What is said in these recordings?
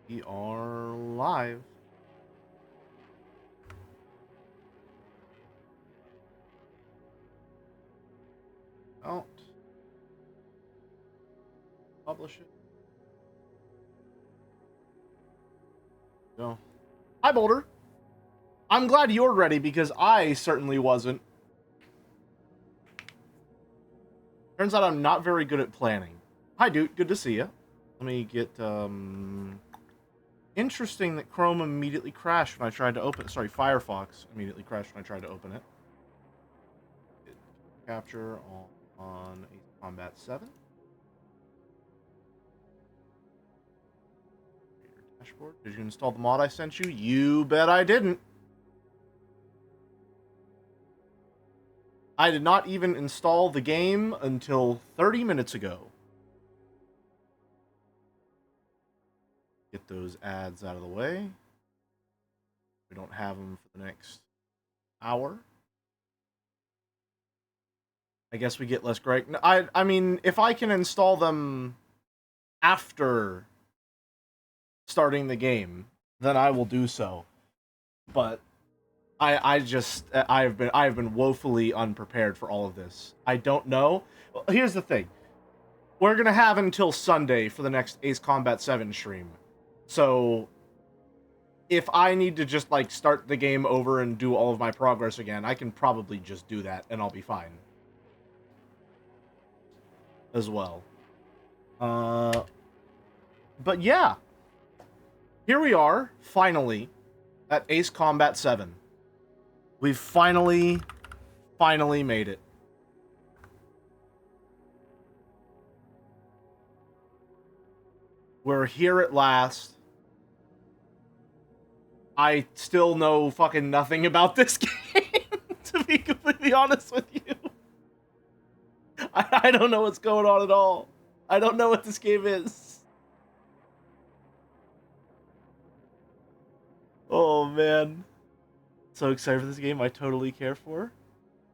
We are live. Don't publish it. No. Hi, Boulder. I'm glad you're ready because I certainly wasn't. Turns out I'm not very good at planning. Hi, dude. Good to see you. Let me get, Interesting that Chrome immediately crashed when I tried to open it. Sorry, Firefox immediately crashed when I tried to open it. Capture on Ace Combat 7. Dashboard. Did you install the mod I sent you? You bet I didn't. I did not even install the game until 30 minutes ago. Get those ads out of the way. We don't have them for the next hour. I guess we get less great. I mean, if I can install them after starting the game, then I will do so. But I have been woefully unprepared for all of this. I don't know. Well, here's the thing. We're gonna have until Sunday for the next Ace Combat 7 stream. So if I need to just like start the game over and do all of my progress again, I can probably just do that and I'll be fine. As well. But yeah. Here we are, finally, at Ace Combat 7. We've finally made it. We're here at last. I still know fucking nothing about this game, to be completely honest with you. I don't know what's going on at all. I don't know what this game is. Oh, man. So excited for this game I totally care for.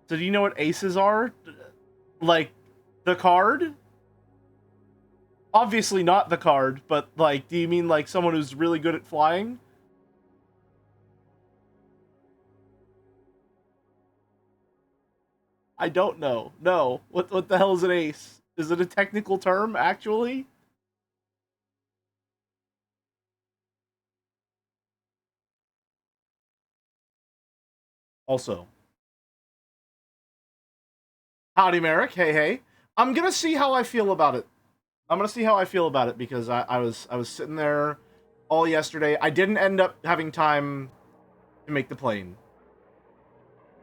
So do you know what aces are? Like, the card? Obviously not the card, but, like, do you mean, like, someone who's really good at flying? I don't know. No. What the hell is an ace? Is it a technical term, actually? Also. Howdy, Merrick. Hey, hey. I'm gonna see how I feel about it. I'm gonna see how I feel about it because I was sitting there all yesterday. I didn't end up having time to make the plane.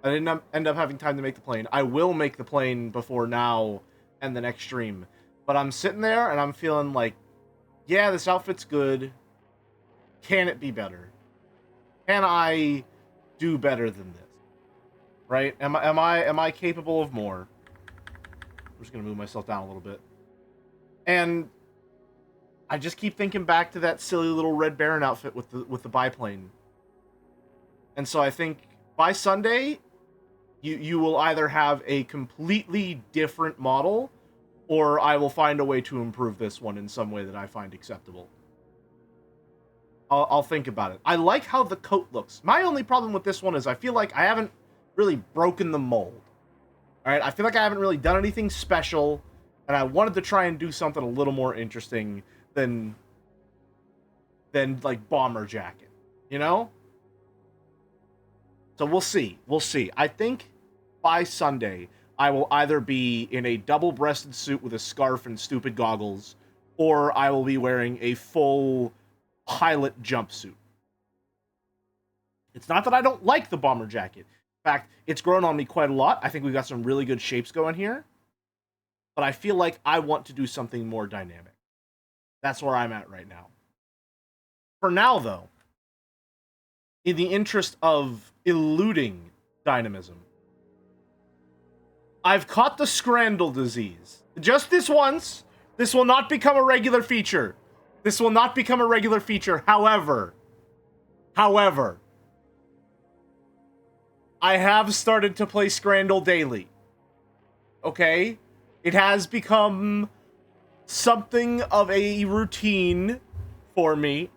I didn't end up having time to make the plane. I will make the plane before now and the next stream. But I'm sitting there and I'm feeling like, yeah, this outfit's good. Can it be better? Can I do better than this? Right? Am I capable of more? I'm just gonna move myself down a little bit. And I just keep thinking back to that silly little Red Baron outfit with the biplane. And so I think by Sunday, you will either have a completely different model, or I will find a way to improve this one in some way that I find acceptable. I'll think about it. I like how the coat looks. My only problem with this one is I feel like I haven't really broken the mold. Alright, I feel like I haven't really done anything special, and I wanted to try and do something a little more interesting than like bomber jacket, you know? So we'll see. We'll see. I think by Sunday, I will either be in a double-breasted suit with a scarf and stupid goggles, or I will be wearing a full pilot jumpsuit. It's not that I don't like the bomber jacket. In fact, it's grown on me quite a lot. I think we've got some really good shapes going here. But I feel like I want to do something more dynamic. That's where I'm at right now. For now, though, in the interest of eluding dynamism, I've caught the Scrandle disease. Just this once. This will not become a regular feature. This will not become a regular feature. However, I have started to play Scrandle daily. Okay? It has become something of a routine for me.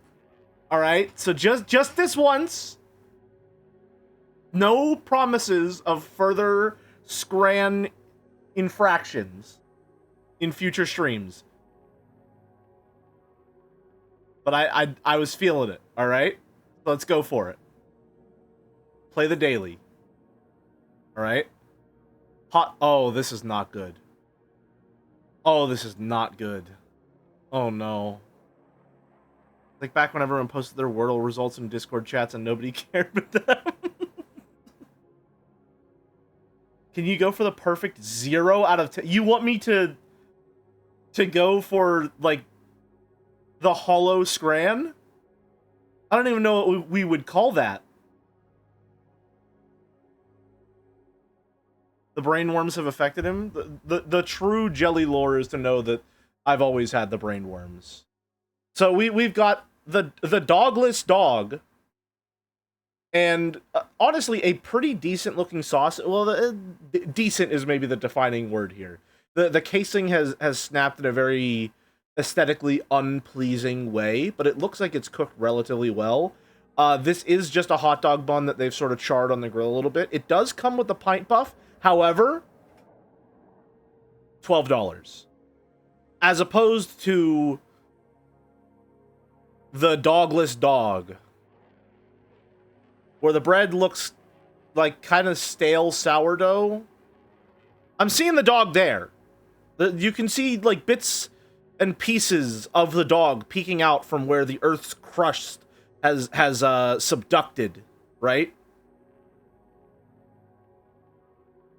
All right, so just this once. No promises of further Scran infractions in future streams. But I was feeling it, all right? Let's go for it. Play the daily. All right? Hot. Oh, this is not good. Oh, this is not good. Oh, no. Like back when everyone posted their Wordle results in Discord chats and nobody cared but them. Can you go for the perfect 0 out of 10? You want me to go for, like, the hollow Scran? I don't even know what we would call that. The brainworms have affected him? The true jelly lore is to know that I've always had the brainworms. So we've got the dogless dog, and honestly, a pretty decent looking sauce. Well, decent is maybe the defining word here. The casing has snapped in a very aesthetically unpleasing way, but it looks like it's cooked relatively well. This is just a hot dog bun that they've sort of charred on the grill a little bit. It does come with the pint buff, however, $12. As opposed to the dogless dog, where the bread looks like kind of stale sourdough. I'm seeing the dog there. You can see like bits and pieces of the dog peeking out from where the earth's crust has subducted, right?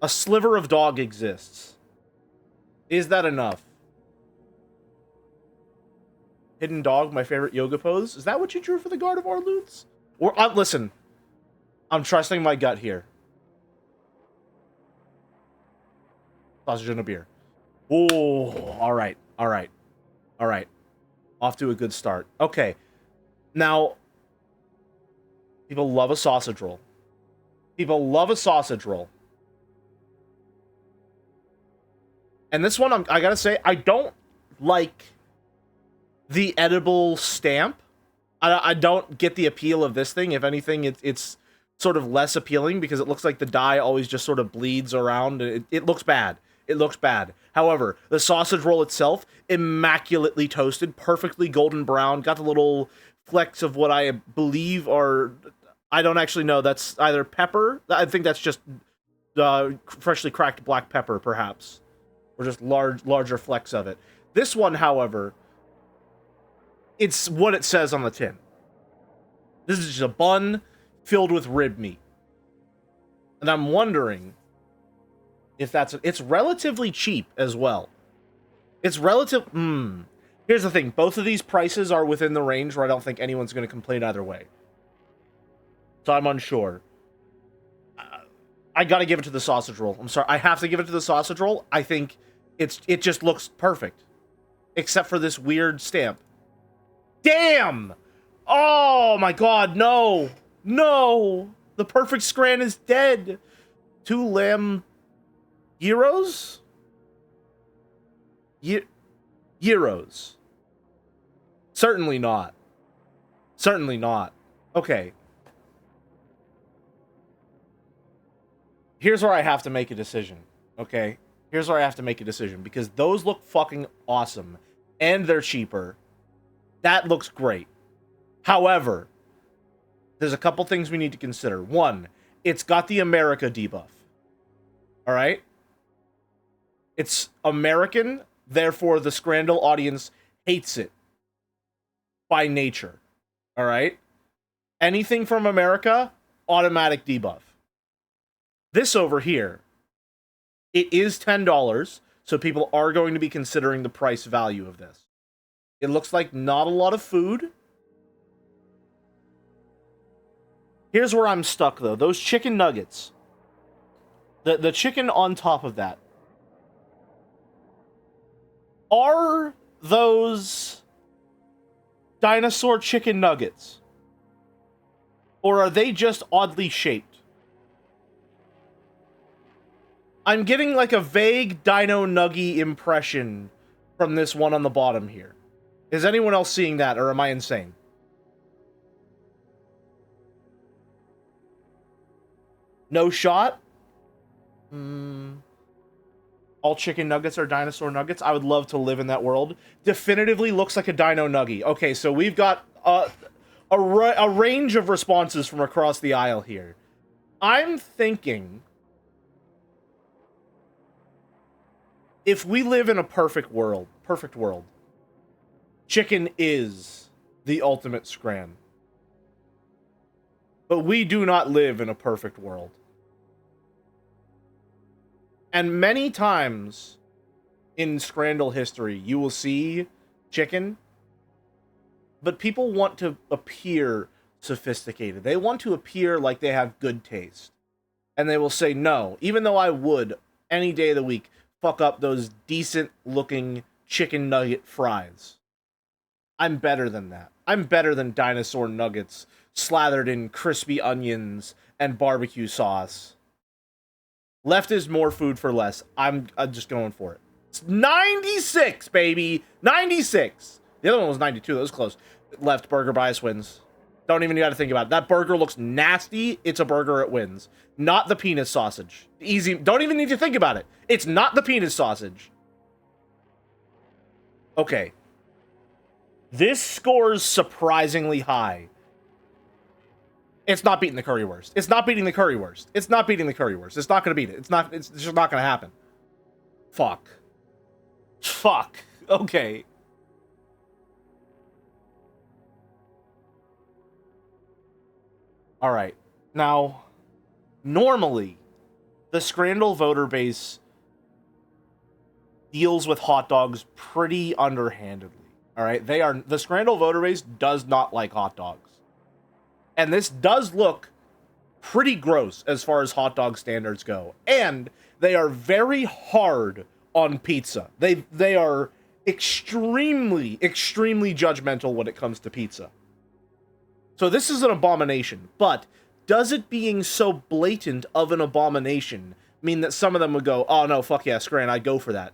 A sliver of dog exists. Is that enough? Hidden dog, my favorite yoga pose. Is that what you drew for the Gardevoir Loots? Or listen, I'm trusting my gut here. Sausage and a beer. Oh, all right, all right, all right. Off to a good start. Okay, now people love a sausage roll. People love a sausage roll. And this one, I gotta say, I don't like the edible stamp. I don't get the appeal of this thing. If anything, it's sort of less appealing because it looks like the dye always just sort of bleeds around. It looks bad. It looks bad. However, the sausage roll itself, immaculately toasted, perfectly golden brown, got the little flecks of what I believe are, I don't actually know, that's either pepper. I think that's just freshly cracked black pepper, perhaps. Or just larger flecks of it. This one, however, it's what it says on the tin. This is just a bun filled with rib meat. And I'm wondering if it's relatively cheap as well. It's Here's the thing. Both of these prices are within the range where I don't think anyone's going to complain either way. So I'm unsure. I gotta give it to the sausage roll. I'm sorry. I have to give it to the sausage roll. I think it just looks perfect. Except for this weird stamp. Damn! Oh my god, no! No! The perfect Scran is dead! 2 lamb... Euros? Euros. Certainly not. Certainly not. Okay. Here's where I have to make a decision, okay? Here's where I have to make a decision, because those look fucking awesome, and they're cheaper. That looks great. However, there's a couple things we need to consider. One, it's got the America debuff. Alright? It's American, therefore the Scrandal audience hates it. By nature. Alright? Anything from America, automatic debuff. This over here, it is $10, so people are going to be considering the price value of this. It looks like not a lot of food. Here's where I'm stuck, though. Those chicken nuggets. The chicken on top of that. Are those dinosaur chicken nuggets? Or are they just oddly shaped? I'm getting like a vague Dino Nuggy impression from this one on the bottom here. Is anyone else seeing that, or am I insane? No shot? All chicken nuggets are dinosaur nuggets. I would love to live in that world. Definitively looks like a dino nuggie. Okay, so we've got a range of responses from across the aisle here. I'm thinking, if we live in a perfect world, chicken is the ultimate scran. But we do not live in a perfect world. And many times in Scrandal history, you will see chicken, but people want to appear sophisticated. They want to appear like they have good taste. And they will say, no, even though I would, any day of the week, fuck up those decent-looking chicken nugget fries. I'm better than that. I'm better than dinosaur nuggets slathered in crispy onions and barbecue sauce. Left is more food for less. I'm just going for it. It's 96, baby. 96. The other one was 92. That was close. Left burger bias wins. Don't even got to think about it. That burger looks nasty. It's a burger. It wins. Not the penis sausage. Easy. Don't even need to think about it. It's not the penis sausage. Okay. This scores surprisingly high. It's not beating the currywurst. It's not beating the currywurst. It's not beating the currywurst. It's not going to beat it. It's just not going to happen. Fuck. Fuck. Okay. All right. Now, normally, the Scrandal voter base deals with hot dogs pretty underhandedly. All right? The Scrandal voter base does not like hot dogs. And this does look pretty gross as far as hot dog standards go. And they are very hard on pizza. They are extremely, extremely judgmental when it comes to pizza. So this is an abomination. But does it being so blatant of an abomination mean that some of them would go, oh no, fuck yeah, Scran, I'd go for that?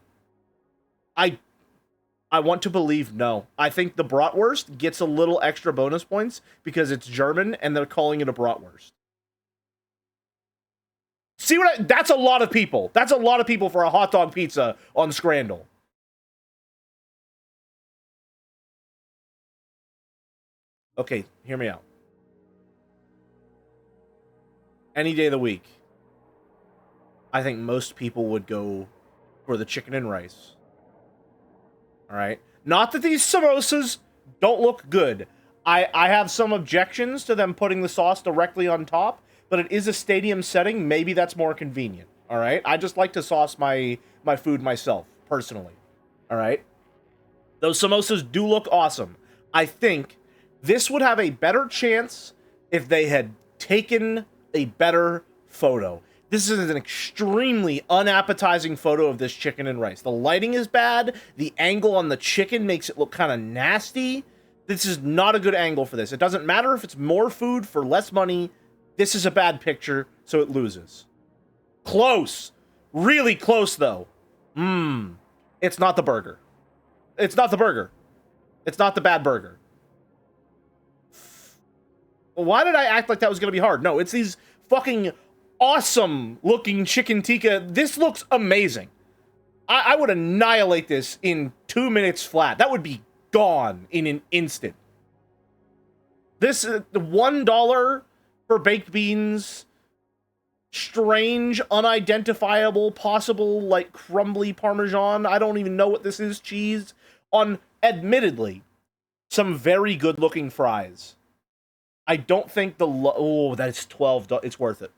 I want to believe no. I think the bratwurst gets a little extra bonus points because it's German and they're calling it a bratwurst. See what that's a lot of people. That's a lot of people for a hot dog pizza on Scrandal. Okay, hear me out. Any day of the week, I think most people would go for the chicken and rice. All right. Not that these samosas don't look good. I have some objections to them putting the sauce directly on top, but it is a stadium setting. Maybe that's more convenient. All right. I just like to sauce my food myself, personally. All right. Those samosas do look awesome. I think this would have a better chance if they had taken a better photo. This is an extremely unappetizing photo of this chicken and rice. The lighting is bad. The angle on the chicken makes it look kind of nasty. This is not a good angle for this. It doesn't matter if it's more food for less money. This is a bad picture, so it loses. Close. Really close, though. It's not the burger. It's not the burger. It's not the bad burger. Why did I act like that was going to be hard? No, it's these fucking awesome looking chicken tikka. This looks amazing. I would annihilate this in 2 minutes flat. That would be gone in an instant. This $1 for baked beans, strange, unidentifiable, possible like crumbly Parmesan. I don't even know what this is. Cheese on, admittedly, some very good looking fries. I don't think that's $12. It's worth it.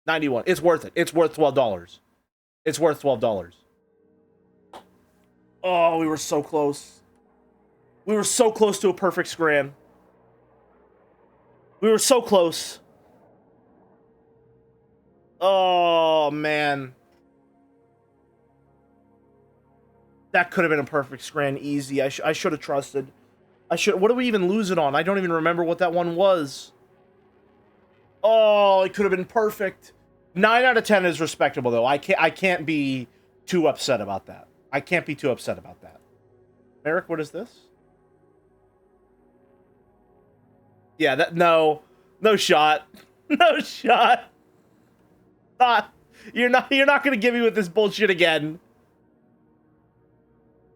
91. It's worth it. It's worth $12. It's worth $12. Oh, we were so close. We were so close to a perfect scram. We were so close. Oh, man. That could have been a perfect scran easy. I should have trusted. What did we even lose it on? I don't even remember what that one was. Oh, it could have been perfect. 9 out of 10 is respectable, though. I can't be too upset about that. I can't be too upset about that. Eric, what is this? Yeah, no shot. No shot. You're not gonna give me with this bullshit again.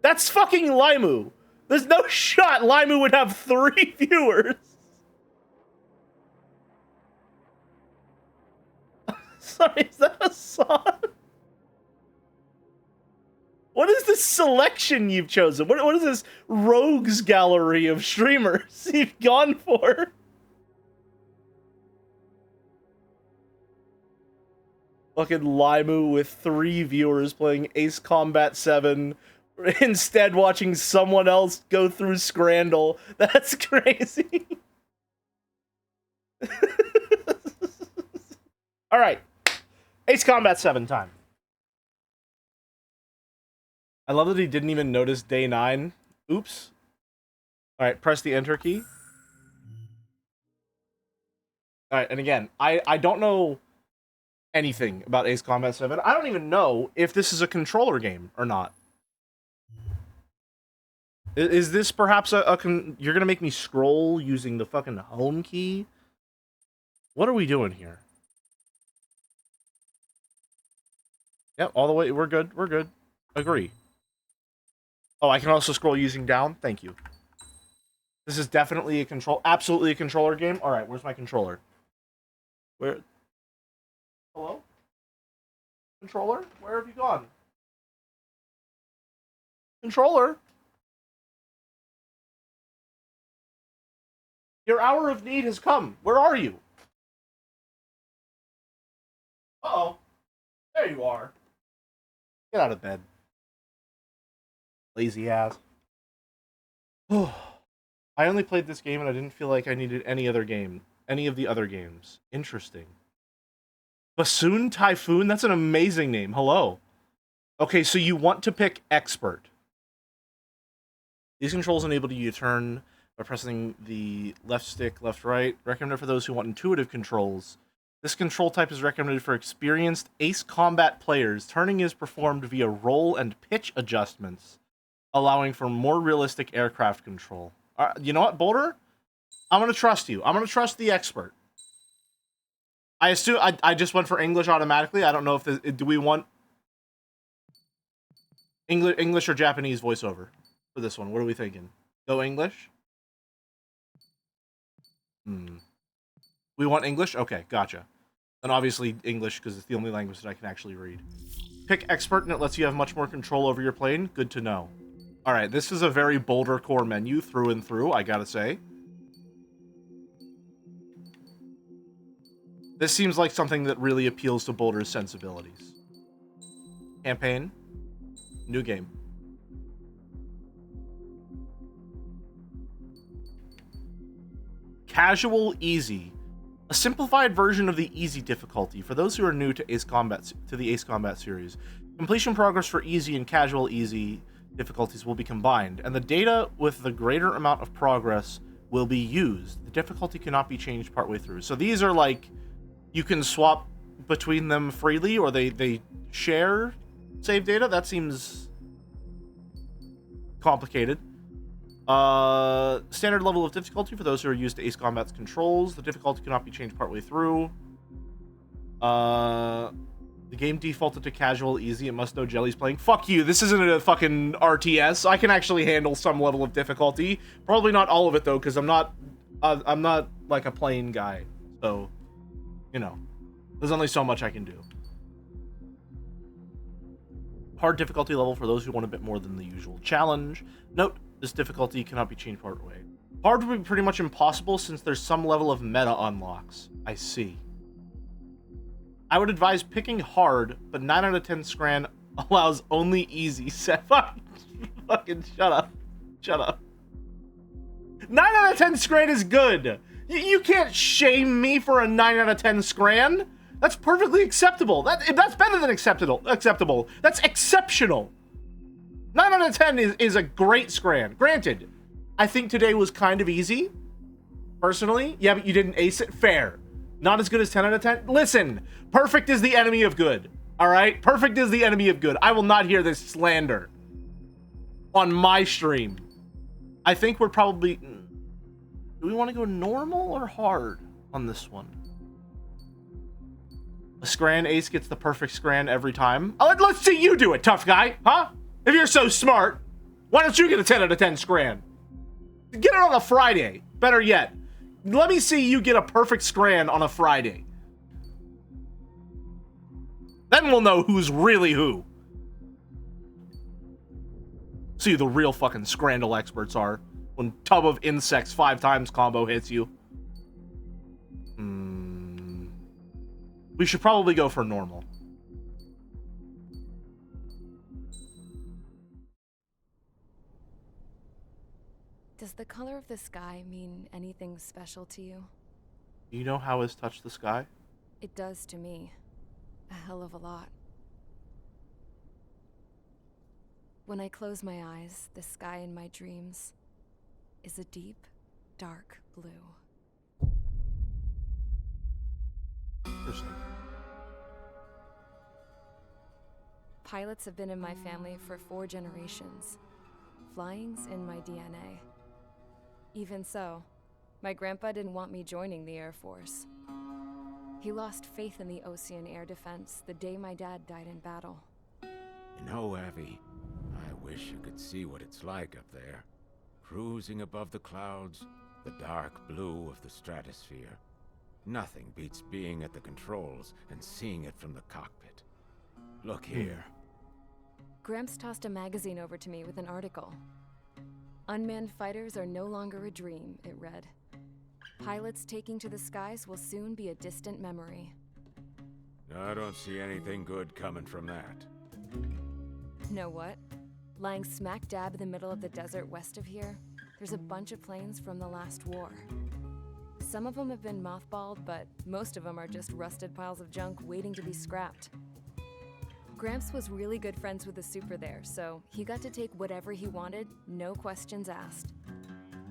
That's fucking Limu. There's no shot Limu would have 3 viewers. Sorry, is that a song? What is this selection you've chosen? What is this rogues gallery of streamers you've gone for? Fucking Limu with 3 viewers playing Ace Combat 7, instead watching someone else go through Scrandle. That's crazy. All right, Ace Combat 7 time. I love that he didn't even notice day 9. Oops. All right, press the enter key. All right, and again, I don't know anything about Ace Combat 7. I don't even know if this is a controller game or not. Is this perhaps you're gonna make me scroll using the fucking home key? What are we doing here? Yep, all the way. We're good. We're good. Agree. Oh, I can also scroll using down. Thank you. This is definitely absolutely a controller game. All right, where's my controller? Where? Hello? Controller? Where have you gone? Controller? Your hour of need has come. Where are you? Uh-oh. There you are. Get out of bed. Lazy ass. I only played this game and I didn't feel like I needed any of the other games. Interesting. Bassoon Typhoon? That's an amazing name. Hello. Okay, so you want to pick Expert. These controls enable you to turn by pressing the left stick, left, right. Recommended for those who want intuitive controls. This control type is recommended for experienced Ace Combat players. Turning is performed via roll and pitch adjustments, allowing for more realistic aircraft control. You know what, Boulder? I'm going to trust you. I'm going to trust the Expert. I assume I just went for English automatically. I don't know if do we want English or Japanese voiceover for this one? What are we thinking? Go English? We want English? Okay, gotcha. And obviously English because it's the only language that I can actually read. Pick Expert and it lets you have much more control over your plane. Good to know. All right, this is a very Boulder core menu through and through, I gotta say. This seems like something that really appeals to Boulder's sensibilities. Campaign. New game. Casual Easy. A simplified version of the easy difficulty for those who are new to the Ace Combat series. Completion progress for easy and casual easy difficulties will be combined, and the data with the greater amount of progress will be used. The difficulty cannot be changed partway through. So these are like, you can swap between them freely, or they share save data. That seems complicated. Standard level of difficulty for those who are used to Ace Combat's controls. The difficulty cannot be changed partway through. The game defaulted to casual easy. It must know Jelly's playing. Fuck you. This isn't a fucking RTS. I can actually handle some level of difficulty. Probably not all of it though, because I'm not like a plain guy. So, you know, there's only so much I can do. Hard difficulty level for those who want a bit more than the usual challenge. Note, this difficulty cannot be changed partway. Hard would be pretty much impossible since there's some level of meta unlocks. I see. I would advise picking hard, but 9 out of 10 Scran allows only easy set. Fucking shut up. Shut up. 9 out of 10 Scran is good. You can't shame me for a 9 out of 10 Scran. That's perfectly acceptable. That's better than acceptable. That's exceptional. 9 out of 10 is a great Scran. Granted, I think today was kind of easy. Personally. Yeah, but you didn't ace it. Fair. Not as good as 10 out of 10. Listen, perfect is the enemy of good. All right? Perfect is the enemy of good. I will not hear this slander on my stream. I think we're probably... Do we want to go normal or hard on this one? A Scran ace gets the perfect Scran every time. Let's see you do it, tough guy, huh? If you're so smart, why don't you get a 10 out of 10 Scran? Get it on a Friday. Better yet, let me see you get a perfect Scran on a Friday. Then we'll know who's really who. See who the real fucking Scrandle experts are when Tub of Insects 5 times combo hits you. We should probably go for normal. Does the color of the sky mean anything special to you? Do you know how his touch the sky? It does to me. A hell of a lot. When I close my eyes, the sky in my dreams is a deep, dark blue. Interesting. Pilots have been in my family for 4 generations. Flying's in my DNA. Even so, my grandpa didn't want me joining the Air Force. He lost faith in the Ocean Air Defense the day my dad died in battle. You know, Abby, I wish you could see what it's like up there. Cruising above the clouds, the dark blue of the stratosphere. Nothing beats being at the controls and seeing it from the cockpit. Look here. Gramps tossed a magazine over to me with an article. Unmanned fighters are no longer a dream, it read. Pilots taking to the skies will soon be a distant memory. I don't see anything good coming from that. Know what? Lying smack dab in the middle of the desert west of here, there's a bunch of planes from the last war. Some of them have been mothballed, but most of them are just rusted piles of junk waiting to be scrapped. Gramps was really good friends with the super there, so he got to take whatever he wanted, no questions asked.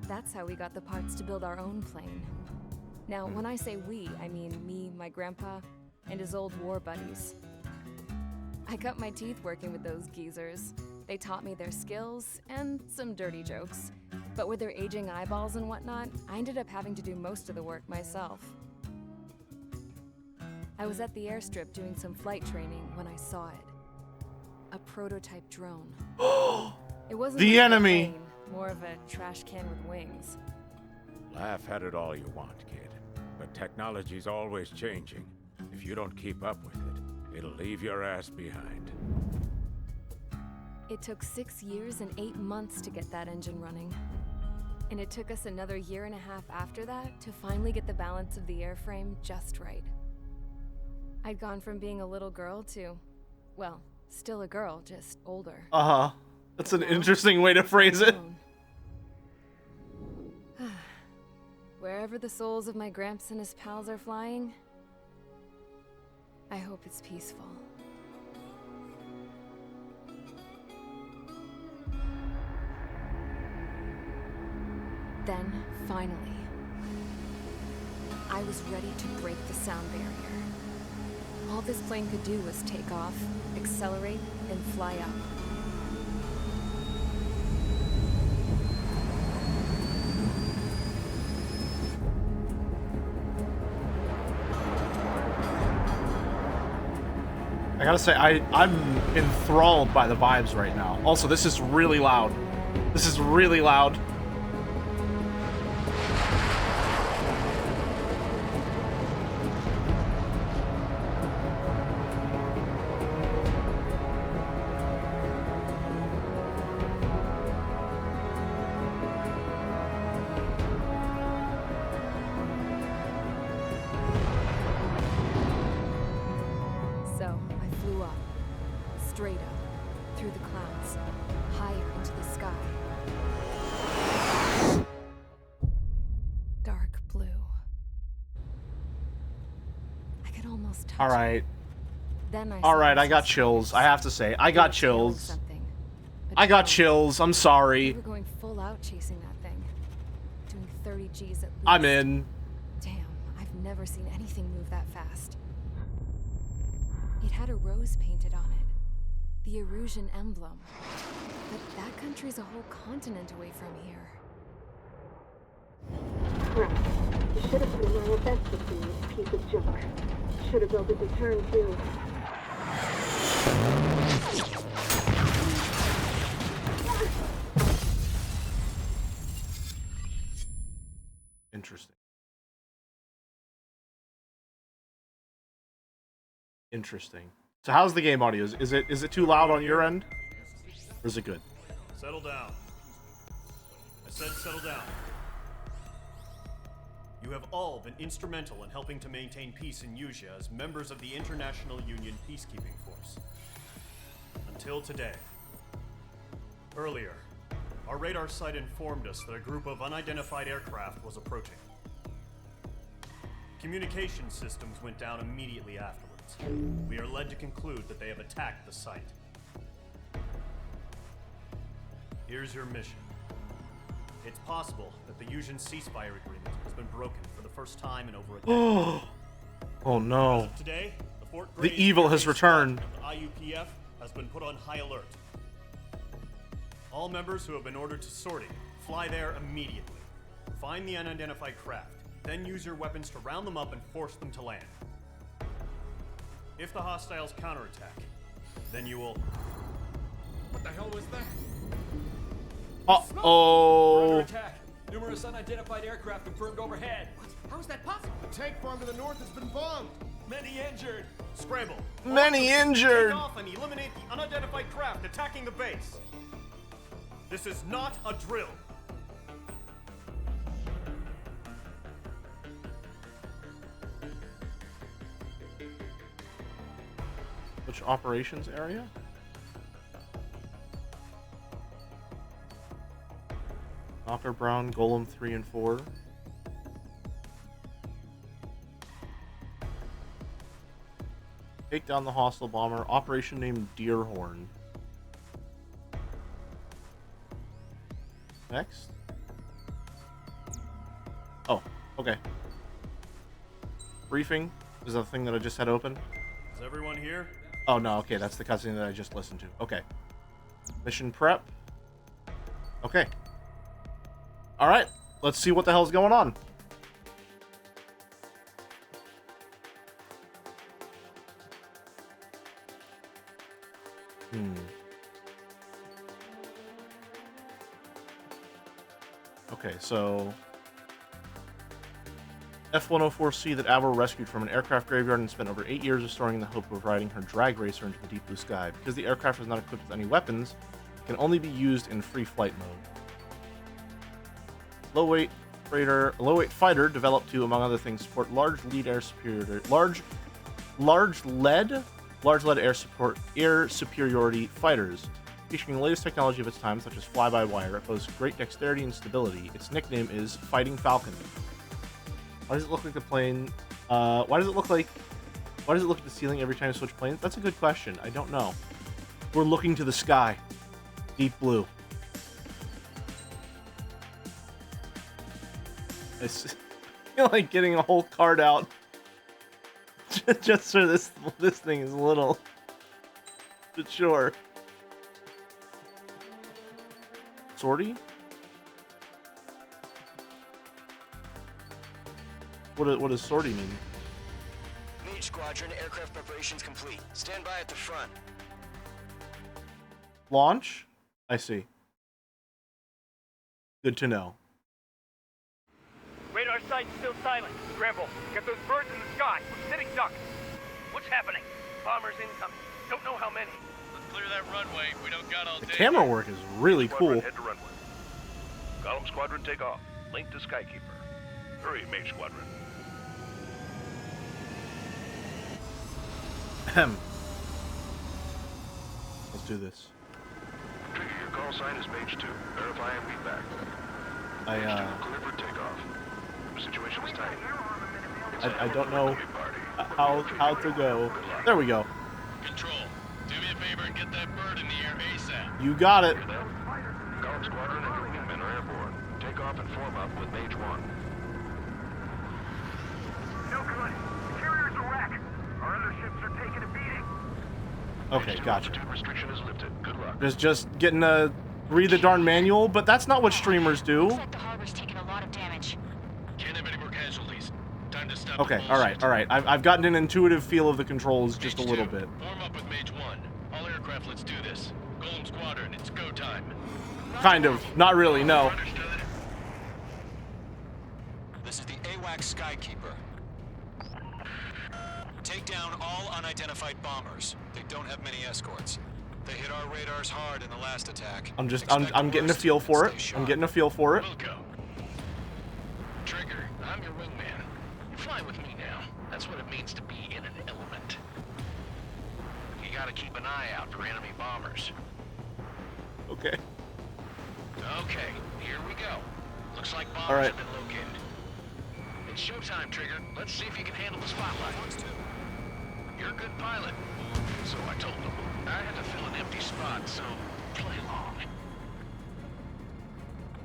That's how we got the parts to build our own plane. Now, when I say we, I mean me, my grandpa, and his old war buddies. I cut my teeth working with those geezers. They taught me their skills and some dirty jokes. But with their aging eyeballs and whatnot, I ended up having to do most of the work myself. I was at the airstrip doing some flight training when I saw it. A prototype drone. It wasn't the like enemy. A plane, more of a trash can with wings. Laugh at it all you want, kid. But technology's always changing. If you don't keep up with it, it'll leave your ass behind. It took 6 years and 8 months to get that engine running. And it took us another 1.5 years after that to finally get the balance of the airframe just right. I'd gone from being a little girl to, well, still a girl, just older. Uh-huh. That's an interesting way to phrase it. Wherever the souls of my Gramps and his pals are flying, I hope it's peaceful. Then, finally, I was ready to break the sound barrier. All this plane could do was take off, accelerate, and fly up. I gotta say, I'm enthralled by the vibes right now. Also, this is really loud. This is really loud. Straight up, through the clouds, higher into the sky. Dark blue. I could almost touch Alright. it. Then Alright, I got chills. I have to say, I got chills. I got chills. I'm sorry. We were going full out chasing that thing. Doing 30 Gs at least. I'm in. Damn, I've never seen anything move that fast. It had a rose painted on it. The Erusian emblem. But that country's a whole continent away from here. Should have put my best to see this piece of junk. Should have built a deterrent too. Interesting. Interesting. So how's the game audio? Is it too loud on your end? Or is it good? Settle down. I said settle down. You have all been instrumental in helping to maintain peace in Yuzha as members of the International Union Peacekeeping Force. Until today. Earlier, our radar site informed us that a group of unidentified aircraft was approaching. Communication systems went down immediately afterwards. We are led to conclude that they have attacked the site. Here's your mission. It's possible that the Yuzhan ceasefire agreement has been broken for the first time in over a decade. Oh no. As of today, the Fort The Graves evil Air has Base returned. squad of the IUPF has been put on high alert. All members who have been ordered to sortie, fly there immediately. Find the unidentified craft, then use your weapons to round them up and force them to land. If the hostiles counterattack, then you will... What the hell was that? Uh-oh. We're under attack. Numerous unidentified aircraft confirmed overhead. What? How is that possible? The tank farm to the north has been bombed. Many injured. Scramble. Many injured. Take off and eliminate the unidentified craft attacking the base. This is not a drill. Which operations area? Knocker Brown, Golem 3 and 4. Take down the hostile bomber. Operation named Deerhorn. Next. Oh, okay. Briefing is the thing that I just had open. Is everyone here? Oh no, okay, that's the cutscene that I just listened to. Okay. Mission prep. Okay. Alright, let's see what the hell's going on. Okay, so F-104C that Avril rescued from an aircraft graveyard and spent over 8 years restoring in the hope of riding her drag racer into the deep blue sky. Because the aircraft is not equipped with any weapons, it can only be used in free flight mode. Low-weight fighter developed to, among other things, support large lead air air superiority fighters. Featuring the latest technology of its time, such as fly-by-wire, it boasts great dexterity and stability. Its nickname is Fighting Falcon. Why does it look like the plane? Why does it look at the ceiling every time you switch planes? That's a good question. I don't know. We're looking to the sky. Deep blue. I feel like getting a whole card out just so this thing is a little. But sure. Sortie? What does sortie mean? Mage Squadron, aircraft preparations complete. Stand by at the front. Launch? I see. Good to know. Radar site's still silent. Scramble. Get those birds in the sky. We're sitting ducks. What's happening? Bombers incoming. Don't know how many. Let's clear that runway. We don't got all day. The camera work is really cool. Head to runway. Column Squadron, take off. Link to Skykeeper. Hurry, Mage Squadron. Ahem. Let's do this. Trigger, your call sign is Mage 2. Verify and read back. Mage 2, clear for takeoff. Situation is tight. I don't know how to go. There we go. Control, do me a favor and get that bird in the air ASAP. You got it. Column Squadron and your Wingman are airborne. Take off and form up with Mage 1. No good. The carrier's a wreck. Our other ships are taking a beating. Okay, gotcha. Altitude restriction is lifted. Good luck. Just getting to read the darn manual, but that's not what streamers do. Looks like the harbor's taking a lot of damage. Can't have any more casualties. Time to stop. Okay, all right. I've gotten an intuitive feel of the controls just a little bit. Warm up with Mage 1. All aircraft, let's do this. Golem Squadron, it's go time. Kind of. Not really, no. Understood. This is the AWACS Skykeeper. Take down all unidentified bombers. They don't have many escorts. They hit our radars hard in the last attack. I'm getting a feel for it. I'm getting a feel for it. Wilco. Trigger, I'm your wingman. You fly with me now. That's what it means to be in an element. You gotta keep an eye out for enemy bombers. Okay. Okay, here we go. Looks like bombers have been located. It's showtime, Trigger. Let's see if you can handle the spotlight. You're a good pilot. So I told them. I had to fill an empty spot, so play along.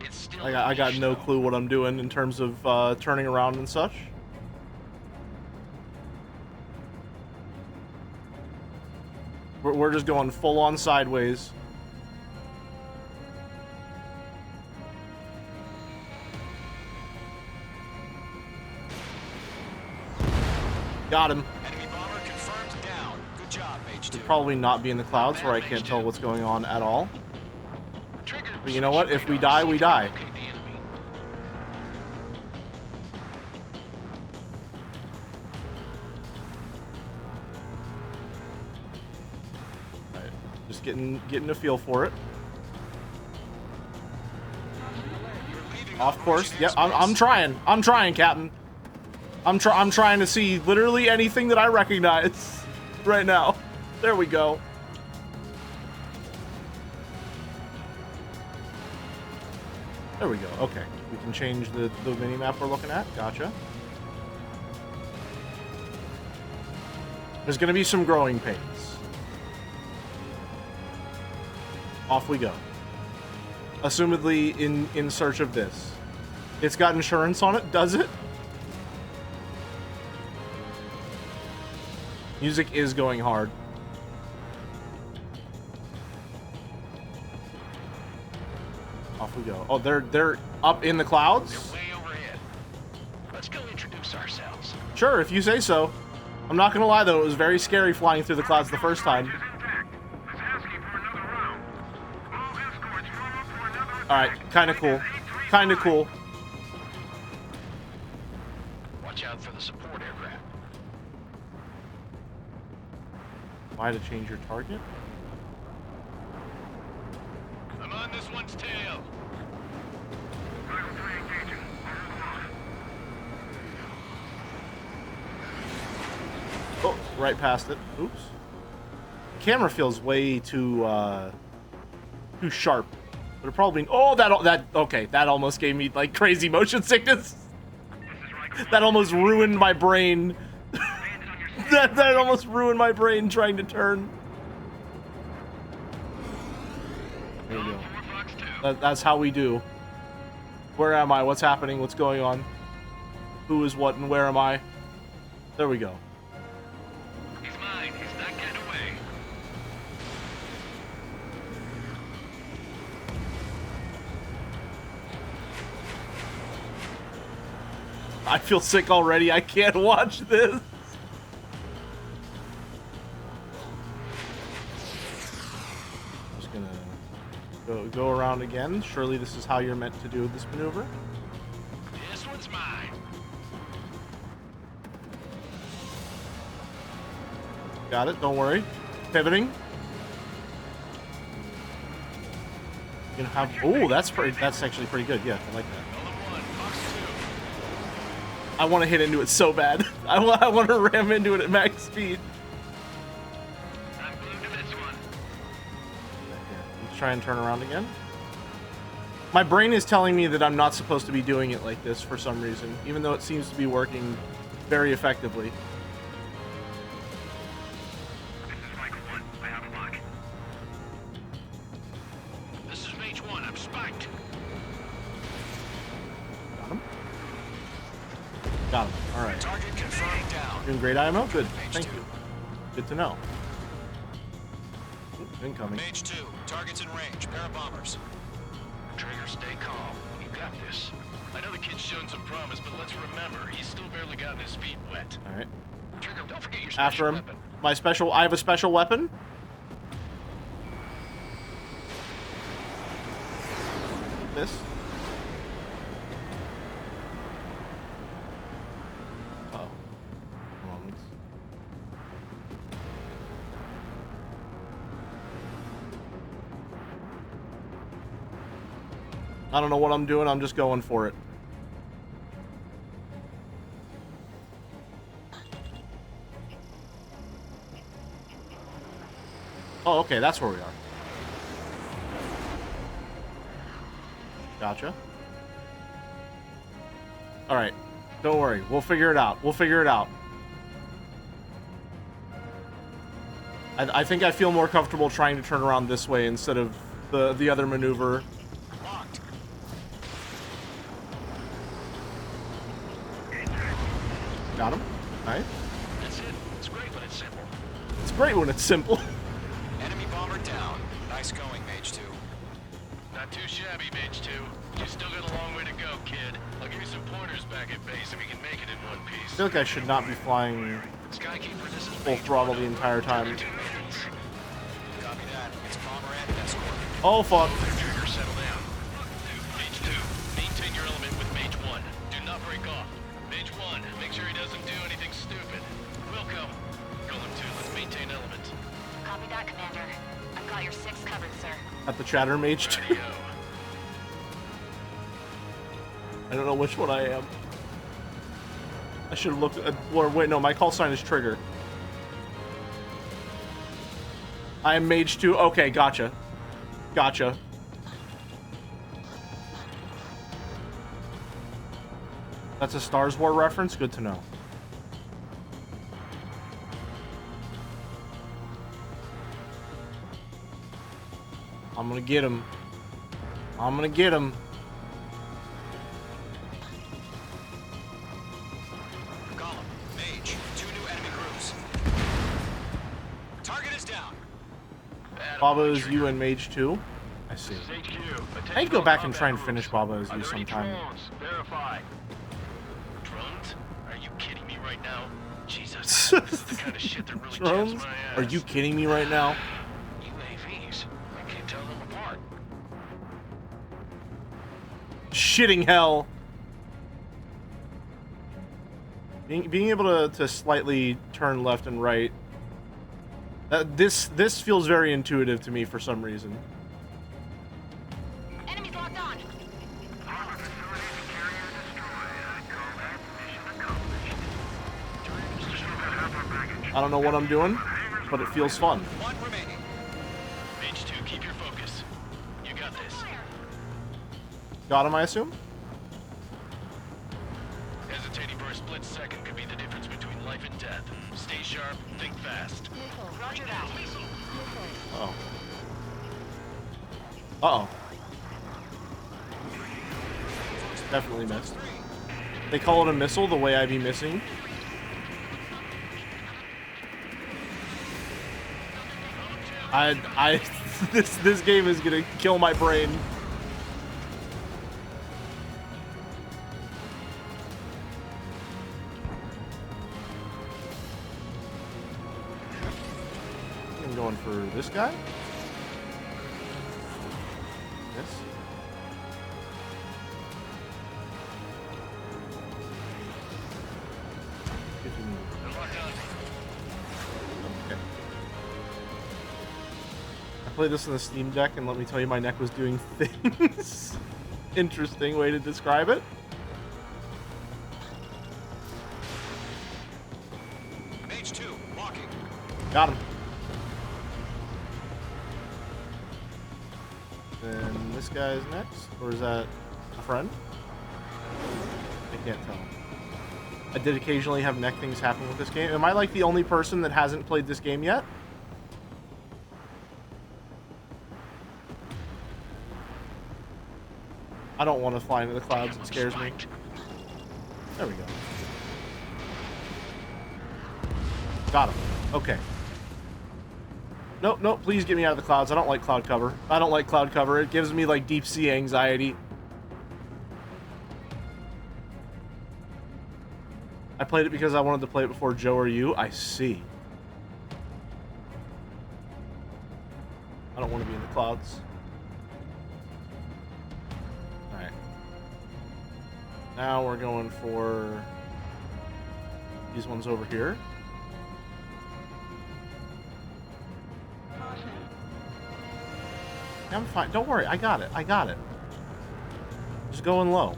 It's still I got no clue what I'm doing in terms of turning around and such. We're just going full on sideways. Got him. Enemy bomber confirmed down. Good job, Mage 2. Should probably not be in the clouds where I can't tell what's going on at all. But you know what? If we die, we die. Alright, just getting a feel for it. Off course. Yep, I'm trying. I'm trying, Captain. I'm trying to see literally anything that I recognize right now. There we go. There we go. Okay. We can change the mini-map we're looking at. Gotcha. There's going to be some growing pains. Off we go. Assumedly in search of this. It's got insurance on it, does it? Music is going hard. Off we go. Oh, they're up in the clouds? They're way overhead. Let's go introduce ourselves. Sure, if you say so. I'm not gonna lie though, it was very scary flying through the clouds the first time. Alright, kinda cool. Kinda cool. Watch out for the support aircraft. Why to change your target? I'm on this one's tail. Oh, right past it. Oops. Camera feels way too sharp. But it probably. Oh, okay. That almost gave me like crazy motion sickness. That almost ruined my brain. that almost ruined my brain trying to turn. There we go. That's how we do. Where am I? What's happening? What's going on? Who is what and where am I? There we go. He's mine. He's not getting away. I feel sick already. I can't watch this. Just gonna go around again. Surely this is how you're meant to do this maneuver. This one's mine. Got it. Don't worry. Pivoting. You're gonna have. Oh, that's actually pretty good. Yeah, I like that. I want to hit into it so bad. I want to ram into it at max speed. I'm glued to this one. Let's try and turn around again. My brain is telling me that I'm not supposed to be doing it like this for some reason, even though it seems to be working very effectively. This is Michael 1. I have a lock. This is Mage 1. I'm spiked. Got him. Got him. All right. Target confirmed down. Doing great, IMO. Good. Thank you. Good to know. Oops, incoming. Mage 2. Targets in range. Parabombers. Trigger, stay calm. You got this. I know the kid's shown some promise, but let's remember, he's still barely gotten his feet wet. All right. Trigger, don't forget your special After him. weapon. My special. I have a special weapon. This. Oh. Moments. I don't know what I'm doing. I'm just going for it. Oh, okay, that's where we are. Gotcha. Alright. Don't worry. We'll figure it out. We'll figure it out. I think I feel more comfortable trying to turn around this way instead of the other maneuver. Locked. Got him. Alright. That's it. It's great when it's simple. It's great when it's simple. Enemy bomber down. Nice going, Mage 2. Not too shabby, Mage 2. You still got a long way to go, kid. I'll give you some pointers back at base if we can make it in one I piece. feel like I should not be flying Skykeeper, this is full throttle the entire time. Copy that. It's bomber and escort. Oh, fuck. Trigger, settle down. Mage 2, maintain your element with Mage 1. Do not break off. Mage 1, make sure he doesn't do anything stupid. Wilco, Golem 2, let's maintain element. Copy that, Commander. I've got your 6 covered, sir. At the chatter mage. Radio. I don't know which one I am. I should have looked at, or wait, no, my call sign is Trigger. I am Mage 2. Okay, gotcha. Gotcha. That's a Stars War reference? Good to know. I'm gonna get him. I'm gonna get him. Golem, Mage, 2 new enemy groups. Target is down. Baba is you and Mage 2? I see. I need to go back and try and finish Baba as you sometime. Verify. Drones? Are you kidding me right now? Jesus. This is the kind of shit that really Drones? jams my ass. Are you kidding me right now? UAVs. I can't tell them apart. Shitting hell. Being able to slightly turn left and right. This feels very intuitive to me for some reason. Enemies locked on. I don't know what I'm doing, but it feels fun. 1 remaining. Mage 2, keep your focus. You got this. Got him, I assume? Hesitating for a split second could be the difference between life and death. Stay sharp, think fast. Roger that. Uh-oh. Uh-oh. Definitely missed. They call it a missile the way I be missing. This game is gonna kill my brain. I'm going for this guy. This. Okay. I played this on the Steam Deck, and let me tell you, my neck was doing things. Interesting way to describe it. Mage 2, walking. Got him. And this guy's next, or is that a friend? I can't tell. I did occasionally have neck things happen with this game. Am I like the only person that hasn't played this game yet? I don't want to fly into the clouds. It scares me. There we go. Got him. Okay. Nope, nope, please get me out of the clouds. I don't like cloud cover. I don't like cloud cover. It gives me, like, deep sea anxiety. I played it because I wanted to play it before Joe or you. I see. I don't want to be in the clouds. Alright. Now we're going for these ones over here. I'm fine. Don't worry. I got it. I got it. Just going low.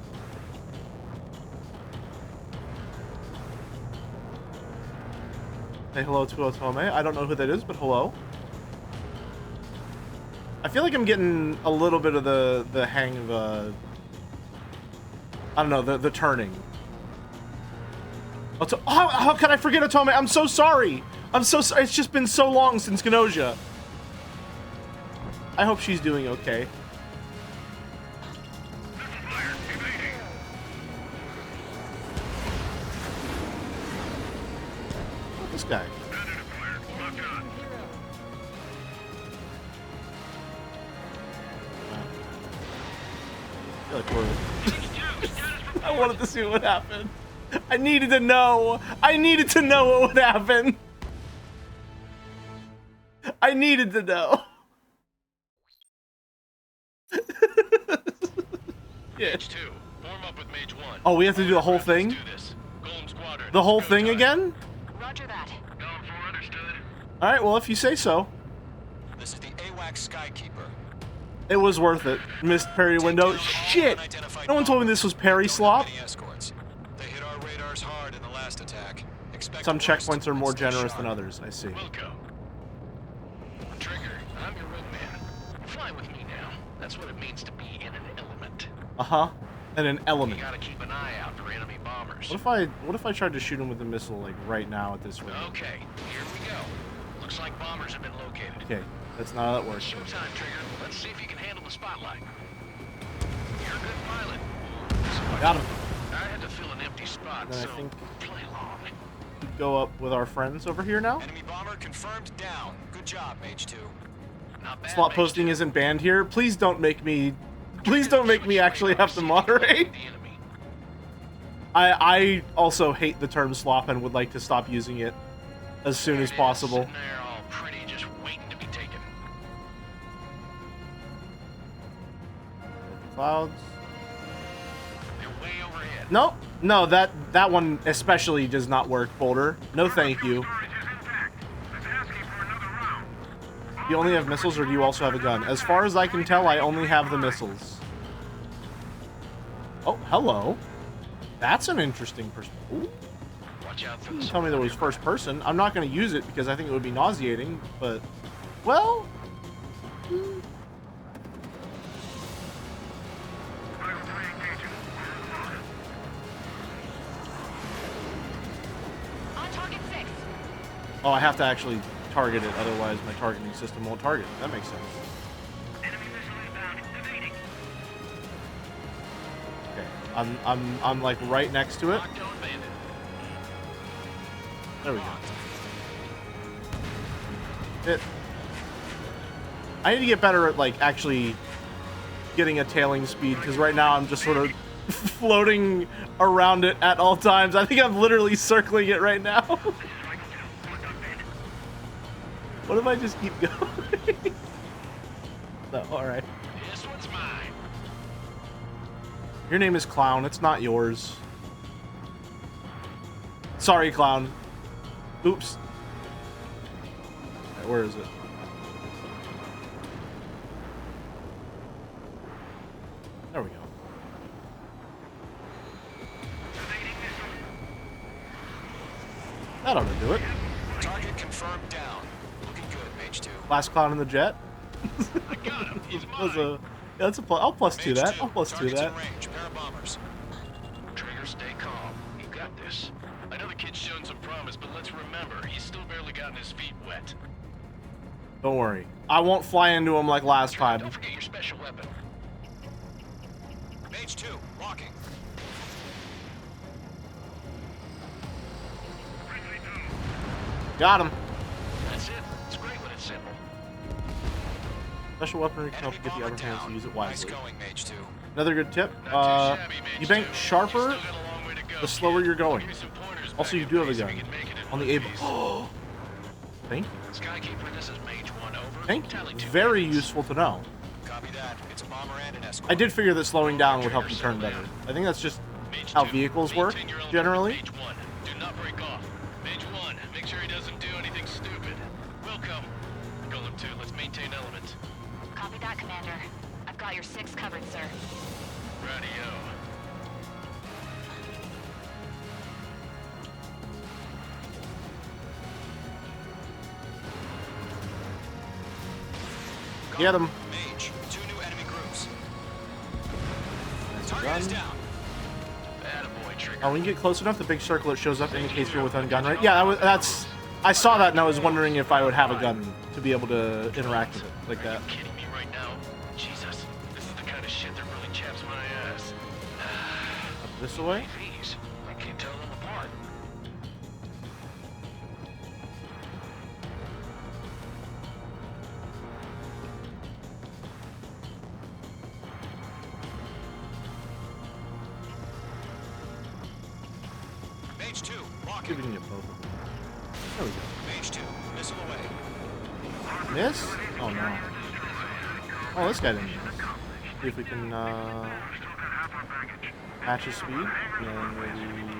Say hello to Otome. I don't know who that is, but hello. I feel like I'm getting a little bit of the hang of I don't know, the turning. How can I forget Otome? I'm so sorry. I'm so sorry. It's just been so long since Gnosia. I hope she's doing okay. This guy. I feel like we're... I wanted to see what happened. I needed to know. I needed to know what would happen. I needed to know. Yeah. Mage 2, form up with Mage 1. Oh, we have to do the whole thing? The whole thing again? Roger that. Alright, well, if you say so. This is the AWAC Skykeeper. It was worth it. Missed parry window. Shit! No one told me this was parry slop. They hit our radars hard in the last attack. Some checkpoints are more generous than others, I see. Trigger, I'm your wingman. Fly with me now. That's what it means to be in an element. Uh-huh. And an element. You gotta keep an eye out for enemy bombers. What if I tried to shoot him with a missile, like, right now at this rate? Okay, here we go. Looks like bombers have been located. Okay, that's not how that works. Showtime, Trigger. Let's see if you can handle the spotlight. You're a good pilot. Got him. I had to fill an empty spot, Then so I think play along. we go up with our friends over here now. Enemy bomber confirmed down. Good job, Mage 2. Not bad, Slot Mage posting 2. isn't banned here. Please don't make me actually have to moderate. I also hate the term slop and would like to stop using it as soon as possible. Sitting there all pretty, just waiting to be taken. Clouds. They're way overhead. Nope. No, that one especially does not work, Boulder. No thank you. You only have missiles, or do you also have a gun? As far as I can tell, I only have the missiles. Oh, hello. That's an interesting perspective. Watch out for You tell me there was first person. I'm not going to use it because I think it would be nauseating, but, well... On target 6. Oh, I have to actually target it, otherwise my targeting system won't target it. That makes sense. Okay, I'm like right next to it. There we go. I need to get better at like actually getting a tailing speed, because right now I'm just sort of floating around it at all times. I think I'm literally circling it right now. What if I just keep going? No, alright. This one's mine. Your name is Clown, it's not yours. Sorry, Clown. Oops. Right, where is it? There we go. That ought to do it. Target confirmed down. Looking good, Mage 2. Last Clown in the jet. I got him. He's That's mine. a, yeah, that's a plus. I'll plus two that. I'll plus two Target's that. in range. Pair of bombers. Trigger, stay calm. You got this. I know the kid's shown some promise, but let's remember, he's still barely gotten his feet wet. Don't worry. I won't fly into him like last time. Don't forget your special weapon. Mage 2, walking. Got him. That's it. It's great when it's simple. Special weaponry can help Enemy get the bomber other hands down. to use it Nice wisely. going, Mage 2. Another good tip. Not too shabby, Mage You bank 2. sharper You still got a long way to go. the slower you're going. Also, you do have a gun on the able. Oh, thank you. Skykeeper, this is Mage 1, over. Thank you. Very useful to know. Copy that. It's a bomber and an escort. I did figure that slowing down would help you turn better. I think that's just how vehicles work, generally. Mage 1, do not break off. Mage 1, make sure he doesn't do anything stupid. We'll come. Golem 2, let's maintain elements. Copy that, Commander. I've got your 6 covered, sir. Radio. Get him. Mage, 2 new enemy groups. Nice Target gun. is down. Attaboy, Trigger. Oh, when you get close enough, the big circle that shows up indicates you're within gun range. Yeah, that's. I saw that and I was wondering if I would have a gun to be able to interact with it like that. Are you kidding me right now? Jesus, this is the kind of shit that really chaps my ass. Up this way. These, I can't tell them apart. Mage 2, lock See it. if we can get both of them. There we go. Mage 2, missile away. Miss? Oh no. Oh, this guy didn't. See if we can match his speed. And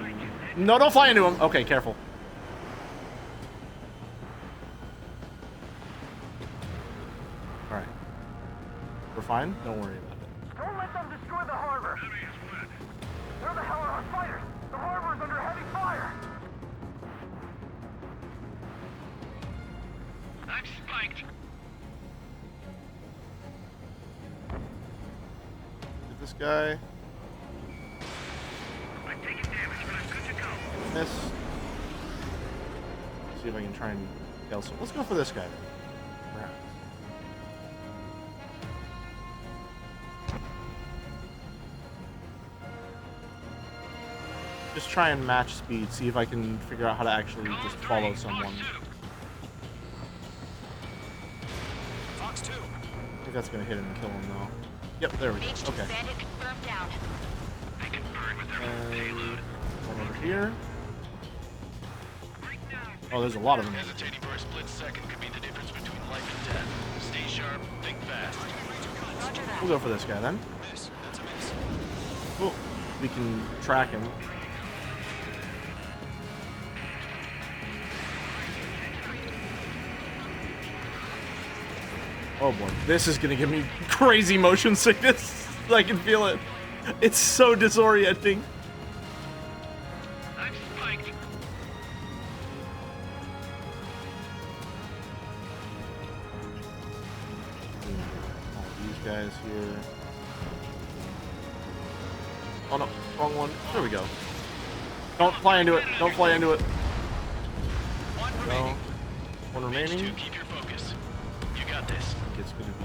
maybe... No, don't fly into him. Okay, careful. All right. We're fine. Don't worry about it. Don't let them destroy the harbor. Where the hell are our fighters? The harbor is under heavy fire. I'm spiked. Get this guy. I'm taking damage, but I'm good to go. Miss. See if I can try and kill some. Let's go for this guy. Perhaps. Just try and match speed. See if I can figure out how to actually just follow someone. Fox 2. I think that's gonna hit him and kill him though. Yep, there we go. Mage 2 Okay. bandit confirmed down. I can burn with their own And payload. one over here. Oh, there's a lot of them. Hesitating for a split second could be the difference between life and death. Stay sharp, think fast. Roger that. We'll go for this guy then. Miss. That's a miss. Cool. We can track him. Oh boy, this is gonna give me crazy motion sickness. I can feel it. It's so disorienting. I'm spiked. All these guys here. Oh no, wrong one. There we go. Don't fly into it. Don't fly into it. One No. remaining. One remaining. Mage 2, keep your focus. You got this. It's gonna be.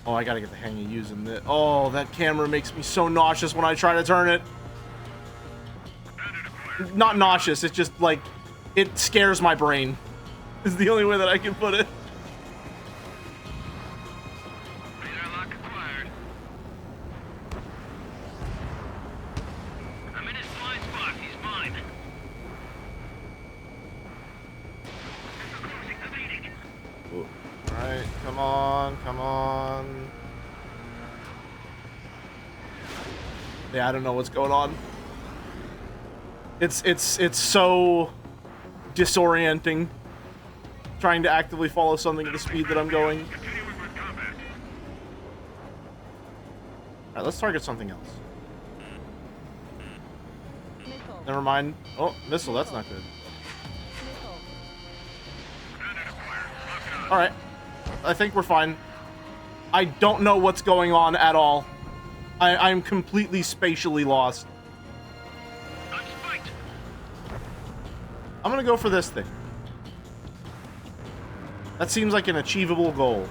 Oh, I gotta get the hang of using this. Oh, that camera makes me so nauseous when I try to turn it. Not nauseous. It's just like it scares my brain. Is the only way that I can put it. Radar lock acquired. I'm in his blind spot. He's mine. Closing the meeting. Alright, come on, come on. Yeah, I don't know what's going on. It's so disorienting trying to actively follow something at the speed that I'm going. Alright, let's target something else. Never mind. Oh, missile, that's not good. Alright. I think we're fine. I don't know what's going on at all. I'm completely spatially lost. I'm gonna go for this thing. That seems like an achievable goal.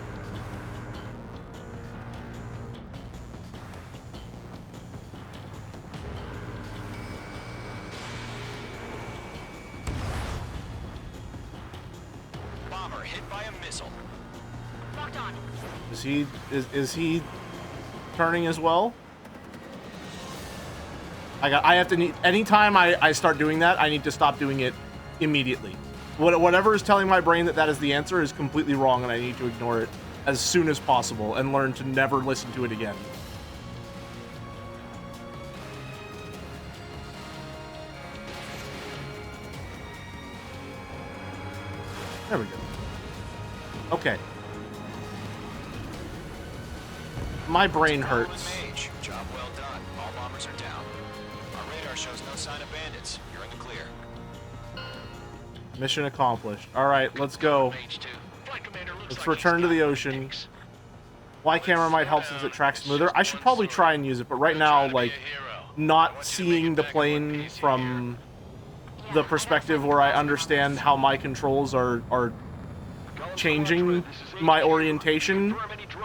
Bomber hit by a missile. Locked on. Is he turning as well? I have to need, anytime I start doing that, I need to stop doing it immediately. Whatever is telling my brain that is the answer is completely wrong, and I need to ignore it as soon as possible and learn to never listen to it again. There we go. Okay. My brain hurts. Mage. Job well done. All bombers are down. Our radar shows no sign of bandits. You're in the clear. Mission accomplished. All right, let's go. Let's return to the ocean. Fly camera might help since it tracks smoother. I should probably try and use it, but right now, like, not seeing the plane from the perspective where I understand how my controls are changing my orientation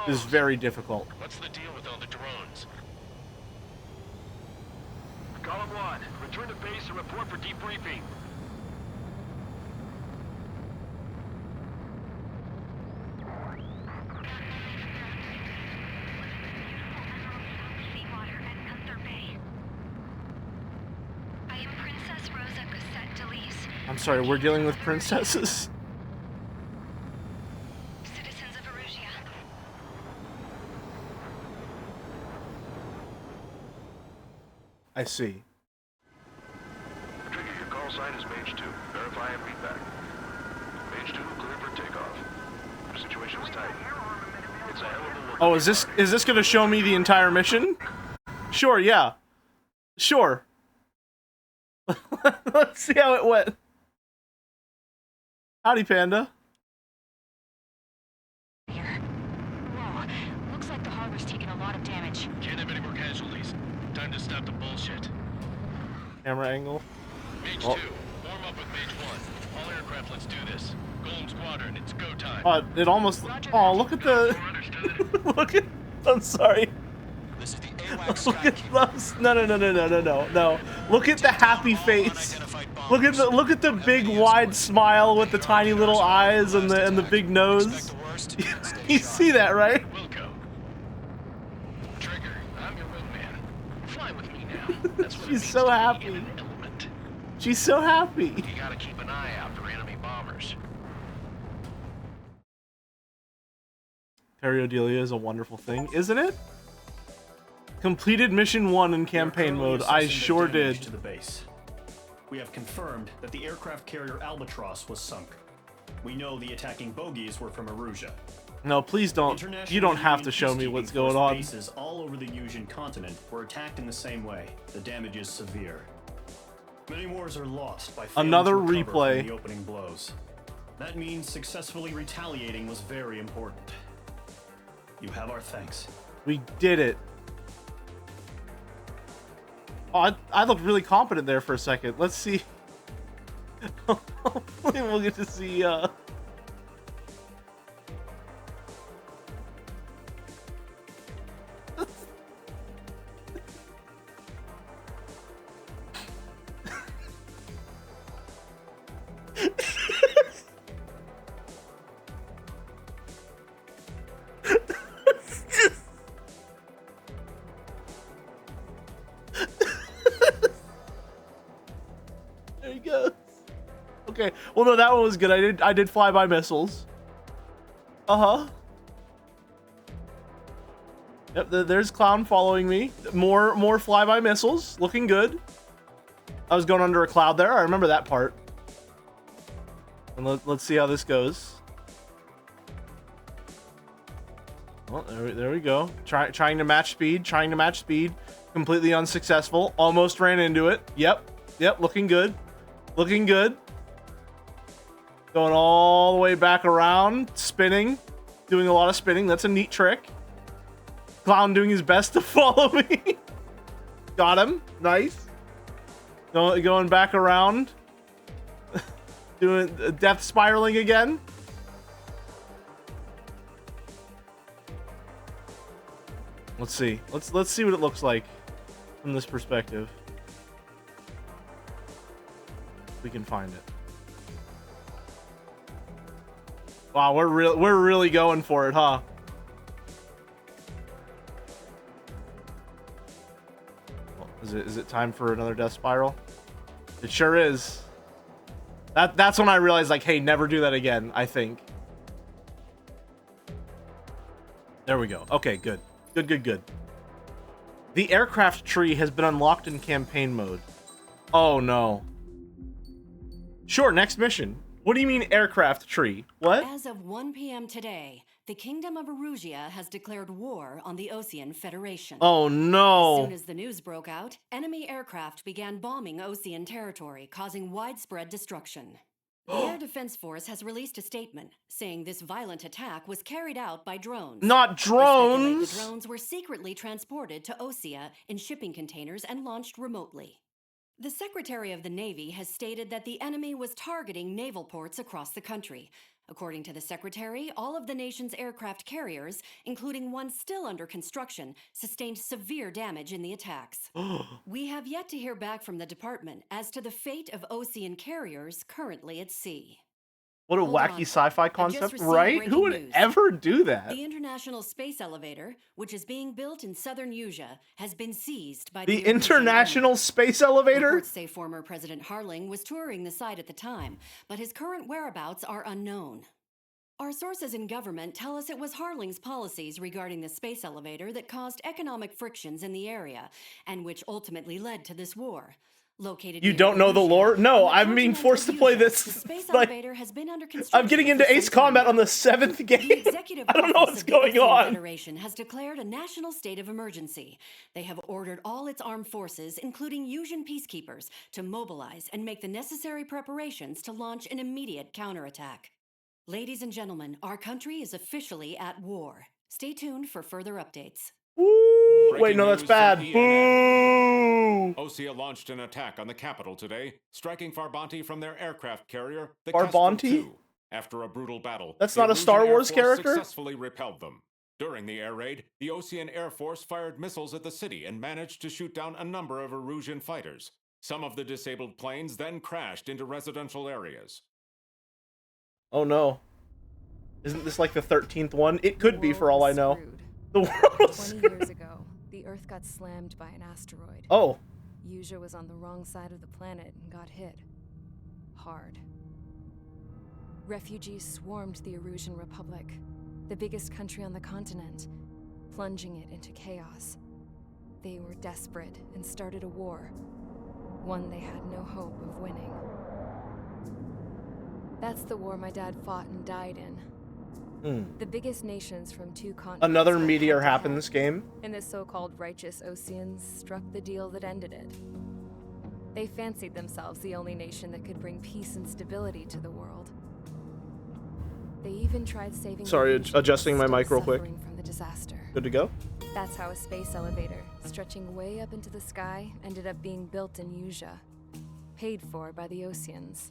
is very difficult. What's the deal with all the drones? Column 1, return to base and report for debriefing. I'm sorry, we're dealing with princesses? Citizens of Erusia. I see. Trigger, your call sign is Mage 2. Verify and read back. Mage 2, clear for takeoff. The situation is tight. It's a hell of a look. Oh, is this gonna show me the entire mission? Sure, yeah. Sure. Let's see how it went. Howdy, Panda. Whoa, looks like the harbor's taken a lot of damage. Can't have any more casualties. Time to stop the bullshit. Camera angle. Mage 2, Oh. warm up with Mage 1. All aircraft, let's do this. Golem Squadron, it's go time. It almost. Oh, look at the. Look at. I'm sorry. This is the AWACS Look at those. No. Look at the happy face. Look at the big wide smile with the tiny little eyes and the big nose. You see that, right? Wilco. Trigger, I'm your wingman. Fly with me now. That's what She's so happy. She's so happy. You gotta keep an eye out for enemy bombers. Periodelia is a wonderful thing, isn't it? Completed mission 1 in campaign mode. I sure did. To the base. We have confirmed that the aircraft carrier Albatross was sunk. We know the attacking bogies were from Erusia. No, please don't. You don't have to show me what's going on. Bases all over the Yusian continent were attacked in the same way. The damage is severe. Many wars are lost by failing Another to recover replay. from the opening blows. That means successfully retaliating was very important. You have our thanks. We did it. Oh, I looked really confident there for a second. Let's see. We'll get to see, There he goes. Okay. Well, no, that one was good. I did flyby missiles. Uh-huh. Yep, there's Clown following me. More flyby missiles. Looking good. I was going under a cloud there. I remember that part. And let's see how this goes. Well, there we go. Trying to match speed. Completely unsuccessful. Almost ran into it. Yep, looking good. Looking good. Going all the way back around. Spinning. Doing a lot of spinning. That's a neat trick. Clown doing his best to follow me. Got him. Nice. Going back around. Doing death spiraling again. Let's see. Let's see what it looks like from this perspective. If we can find it. Wow, we're really going for it, huh? Is it time for another death spiral? It sure is. That's when I realized, like, hey, never do that again, I think. There we go. Okay, good. Good. The aircraft tree has been unlocked in campaign mode. Oh, no. Sure, next mission. What do you mean aircraft tree? What? As of 1 p.m. today, the Kingdom of Erusia has declared war on the Osean Federation. Oh, no. As soon as the news broke out, enemy aircraft began bombing Osean territory, causing widespread destruction. The Air Defense Force has released a statement saying this violent attack was carried out by drones. Not drones! They speculate the drones were secretly transported to Osea in shipping containers and launched remotely. The Secretary of the Navy has stated that the enemy was targeting naval ports across the country. According to the Secretary, all of the nation's aircraft carriers, including one still under construction, sustained severe damage in the attacks. We have yet to hear back from the department as to the fate of Osean carriers currently at sea. What a wacky sci-fi concept, right? Who would ever do that? The International Space Elevator, which is being built in southern Usia, has been seized by the International Space Elevator? Reports say former President Harling was touring the site at the time, but his current whereabouts are unknown. Our sources in government tell us it was Harling's policies regarding the space elevator that caused economic frictions in the area, and which ultimately led to this war. Located you don't know the lore? No, I'm being forced to play this. Like, has been under I'm getting into Ace Combat on the 7th game. I don't know what's going on. The Federation has declared a national state of emergency. They have ordered all its armed forces, including Usian peacekeepers, to mobilize and make the necessary preparations to launch an immediate counterattack. Ladies and gentlemen, our country is officially at war. Stay tuned for further updates. Wait, no, that's bad. Boo! Osea launched an attack on the capital today, striking Farbanti from their aircraft carrier, the Farbanti? II. After a brutal battle, that's not a Star Wars character? Successfully repelled them. During the air raid, the Osean Air Force fired missiles at the city and managed to shoot down a number of Erusian fighters. Some of the disabled planes then crashed into residential areas. Oh no. Isn't this like the 13th one? It could be, for all I know. The world was 20 years ago, the Earth got slammed by an asteroid. Oh. Usia was on the wrong side of the planet and got hit. Hard. Refugees swarmed the Erusian Republic, the biggest country on the continent, plunging it into chaos. They were desperate and started a war, one they had no hope of winning. That's the war my dad fought and died in. The biggest nations from 2 continents. Another meteor happened in this game. And the so-called righteous Oseans struck the deal that ended it. They fancied themselves the only nation that could bring peace and stability to the world. They even tried saving. Sorry, adjusting my mic real quick. From the disaster. Good to go. That's how a space elevator, stretching way up into the sky, ended up being built in Usia, paid for by the Oseans.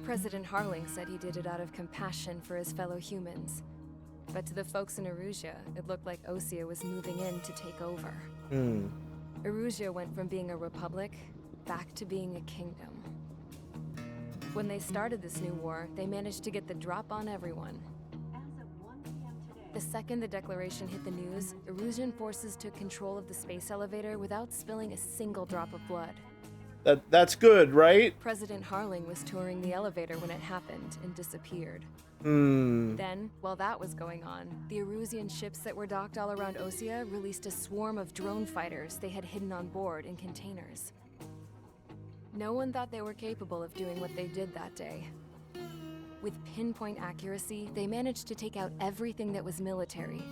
President Harling said he did it out of compassion for his fellow humans. But to the folks in Erusia, it looked like Osea was moving in to take over. Erusia went from being a republic back to being a kingdom. When they started this new war, they managed to get the drop on everyone. The second the declaration hit the news, Erusian forces took control of the space elevator without spilling a single drop of blood. That's good, right? President Harling was touring the elevator when it happened and disappeared. Then, while that was going on, the Erusian ships that were docked all around Osea released a swarm of drone fighters they had hidden on board in containers. No one thought they were capable of doing what they did that day. With pinpoint accuracy, they managed to take out everything that was military.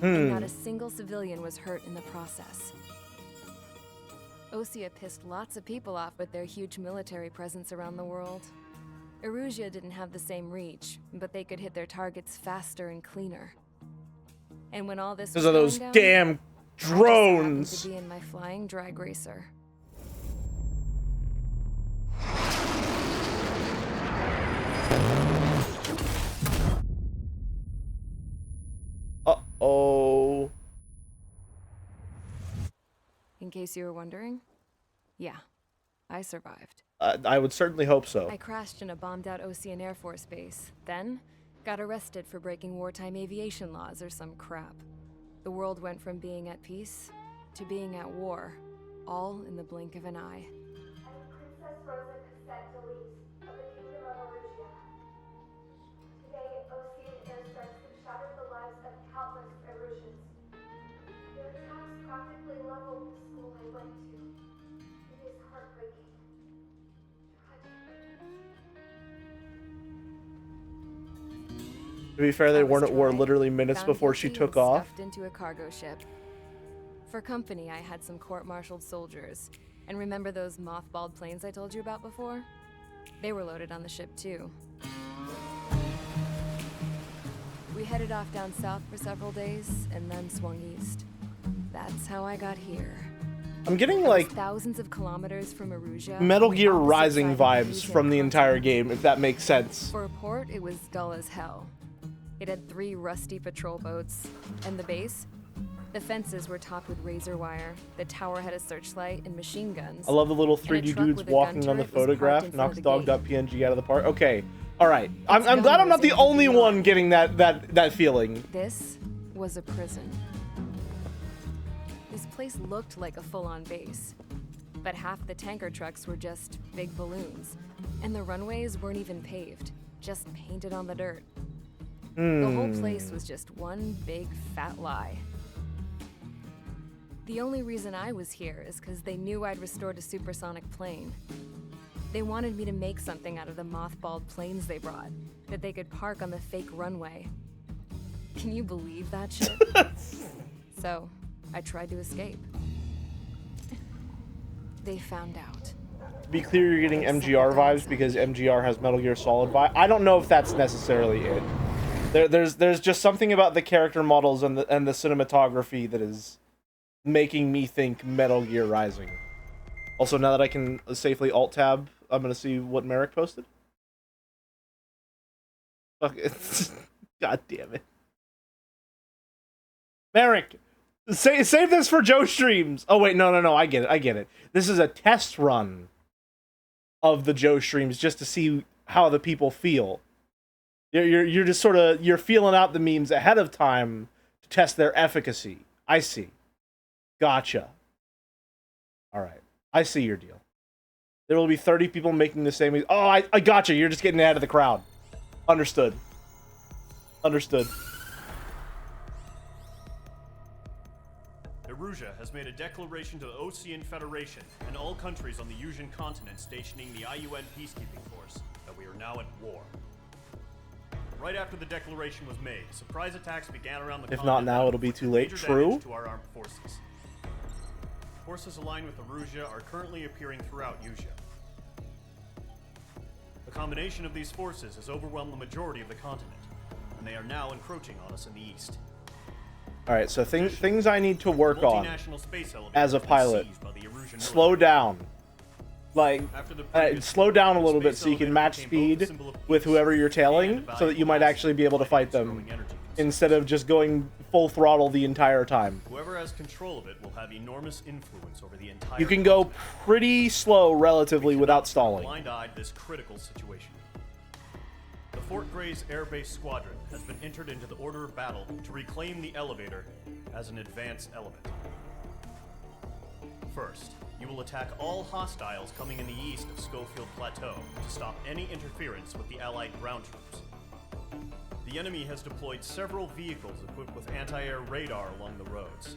And not a single civilian was hurt in the process. Osea pissed lots of people off with their huge military presence around the world. Erusia didn't have the same reach, but they could hit their targets faster and cleaner. And when all this was going down, damn drones. I just happened to be in my flying drag racer. Uh-oh. In case you were wondering, yeah, I survived. I would certainly hope so. I crashed in a bombed-out Osean Air Force base, then got arrested for breaking wartime aviation laws or some crap. The world went from being at peace to being at war. all in the blink of an eye. Princess Rosa Castantolis of the Kingdom of Arugia. Today, Ocean airstrikes have shattered the lives of countless Erusians. Their attacks practically leveled the school I went to. It is heartbreaking. To be fair, they weren't at war literally minutes before she took off. Stuffed into a cargo ship. For company, I had some court-martialed soldiers. And remember those mothballed planes I told you about before? They were loaded on the ship too. We headed off down south for several days and then swung east. That's how I got here. I'm getting like thousands of kilometers from Arugia. Metal Gear Rising vibes from the entire game, if that makes sense. For a port, it was dull as hell. It had 3 rusty patrol boats, and the base? The fences were topped with razor wire, the tower had a searchlight and machine guns. I love the little 3D dudes walking on the photograph. Knocks dog.png out of the park. Okay, alright. I'm glad I'm not the only one getting that feeling. This was a prison. This place looked like a full-on base, but half the tanker trucks were just big balloons, and the runways weren't even paved, just painted on the dirt. The whole place was just one big fat lie. The only reason I was here is because they knew I'd restored a supersonic plane. They wanted me to make something out of the mothballed planes they brought, that they could park on the fake runway. Can you believe that shit? So, I tried to escape. They found out. To be clear, you're getting MGR vibes because MGR has Metal Gear Solid vibe. I don't know if that's necessarily it. There's just something about the character models and the cinematography that is making me think Metal Gear Rising. Also, now that I can safely alt-tab, I'm gonna see what Merrick posted. Fuck it. God damn it. Merrick! Save this for Joe streams! Oh wait, no, I get it. This is a test run of the Joe streams just to see how the people feel. You're just sort of, you're feeling out the memes ahead of time to test their efficacy. I see. Gotcha. Alright. I see your deal. There will be 30 people making the same... Oh, I gotcha. You're just getting ahead of the crowd. Understood. Understood. Erugia has made a declaration to the Ocean Federation and all countries on the Usian continent stationing the IUN peacekeeping force that we are now at war. Right after the declaration was made, surprise attacks began around the continent. If not now, it'll be too late. True. To our armed forces. Forces aligned with Arugia are currently appearing throughout Usia. The combination of these forces has overwhelmed the majority of the continent, and they are now encroaching on us in the east. Alright, so things I need to work on as a pilot. Slow down. Like, slow down a little bit so you can match speed with whoever you're tailing, so that you might actually be able to fight them, instead of just going full throttle the entire time. Whoever has control of it will have enormous influence over the entire You can go pretty slow relatively without stalling. Blind-eyed this critical situation. The Fort Gray's Air Base Squadron has been entered into the order of battle to reclaim the elevator as an advance element. First, you will attack all hostiles coming in the east of Schofield Plateau to stop any interference with the Allied ground troops. The enemy has deployed several vehicles equipped with anti-air radar along the roads.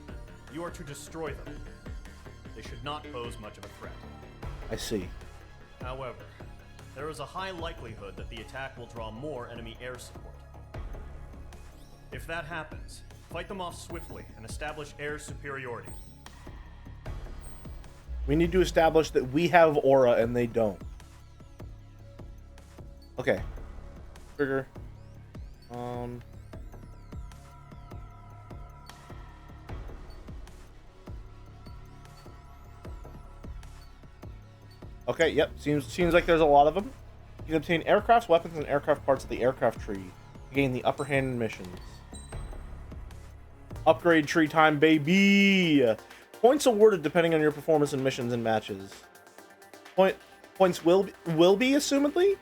You are to destroy them. They should not pose much of a threat. I see. However, there is a high likelihood that the attack will draw more enemy air support. If that happens, fight them off swiftly and establish air superiority. We need to establish that we have aura and they don't. Okay. Trigger. Okay, yep. Seems like there's a lot of them. You can obtain aircraft, weapons, and aircraft parts of the aircraft tree to gain the upper hand in missions. Upgrade tree time, baby! Points awarded depending on your performance in missions and matches. Points will be, assumedly?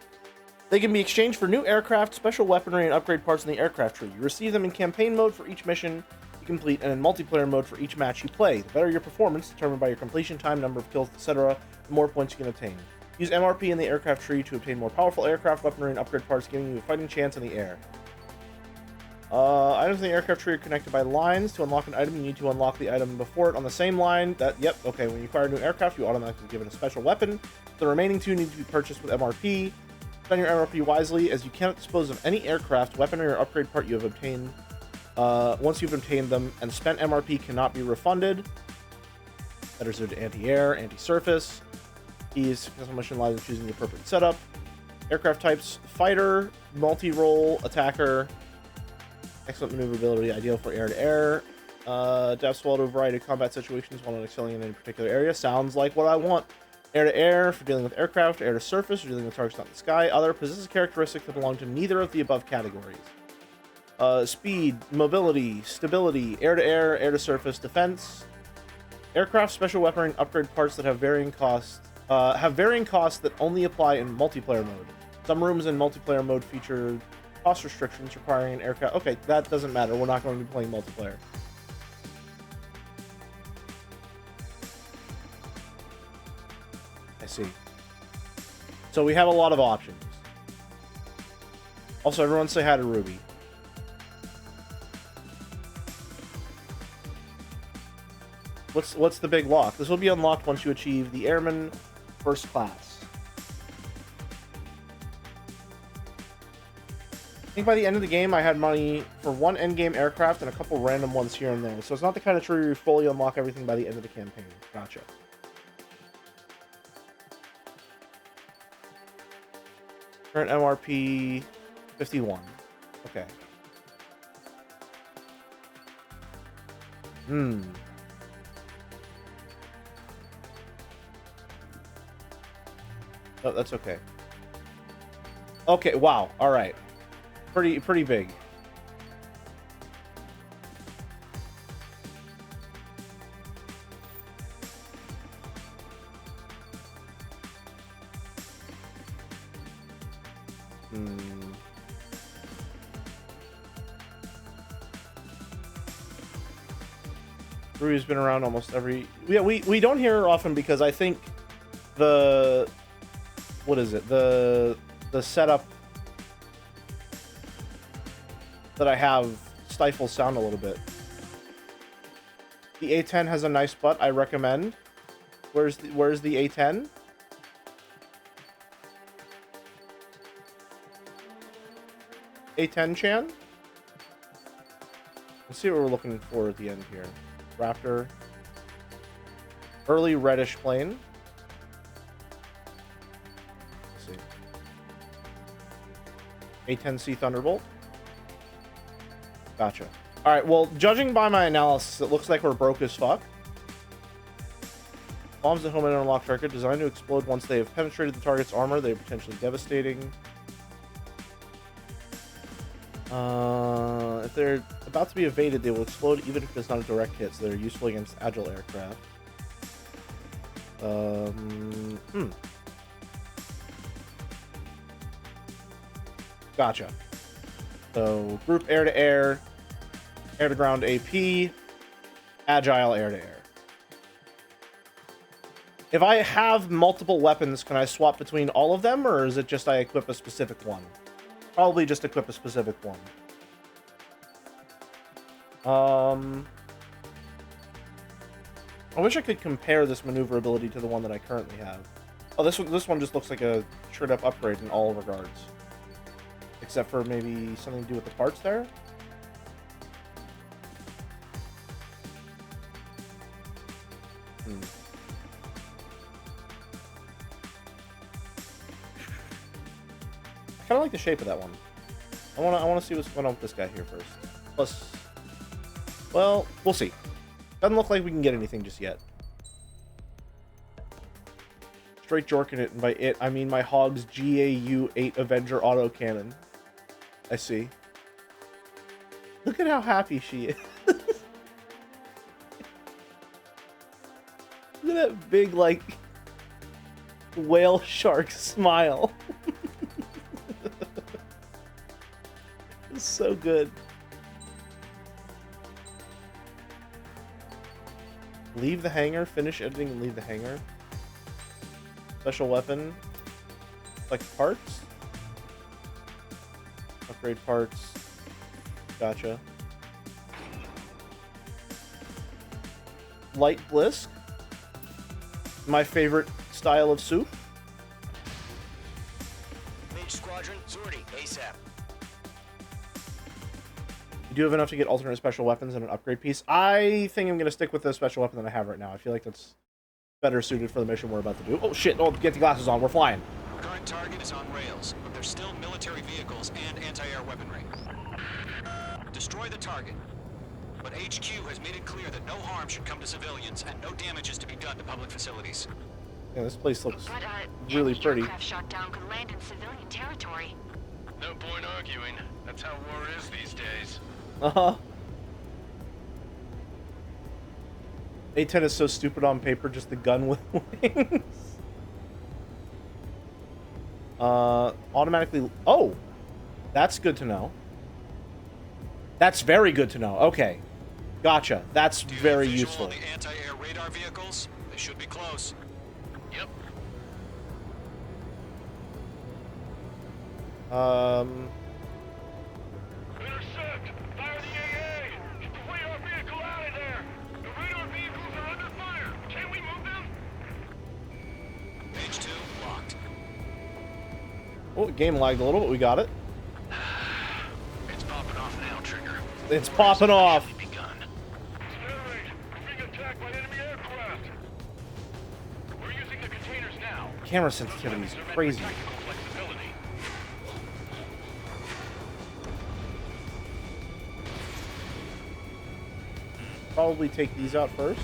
They can be exchanged for new aircraft, special weaponry, and upgrade parts in the aircraft tree. You receive them in campaign mode for each mission. You to complete, and in multiplayer mode for each match you play. The better your performance, determined by your completion time, number of kills, etc., the more points you can obtain. Use MRP in the aircraft tree to obtain more powerful aircraft weaponry and upgrade parts, giving you a fighting chance in the air. Items in the aircraft tree are connected by lines. To unlock an item, you need to unlock the item before it on the same line. Yep, okay. When you acquire a new aircraft, you automatically give it a special weapon. The remaining two need to be purchased with MRP. Spend your MRP wisely, as you cannot dispose of any aircraft, weaponry, or upgrade part you have obtained once you've obtained them, and spent MRP cannot be refunded. That is to anti-air, anti-surface. Keys, successful mission lies in choosing the appropriate setup. Aircraft types: fighter, multi-role, attacker. Excellent maneuverability, ideal for air-to-air. Adapts well to a variety of combat situations while not excelling in any particular area. Sounds like what I want. Air-to-air for dealing with aircraft, air-to-surface for dealing with targets not in the sky. Other possesses characteristics that belong to neither of the above categories. Speed, mobility, stability, air-to-air, air-to-surface, defense. Aircraft, special weaponry, and upgrade parts that have varying costs that only apply in multiplayer mode. Some rooms in multiplayer mode feature cost restrictions requiring an aircraft. Okay, that doesn't matter. We're not going to be playing multiplayer. I see. So we have a lot of options. Also, everyone say hi to Ruby. What's the big lock? This will be unlocked once you achieve the Airman First Class. I think by the end of the game, I had money for one endgame aircraft and a couple random ones here and there. So it's not the kind of tree where you fully unlock everything by the end of the campaign. Gotcha. Current MRP 51. Okay. Oh, that's okay. Okay, wow. All right. Pretty big. Ruby's been around almost every... Yeah, we don't hear her often because I think the... What is it? The setup that I have stifles sound a little bit. The A10 has a nice butt. I recommend. Where's the A10? A10 Chan? Let's see what we're looking for at the end here. Raptor. Early reddish plane. Let's see. A10C Thunderbolt. Gotcha. Alright, well, judging by my analysis, it looks like we're broke as fuck. Bombs that home and unlock target designed to explode once they have penetrated the target's armor. They are potentially devastating. If they're about to be evaded, they will explode even if it's not a direct hit, so they're useful against agile aircraft. Gotcha. So, group air-to-air, air-to-ground AP, agile air-to-air. If I have multiple weapons, can I swap between all of them, or is it just I equip a specific one? Probably just equip a specific one. I wish I could compare this maneuverability to the one that I currently have. Oh, this one just looks like a straight-up upgrade in all regards. Except for maybe something to do with the parts there? I kind of like the shape of that one. I want to see what's going on with this guy here first. Plus, well, we'll see. Doesn't look like we can get anything just yet. Straight jorking it, and by it, I mean my Hog's GAU-8 Avenger autocannon. I see. Look at how happy she is. Look at that big, like, whale shark smile. It's so good. Leave the hangar. Finish editing and leave the hangar. Special weapon. Select parts. Upgrade parts. Gotcha. Light blisk. My favorite style of soup. Mage Squadron, Zordy, ASAP. You do have enough to get alternate special weapons and an upgrade piece. I think I'm going to stick with the special weapon that I have right now. I feel like that's better suited for the mission we're about to do. Oh, shit. Oh, get the glasses on. We're flying. Current target is on rails, but there's still military vehicles and anti-air weaponry. Destroy the target. But HQ has made it clear that no harm should come to civilians and no damage is to be done to public facilities. Yeah, this place looks really pretty. Aircraft shot down could land in civilian territory. No point arguing. That's how war is these days. Uh-huh. A-10 is so stupid on paper, just the gun with wings. Automatically... Oh! That's good to know. That's very good to know. Okay. Gotcha. That's very useful. The anti-air radar vehicles? They should be close. Yep. Intercept! Fire the AA! Get the radar vehicle out of there! The radar vehicles are under fire! Can we move them? Page 2, locked. Oh, game lagged a little, but we got it. It's popping off now, Trigger. It's popping off. Camera sensitivity is crazy. Probably take these out first.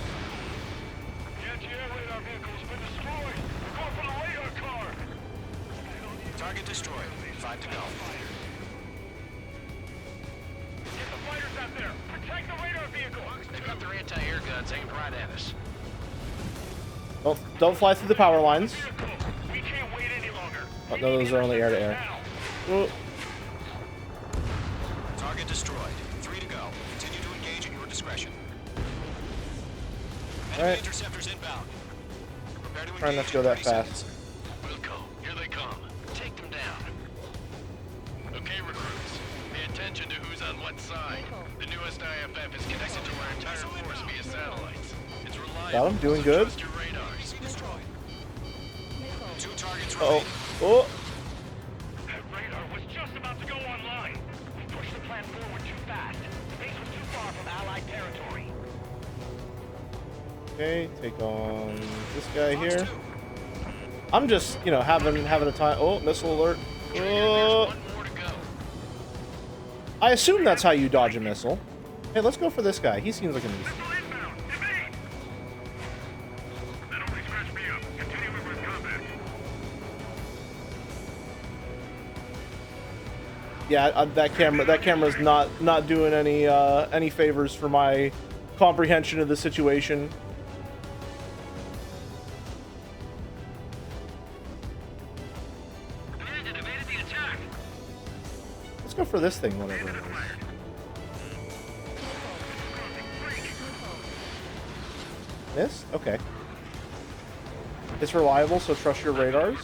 Target destroyed. 5 to go. Get the fighters out there! Protect the radar vehicle! They've got their anti-air guns aimed right at us. Don't fly through the power lines. We can't wait any longer. Oh, no, those are only air to air. Oh. Target destroyed. 3 to go. Continue to engage at your discretion. Enemy interceptors inbound. Prepare to Trying not to go that fast. Wilco, here they come. Take them down. Okay, recruits. Pay attention to who's on what side. The newest IFF is connected to our entire force via satellites. It's reliable. Got him. Doing good. Trust your radars. Destroyed. 2 targets Uh-oh. remaining. Oh. That radar was just about to go online. We pushed the plan forward too fast. The base was too far from Allied territory. Okay, take on this guy here. I'm just, you know, having a time. Oh, missile alert. Oh. I assume that's how you dodge a missile. Hey, let's go for this guy. He seems like a decent. Yeah, that camera's not doing any favors for my comprehension of the situation. Let's go for this thing, whatever it is. Missed? Okay. It's reliable, so trust your radars.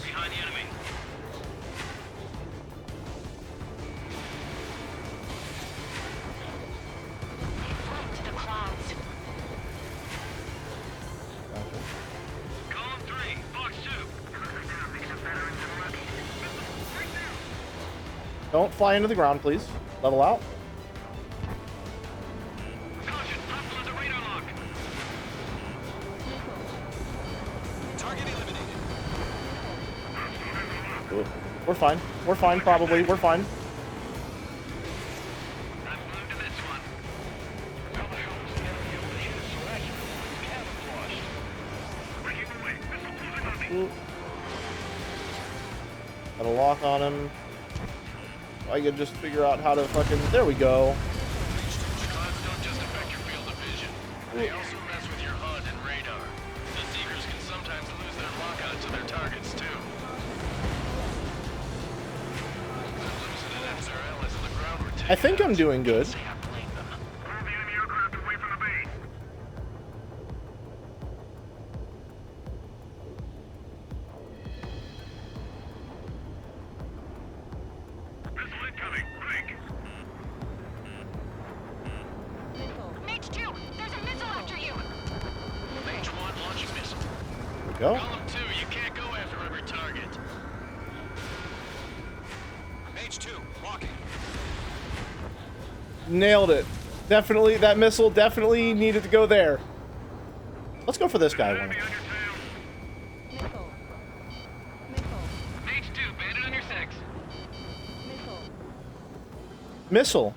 Don't fly into the ground, please. Level out. Ooh. We're fine. We're fine, probably. We're fine. Ooh. Got a lock on him. I could just figure out how to fucking... There we go. Clouds don't just affect your field of vision. They also mess with your HUD and radar. The Seekers can sometimes lose their lockout to their targets, too. They're losing it as their allies on the ground were taken I think I'm doing good. go. Column 2, you can't go after every target. Mage 2, walking. Nailed it. Definitely, that missile definitely needed to go there. Let's go for this guy one. Mage 2, bandit on your 6. Missile.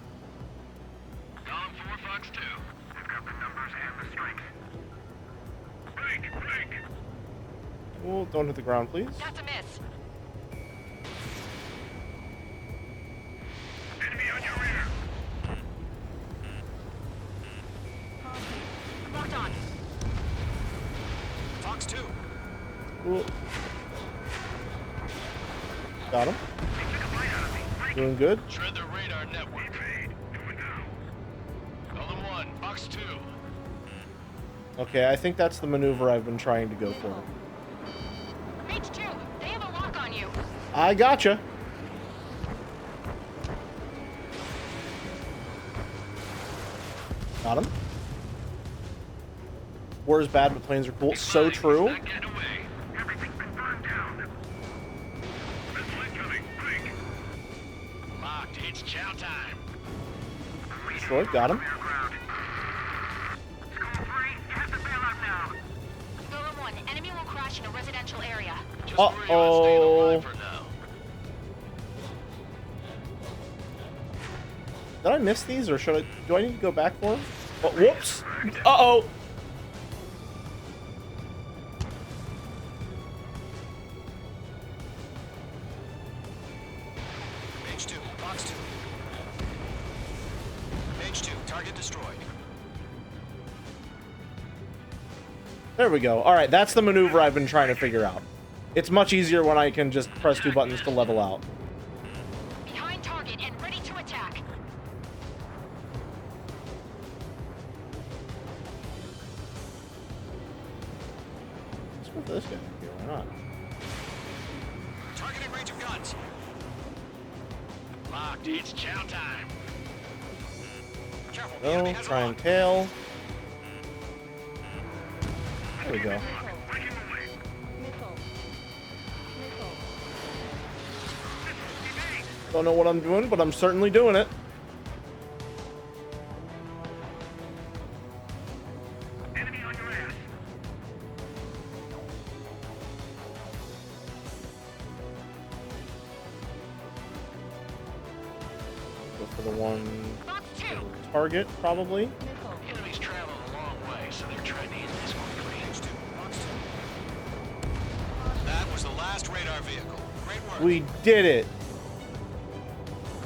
Column 4, Fox 2. I've got the numbers and the strength. Break! Oh, don't hit the ground, please. That's a miss. Enemy on your rear. Locked on. Fox 2. Ooh. Got him. Doing good. Shred the radar network. Column 1, Fox 2. Okay, I think that's the maneuver I've been trying to go for. Mage 2, they have a lock on you. I gotcha. Got him. War is bad, but planes are cool. So true. Locked, it's chow time. Destroyed, got him. Golem 1, enemy will crash in a residential area. Uh-oh. Did I miss these, or should I? Do I need to go back for them? Oh, whoops! Uh-oh! Mage 2, Fox 2. Mage 2, target destroyed. There we go. All right, that's the maneuver I've been trying to figure out. It's much easier when I can just press 2 buttons to level out. Behind target and ready to attack. Let's go for this guy here. Why not? Targeting range of guns. Locked, it's chow time. Careful, No, try and tail. There we go. Don't know what I'm doing, but I'm certainly doing it. Go for the one target, probably. Enemies travel a long way, so they're trying to use this one clean. Mage 2, Fox 2. That was the last radar vehicle. Great work. We did it.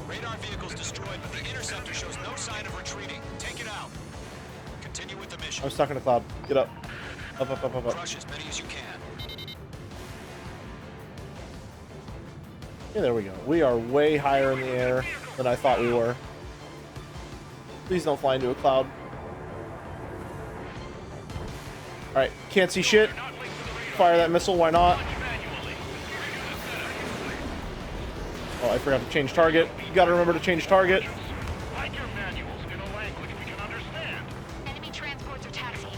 Radar vehicle's destroyed, but the interceptor shows no sign of retreating. Take it out. Continue with the mission. I'm stuck in a cloud. Get up. Up, up, up, up, up. Crush as many as you can. Yeah, there we go. We are way higher in the air than I thought we were. Please don't fly into a cloud. Alright, can't see shit. Fire that missile, why not? Oh, I forgot to change target. You gotta remember to change target. Enemy transports are taxiing.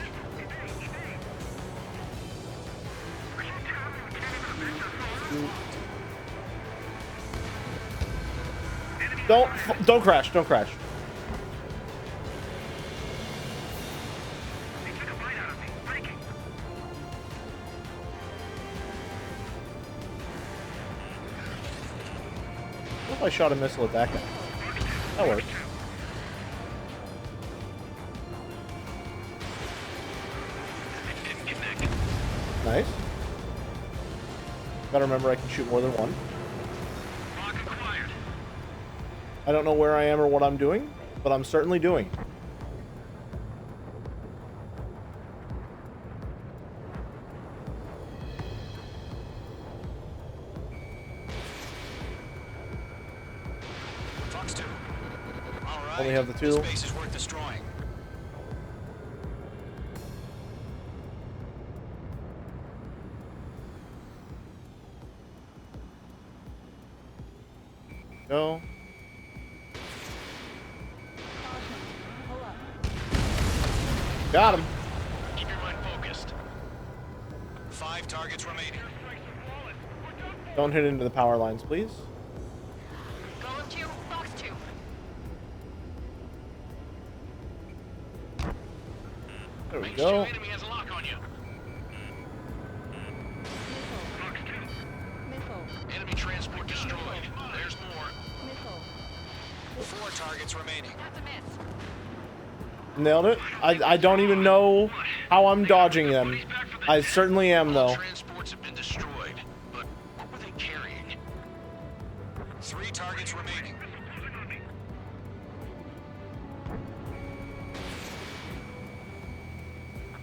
Don't crash, don't crash. What if I shot a missile at that guy? That works. Nice. Gotta remember I can shoot more than one. I don't know where I am or what I'm doing, but I'm certainly doing. Fox 2. All right. Only have the 2. This base is worth destroying. Go. Got him. Keep your mind focused. 5 5 targets remaining. Don't hit into the power lines, please. Golem 2, Fox 2. There we go. Enemy has a lock on you. Enemy transport destroyed. There's more. 4 targets remaining. That's a miss. Nailed it. I don't even know how I'm dodging them. I certainly am, though. Transports have been destroyed, but what were they carrying? 3 targets remaining.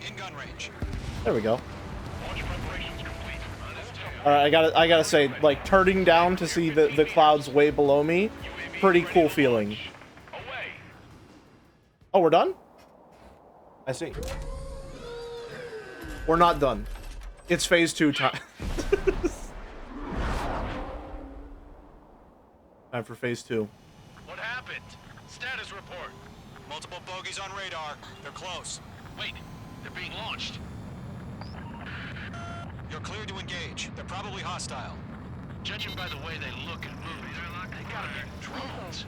In gun range. There we go. Alright, I gotta say, like, turning down to see the clouds way below me, pretty cool feeling. Oh, we're done? I see. We're not done. It's phase 2 time. Time for phase 2. What happened? Status report. Multiple bogies on radar. They're close. Wait, they're being launched. You're cleared to engage. They're probably hostile. Judging by the way they look and move, they gotta be drones.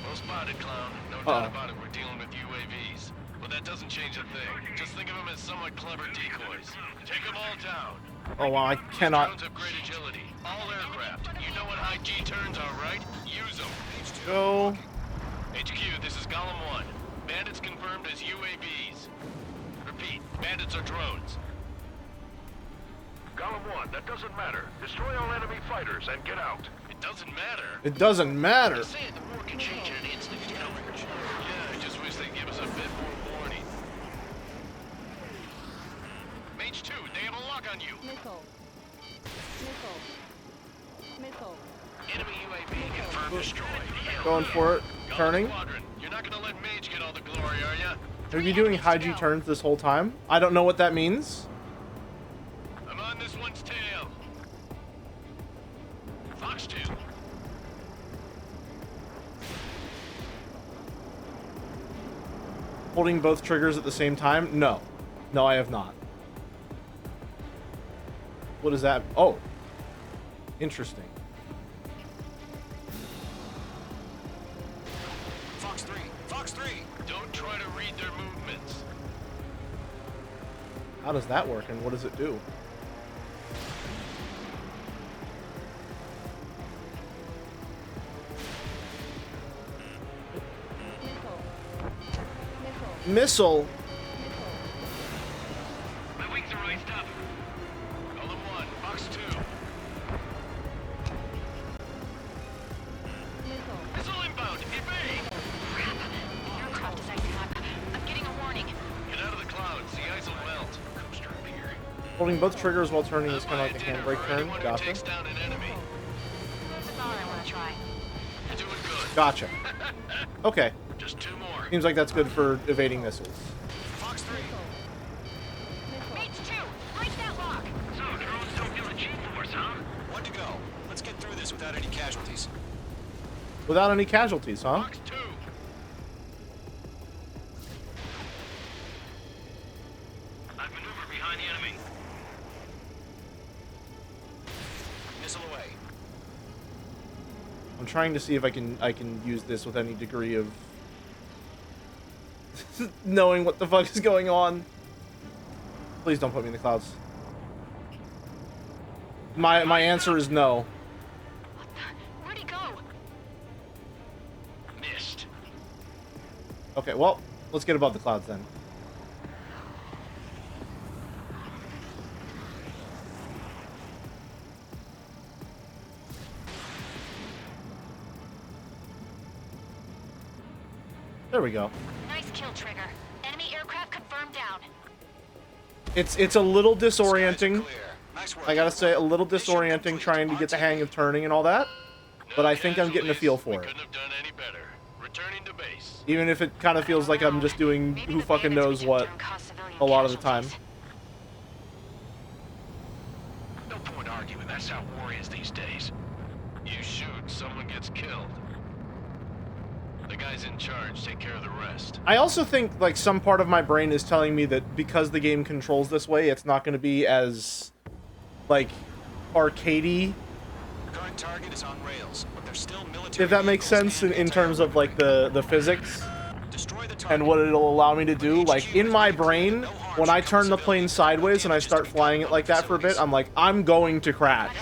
Well spotted, clown. No doubt about it, we're dealing with UAVs. But that doesn't change a thing. Just think of them as somewhat clever decoys. Take them all down. Oh wow, I cannot. Drones have great agility. All aircraft. You know what high G turns are, right? Use them. Go. HQ, this is Golem 1. Bandits confirmed as UAVs. Repeat, bandits are drones. Golem 1, that doesn't matter. Destroy all enemy fighters and get out. It doesn't matter. It doesn't matter. Just saying the war can change in an instant, you know? Yeah, I just wish they'd give us a bit more warning. Mage 2, they have a lock on you. Missile. Enemy UAV confirmed destroyed. Going for it. Turning. Squadron, you're not gonna let Mage get all the glory, are ya? Are you doing high G turns this whole time? I don't know what that means. I'm on this one's tail. Fox 2. Holding both triggers at the same time? No. No, I have not. What is that? Oh. Interesting. Fox 3. Fox 3. Don't try to read their movements. How does that work and what does it do? Missile. My wings are raised up. Golem 1, Fox 2. Missile inbound, evade! Aircraft is icing up. I'm getting a warning. Get out of the clouds, the ice will melt. Coaster appearing. Holding both triggers while turning is kind of like a handbrake turn. Gotcha. Takes down an enemy. That's all I want to try. You're doing good. Gotcha. Okay. Just 2 more. Seems like that's good for evading missiles. Fox 3. Mage 2, break that lock. So, drones don't feel a G-force, huh? 1 to go. Let's get through this without any casualties. Without any casualties, huh? Fox 2. I've maneuvered behind the enemy. Missile away. I'm trying to see if I can use this with any degree of knowing what the fuck is going on. Please don't put me in the clouds. My answer is no. Where'd he go? Missed. Okay, well, let's get above the clouds then. There we go. Nice kill, Trigger. Enemy aircraft confirmed down. It's a little disorienting. Nice work. I gotta say, a little disorienting trying to get the hang of turning and all that. But I think I'm getting a feel for it. Couldn't have done any better. Returning to base. Even if it kind of feels like I'm just doing who fucking knows what a lot of the time. No point arguing. That's how war is these days. You shoot, someone gets killed. The guys in charge take care of the rest. I also think like some part of my brain is telling me that because the game controls this way, it's not going to be as like arcadey. The current target is on rails, but there's still military If that makes sense in terms of like the physics and what it'll allow me to do. Like in my brain, when I turn the plane sideways and I start flying it like that for a bit, I'm like, I'm going to crash.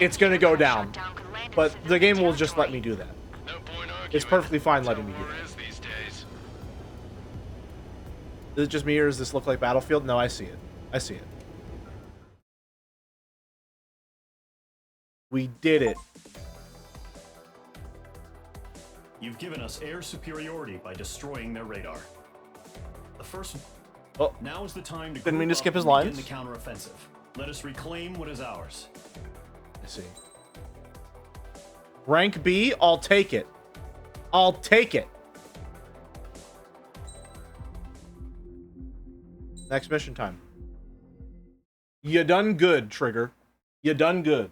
It's gonna go down. But the game will just let me do that. It's perfectly fine letting me do that. Is it just me or does this look like Battlefield? No, I see it. I see it. We did it. You've given us air superiority by destroying their radar. The first. Oh, now is the time to. Didn't mean to skip his begin lines. the counteroffensive. Let us reclaim what is ours. I see. Rank B, I'll take it. I'll take it. Next mission time. You done good, Trigger. You done good.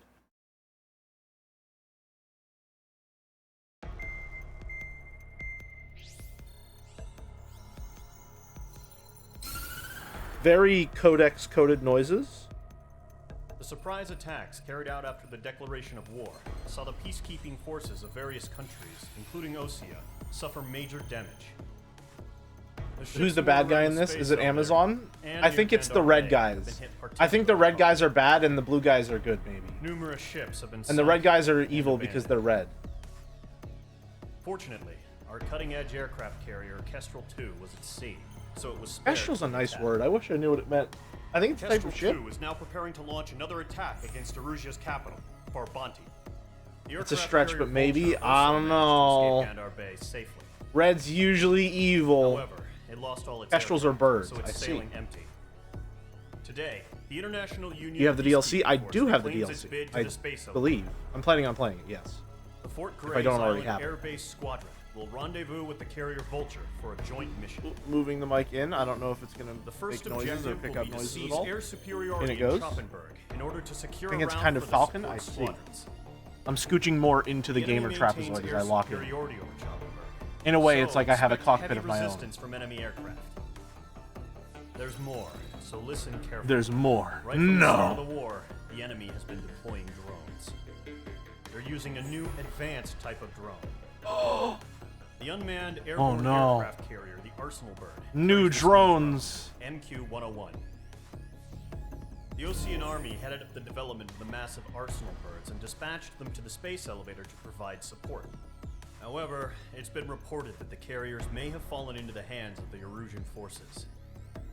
Very codex-coded noises. The surprise attacks carried out after the declaration of war saw the peacekeeping forces of various countries, including Osea, suffer major damage. Who's the bad guy in this? Is it Amazon? I think it's the red guys. I think the red guys are bad and the blue guys are good, maybe. Numerous ships have been and the red guys are evil because they're red. Fortunately, our cutting-edge aircraft carrier Kestrel 2 was at sea, so it was. Kestrel's a nice word. I wish I knew what it meant. I think it's a type of ship. Kestrel 2 is now preparing to launch another attack against Erusia's capital, Farbanti. It's a stretch, but maybe. I don't know. Red's usually evil. However, it lost all its Kestrels are birds. So it's I see. sailing empty. Today, the International Union. You have the DLC? I do have the claims its DLC. bid to I the space believe. I'm planning on playing it, yes. The Fort If I don't Graves already Island have it. Air Base Squadron will rendezvous with the carrier Vulture for a joint mission. Moving the mic in. I don't know if it's going The to first make noises or objective pick will up be to noises seize at all. air superiority In it goes. in Schoppenberg in order to secure I think it's a route kind of for the Falcon. support I see. squadrons. I'm scooching more into the The enemy gamer trapezoid maintains as air I lock in. superiority over Schoppenberg. In a way, So it's like I have a expect cockpit heavy of my own. resistance from enemy aircraft. There's more, so listen carefully. There's more. Right from the start No. of the war, the enemy has been deploying drones. They're using a new advanced type of drone. The unmanned airborne no. aircraft carrier, the Arsenal Bird. New carries this drones. drone, MQ-101. The Osean Army headed up the development of the massive Arsenal Birds and dispatched them to the space elevator to provide support. However, it's been reported that the carriers may have fallen into the hands of the Erusian forces.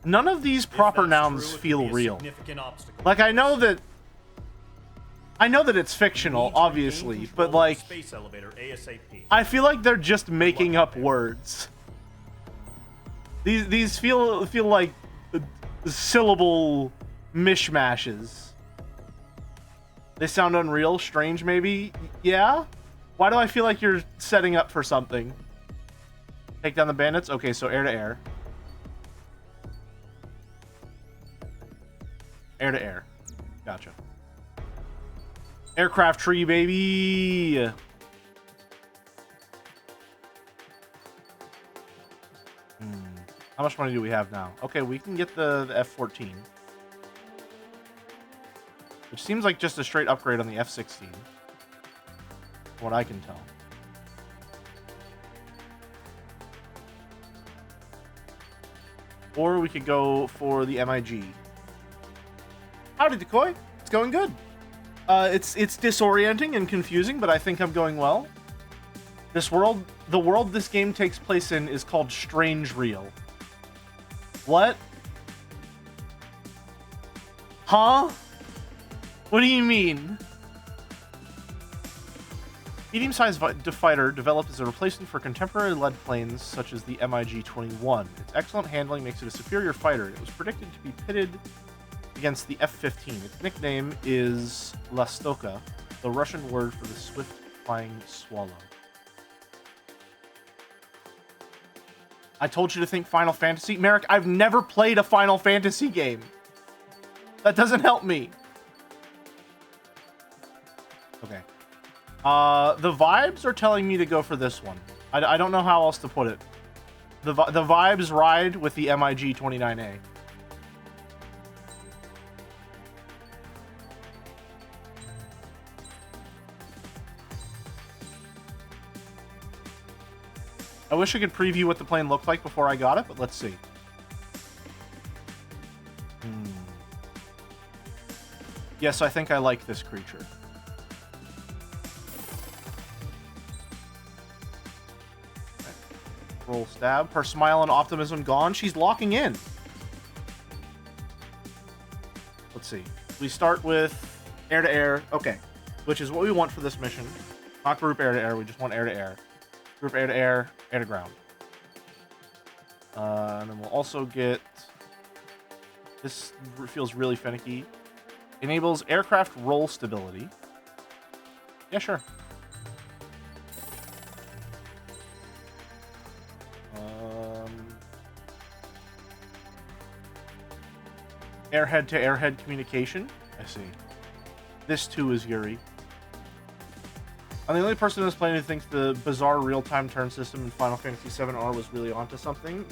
None of these proper nouns feel real. Like I know that it's fictional, obviously, but like Space elevator ASAP. I feel like they're just making up words. These feel like syllable mishmashes. They sound unreal, strange maybe. Yeah? Why do I feel like you're setting up for something? Take down the bandits? Okay, so air to air. Air to air. Gotcha. Aircraft tree, baby! How much money do we have now? Okay, we can get the F-14. Which seems like just a straight upgrade on the F-16. From what I can tell. Or we could go for the MiG. Howdy, Decoy. It's going good. It's disorienting and confusing, but I think I'm going well. The world this game takes place in is called Strange Real. What? Huh? What do you mean? Medium-sized fighter developed as a replacement for contemporary lead planes such as the MiG-21. Its excellent handling makes it a superior fighter. It was predicted to be pitted against the F-15. Its nickname is Lastoka, the Russian word for the swift flying swallow. I told you to think Final Fantasy. Merrick, I've never played a Final Fantasy game. That doesn't help me. Okay. The vibes are telling me to go for this one. I don't know how else to put it. The vibes ride with the MiG-29A. I wish I could preview what the plane looked like before I got it, but let's see. Yes, I think I like this creature. Okay. Roll stab. Her smile and optimism gone. She's locking in. Let's see. We start with air-to-air. Okay. Which is what we want for this mission. Not group air-to-air. We just want air-to-air. Group air-to-air, air-to-ground. And then we'll also get... This feels really finicky. Enables aircraft roll stability. Yeah, sure. Airhead-to-airhead communication. I see. This, too, is Yuri. I'm the only person in this plane who thinks the bizarre real-time turn system in Final Fantasy VII-R was really onto something.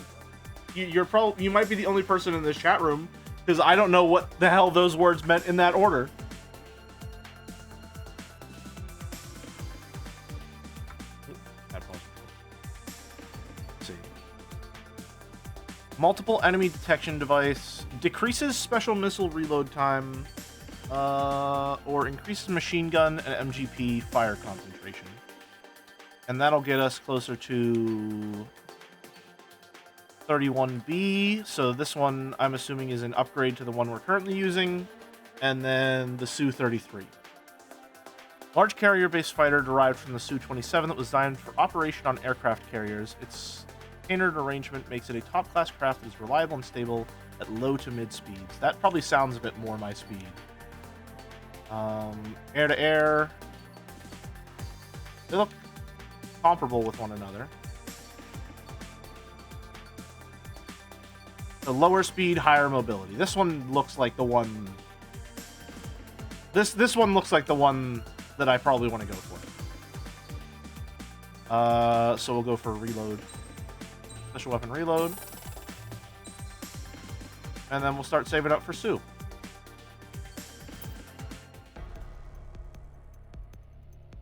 You might be the only person in this chat room, because I don't know what the hell those words meant in that order. Let's see. Multiple enemy detection device. Decreases special missile reload time. Or increases machine gun and MGP fire concentration. And that'll get us closer to 31B. So this one, I'm assuming, is an upgrade to the one we're currently using. And then the Su-33. Large carrier-based fighter derived from the Su-27 that was designed for operation on aircraft carriers. Its container arrangement makes it a top-class craft that is reliable and stable at low to mid speeds. That probably sounds a bit more my speed. Air-to-air. They look comparable with one another. The lower speed, higher mobility. This one looks like the one... This one looks like the one that I probably want to go for. So we'll go for reload. Special weapon reload. And then we'll start saving up for Sue.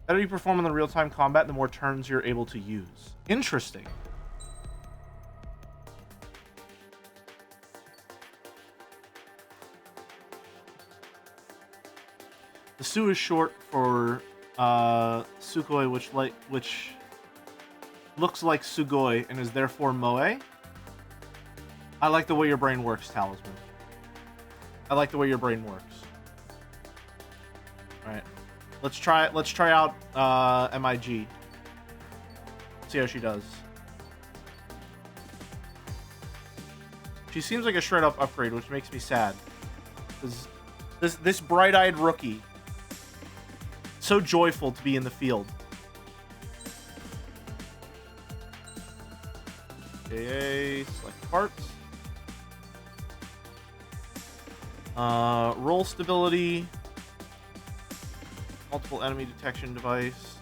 The better you perform in the real-time combat, the more turns you're able to use. Interesting. The Su is short for Sugoi, which looks like Sugoi and is therefore Moe. I like the way your brain works, Talisman. I like the way your brain works. All right. Let's try out MIG. See how she does. She seems like a straight up upgrade, which makes me sad. This bright-eyed rookie, so joyful to be in the field. Okay, select parts. Roll stability. Multiple enemy detection device.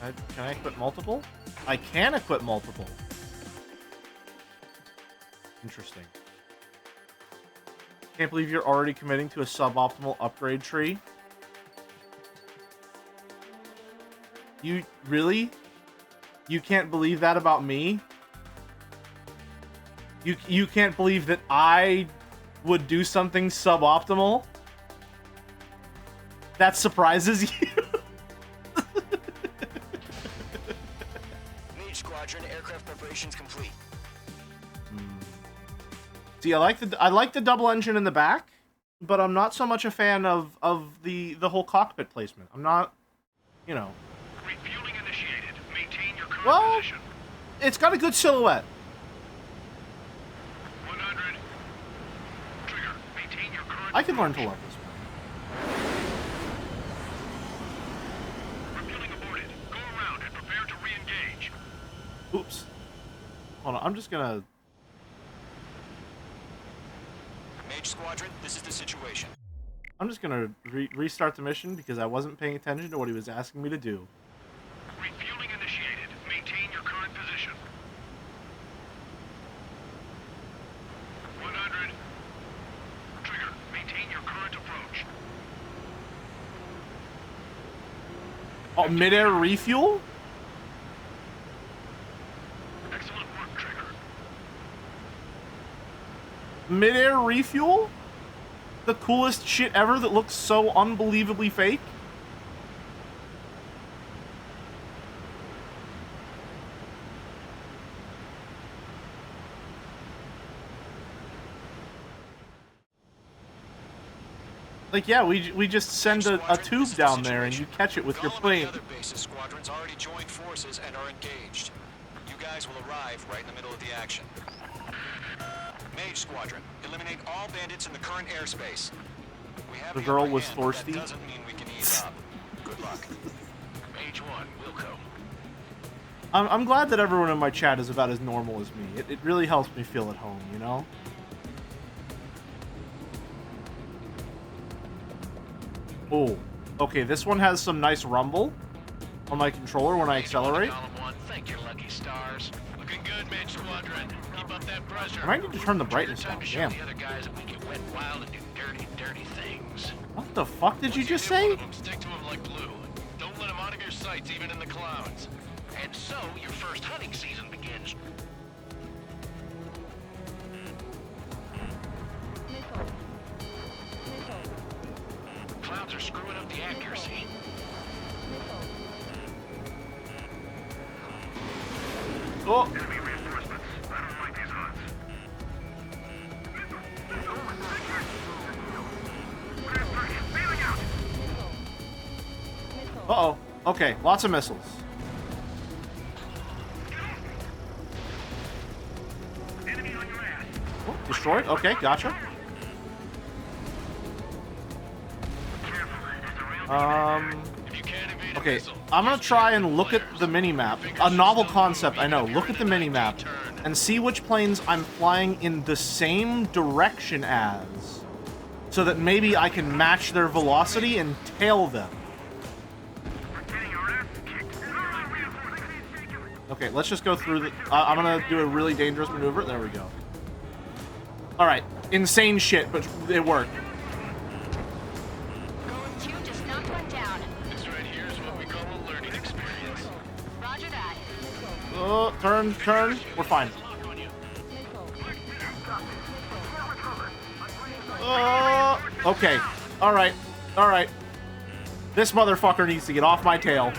Can I equip multiple? I can equip multiple. Interesting. Can't believe you're already committing to a suboptimal upgrade tree. You really? You can't believe that about me? You can't believe that I would do something suboptimal? That surprises you? Mage Squadron, aircraft preparations complete. See, I like the double engine in the back, but I'm not so much a fan of the whole cockpit placement. I'm not, you know. Refueling initiated. Maintain your current position. It's got a good silhouette. 100. Trigger. Maintain your current. I can learn to love this one. Refueling aborted. Go around and prepare to re-engage. Oops. Hold on, I'm just gonna... Mage Squadron, this is the situation. I'm just gonna restart the mission because I wasn't paying attention to what he was asking me to do. Refueling initiated. Maintain your current position. 100. Trigger. Maintain your current approach. Oh, mid-air refuel? Mid-air refuel? The coolest shit ever that looks so unbelievably fake? Like, yeah, we just send a tube down there and you catch it with your plane. Other bases squadrons already joined forces and are engaged. You guys will arrive right in the middle of the action. Mage Squadron, eliminate all bandits in the current airspace. We have The girl was upper hand, but thirsty. that doesn't mean we can ease up. Good luck. Mage 1, Wilco. I'm glad that everyone in my chat is about as normal as me. It really helps me feel at home, you know? Oh, okay, this one has some nice rumble on my controller when I accelerate. Thank your lucky stars. Looking good, Mage Squadron. Keep up that pressure. I might need to turn the brightness down. Damn. The other guys that we get wet wild and do dirty, dirty things. What the fuck did you just say? Stick to him like glue. Don't let him out of your sights, even in the clouds. And so, your first hunting season begins. Clouds are screwing up the accuracy. Oh. Enemy reinforcements. I don't like these odds. Uh-oh. Okay, lots of missiles. Oh, destroyed? Okay, gotcha. Okay, I'm gonna try and look at the mini-map. A novel concept, I know. Look at the mini-map and see which planes I'm flying in the same direction as, so that maybe I can match their velocity and tail them. Okay, let's just go through the... I'm gonna do a really dangerous maneuver. There we go. Alright, insane shit, but it worked. Turn. We're fine. Okay. Alright. This motherfucker needs to get off my tail.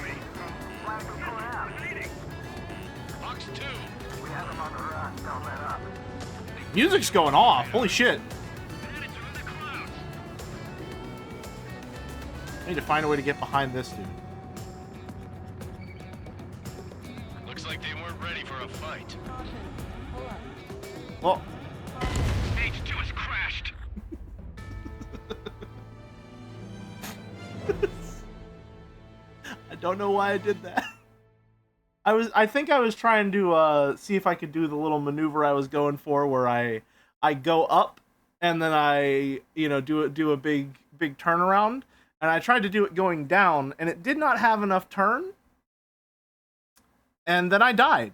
Music's going off. Holy shit. I need to find a way to get behind this dude. Looks like they weren't ready for a fight. Well, Stage 2 has crashed. I don't know why I did that. I think I was trying to see if I could do the little maneuver I was going for, where I go up and then I do a big turnaround, and I tried to do it going down and it did not have enough turn, and then I died.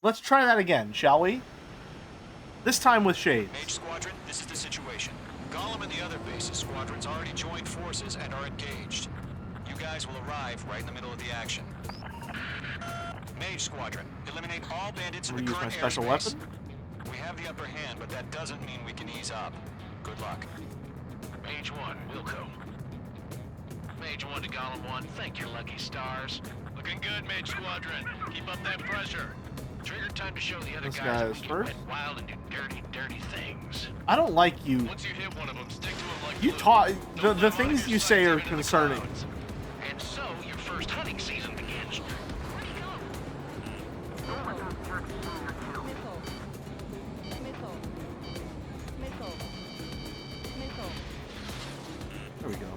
Let's try that again, shall we? This time with shades. Mage Squadron, this is the situation. Gollum and the other bases squadrons already joined forces and are engaged. You guys will arrive right in the middle of the action. Mage Squadron, eliminate all bandits in the current airspace. Special weapon? We have the upper hand, but that doesn't mean we can ease up. Good luck. Mage 1, Wilco. Mage 1 to Gollum 1, thank your lucky stars. Looking good, Mage Squadron. Keep up that pressure. Trigger time to show the other This guys guy that is we first. get wild and do dirty, dirty things. I don't like you. Once you hit one of them, stick to him like You glue. talk. The Don't things you say are concerning. And so, your first hunting season begins. There we go.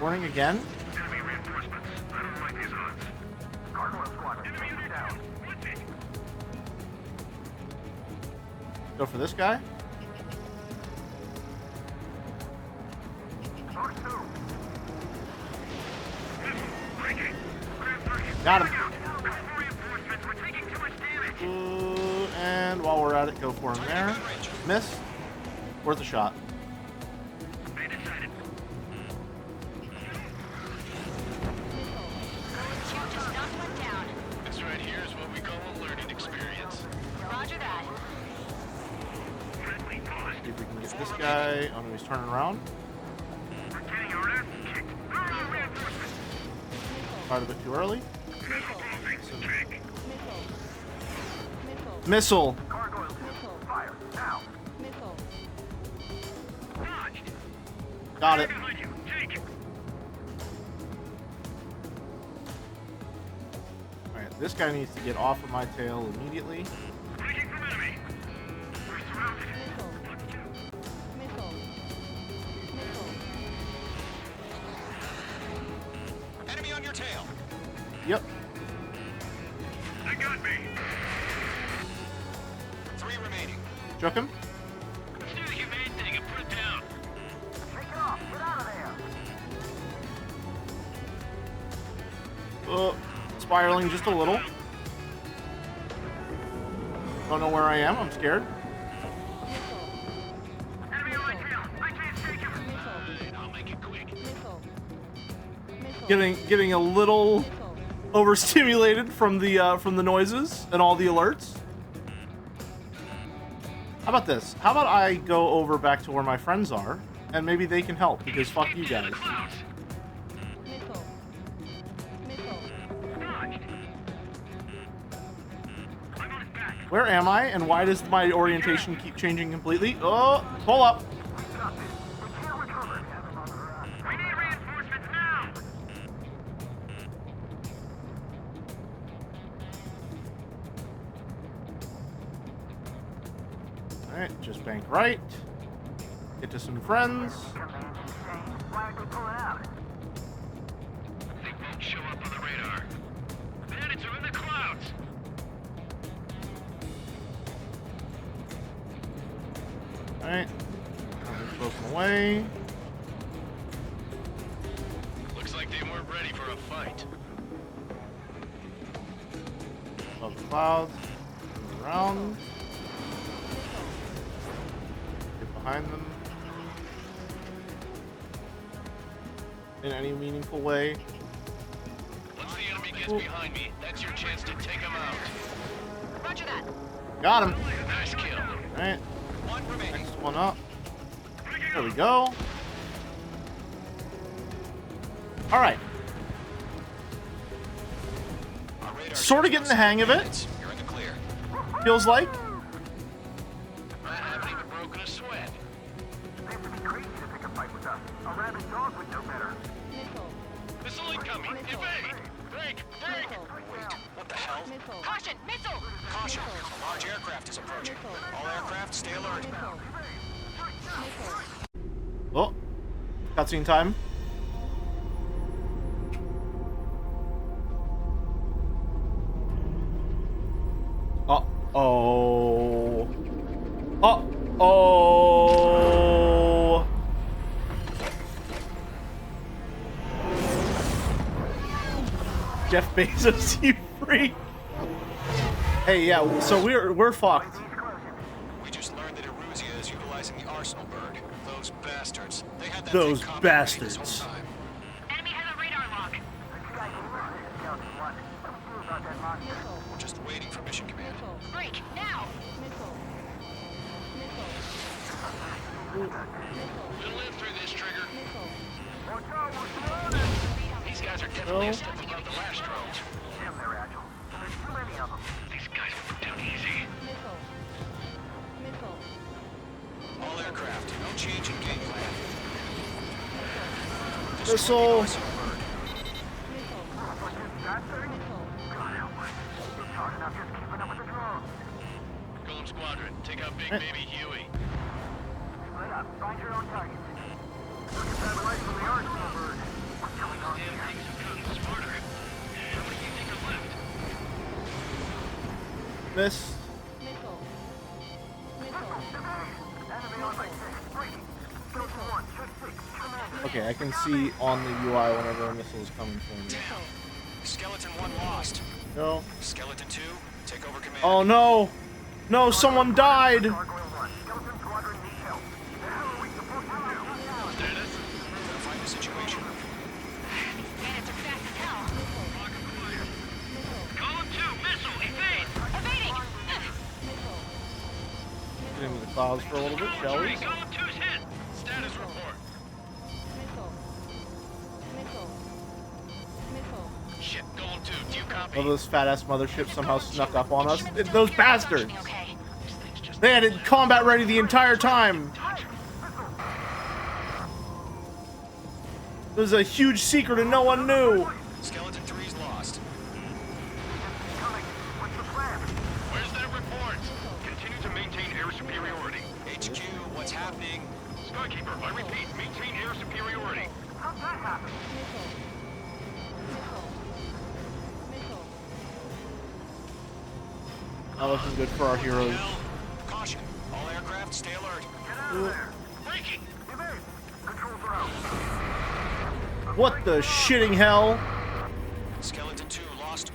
Warning again. Enemy reinforcements. I don't like these odds. Gargoyle squadron. Enemy down. Go for this guy. Got him. And while we're at it, go for him there. Miss. Worth a shot. This right here is what we call a experience. Roger that. See if we can get this guy. Oh no, he's turning around. Fired a bit too early. Missile. Got it. Alright, this guy needs to get off of my tail immediately. Enemy on your tail. Yep. They got me. 3 remaining. Chuck him. Let's do the humane thing and put it down. Take it off. Get out of there. Oh, spiraling just a little. Don't know where I am. I'm scared. Enemy on my tail. I can't take him. I'll make it quick. Getting a little overstimulated from the noises and all the alerts. How about this? How about I go over back to where my friends are, and maybe they can help, because fuck you guys. Where am I, and why does my orientation keep changing completely? Oh, pull up. We need reinforcements now. Alright, just bank right. Get to some friends. Why aren't they pulling out? They won't show up on the radar. Bandits are in the clouds. Alright. Broken away. Looks like they weren't ready for a fight. Above the clouds. Move around. Get behind them. In any meaningful way. Once the enemy gets behind me, that's your chance to take them out. Roger that. Got him. Nice kill. Alright. 1 remaining. Next one up. There we go. Alright. Sort of getting the hang of it. You're in the clear. Feels like. I haven't even broken a sweat. They have to be crazy to pick a fight with us. A rabid dog would know better. Missile incoming. Evade. Break. Break. What the hell? Caution! Missile! Caution. A large aircraft is approaching. All aircraft, stay alert. Oh. Cutscene time. Uh-oh. Uh-oh. Jeff Bezos, you freak. Hey, yeah, so we're fucked. We just learned that Eruzia is utilizing the Arsenal bird. Those bastards. They had that Those thing cocked bastards. this whole time. Enemy has a radar lock. We're just waiting for mission command. Break, now! We'll live through this, Trigger. These guys are definitely a step above the last drones. Damn, they're agile. There's too many of them. These guys were too easy. All aircraft, no change in game plan. Missile. Golem Squadron, take out Big Baby Huey. Split up. Find your own targets. Look at that light from the Arsenal bird. What's going on Damn here? things have gotten smarter. How many do you think are left? Miss. Enemy on my six. Breaking. Killed one. Shoot six. Commander. Okay, I can see on the UI whenever a missile is coming for me. Skeleton 1 lost. Go. Skeleton 2, take over command. Oh no! No, someone died! Gargoyle 1. Skeleton Squadron needs help. The hell are we supposed to do? Status? Verify the situation. Bandits are fast as hell. Column 2, missile, evade! Evading! clouds for a little bit, shall we? Column 2's hit. Status report. Shit, Golem 2, do you copy? Well, those fat-ass motherships somehow snuck up on us. Those bastards! They had it combat ready the entire time! There's a huge secret and no one knew! Skeleton 3's lost. Where's that report? Continue to maintain air superiority. HQ, what's happening? Skykeeper, I repeat, maintain air superiority. How'd that happen? Not looking good for our heroes. Caution, all aircraft stay alert. Breaking! Controls are out. What the shitting hell? Skeleton 2 lost.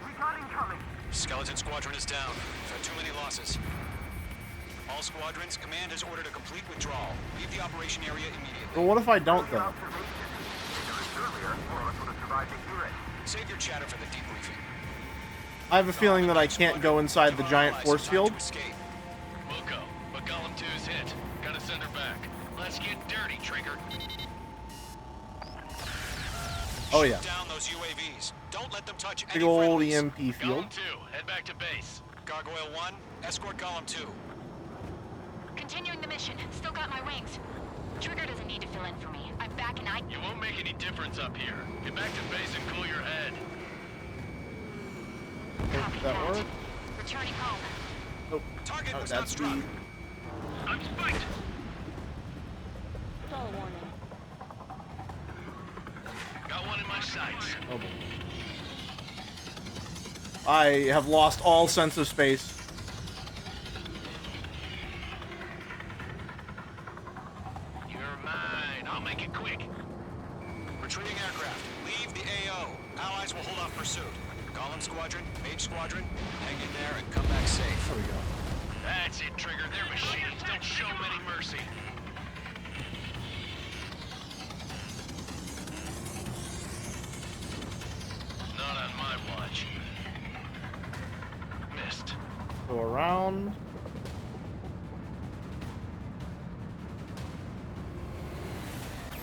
We got incoming. Skeleton Squadron is down. We've had too many losses. All squadrons, command has ordered a complete withdrawal. Leave the operation area immediately. Well, what if I don't, though? Save your chatter for the debriefing. I have a feeling that I can't go inside the giant force field. Muko, but Golem 2's hit. Gotta send her back. Let's get dirty, Trigger. Oh yeah. Down those UAVs. Don't let them touch Big any old friendlies. EMP field. Golem 2, head back to base. Gargoyle 1, escort Column 2. Continuing the mission. Still got my wings. Trigger doesn't need to fill in for me. I'm back and I... You won't make any difference up here. Get back to base and cool your head. Does that work? Returning home. Nope. Target Oh, was not that's struck. the... I'm spiked. Stall warning. Got one in my sights. Oh boy. I have lost all sense of space. You're mine. I'll make it quick. Retreating aircraft. Leave the AO. Allies will hold off pursuit. Column Squadron, Mage Squadron, hang in there and come back safe. There we go. That's it, Trigger. They're machines. Don't show them any mercy. Not on my watch. Missed. Go around.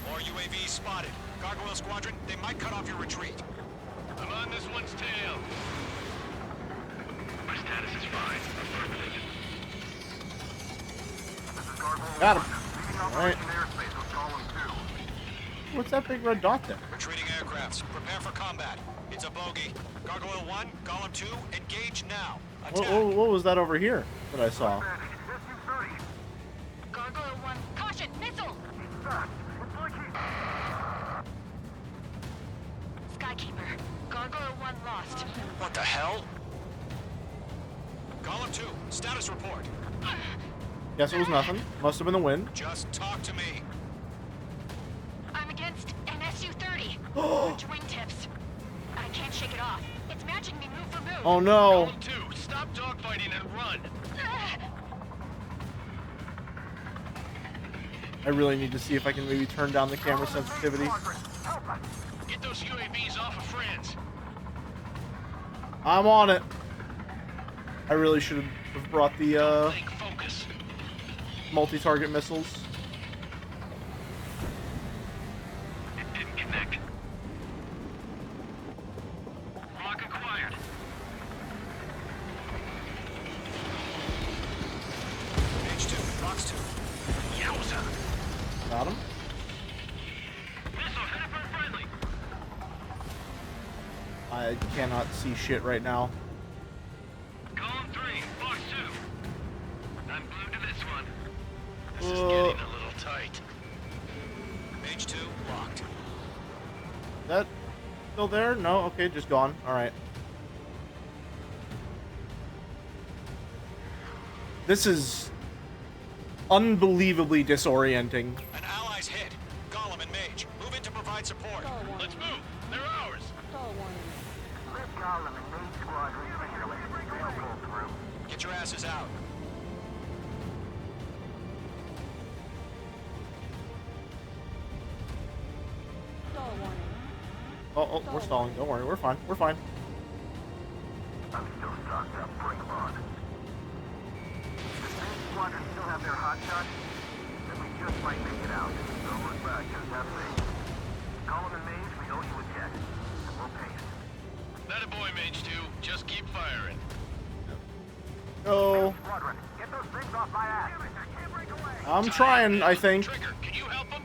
More UAVs spotted. Gargoyle Squadron, they might cut off your retreat. I'm on this one's tail. My status is fine. Affirmative. Got him. Alright. What's that big red dot there? Retreating aircrafts, prepare for combat. It's a bogey. Gargoyle 1, Column 2, engage now. Attack. What was that over here that I saw? Gargoyle 1. Caution! Missile! Skykeeper. Gargoyle 1 lost. What the hell? Column 2, status report. Guess it was nothing. Must have been the wind. Just talk to me. I'm against an Su-30. Large wingtips. I can't shake it off. It's matching me move for move. Oh no. Column 2, stop dogfighting and run. I really need to see if I can maybe turn down the camera sensitivity. Get those UAVs off of friends. I'm on it. I really should have brought the Focus. multi-target missiles. It didn't connect. Lock acquired. Page 2, box 2. Yowza. Got him. Missile headed for friendly. I cannot see shit right now. Column 3, box 2. I'm glued to this one. This is getting a little tight. Page 2, locked. That still there? No? Okay, just gone. Alright. This is unbelievably disorienting. An ally's hit. Golem and Mage, move in to provide support. Let's move. They're ours. Get your asses out. Oh, we're stalling. Don't worry, we're fine. We're fine. I'm still stocked up. Bring them on. out there, hotshot? Then we just might make it out. Don't look back, just have faith. Colin and Mage, we owe you a debt. And we'll pay it. That a boy, Mage 2. Just keep firing. Oh, Squadron, get those things off my ass. I'm trying, I think. Trigger, can you help him?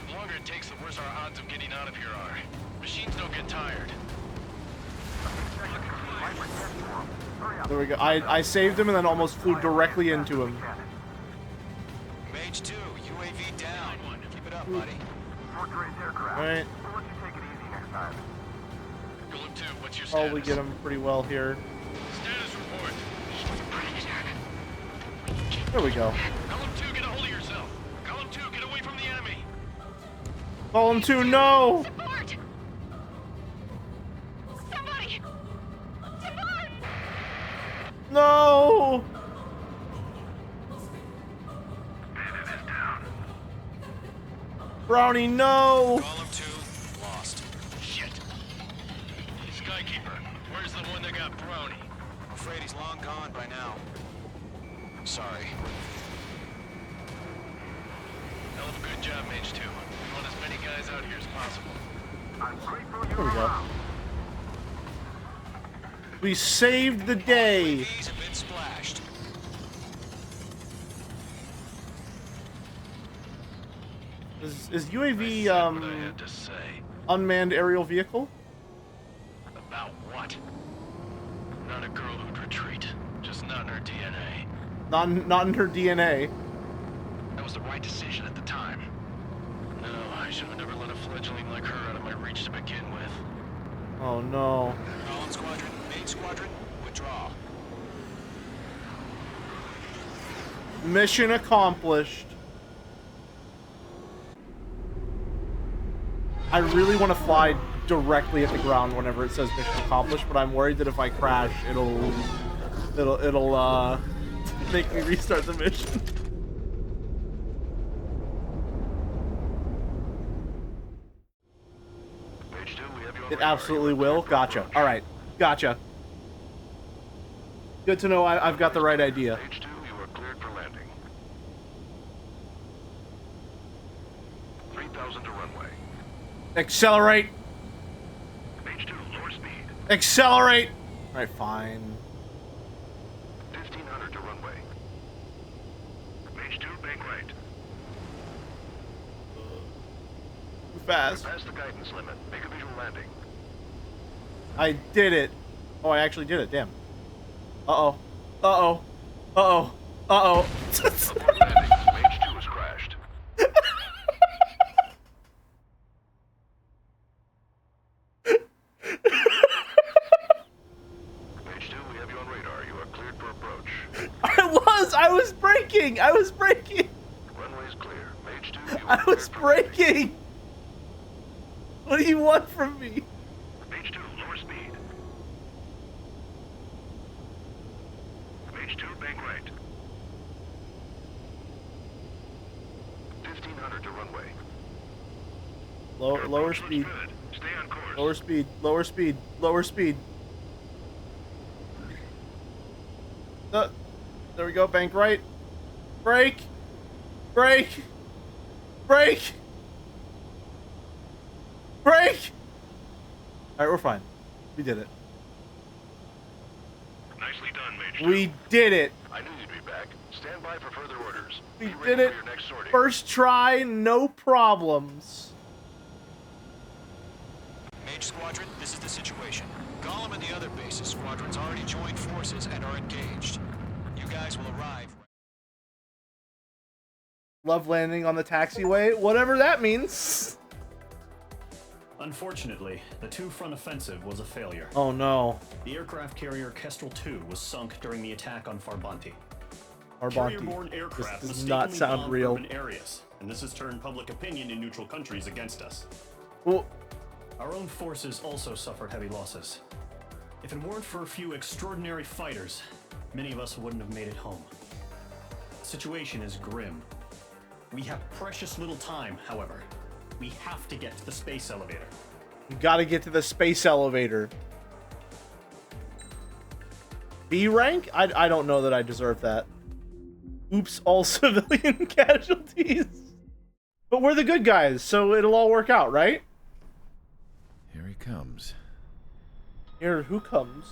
The longer it takes, the worse our odds of getting out of here are. Machines don't get tired. There we go. I saved him and then almost flew directly into him. Mage 2, UAV down. Keep it up, buddy. Alright. We'll let you take it easy next time. Golem 2, what's your Probably status? get him pretty well here. Status report. There we go. Column 2, get a hold of yourself. Column 2, get away from the enemy. Column 2, no! Support! Somebody! Support! No! Brownie, no! Column 2, lost. Shit. Skykeeper, where's the one that got Brownie? I'm afraid he's long gone by now. Sorry. Hell of a good job, Mage 2. We want as many guys out here as possible. I'm grateful you There we go. around. We saved the day! UAVs have been splashed. Is UAV, What I had to say. unmanned aerial vehicle? About what? Not a girl who'd retreat. Just not in her DNA. Not in her DNA. That was the right decision at the time. No, I should have never let a fledgling like her out of my reach to begin with. Oh no. Column Squadron, Main Squadron, withdraw. Mission accomplished. I really want to fly directly at the ground whenever it says mission accomplished, but I'm worried that if I crash, it'll make me restart the mission. Mage 2, we have you on It radar. absolutely will. Gotcha. All right. Gotcha. Good to know I've got the right idea. Mage 2, you are cleared for landing. 3,000 to runway. Accelerate. Mage 2, lower speed. Accelerate. All right, fine. 1,500 to runway. Mage 2, bank right. Too fast. Pass the guidance limit. Make a visual landing. I did it. Oh, I actually did it. Damn. Uh-oh. Uh-oh. Uh-oh. Uh-oh. Abort landing. Mage 2 has crashed. Mage 2, we have you on radar. You are cleared for approach. I was braking. I was braking. Runway is clear. Mage 2, you I are was cleared for landing. braking. What do you want from me? Mage 2, lower speed. Mage 2, bank right. 1,500 to runway. Lower Approach speed. looks good. Stay on course. Lower speed. Lower speed. Lower speed. There we go. Bank right. Brake. Brake. Brake. Brake. All right, we're fine. We did it. Nicely done, Mage 2. We did it. I knew you'd be back. Stand by for further orders. We Be ready did it. for your next sortie. First try, no problems. Mage Squadron, this is the situation. Gollum and the other bases squadrons already joined forces and are engaged. You guys will arrive. Love landing on the taxiway, whatever that means. Unfortunately, the two-front offensive was a failure. Oh no. The aircraft carrier Kestrel 2 was sunk during the attack on Farbanti. Farbanti. Carrier-borne aircraft This does mistakenly not sound bombed real. urban areas, and this has turned public opinion in neutral countries against us. Well, Our own forces also suffered heavy losses. If it weren't for a few extraordinary fighters, many of us wouldn't have made it home. The situation is grim. We have precious little time, however. We have to get to the space elevator. you gotta get to the space elevator. B rank? I don't know that I deserve that. Oops, all civilian casualties. But we're the good guys, so it'll all work out, right? Here he comes. Here, who comes?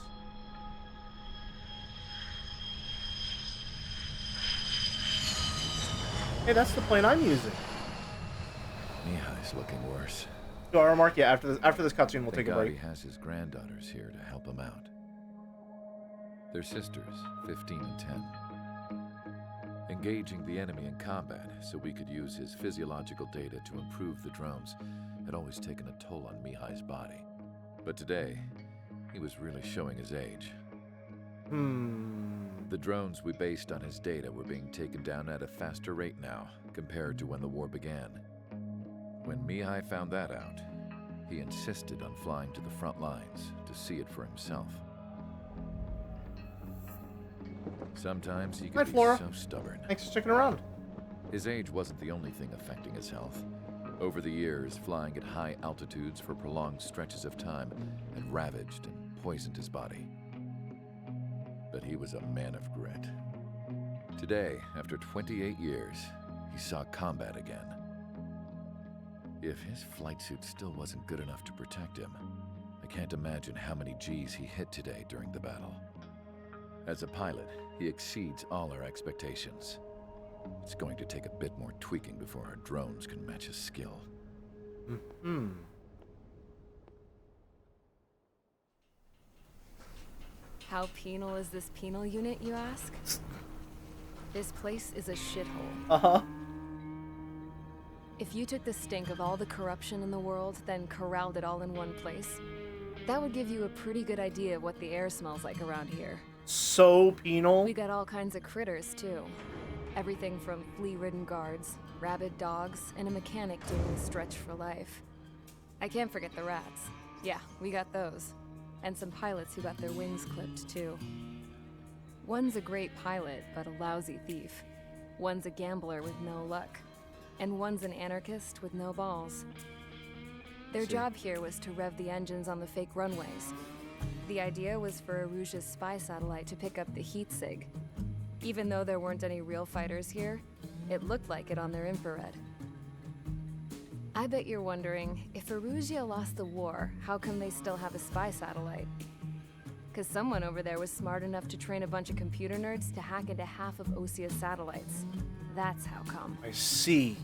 Hey, that's the plane I'm using. Mihai's looking worse. To our mark, yeah, after this cutscene, we'll take a break. He has his granddaughters here to help him out. They're sisters, 15 and 10. Engaging the enemy in combat so we could use his physiological data to improve the drones had always taken a toll on Mihai's body. But today, he was really showing his age. The drones we based on his data were being taken down at a faster rate now compared to when the war began. When Mihai found that out, he insisted on flying to the front lines to see it for himself. Sometimes he could be so stubborn. Thanks for sticking around. His age wasn't the only thing affecting his health. Over the years, flying at high altitudes for prolonged stretches of time had ravaged and poisoned his body. But he was a man of grit. Today, after 28 years, he saw combat again. If his flight suit still wasn't good enough to protect him, I can't imagine how many G's he hit today during the battle. As a pilot, he exceeds all our expectations. It's going to take a bit more tweaking before our drones can match his skill. How penal is this penal unit, you ask? This place is a shithole. If you took the stink of all the corruption in the world, then corralled it all in one place, that would give you a pretty good idea of what the air smells like around here. So penal. We got all kinds of critters, too. Everything from flea-ridden guards, rabid dogs, and a mechanic doing the stretch for life. I can't forget the rats. Yeah, we got those. And some pilots who got their wings clipped, too. One's a great pilot, but a lousy thief. One's a gambler with no luck. And one's an anarchist with no balls. Their job here was to rev the engines on the fake runways. The idea was for Aruja's spy satellite to pick up the heat sig. Even though there weren't any real fighters here, it looked like it on their infrared. I bet you're wondering, if Aruja lost the war, how come they still have a spy satellite? Because someone over there was smart enough to train a bunch of computer nerds to hack into half of Osia's satellites. That's how come. I see.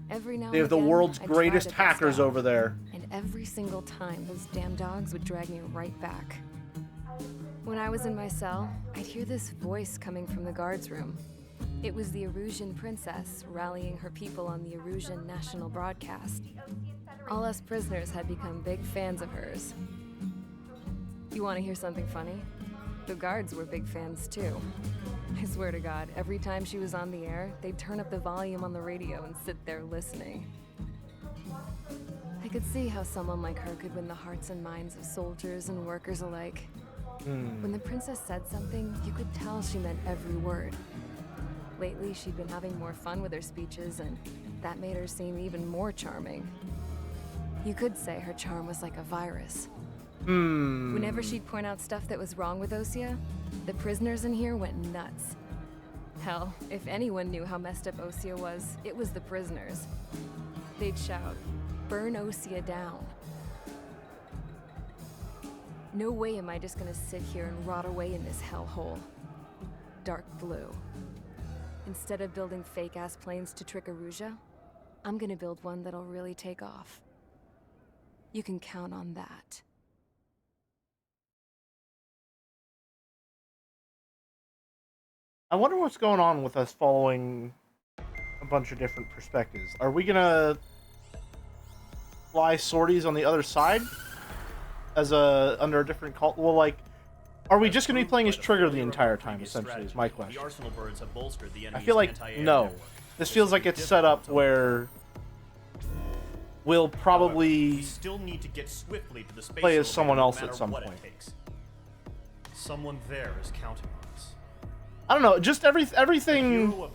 Every now They have and the again, world's I'd try greatest to hackers bust out, over there. And every single time, those damn dogs would drag me right back. When I was in my cell, I'd hear this voice coming from the guards room. It was the Erusian princess rallying her people on the Erusian national broadcast. All us prisoners had become big fans of hers. You want to hear something funny? The guards were big fans too. I swear to God, every time she was on the air, they'd turn up the volume on the radio and sit there listening. I could see how someone like her could win the hearts and minds of soldiers and workers alike. When the princess said something, you could tell she meant every word. Lately, she'd been having more fun with her speeches, and that made her seem even more charming. You could say her charm was like a virus. Whenever she'd point out stuff that was wrong with Osia, the prisoners in here went nuts. Hell, if anyone knew how messed up Osia was, it was the prisoners. They'd shout, "Burn Osia down." No way am I just gonna sit here and rot away in this hellhole. Dark blue. Instead of building fake-ass planes to trick Aruja, I'm gonna build one that'll really take off. You can count on that. I wonder what's going on with us following a bunch of different perspectives. Are we gonna fly sorties on the other side as under a different call? Well, like, are we just gonna be playing as Trigger the entire time? Essentially, is my question. The Arsenal birds have bolstered the I enemy's feel like anti-air no. network. This feels like it's set up where we'll probably still need to get swiftly to the space play as elevator someone no else matter at some what it point. takes. Someone there is counting on us. I don't know, just everything with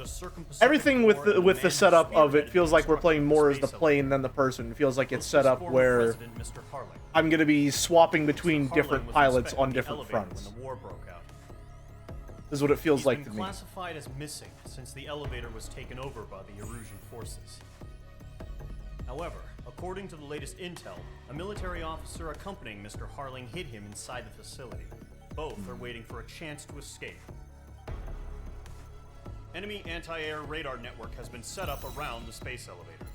the setup of it feels like we're playing more as the plane than the person. It feels like it's set up where I'm going to be swapping between different pilots on different fronts. When the war broke out. This is what it feels He's like to been me. classified as missing since the elevator was taken over by the Erusian forces. However, according to the latest intel, a military officer accompanying Mr. Harling hid him inside the facility. Both are waiting for a chance to escape. Enemy anti-air radar network has been set up around the space elevator.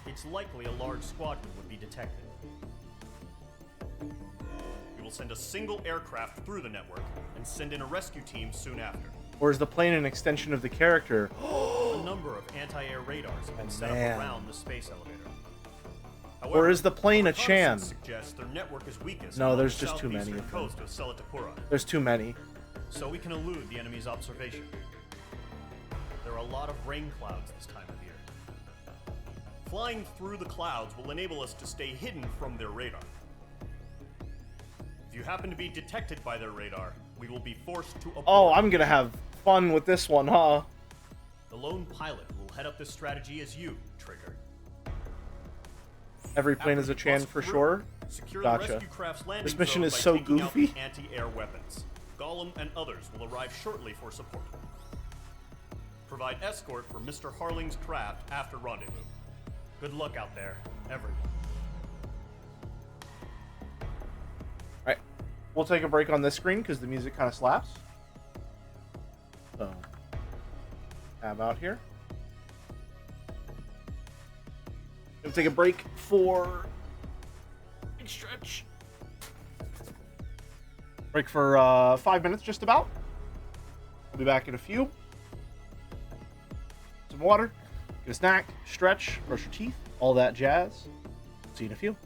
It's likely a large squadron would be detected. We will send a single aircraft through the network and send in a rescue team soon after. Or is the plane an extension of the character? A number of anti-air radars have been set up around the space elevator. However, Or is the plane a Chan? Suggests their network is weakest No, on there's the just too many southeastern of them. coast of Selatapura, There's too many. so we can elude the enemy's observation. There are a lot of rain clouds this time of year. Flying through the clouds will enable us to stay hidden from their radar. If you happen to be detected by their radar, we will be forced to abort. Oh, I'm gonna have fun with this one, huh? The lone pilot will head up this strategy as you, Trigger. Every plane is a Chan for sure. Secure Gotcha. the rescue craft's landing This mission zone is by so taking out goofy. the anti-air weapons. Gollum and others will arrive shortly for support. Provide escort for Mr. Harling's craft after rendezvous. Good luck out there, everyone. Alright. We'll take a break on this screen because the music kind of slaps. So, tab out here. Gonna take a break for big stretch. Break for 5 minutes, just about. We'll be back in a few. Some water, get a snack, stretch, brush your teeth, all that jazz. See you in a few.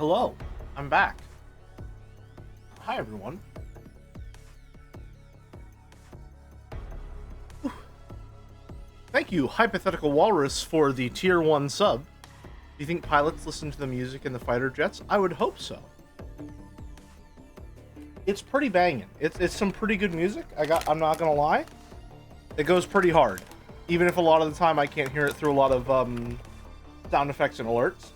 Hello, I'm back. Hi, everyone. Whew. Thank you, Hypothetical Walrus, for the Tier 1 sub. Do you think pilots listen to the music in the fighter jets? I would hope so. It's pretty banging. It's some pretty good music. I'm not gonna lie. It goes pretty hard, even if a lot of the time I can't hear it through a lot of sound effects and alerts.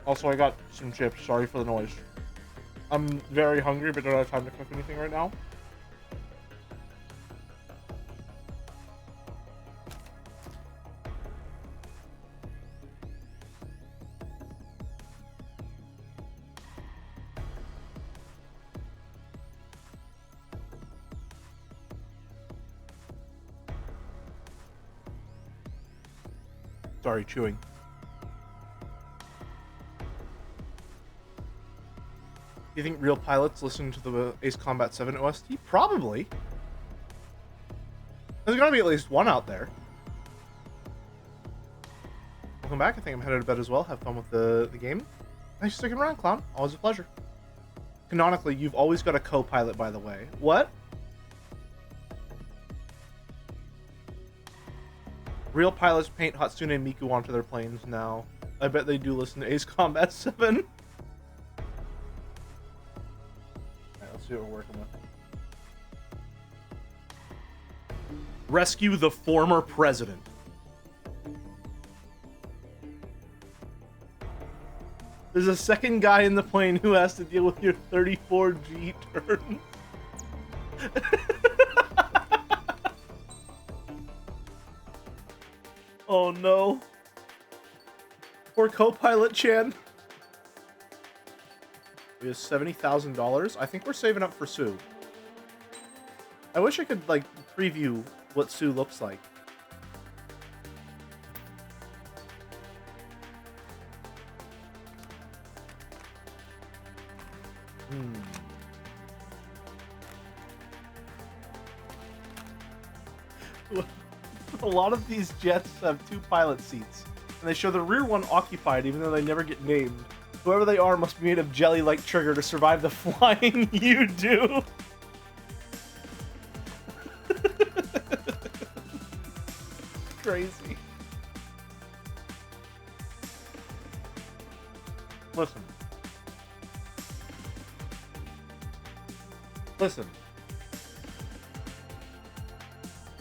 Also, I got some chips. Sorry for the noise. I'm very hungry, but don't have time to cook anything right now. Sorry, chewing. Do you think real pilots listen to the Ace Combat 7 OST? Probably. There's gotta be at least one out there. Welcome back. I think I'm headed to bed as well. Have fun with the game. Thanks for sticking around, Clown. Always a pleasure. Canonically, you've always got a co-pilot, by the way. What? Real pilots paint Hatsune Miku onto their planes now. I bet they do listen to Ace Combat 7. Alright, let's see what we're working with. Rescue the former president. There's a second guy in the plane who has to deal with your 34G turn. Oh no. Poor co-pilot Chan. We have $70,000. I think we're saving up for Sue. I wish I could, like, preview what Sue looks like. A lot of these jets have 2 pilot seats, and they show the rear one occupied even though they never get named. Whoever they are must be made of jelly like Trigger to survive the flying you do. Crazy. Listen. Listen.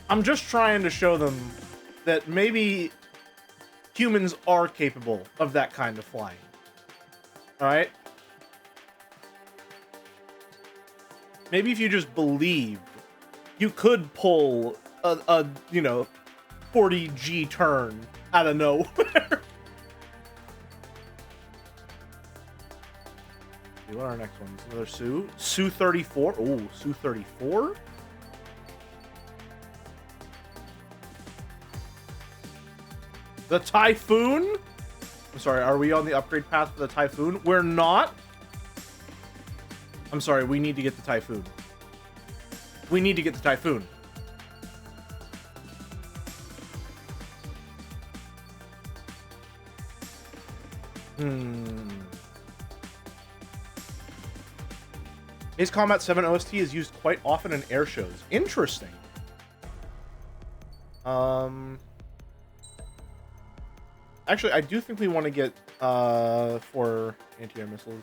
I'm just trying to show them that maybe humans are capable of that kind of flying. Alright? Maybe if you just believed, you could pull a 40G turn out of nowhere. What are our next ones? Another Sue? Sue 34? Ooh, Sue 34? The Typhoon? I'm sorry, are we on the upgrade path for the Typhoon? We're not? I'm sorry, we need to get the Typhoon. We need to get the Typhoon. Ace Combat 7 OST is used quite often in air shows. Interesting. Actually, I do think we want to get 4 anti-air missiles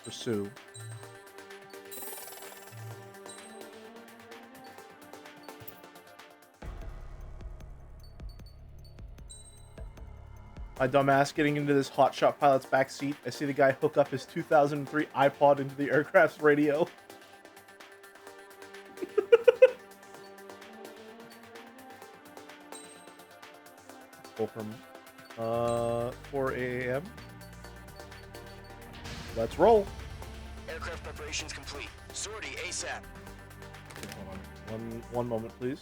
for Sue. My dumbass getting into this hotshot pilot's backseat. I see the guy hook up his 2003 iPod into the aircraft's radio. Go from 4 a.m. Let's roll. Aircraft preparations complete. Sortie ASAP. Hold on. One moment, please.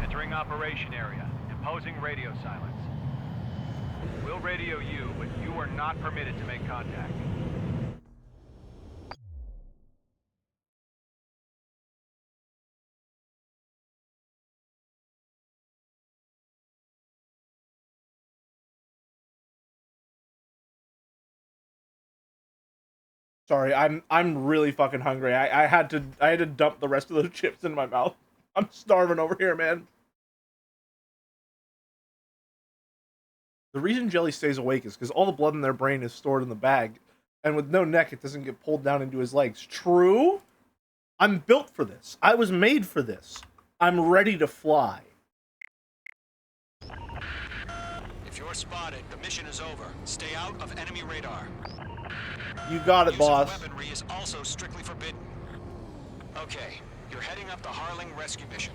Entering operation area. Imposing radio silence. We'll radio you, but you are not permitted to make contact. Sorry, I'm really fucking hungry. I had to dump the rest of those chips in my mouth. I'm starving over here, man. The reason Jelly stays awake is because all the blood in their brain is stored in the bag, and with no neck, it doesn't get pulled down into his legs. True? I'm built for this. I was made for this. I'm ready to fly. If you're spotted, the mission is over. Stay out of enemy radar. You got it, boss. Use of weaponry is also strictly forbidden. Okay, you're heading up the Harling rescue mission.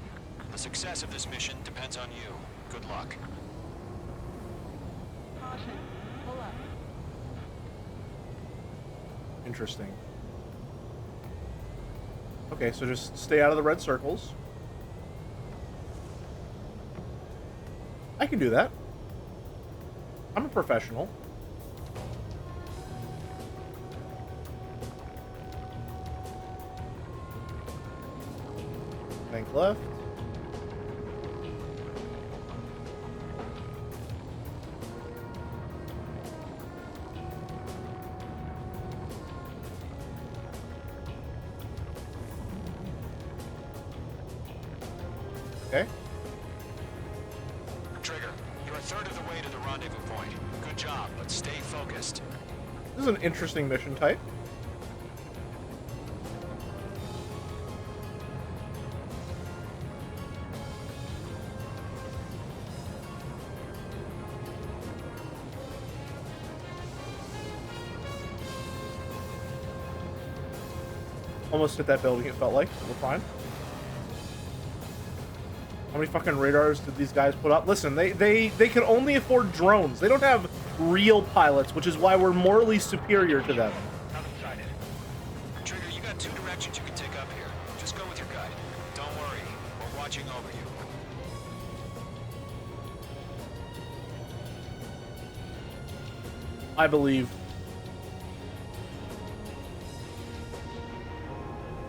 The success of this mission depends on you. Good luck. Caution. Pull up. Interesting. Okay, so just stay out of the red circles. I can do that. I'm a professional. Bank left. Okay. Trigger, you're a third of the way to the rendezvous point. Good job, but stay focused. This is an interesting mission type. Almost hit that building, it felt like. We're fine. How many fucking radars did these guys put up? Listen, they can only afford drones. They don't have real pilots, which is why we're morally superior to them. Trigger, you got two directions you can take up here. Just go with your guide. Don't worry, we're watching over you. I believe.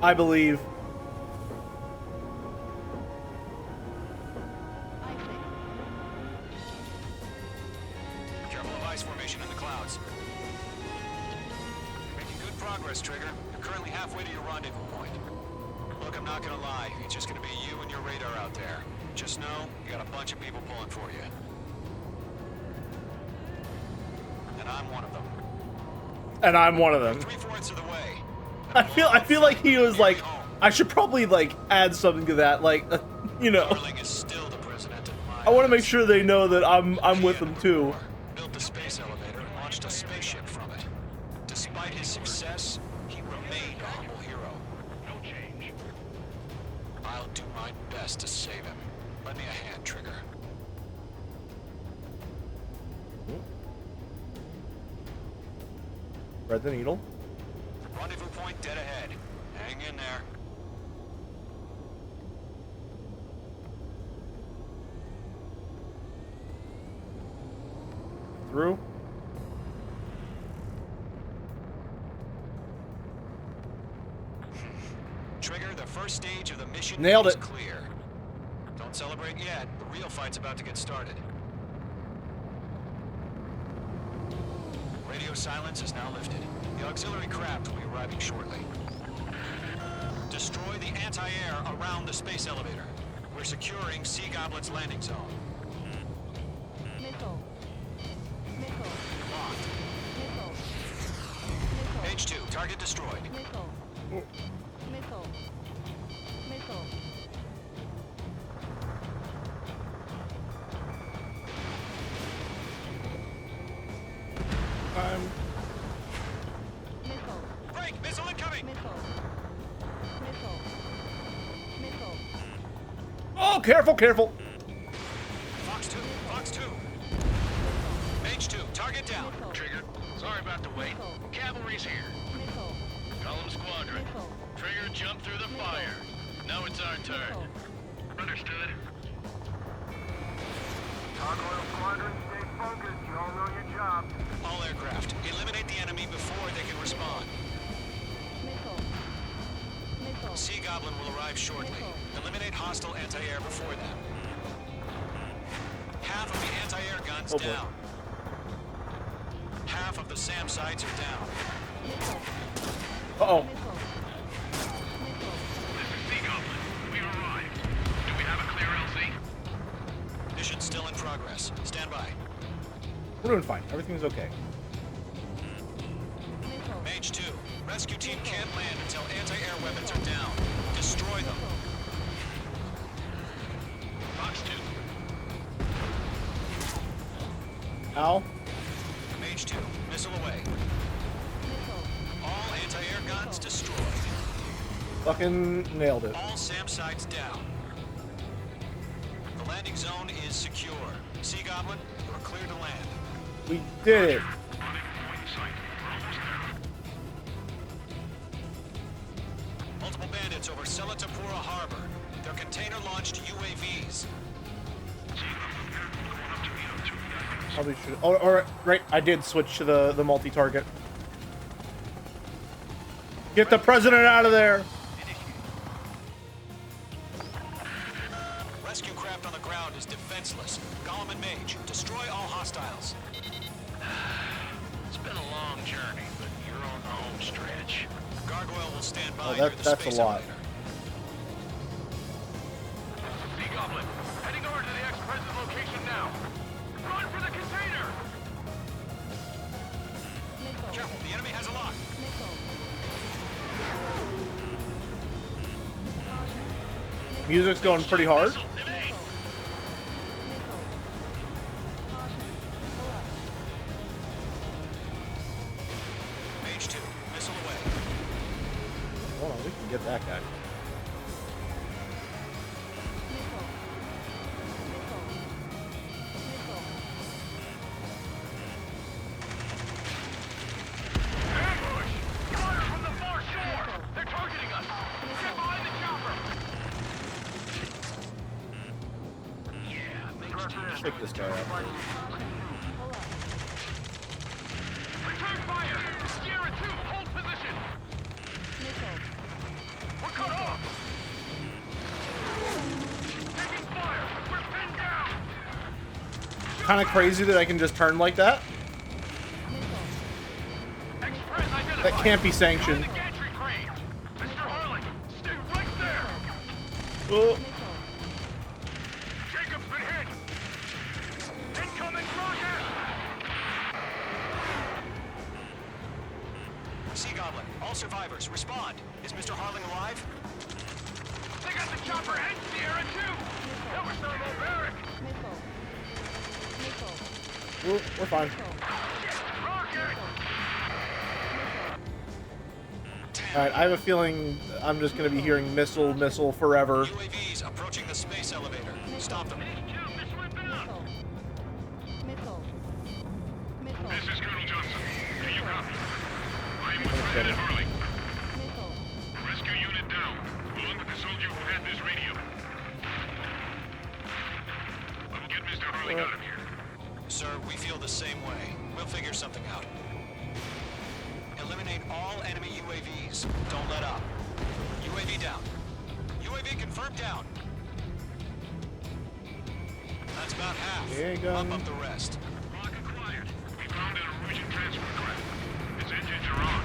I believe. Careful of ice formation in the clouds. You're making good progress, Trigger. You're currently halfway to your rendezvous point. Look, I'm not gonna lie. It's just gonna be you and your radar out there. Just know, you got a bunch of people pulling for you. And I'm one of them. And I'm one of them. 3/4 of the way. I feel like he was like, I should probably like add something to that, like, you know. I want to make sure they know that I'm with them too. Built the space elevator and launched a spaceship from it. Despite his success, he remained a humble hero. No change. I'll do my best to save him. Lend me a hand, Trigger. Thread the needle. Rendezvous point dead ahead. Hang in there. Through. Trigger, the first stage of the mission Nailed is it. clear. Don't celebrate yet. The real fight's about to get started. Radio silence is now lifted. The auxiliary craft will be arriving shortly. Destroy the anti-air around the space elevator. We're securing Sea Goblin's landing zone. Missile. Missile. Locked. Missile. H2, target destroyed. Missile. Missile. Missile. Missile. Break! Missile incoming! Missile. Missile. Missile. Oh, careful, careful. Fox 2, Fox 2. H2, target down. Trigger, sorry about the wait. Cavalry's here. Missile. Call them squadron. Missile. Trigger, jump through the fire. Now it's our turn. Understood. Gargoyle Squadron, stay focused. You all know your job. All aircraft, eliminate the enemy before they can respond. Missile. Missile. Sea Goblin will arrive shortly. Eliminate hostile anti-air before them. Half of the anti-air guns down. Half of the SAM sites are down. Missile. Uh-oh. This is Sea Goblin. We arrived. Do we have a clear LZ? Mission still in progress. Stand by. We're doing fine. Everything's okay. Mage 2, rescue team can't land until anti-air weapons are down. Destroy them. Fox 2. Ow. Mage 2, missile away. All anti-air guns destroyed. Fucking nailed it. All SAM sites down. The landing zone is secure. Sea Goblin, you are clear to land. We did it. Multiple bandits over Selatapura Harbor. They're container-launched UAVs. Probably should. Oh, or right. I did switch to the multi-target. Get the president out of there. Rescue craft on the ground is defenseless. Golem and Mage, destroy all hostiles. It's been a long journey, but you're on the home stretch. Gargoyle will stand by Oh, near the that's space a lot. elevator. Sea Goblin, heading over to the ex-president location now. Run for the container! Careful, the enemy has a lock. Music's going pretty hard. Mage 2, missile away. Hold on, we can get that guy. Ambush! Fire from the far shore! They're targeting us! Get behind the chopper! Take this guy out. Return fire! Sierra 2, hold position! We're cut off! Taking fire! We're pinned down! Kind of crazy that I can just turn like that. Express identified! That can't be sanctioned. The gantry crane! Mr. Harling, stay right there! Oh. Jacob's been hit! Incoming rocket! Sea Goblin, all survivors, respond. Is Mr. Harling alive? They got the chopper and Sierra 2! That was thermobaric! We're fine. Rocket! Alright, I have a feeling I'm just going to be hearing missile forever. UAVs approaching the space elevator. Stop them. This is Colonel Johnson. Do you copy? I am with President Harling. Rescue unit down, along with the soldier who had this radio. I will get Mr. Harling out of here. Sir, we feel the same way. We'll figure something out. Eliminate all enemy UAVs. Don't let up. UAV down. UAV confirmed down. That's about half. Yeah, gun. Up the rest. Lock acquired. We found an Norwegian transport craft. Its engines are on.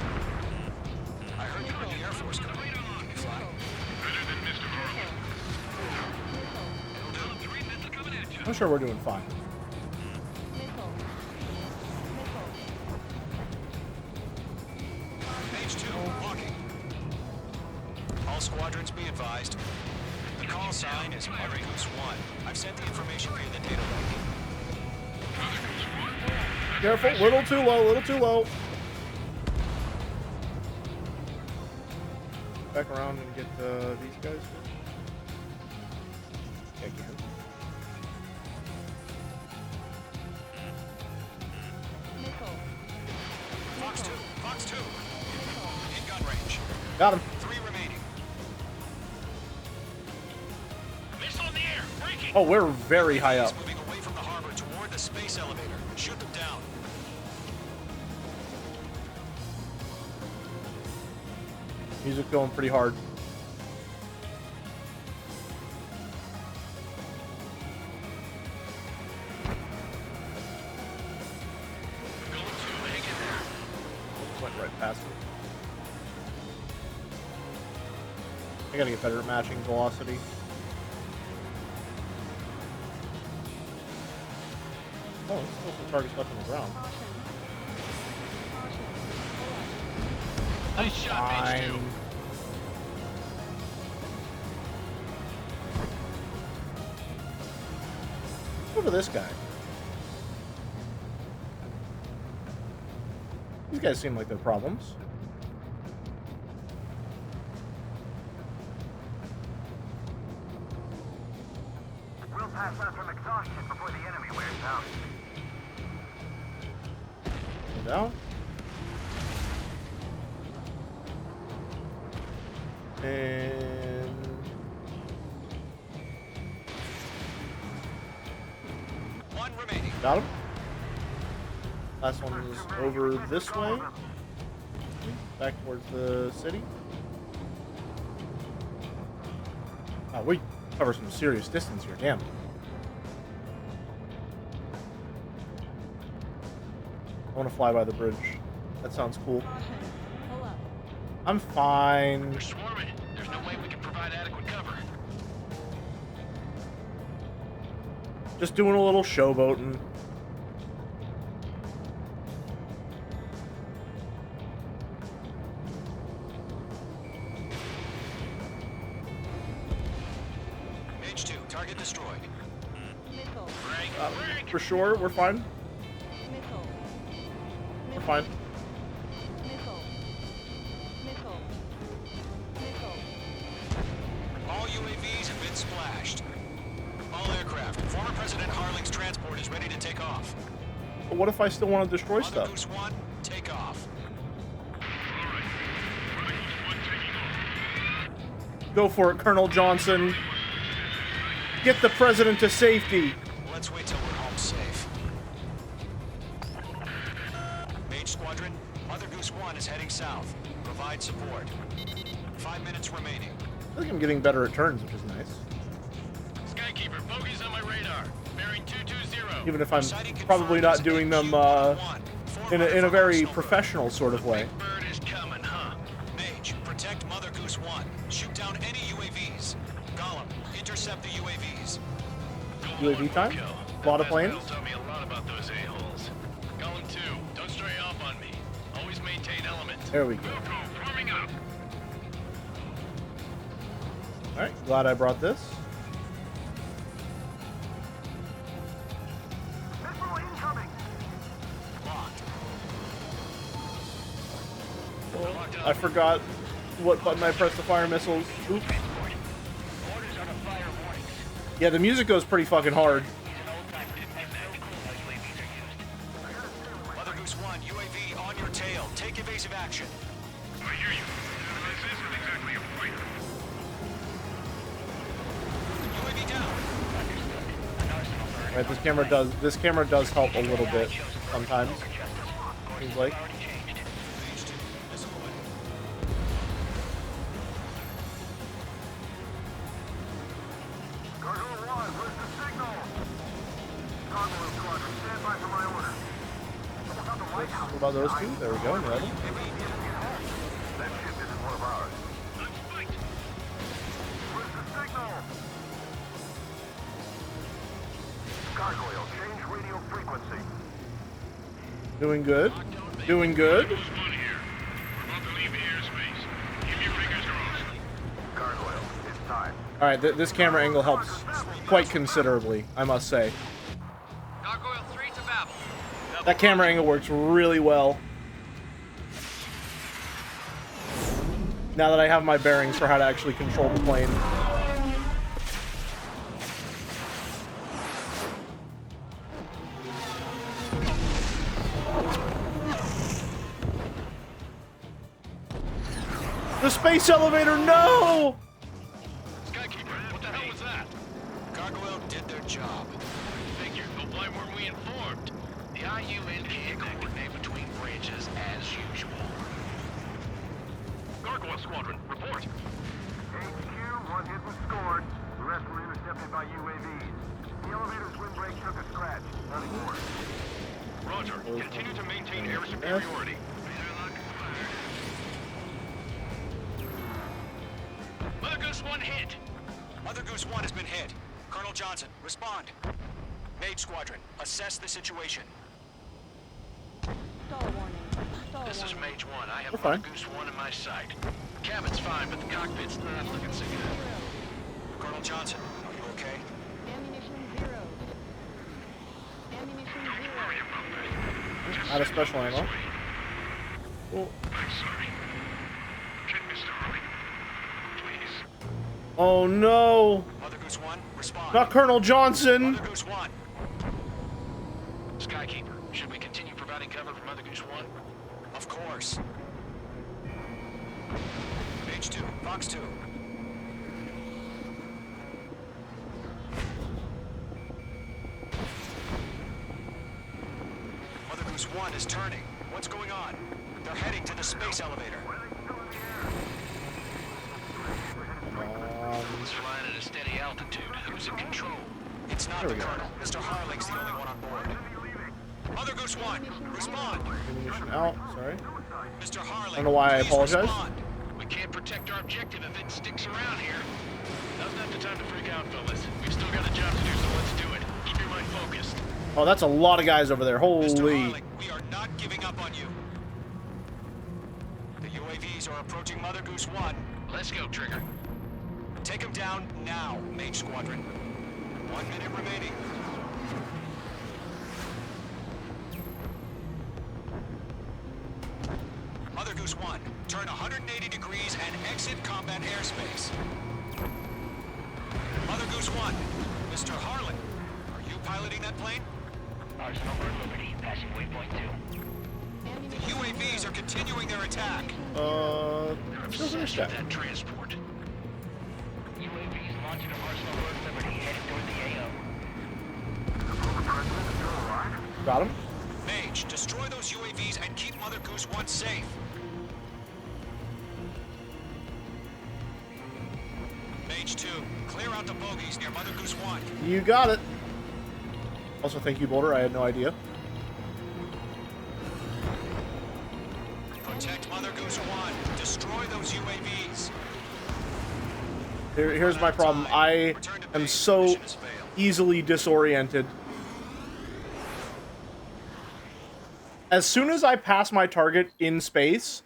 I heard you were in the Air Force Corps. Can you fly? Better than Mr. Harling. I'm sure we're doing fine. Mage 2, walking. All squadrons be advised. The call sign is Mother Goose 1. I've sent the information via the data link. Careful, little too low. Back around and get these guys. Again. Fox 2. In gun range. Got him. 3 remaining. Missile in the air. Breaking. Oh, we're very high up. Moving away from the harbor toward the space elevator. Shoot them down. Music going pretty hard. Went right past it. I gotta get better at matching velocity. Oh, there's still some targets left on the ground. Nice shot, Mage 2. Look at this guy. These guys seem like they're problems. We'll pass out from exhaustion before the enemy wears out. Go down. And One remaining. got him. Last one is over this way. Back towards the city. Oh, we cover some serious distance here. Damn. I want to fly by the bridge. That sounds cool. I'm fine. We're swarming. There's no way we can provide adequate cover. Just doing a little showboating. Mage 2, target destroyed. For sure, we're fine. We're fine. All UAVs have been splashed. All aircraft. Former President Harling's transport is ready to take off. But what if I still want to destroy Mother stuff? Goose 1, take off. Go for it, Colonel Johnson. Get the president to safety. Let's wait till we're home safe. Mage Squadron, Mother Goose 1 is heading south. Provide support. 5 minutes remaining. I think I'm getting better at turns, which is nice. Skykeeper, bogeys on my radar. Bearing 220. Even if I'm probably not doing them in a very professional sort of way. Bird is coming, huh? Mage, protect Mother Goose 1. Shoot down any UAVs. Gollum, intercept the UAVs. UAV time? A lot of planes? Tell me a lot about those a-holes. Gollum 2, don't stray off on me. Always maintain element. There we go. Forming up. Alright, glad I brought this. I forgot what button I pressed to fire missiles. Oops. Yeah, the music goes pretty fucking hard. Mother Goose 1, UAV on your tail. Take evasive action. I hear you. This isn't exactly a fighter. UAV down. Alright, this camera does help a little bit sometimes. Seems like. What about those two? There we go. Ready? That ship isn't one of ours. Where's the signal? Gargoyle, change radio frequency. Doing good. Doing good. Gargoyle, it's time. Alright, this camera angle helps quite considerably, I must say. Gargoyle 3 to Babel. That camera angle works really well. Now that I have my bearings for how to actually control the plane. The space elevator, no! Skykeeper, what the hell was that? Gargoyle did their job. Figure, but why weren't we informed? The IUN can't coordinate between branches as usual. Gargoyle Squadron, report. HQ, one hit was scored. The rest were intercepted by UAVs. The elevator's windbreak took a scratch. Nothing more. Roger. Continue to maintain air superiority. Mother Goose 1 has been hit. Colonel Johnson, respond. Mage Squadron, assess the situation. This is Mage 1. I have We're fine. Goose 1 in my sight. Cabin's fine, but the cockpit's not looking so good. Colonel Johnson, are you okay? Ammunition 0. Ammunition 0. Out of special ammo. Oh. I'm sorry. Get Mr. Harley. Please. Oh no! Mother Goose 1, respond. Not Colonel Johnson! Mother Goose 1. Skykeeper, should we continue providing cover for Mother Goose 1? Of course. Mage 2, Fox 2. Mother Goose 1 is turning. What's going on? They're heading to the space elevator. It's flying at a steady altitude. Who's in control? It's not the Colonel. Mr. Harling's the only one on board. Mother Goose 1, respond. Ammunition out, sorry. Mr. Harling, I don't know why I apologize. Respond. We can't protect our objective if it sticks around here. Now's not the time to freak out, fellas. We've still got a job to do, so let's do it. Keep your mind focused. Oh, that's a lot of guys over there. Holy. Mr. Harling, we are not giving up on you. The UAVs are approaching Mother Goose 1. Let's go, Trigger. Take them down now, Mage Squadron. 1 minute remaining. Mother Goose 1, turn 180 degrees and exit combat airspace. Mother Goose 1, Mr. Harlan, are you piloting that plane? Arsenal or Liberty, passing waypoint 2. The UAVs are continuing their attack. Still finish that. That transport. UAVs launching from Arsenal or Liberty, headed toward the AO. Got him. Mage, destroy those UAVs and keep Mother Goose 1 safe. Mage 2, clear out the bogies near Mother Goose 1. You got it. Also, thank you, Boulder. I had no idea. Protect Mother Goose 1. Destroy those UAVs. Here's my problem. I am so easily disoriented. As soon as I pass my target in space,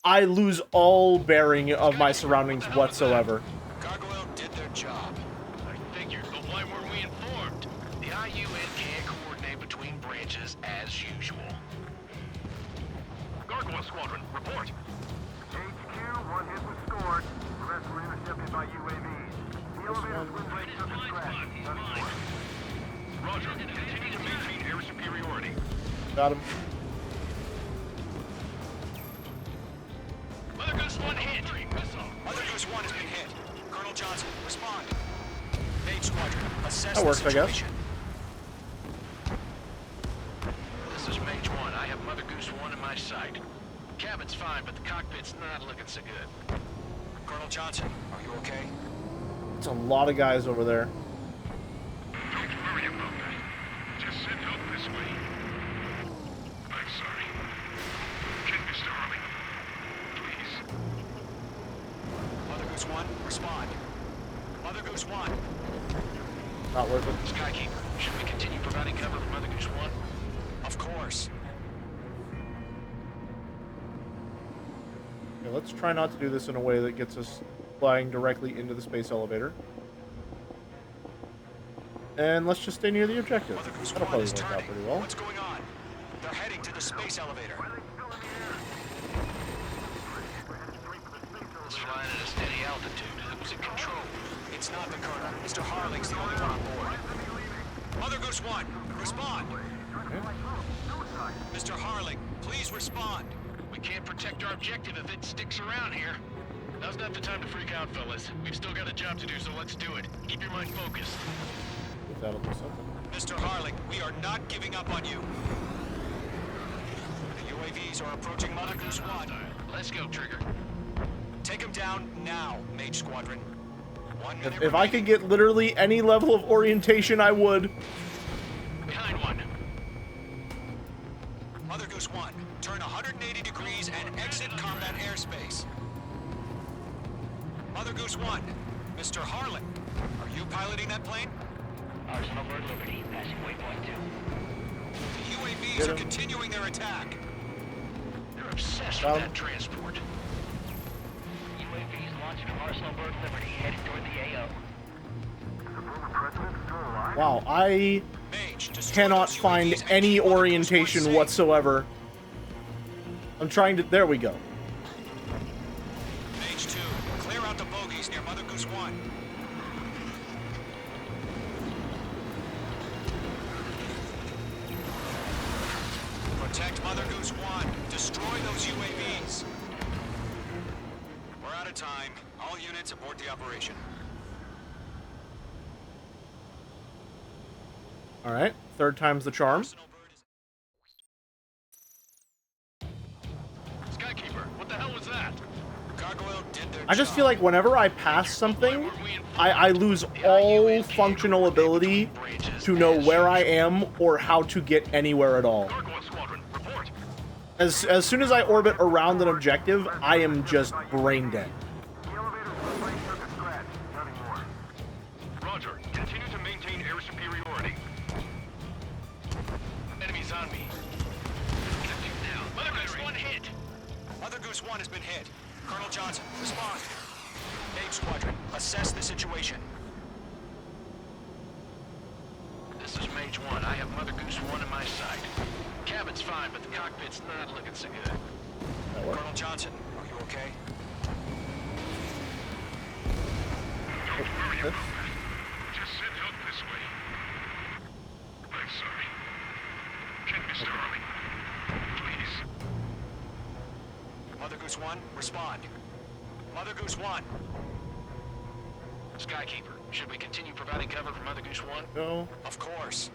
I lose all bearing of my surroundings whatsoever. Gargoyle did their job. I figured, but why weren't we informed? The IUN can't coordinate between branches as usual. Gargoyle Squadron, report. HQ, 1 hit was scored. The rest were intercepted by UAVs. The elevator's windbreak took a crash. Roger, continue to maintain air superiority. Got him. Mother Goose 1 hit. Mother Goose 1 has been hit. Colonel Johnson, respond. Mage Squadron, assess That works, the I guess. situation. This is Mage 1. I have Mother Goose 1 in my sight. Cabin's fine, but the cockpit's not looking so good. Colonel Johnson, are you okay? It's a lot of guys over there. Don't worry about that. Just send help this way. I'm sorry. Get Mr. Harley. Please. Mother Goose 1, respond. Mother Goose 1. Not worth it. Skykeeper, should we continue providing cover for Mother Goose 1? Of course. Okay, let's try not to do this in a way that gets us flying directly into the space elevator. And let's just stay near the objective. Mother Goose That'll 1 probably is work out turning. pretty well. What's going on? They're heading to the space elevator. It's flying at a steady altitude. Who's in control? It's not the Colonel. Mr. Harling's the only one on board. Mother Goose 1, respond. Mr. Harling, please respond. We can't protect our objective if it sticks around here. Now's not the time to freak out, fellas. We've still got a job to do, so let's do it. Keep your mind focused. If that'll do something. Mr. Harling, we are not giving up on you. The UAVs are approaching Mother Goose 1. Let's go, Trigger. Take them down now, Mage Squadron. 1 minute If I could get literally any level of orientation, I would. Behind one. Mother Goose 1, turn 180 degrees and exit combat airspace. Mother Goose 1, Mr. Harlan, are you piloting that plane? Arsenal Bird Liberty, passing waypoint 2. The UAVs are continuing their attack. They're obsessed with that transport. UAVs launched from Arsenal Bird Liberty, headed toward the AO. Wow, I cannot find any orientation whatsoever. I'm trying to... There we go. Mage 2, clear out the bogies near Mother Goose 1. Protect Mother Goose 1. Destroy those UAVs. We're out of time. All units abort the operation. Alright, third time's the charm. Skykeeper, what the hell was that? Gargoyle did their I just feel like whenever I pass something, I lose all functional ability to know where I am or how to get anywhere at all. As soon as I orbit around an objective, I am just brain dead. Roger, continue to maintain air superiority. Enemies on me. Mother Goose 1 hit. Mother Goose 1 has been hit. Colonel Johnson, respond. Mage Squadron, assess the situation. This is Mage 1. I have Mother Goose 1 in my sight. Cabin's fine, but the cockpit's not looking so good. Colonel Johnson, are you okay? Don't worry about that. Just send help this way. I'm sorry. Can Mr. Harley, please? Mother Goose 1, respond. Mother Goose 1. Skykeeper, should we continue providing cover for Mother Goose 1? No. Of course.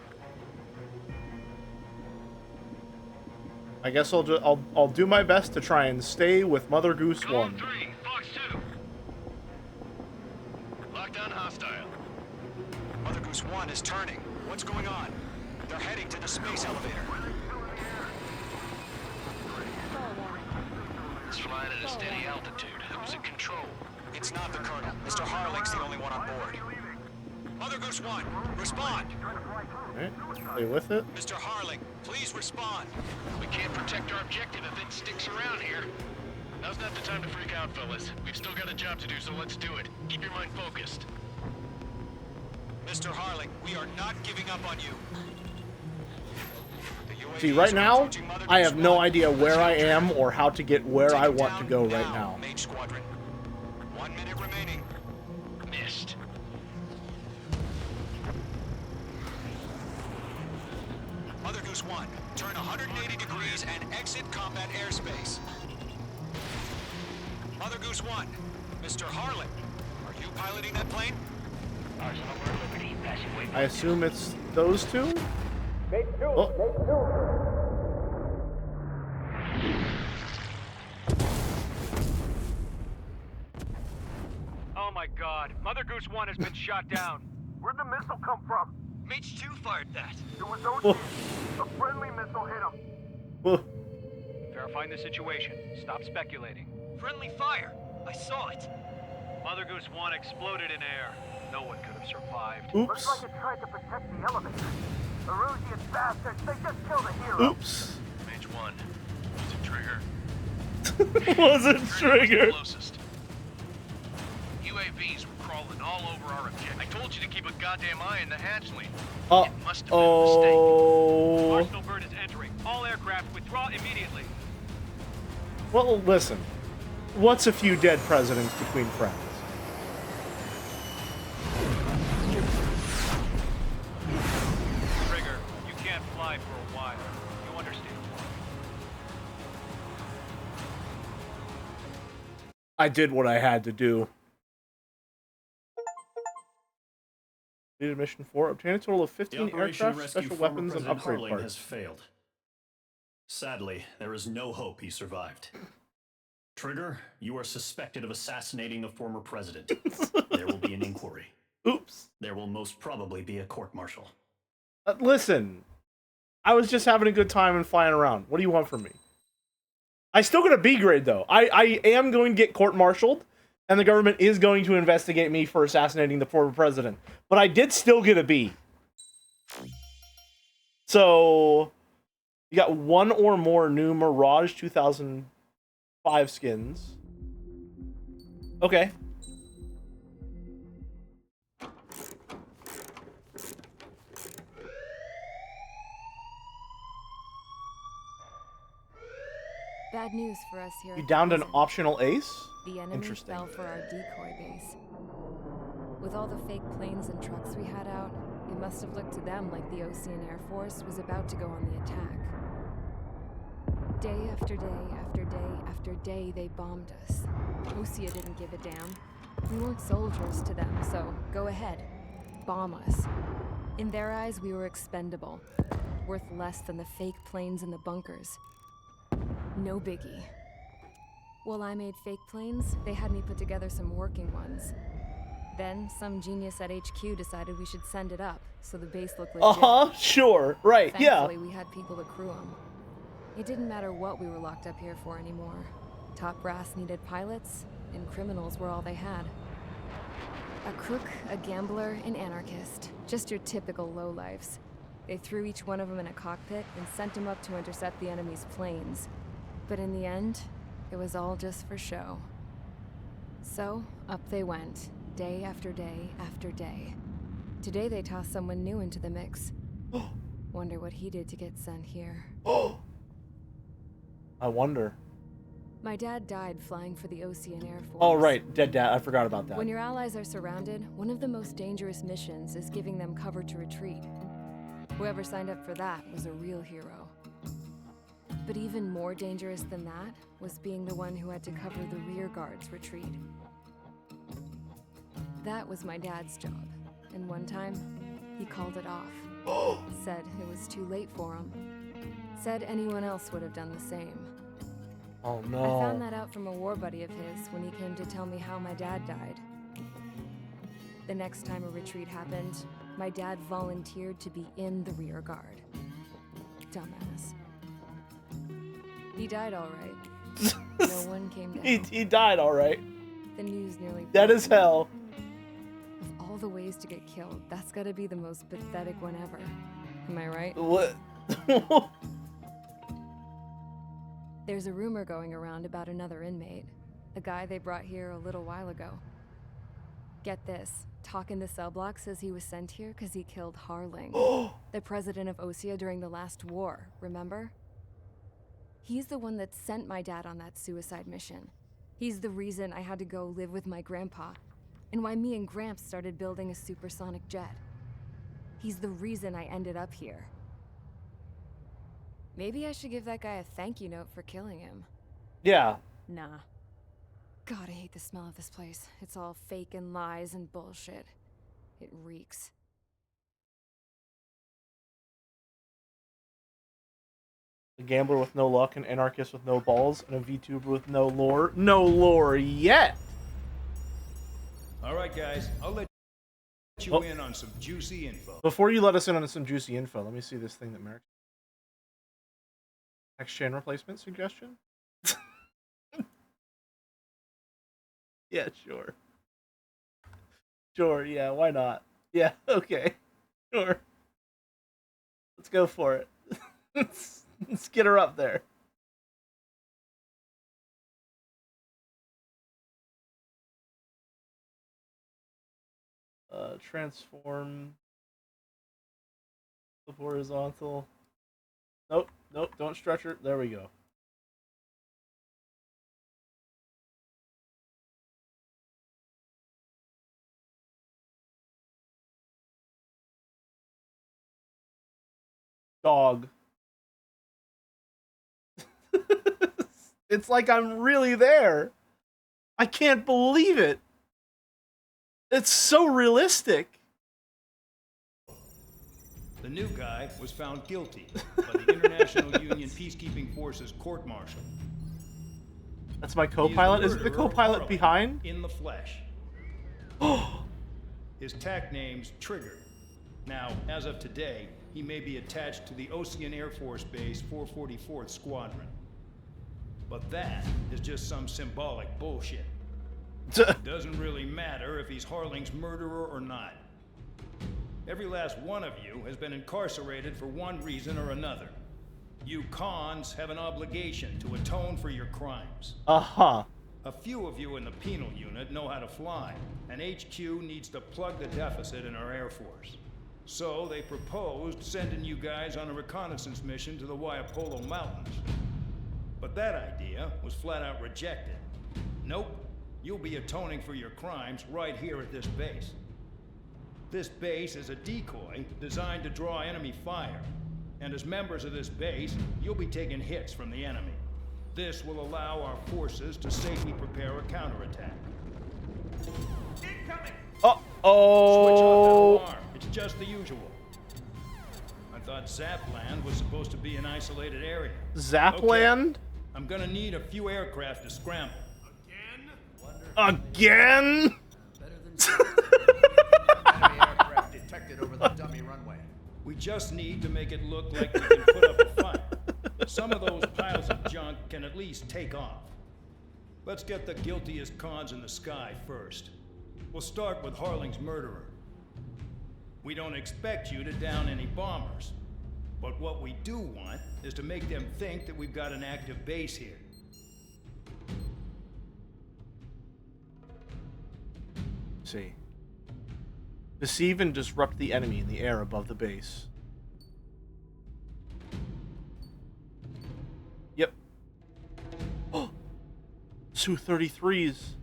I guess I'll do my best to try and stay with Mother Goose 1. 3, Fox 2. Lockdown hostile. Mother Goose 1 is turning. What's going on? They're heading to the space elevator. It's flying at a steady altitude. Who's in control? It's not the Colonel. Mr. Harling's the only one on board. Mother Goose 1, respond! Alright, stay with it. Mr. Harling, please respond. We can't protect our objective if it sticks around here. Now's not the time to freak out, fellas. We've still got a job to do, so let's do it. Keep your mind focused. Mr. Harling, we are not giving up on you. See, right now, I have no idea where I am or how to get where I want to go right now. Mage Squadron. 1 minute remaining. Missed. Mother Goose 1, turn 180 degrees and exit combat airspace. Mother Goose 1, Mr. Harlan, are you piloting that plane? Arsenal Bird Liberty, passing waypoint. I assume it's those two? Oh. Oh my god, Mother Goose 1 has been shot down. Where'd the missile come from? Mage 2 fired that. It was Ocean. A friendly missile hit him. Verifying the situation. Stop speculating. Friendly fire. I saw it. Mother Goose 1 exploded in air. No one could have survived. Looks like it tried to protect the elevator. Erusian bastards, they just killed a hero. Oops. Mage 1. Was it Trigger? Was it Trigger? Closest. UAVs were crawling all over our objective. I told you to keep a goddamn eye in the hatchling. It must have been a mistake. Arsenal Bird is entering. All aircraft withdraw immediately. Well, listen. What's a few dead presidents between friends? Trigger, you can't fly for a while. You understand? I did what I had to do. Completed mission 4. Obtain a total of 15 aircraft, special weapons, and upgrade Harling parts. has failed. Sadly, there is no hope he survived. Trigger, you are suspected of assassinating a former president. There will be an inquiry. Oops. There will most probably be a court-martial. Listen, I was just having a good time and flying around. What do you want from me? I still got a B grade, though. I am going to get court-martialed, and the government is going to investigate me for assassinating the former president. But I did still get a B. So, you got one or more new Mirage 2005 skins. Okay. Bad news for us here. You at the downed an prison. optional ace? The enemy Interesting. fell for our decoy base. With all the fake planes and trucks we had out, it must have looked to them like the Ocean Air Force was about to go on the attack. Day after day after day after day, they bombed us. Osea didn't give a damn. We weren't soldiers to them, so go ahead. Bomb us. In their eyes, we were expendable. Worth less than the fake planes in the bunkers. No biggie. While I made fake planes, they had me put together some working ones. Then, some genius at HQ decided we should send it up, so the base looked legit. Sure, right, Thankfully, we had people to crew them. It didn't matter what we were locked up here for anymore. Top brass needed pilots, and criminals were all they had. A crook, a gambler, an anarchist. Just your typical lowlifes. They threw each one of them in a cockpit and sent them up to intercept the enemy's planes. But in the end, it was all just for show. So, up they went, day after day after day. Today they tossed someone new into the mix. Wonder what he did to get sent here. I wonder. My dad died flying for the Ocean Air Force. Oh, right. Dead dad. I forgot about that. When your allies are surrounded, one of the most dangerous missions is giving them cover to retreat. Whoever signed up for that was a real hero. But even more dangerous than that was being the one who had to cover the rear guard's retreat. That was my dad's job, and one time, he called it off. Said it was too late for him. Said anyone else would have done the same. Oh no. I found that out from a war buddy of his when he came to tell me how my dad died. The next time a retreat happened, my dad volunteered to be in the rear guard. Dumbass. He died all right. No one came down. He died all right. The news nearly Dead as hell. Of all the ways to get killed, that's gotta be the most pathetic one ever. Am I right? What? There's a rumor going around about another inmate. A guy they brought here a little while ago. Get this. Talk in the cell block says he was sent here because he killed Harling, the president of Osea during the last war, remember? He's the one that sent my dad on that suicide mission. He's the reason I had to go live with my grandpa, and why me and Gramps started building a supersonic jet. He's the reason I ended up here. Maybe I should give that guy a thank you note for killing him. Yeah. Nah. God, I hate the smell of this place. It's all fake and lies and bullshit. It reeks. A gambler with no luck, an anarchist with no balls, and a VTuber with no lore. No lore yet! All right, guys. I'll let you in on some juicy info. Before you let us in on some juicy info, let me see this thing that Merrick... Next-gen replacement suggestion? Yeah, sure. Sure, yeah, why not? Yeah, okay. Sure. Let's go for it. Let's get her up there. Transform the horizontal. Nope, nope, don't stretch her. There we go. Dog. It's like I'm really there. I can't believe it. It's so realistic. The new guy was found guilty by the International Union Peacekeeping Forces court-martial. That's my co-pilot? Is it the co-pilot behind? In the flesh. His tech name's Trigger. Now, as of today, he may be attached to the Ocean Air Force Base 444th Squadron. But that is just some symbolic bullshit. It doesn't really matter if he's Harling's murderer or not. Every last one of you has been incarcerated for one reason or another. You cons have an obligation to atone for your crimes. Uh-huh. A few of you in the penal unit know how to fly, and HQ needs to plug the deficit in our Air Force. So they proposed sending you guys on a reconnaissance mission to the Waiapolo Mountains. But that idea was flat out rejected. Nope, you'll be atoning for your crimes right here at this base. This base is a decoy designed to draw enemy fire. And as members of this base, you'll be taking hits from the enemy. This will allow our forces to safely prepare a counterattack. Incoming! Uh-oh! Switch off that alarm. It's just the usual. I thought Zapland was supposed to be an isolated area. Zapland? Okay. I'm gonna need a few aircraft to scramble. Again? Enemy aircraft detected over the dummy runway. We just need to make it look like we can put up a fight. Some of those piles of junk can at least take off. Let's get the guiltiest cons in the sky first. We'll start with Harling's murderer. We don't expect you to down any bombers. But what we do want is to make them think that we've got an active base here. See. Deceive and disrupt the enemy in the air above the base. Yep. Oh! Su-33s.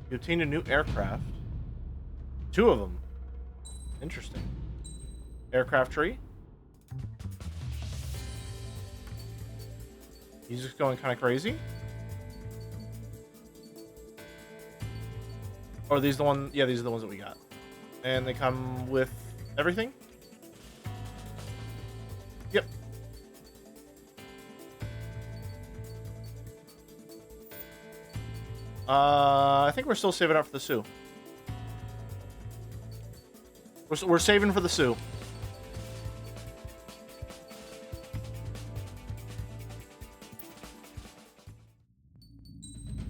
You obtained a new aircraft. 2 of them. Interesting. Aircraft tree. Music's going kind of crazy. Or are these the one? Yeah, these are the ones that we got. And they come with everything? Yep. I think we're still saving up for the Sioux. We're saving for the Sioux.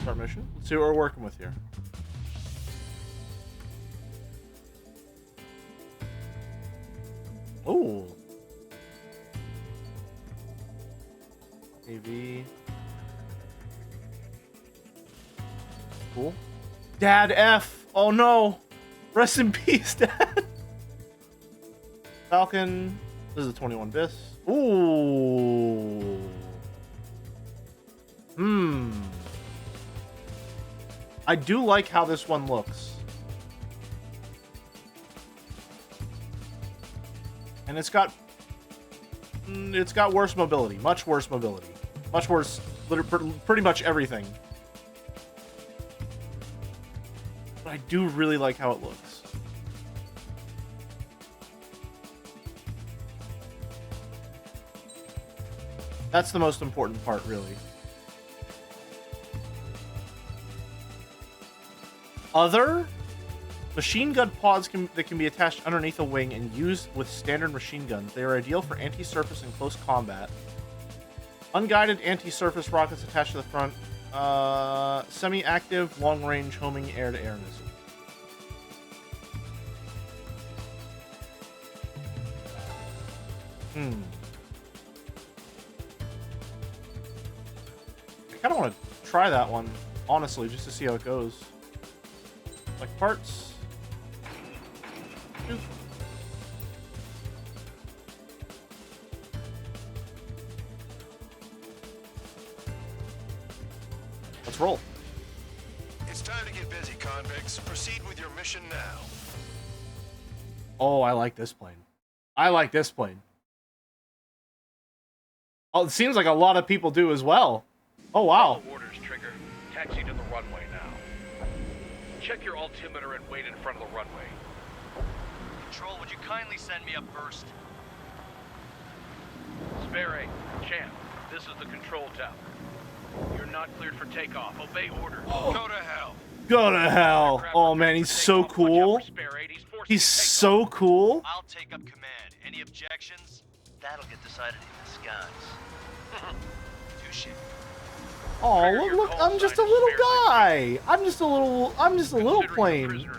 Start mission. Let's see what we're working with here. Oh. AV. Cool. Dad F. Oh no. Rest in peace, Dad. Falcon. This is a 21 bis. Ooh. I do like how this one looks. And it's got worse mobility, much worse mobility, much worse, pretty much everything. But I do really like how it looks. That's the most important part, really. Other machine gun pods that can be attached underneath a wing and used with standard machine guns. They are ideal for anti-surface and close combat. Unguided anti-surface rockets attached to the front. Semi-active, long-range homing air-to-air missile. I kind of want to try that one, honestly, just to see how it goes. Like parts. Shoot. Let's roll. It's time to get busy, convicts. Proceed with your mission now. Oh, I like this plane. I like this plane. Oh, it seems like a lot of people do as well. Oh, wow. Follow orders, Trigger. Taxi to the runway now. Check your altimeter and wait in front of the runway. Control, would you kindly send me up first? Sperry, Champ, this is the control tower. You're not cleared for takeoff. Obey orders. Go to hell. Go to hell. Oh, man, he's so cool. He's so cool. I'll take up command. Any objections? That'll get decided in the skies. Touche. Oh, look, I'm just a little guy. I'm just a little plane.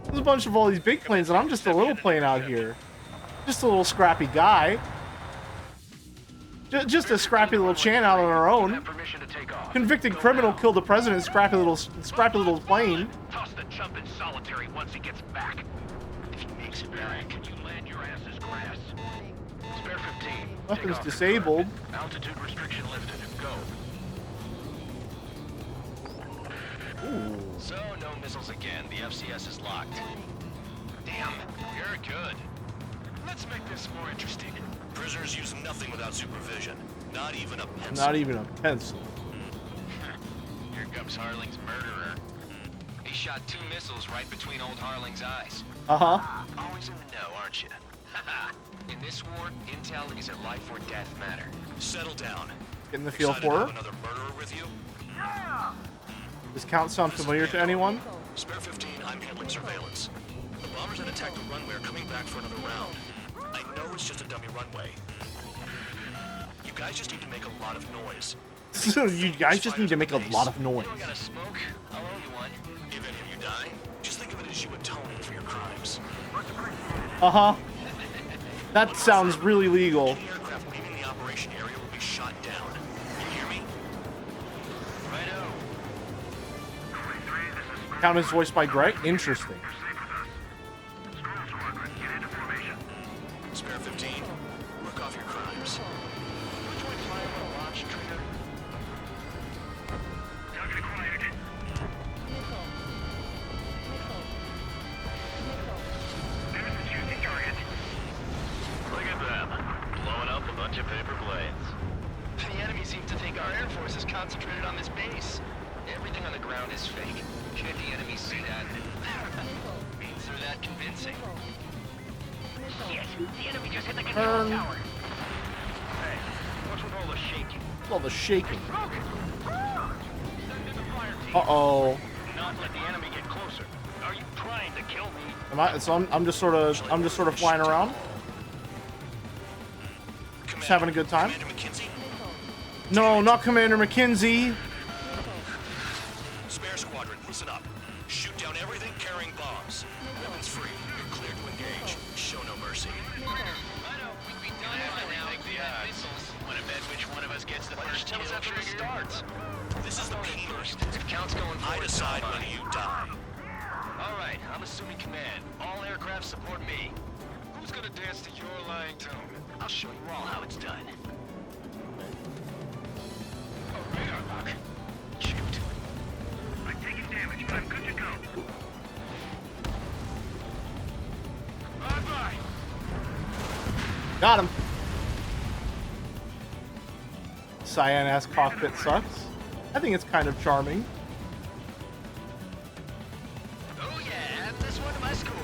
There's a bunch of all these big planes, and I'm just a little plane out here. Just a little scrappy guy. Just a scrappy little Chan out on our own. Convicted criminal killed the president. Scrappy little plane. Toss the chump in solitary once he gets back. If he makes it back, you land your ass as grass. Spare 15. Weapons disabled. Altitude restriction lifted. Go. Ooh. So, no missiles again. The FCS is locked. Damn, you're good. Let's make this more interesting. Prisoners use nothing without supervision. Not even a pencil. Not even a pencil. Here comes Harling's murderer. He shot 2 missiles right between old Harling's eyes. Uh-huh. Always in the know, aren't you? In this war, intel is a life or death matter. Settle down. Getting the feel Excited for to her. have another murderer with you? Does count sound familiar to anyone? Spare 15, I'm handling surveillance. The bombers that attacked the runway are coming back for another round. I know it's just a dummy runway. You guys just need to make a lot of noise. So you guys just need to make a lot of noise. You gotta smoke? I'll owe you one. If any of you die, just think of it as you atoning for your crimes. Uh-huh. That sounds really legal. Any aircraft leaving the operation area will be shot down. You hear me? Righto. Count is voiced by Greg. Interesting. Spare 15. Work off your crimes. Which one fly over a launch trigger? Target acquired. There's a juicy target. Look at them, blowing up a bunch of paper planes. The enemy seems to think our Air Force is concentrated on this base. Everything on the ground is fake. Can't the enemy see that? Means they're that convincing. Shit, the enemy just hit the Turn. control tower. Hey, what's with all the shaking? All the shaking. Send in the fire team. Uh-oh. Not let the enemy get closer. Are you trying to kill me? Am I? So I'm just sort of flying around. Just having a good time. No, not Commander McKenzie. Spare squadron, listen up. Shoot down everything carrying bombs. Weapons free. You're cleared to engage. Show no mercy. Want to bet which one of us gets the first Tell us kill after the trigger? start. This is the first. If count's going I forward, decide so am when I. you die. All right, I'm assuming command. All aircraft support me. Who's gonna dance to your lying tune? I'll show you all how it's done. Oh, radar lock. Shoot. I'm taking damage, but I'm good to go. Bye-bye. Got him. Cyan-ass cockpit sucks. I think it's kind of charming. Oh yeah, add this one to my score.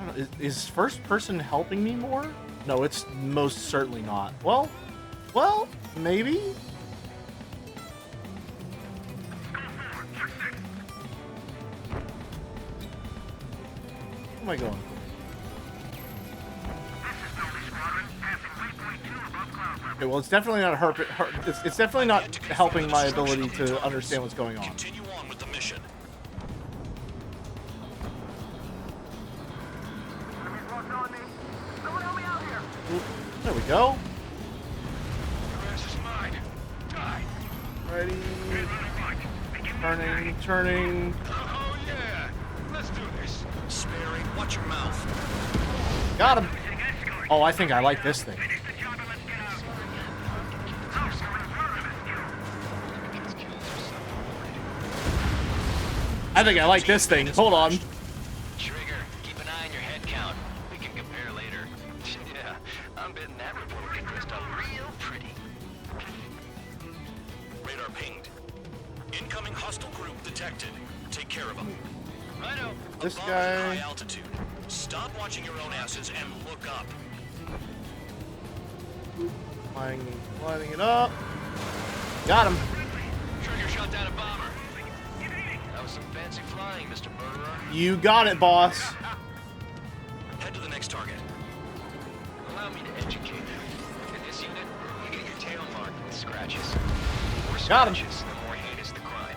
I don't know, is first person helping me more? No, it's most certainly not. Well, maybe? Where am I going? Okay, well, it's definitely not it's definitely not helping my ability to understand what's going on. Continue on with the mission. There we go. The rest is mine. Die. Ready. Turning. Oh yeah. Let's do this. Sparing, watch your mouth. Got him. Oh, I think I like this thing. I think I like this thing. Hold on. Trigger, keep an eye on your head count. We can compare later. Yeah, I'm betting that report get dressed up real pretty. Radar pinged. Incoming hostile group detected. Take care of them. Righto. This Above guy. High altitude. Stop watching your own asses and look up. Lining it up. Got him. Trigger shot down a bomber. That was some fancy flying, Mr. Murderer. You got it, boss. Head to the next target. Allow me to educate you. In this unit, you get your tail marked with scratches. Got him. scratches, the more heinous the crime.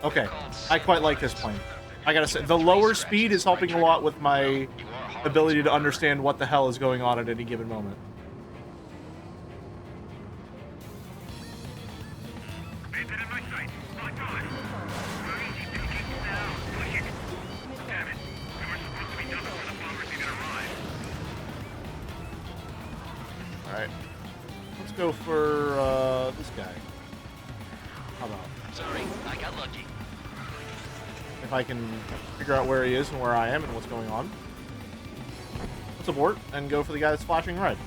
Okay, I quite like this plane. I gotta say, the lower speed is helping a lot with my ability to understand what the hell is going on at any given moment. Alright. Let's go for, this guy. How about? Sorry, I got lucky. If I can figure out where he is and where I am and what's going on. Let's abort and go for the guy that's flashing red.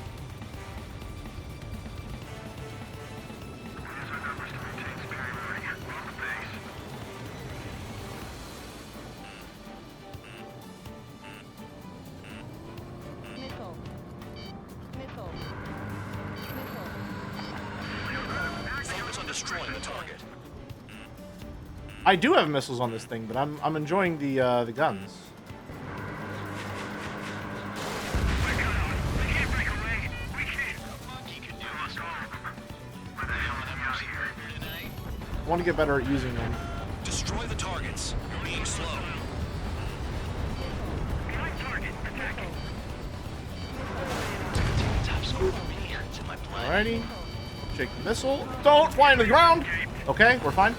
Focus on destroying the target. I do have missiles on this thing, but I'm enjoying the guns. I want to get better at using them. Destroy the targets. You're being slow. Alrighty. Shake the missile. Don't fly into the ground! Okay, we're fine.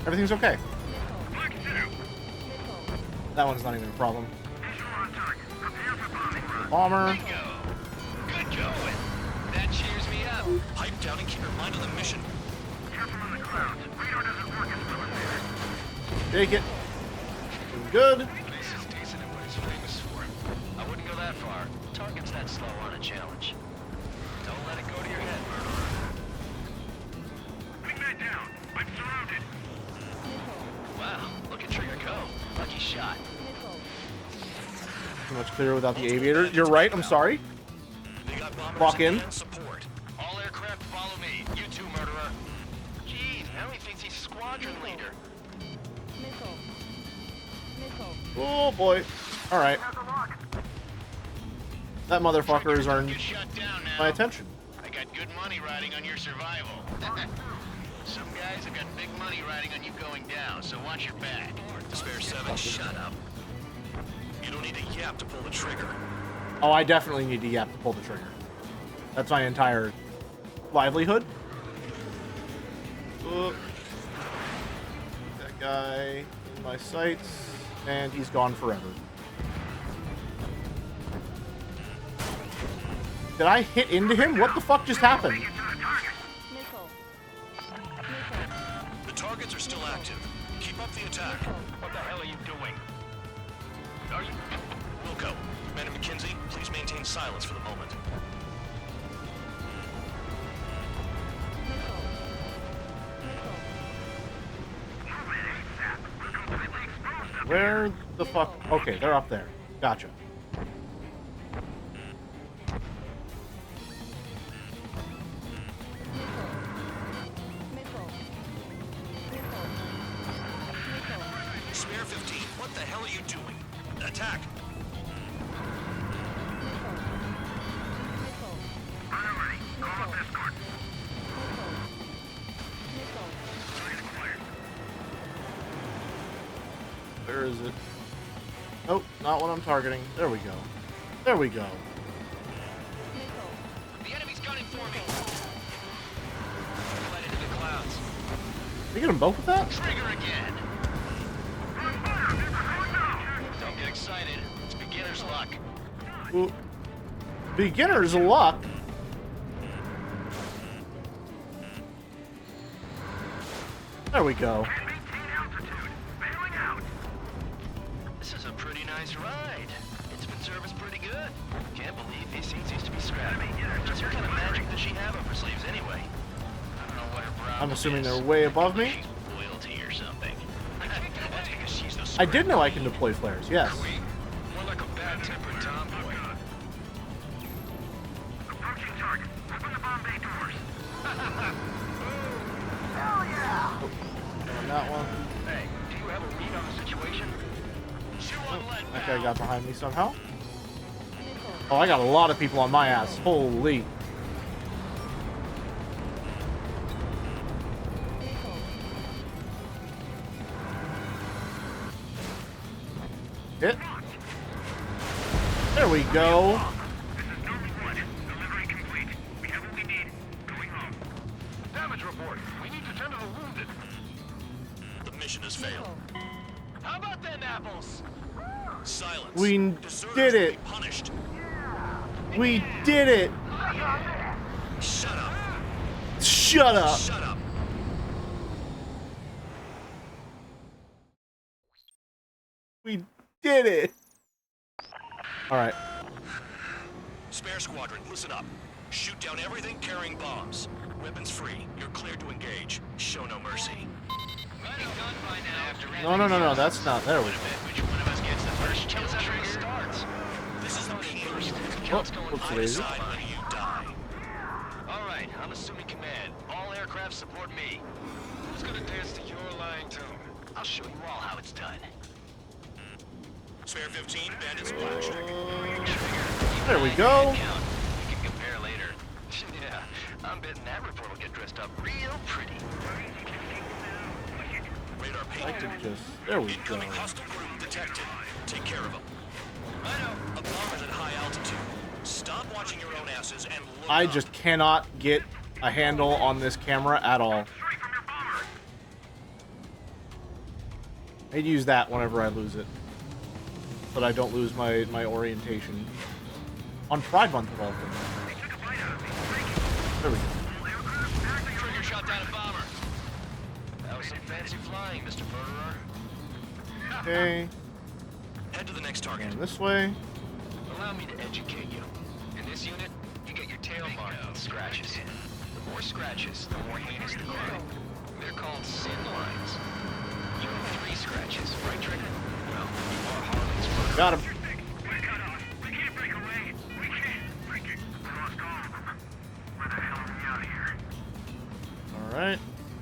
Everything's okay. That one's not even a problem. Bomber. Good going. That cheers me up. Pipe down and keep your mind on the mission. Take it. Doing good. This is decent at what he's famous for. I wouldn't go that far. Target's that slow on a challenge. Don't let it go to your head, murderer. Wingman down. I'm surrounded. Wow, look at Trigger go. Lucky shot. Too much clearer without the aviator. You're right, I'm sorry. Lock in. Support. All aircraft follow me. You too, murderer. Jeez, now he thinks he's squadron leader. Oh boy. Alright. That motherfucker has earned my attention. I got good money riding on your survival. Some guys have got big money riding on you going down, so watch your back. Spare 7, shut up. You don't need a yap to pull the trigger. Oh, I definitely need to yap to pull the trigger. That's my entire livelihood. That guy in my sights, and he's gone forever. Did I hit into him? What the fuck just happened? The targets are still active. Keep up the attack. What the hell are you doing? Are you? Wilco, Madam McKinsey, please maintain silence for the moment. Where the fuck? Okay, they're up there. Gotcha. Spare 15, what the hell are you doing? Attack! Where is it? Nope, not what I'm targeting. There we go. There we go. The enemy's gunning for me. Fled into the clouds. Did you get them both with that? Trigger again. Don't get excited. It's beginner's luck. Ooh. Beginner's luck. There we go. This is a pretty nice ride. It's been serviced pretty good. Can't believe these seats used to be scrappy. Just what kind of magic does she have up her sleeves anyway? I don't know what her problem I'm assuming is. they're way above me. Loyalty or something. That's because she's the I did know I can deploy flares, yes. more like a bad-tempered tomboy. Approaching target. Open the bomb bay doors. Hell yeah! On that one. Hey, do you have a read on the situation? That guy got behind me somehow. Oh, I got a lot of people on my ass. Holy. go. Damage report. We need to tend to the wounded. The mission has failed. How about them apples? Silence. We Deserters did will it. be punished. We did it. Shut up. Shut up. Shut up. We did it. All right. Spare squadron, listen up. Shoot down everything carrying bombs. Weapons free. You're cleared to engage. Show no mercy. No. That's not. There we go. Which one of us gets the first kill trigger starts? This is the first. Whoops, I daisy. decide when you die. All right, I'm assuming command. All aircraft support me. Who's gonna dance to your lying tune? I'll show you all how it's done. Spare 15, bandit splash. There we go. We can compare later. Yeah, I'm betting that report will get dressed up real pretty. Radar I ping. can just. There we go. Incoming hostile group detected. Take care of them. A bomber's at high altitude. Stop watching your own asses and look I up. just cannot get a handle on this camera at all. I'd use that whenever I lose it, but I don't lose my orientation. On Pride Month of all things. There we go. Trigger shot down a bomber. That was some fancy flying, Mr. Murderer. Okay. Head to the next target. And this way. Allow me to educate you. In this unit, you get your tail marked with scratches. The more scratches, the more heinous the crime. They're called sin lines. You have 3 scratches, right, Trigger? Well, you are Harley's murderer. Got him. We can't break away. We can't break it. We lost all of them. Where the hell are we out of here? Alright.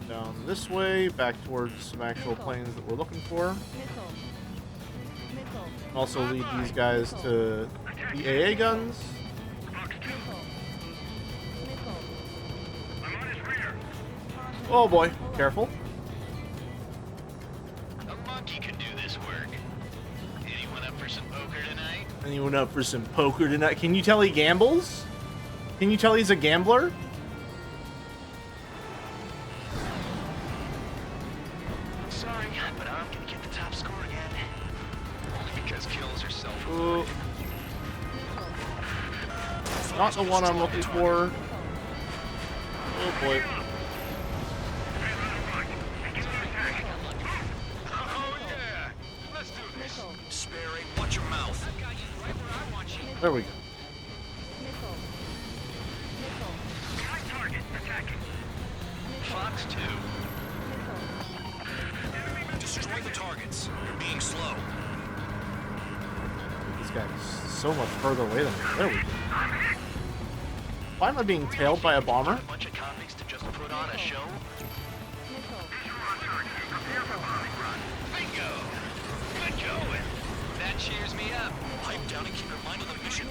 Down this way, back towards some actual planes that we're looking for. Also lead these guys to the AA guns. Oh boy, careful. A monkey can do this work. Anyone up for some poker tonight? Anyone up for some poker tonight? Can you tell he gambles? Can you tell he's a gambler? Sorry, but I'm gonna get the top score again. Only because kills are self. Not the one I'm looking for. Oh boy. Oh yeah! Let's do this. Sperry, watch your mouth. There we go. Fox 2. Destroy the targets. You're being slow. This guy's so much further away than me. There we go. Why am I being tailed by a bomber? A bunch of convicts to just put on a show? Bingo! Good going. That cheers me up. Pipe down and keep your mind on the mission.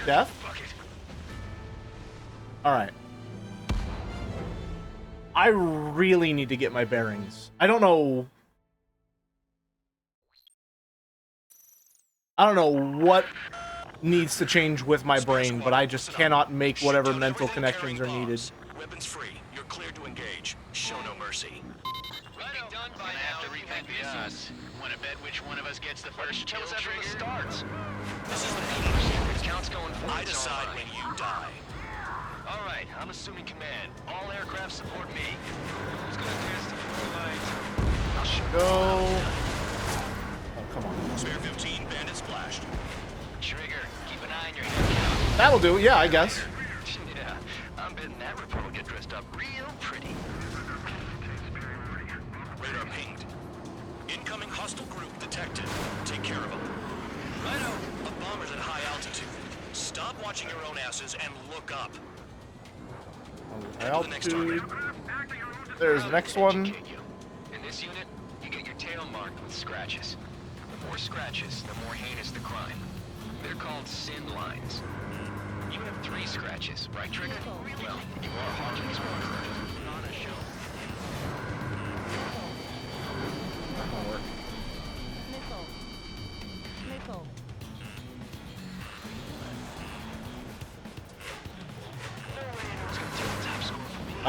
Death? Alright. I really need to get my bearings. I don't know what needs to change with my brain, but I just cannot make whatever mental connections are needed. Weapons free. You're cleared to engage. Show no mercy. Done by now. Have to rethink the odds. Want to bet which one of us gets the first kill trigger? Starts. This is the meeting. Count's going for I decide when you die. All right, I'm assuming command. All aircraft support me. Who's gonna test the four lines? I'll shoot. Go. Oh, come on. Spare 15, bandit splashed. Trigger, keep an eye on your head count. That'll do, yeah, I guess. Yeah, I'm betting that report will get dressed up real pretty. Radar pinged. Incoming hostile group detected. Take care of them. Righto. A bomber's at high altitude. Stop watching your own asses and look up. High altitude. There's the next one. In this unit, you get your tail marked with scratches. The more scratches, the more heinous the crime. They're called sin lines. You have 3 scratches, right, Trigger? Well, you are Harley's murderer. On a show.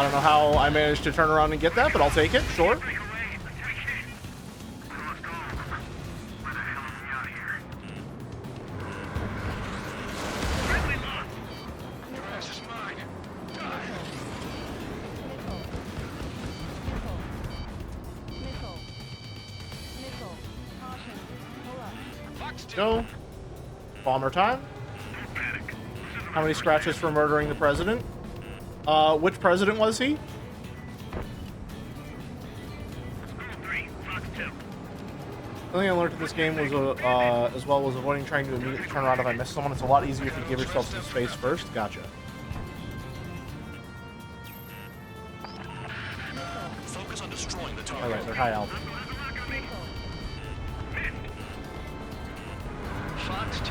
I don't know how I managed to turn around and get that, but I'll take it. Sure. Go. Bomber time. How many scratches for murdering the president? Which president was he? The thing I learned in this game was, as well, was avoiding trying to immediately turn around if I miss someone. It's a lot easier if you give yourself some space first. Gotcha. Focus on destroying the target. Alright, they're high altitude. Fox 2.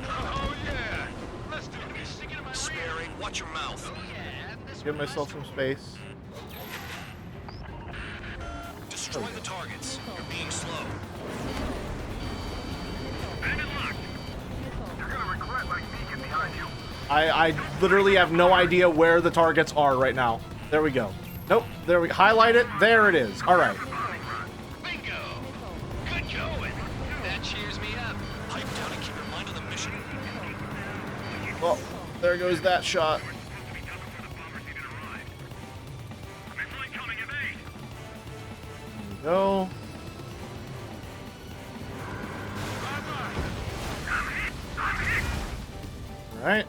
Oh yeah! Let's do it. Sperry, watch your mouth. Give myself some space. Destroy the targets. You're being slow. You're gonna regret letting me get behind you. I literally have no idea where the targets are right now. There we go. Nope. There we highlight it. There it is. All right. Bingo! Good going. That cheers me up. Pipe down and keep your mind on the mission. Well, there goes that shot. There we go. All right.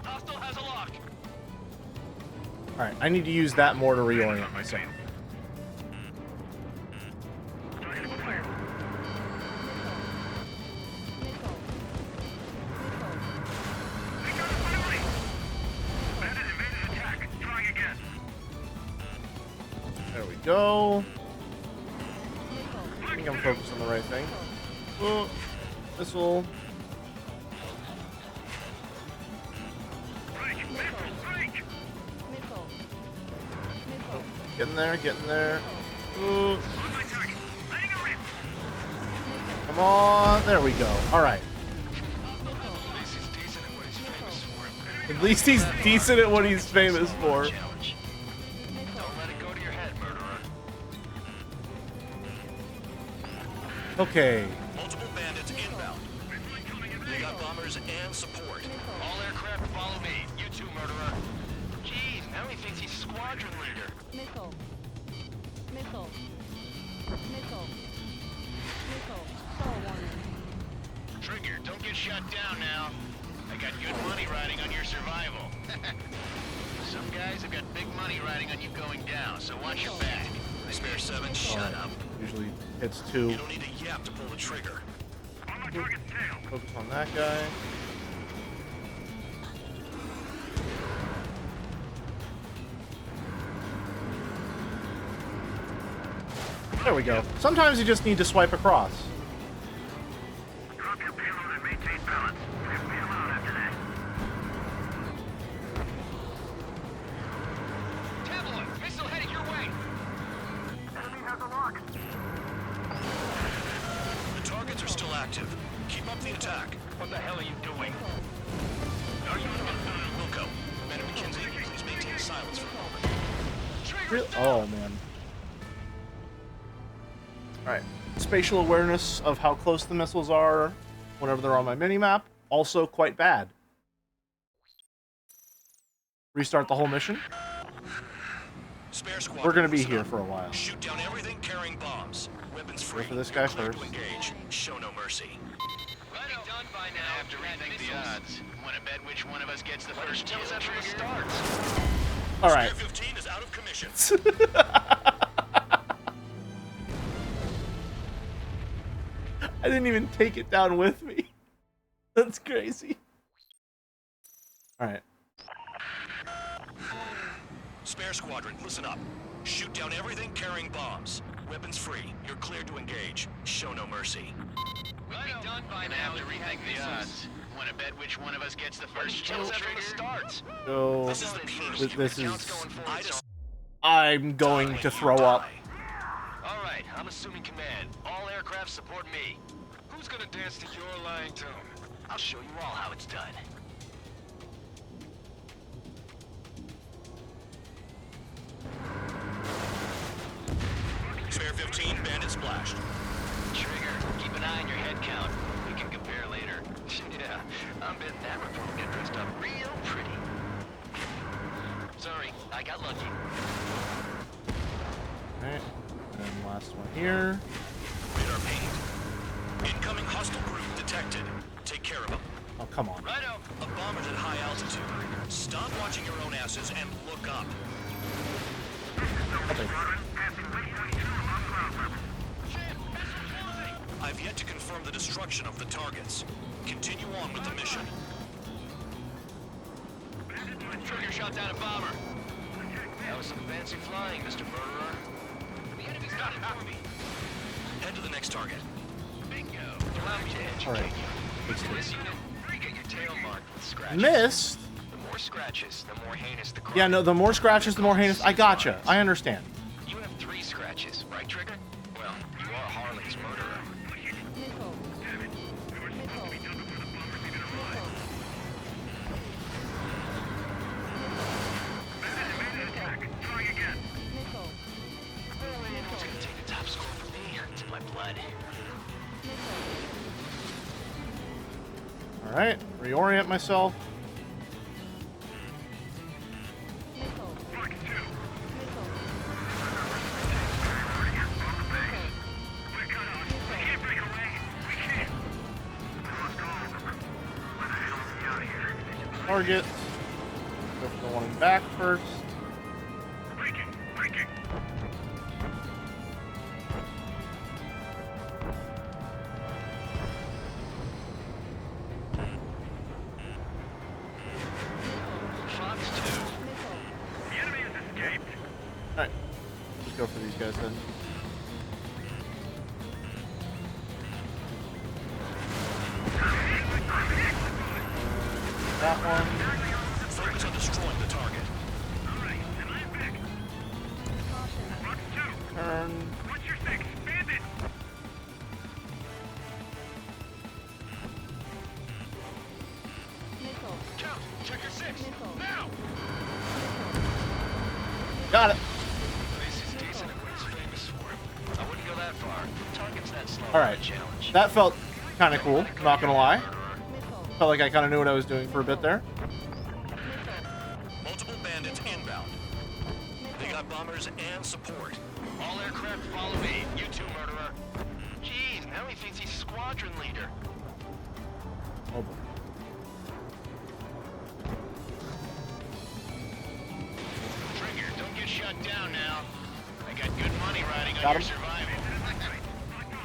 Hostile has a lock. All right. I need to use that more to reorient myself. There we go. I think I'm focused on the right thing. Oh, missile. Getting there, getting there. Ooh. Come on, there we go. All right. At least he's decent at what he's famous for. Don't let it go to your head, murderer. Okay. Multiple bandits inbound. We got bombers and support. All aircraft follow me. You too, murderer. Jeez, now he thinks he's squadron leader. Missile. Missile. Missile. Missile. Fall warning. Trigger, don't get shut down now. I got good money riding on your survival. Some guys have got big money riding on you going down, so watch your back. Spare 7, shut up. Usually hits 2. You don't need a yap to pull the trigger. Focus on that guy. There we go. Sometimes you just need to swipe across. Drop your payload and maintain balance. Leave me alone after that. Tabloid, missile headed your way. Enemy has a lock. The targets are still active. Keep up the attack. What the hell are you doing? Are you Wilco? Commander McKenzie, please maintain silence for a moment. Oh, man. Alright. Spatial awareness of how close the missiles are whenever they're on my minimap. Also quite bad. Restart the whole mission. Spare squad. We're going to be here for a while. Shoot down everything carrying bombs. Weapons free. Go for this guy Clear first. to engage. Show no mercy. Done by now. I have to rethink the odds. Want to bet which one of us gets the first kill trigger? Alright. Spare 15 is out of commission. I didn't even take it down with me. That's crazy. Alright. Spare squadron, listen up. Shoot down everything carrying bombs. Weapons free. You're cleared to engage. Show no mercy. Done by now. Have to rethink the odds. Want to bet which one of us gets the first kill trigger? So, This is the this is... I'm going to throw up. right, I'm assuming command. All aircraft support me. Who's gonna dance to your lying tune? I'll show you all how it's done. Spare 15, bandit splashed. Trigger, keep an eye on your head count. We can compare later. Yeah, I'm betting that report will get dressed up real pretty. Sorry, I got lucky. Alright, and last one here. Radar pinged. Incoming hostile group detected. Take care of them. Oh, come on. Righto. A bomber's at high altitude. Stop watching your own asses and look up. Okay. I've yet to confirm the destruction of the targets. Continue on with the mission. Trigger shot down a bomber. That was some fancy flying, Mr. Murderer. The enemy's got it for me. Head to the next target. Bingo. Allow me to educate Alright. you. In this unit, you get your tail marked with scratches. Missed? The more scratches, the more heinous the crime. Yeah, no, the more scratches, the more heinous. I gotcha. I understand. You have 3 scratches, right, Trigger? Well, you are Harley's murderer. It's gonna take the top score from me. It's in my blood. Alright, reorient myself. Target. Go for the one in back first. Alright. Let's go for these guys then. That one. Focus on destroying the target. Turn. What's your six? Bandit! Count! Check your 6! Now! Got it. This is decent at what it's famous for. I wouldn't go that far. Target's that slow. Alright. Challenge. That felt kind of cool, not gonna lie. Felt like I kind of knew what I was doing for a bit there. Multiple bandits inbound. They got bombers and support. All aircraft follow me. You too, murderer. Jeez, now he thinks he's squadron leader. Oh boy. Trigger, don't get shut down now. I got good money riding on Got your him. surviving.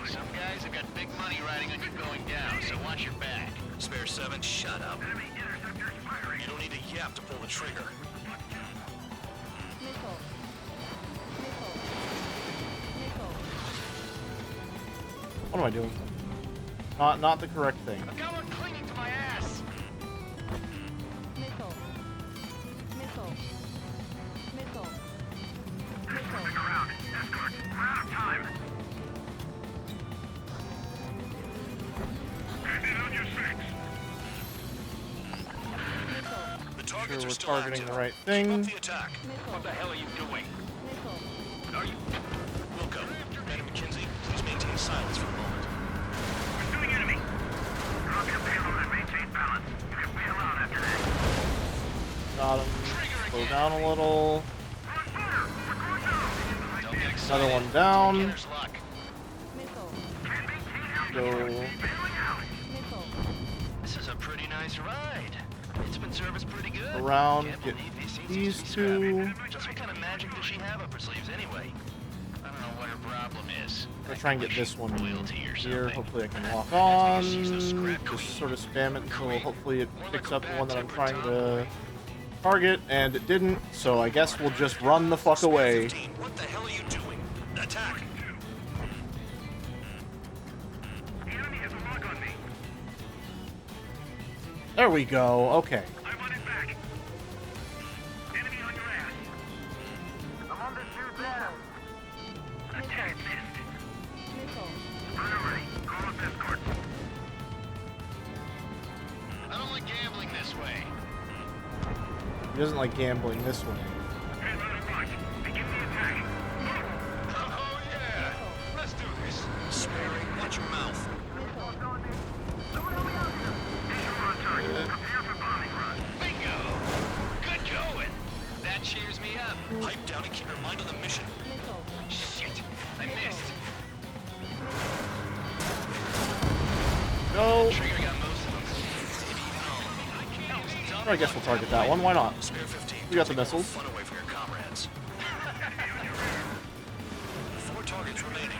Some guys have got big money riding on you going down, so watch your back. Spare 7, shut up. You don't need a yap to pull the trigger. What am I doing? Not the correct thing. I've got one clinging to my ass. The Sure targets we're are still targeting active. the right Keep thing. up the attack. What the hell are you doing? Are you... Wilco, Madam McKenzie, please maintain silence for a moment. Pursuing enemy. Drop your payload and maintain balance. You'll be allowed after that. Got him. Slow down a little. Don't get excited. Another one down. Beginner's luck. Go. This is a pretty nice ride. It's been serviced pretty good. Around, Can't get believe he seems these to be two. scrappy. Just what kind of magic does she have up her sleeves anyway? I don't know what her problem is. I'll try and get this one Loyalty or here. something. Hopefully I can lock on. Just sort of spam it until hopefully it picks up the one that I'm trying to target, and it didn't. So I guess we'll just run the fuck away. 15, what the hell are you doing? Attack! The enemy has a lock on me. There we go. Okay. I want it back. Enemy on your ass. I'm on the shoot now. Attack missed. gambling this way. He doesn't like gambling this way. Oh yeah! Let's do this. Sperry, watch your mouth. Bingo! Good going. That cheers me up. Pipe down and keep your mind on the mission. Shit! I missed. Go. Trigger got most of them. I guess we'll target that one. Why not? Spare 15. We got the missiles. Fun away from your comrades. 4 targets remaining.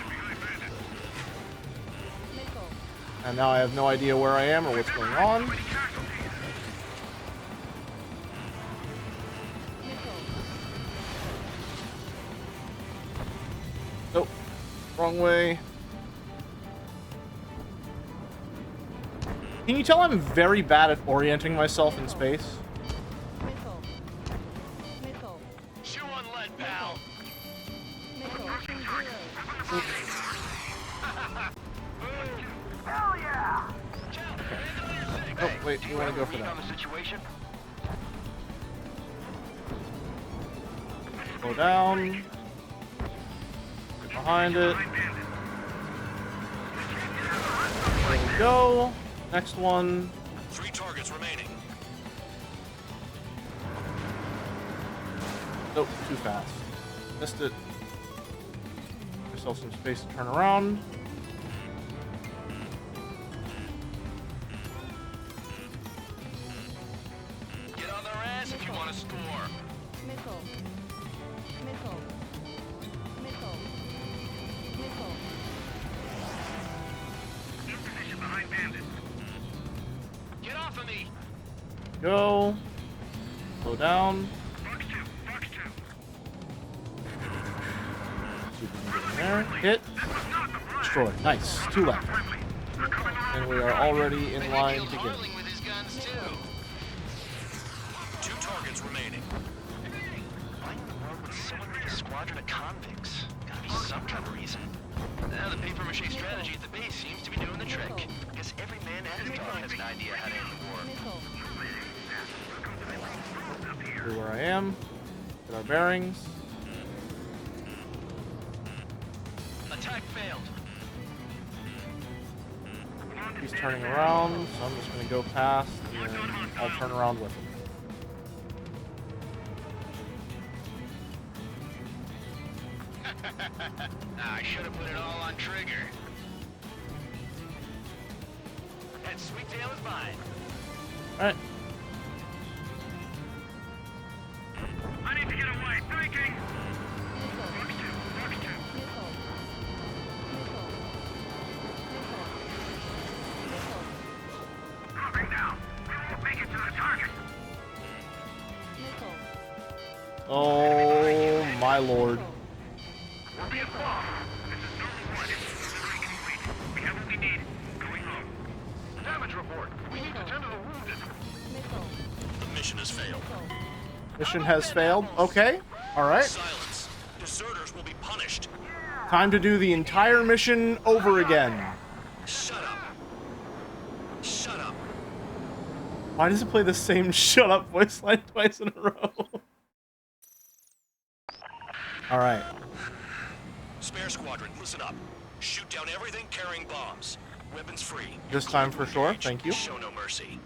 And now I have no idea where I am or what's going on. Nope. Wrong way. Can you tell I'm very bad at orienting myself in space? Chew on lead, pal. Hell yeah! Oh, wait, you want to go for that? On the situation? Go down. Get behind it. There we go. Next one. 3 targets remaining. Nope, too fast. Missed it. Give yourself some space to turn around. Get on their ass if you want to score. Missile. Missile. Missile. Missile. In position behind bandits. Get off of me. Go. Slow down. Fox 2. Fox 2. See if we can get in there. Hit. Destroy. Nice. 2 left. And we are already in line to get it. With his guns too. 2 targets remaining. Why in the world would someone lead a squadron of convicts? Gotta be some kind of reason. Now the paper-mache strategy at the base seems to be doing the trick. Guess every man and his dog has an idea how to end the war. See where I am. Get our bearings. Attack failed. He's turning around, so I'm just going to go past and I'll turn around with him. I should have put it all on trigger. That sweet tail is mine. Alright. I need to get away. Breaking! Fox 2. Fox 2. Dropping down. We won't make it to the target. Oh my lord. We're being bombed. This is Normal 1. Delivery complete. We have what we need. Going home. Damage report. We need to tend to the wounded. The mission has failed. Mission has failed. Okay. Alright. Silence. Deserters will be punished. Time to do the entire mission over again. Shut up. Shut up. Why does it play the same shut up voice line twice in a row? Alright. Spare squadron, listen up. Shoot down everything carrying bombs. Weapons free. This time for sure. Thank you. Show no mercy.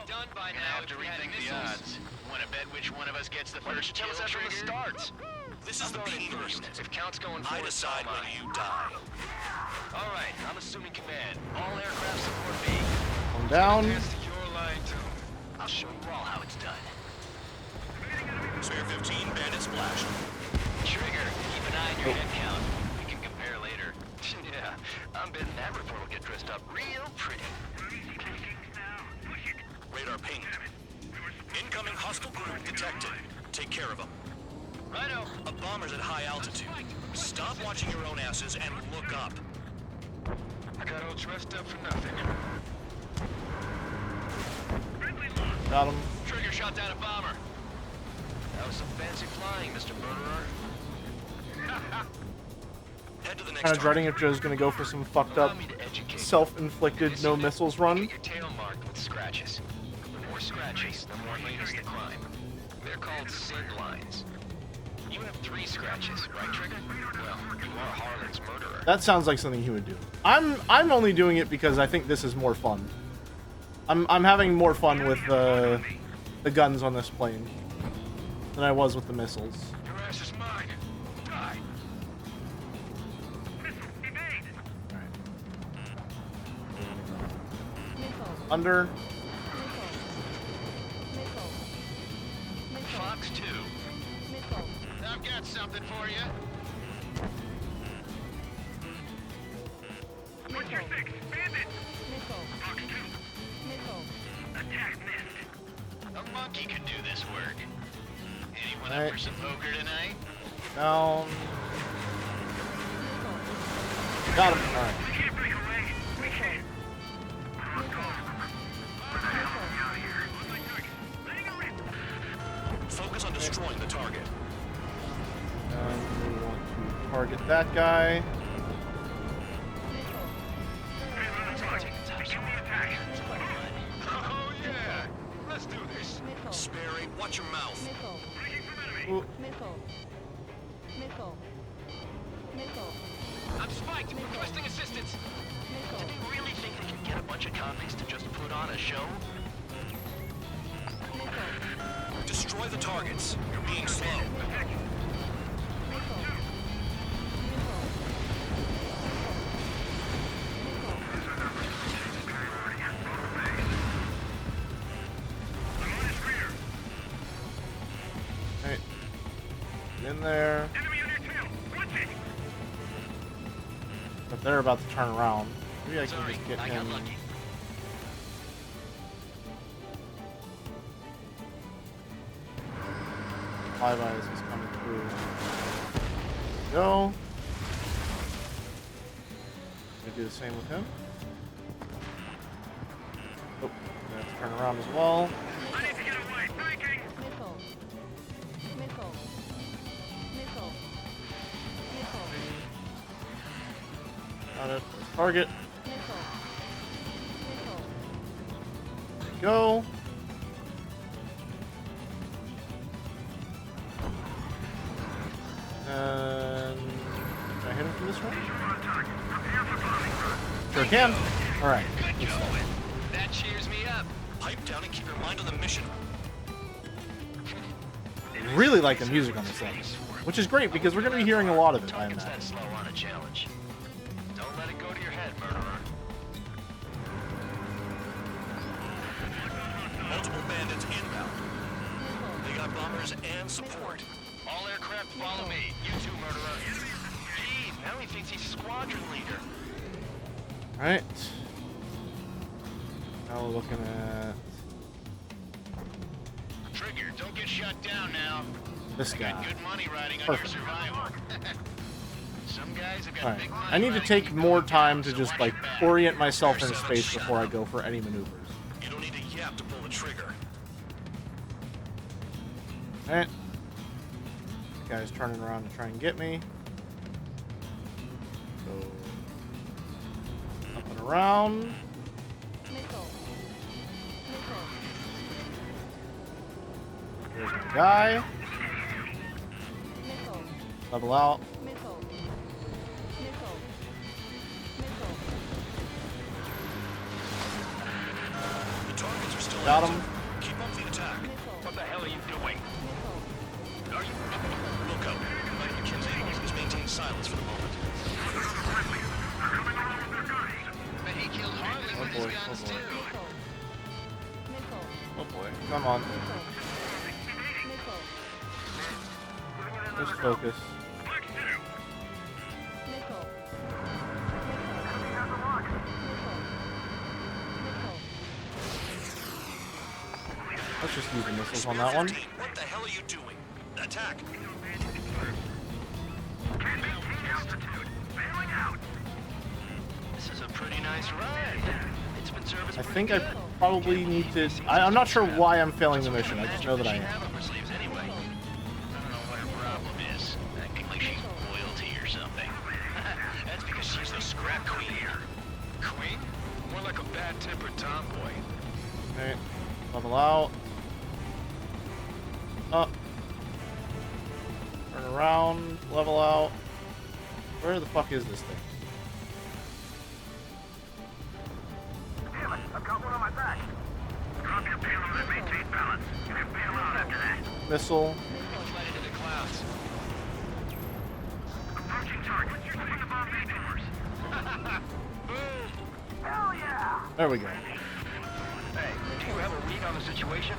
Done by now. Have to rethink the odds. Want to bet which one of us gets the first kill from the start? This is the P burst. If count's going I forward, decide so am when you die. All right, I'm assuming command. All aircraft support me. Come down. Your line too. I'll show you all how it's done. Spare 15, bandit splash. Trigger, keep an eye on your head count. We can compare later. Yeah, I'm betting that report will get dressed up real pretty. Radar ping. Incoming hostile group detected. Take care of them. Righto. A bomber's at high altitude. Stop watching your own asses and look up. I got all dressed up for nothing. Got him. Trigger shot down a bomber. That was some fancy flying, Mr. Murderer. Head to the next Kind of dreading if Joe's gonna go for some fucked up, self-inflicted no missiles run. Your tail marked with scratches. more scratches, the more heinous the crime. They're called sin lines. You have 3 scratches, right, Trigger? Well, you are Harlan's murderer. That sounds like something he would do. I'm only doing it because I think this is more fun. I'm having more fun with the guns on this plane than I was with the missiles. Your ass is mine. Die. Under. Fox 2. I've got something for you. What's your 6? Bandit! Fox 2. Attack missed. A monkey could do this work. Anyone Right. up for some poker tonight? Down. Got him. All right. We can't break away. We can't. Focus on destroying the target. We want to target that guy. Oh yeah! Let's do this. Sperry, watch your mouth. Ooh. I'm spiked. Requesting assistance. Do they really think they can get a bunch of convicts to just put on a show? Destroy the targets. You're being slow. Alright. Get in there. But they're about to turn around. Maybe I can just get him. Five Eyes is coming through. Go. We do the same with him. Oh, we have to turn around as well. I need to get away. Breaking! Got it. Target. There we go. And can I hit him from this one? Sure can. All right. Good going. That cheers me up. Pipe down and keep your mind on the mission. Really like the music on this thing, which is great because we're going to be hearing a lot of it. I It's imagine. that slow on a challenge. Don't let it go to your head, murderer. Multiple bandits inbound. They got bombers and support. All aircraft follow me. You too, murderer. Gee, now he thinks he's squadron leader. All right. Now we're looking at Trigger, don't get shut down now. this I got guy. good money riding on Perfect. your survival. Some guys have got All right. big money I need to riding take on more your time back, to so just watch like your back. orient myself in There's space seven before I shot. go for any maneuvers. You don't need a yap to pull the trigger. All right. This guy's turning around to try and get me. So up and around. There's my guy. Level out. The targets are still Got active. him. Keep up the attack. What the hell are you doing? Are you? Look up. Mike McKinsey, please maintain silence for the moment. But he killed Harlan Oh with boy, his oh guns boy. too. Oh boy. Come on. Just focus. Let's just use the missiles on that one. 15, what the hell are you doing? Attack! This is a pretty nice ride. It's been serviced I pretty think I good. probably need to... I'm not sure why I'm failing the mission. I just know that I am. Have up her sleeves anyway. I don't know what her problem is. Acting like she's royalty or something. That's because she's the scrap queen here. Queen? More like a bad-tempered tomboy. Alright. Level out. Up. Turn around. Level out. Where the fuck is this thing? Damn it, I've got one on my back. Drop your payload and maintain balance. You can bail out after that. Missile. Flight into the clouds. Approaching target. Open the bomb bay doors. Boom! Hell yeah! There we go. Hey, do you have a read on the situation?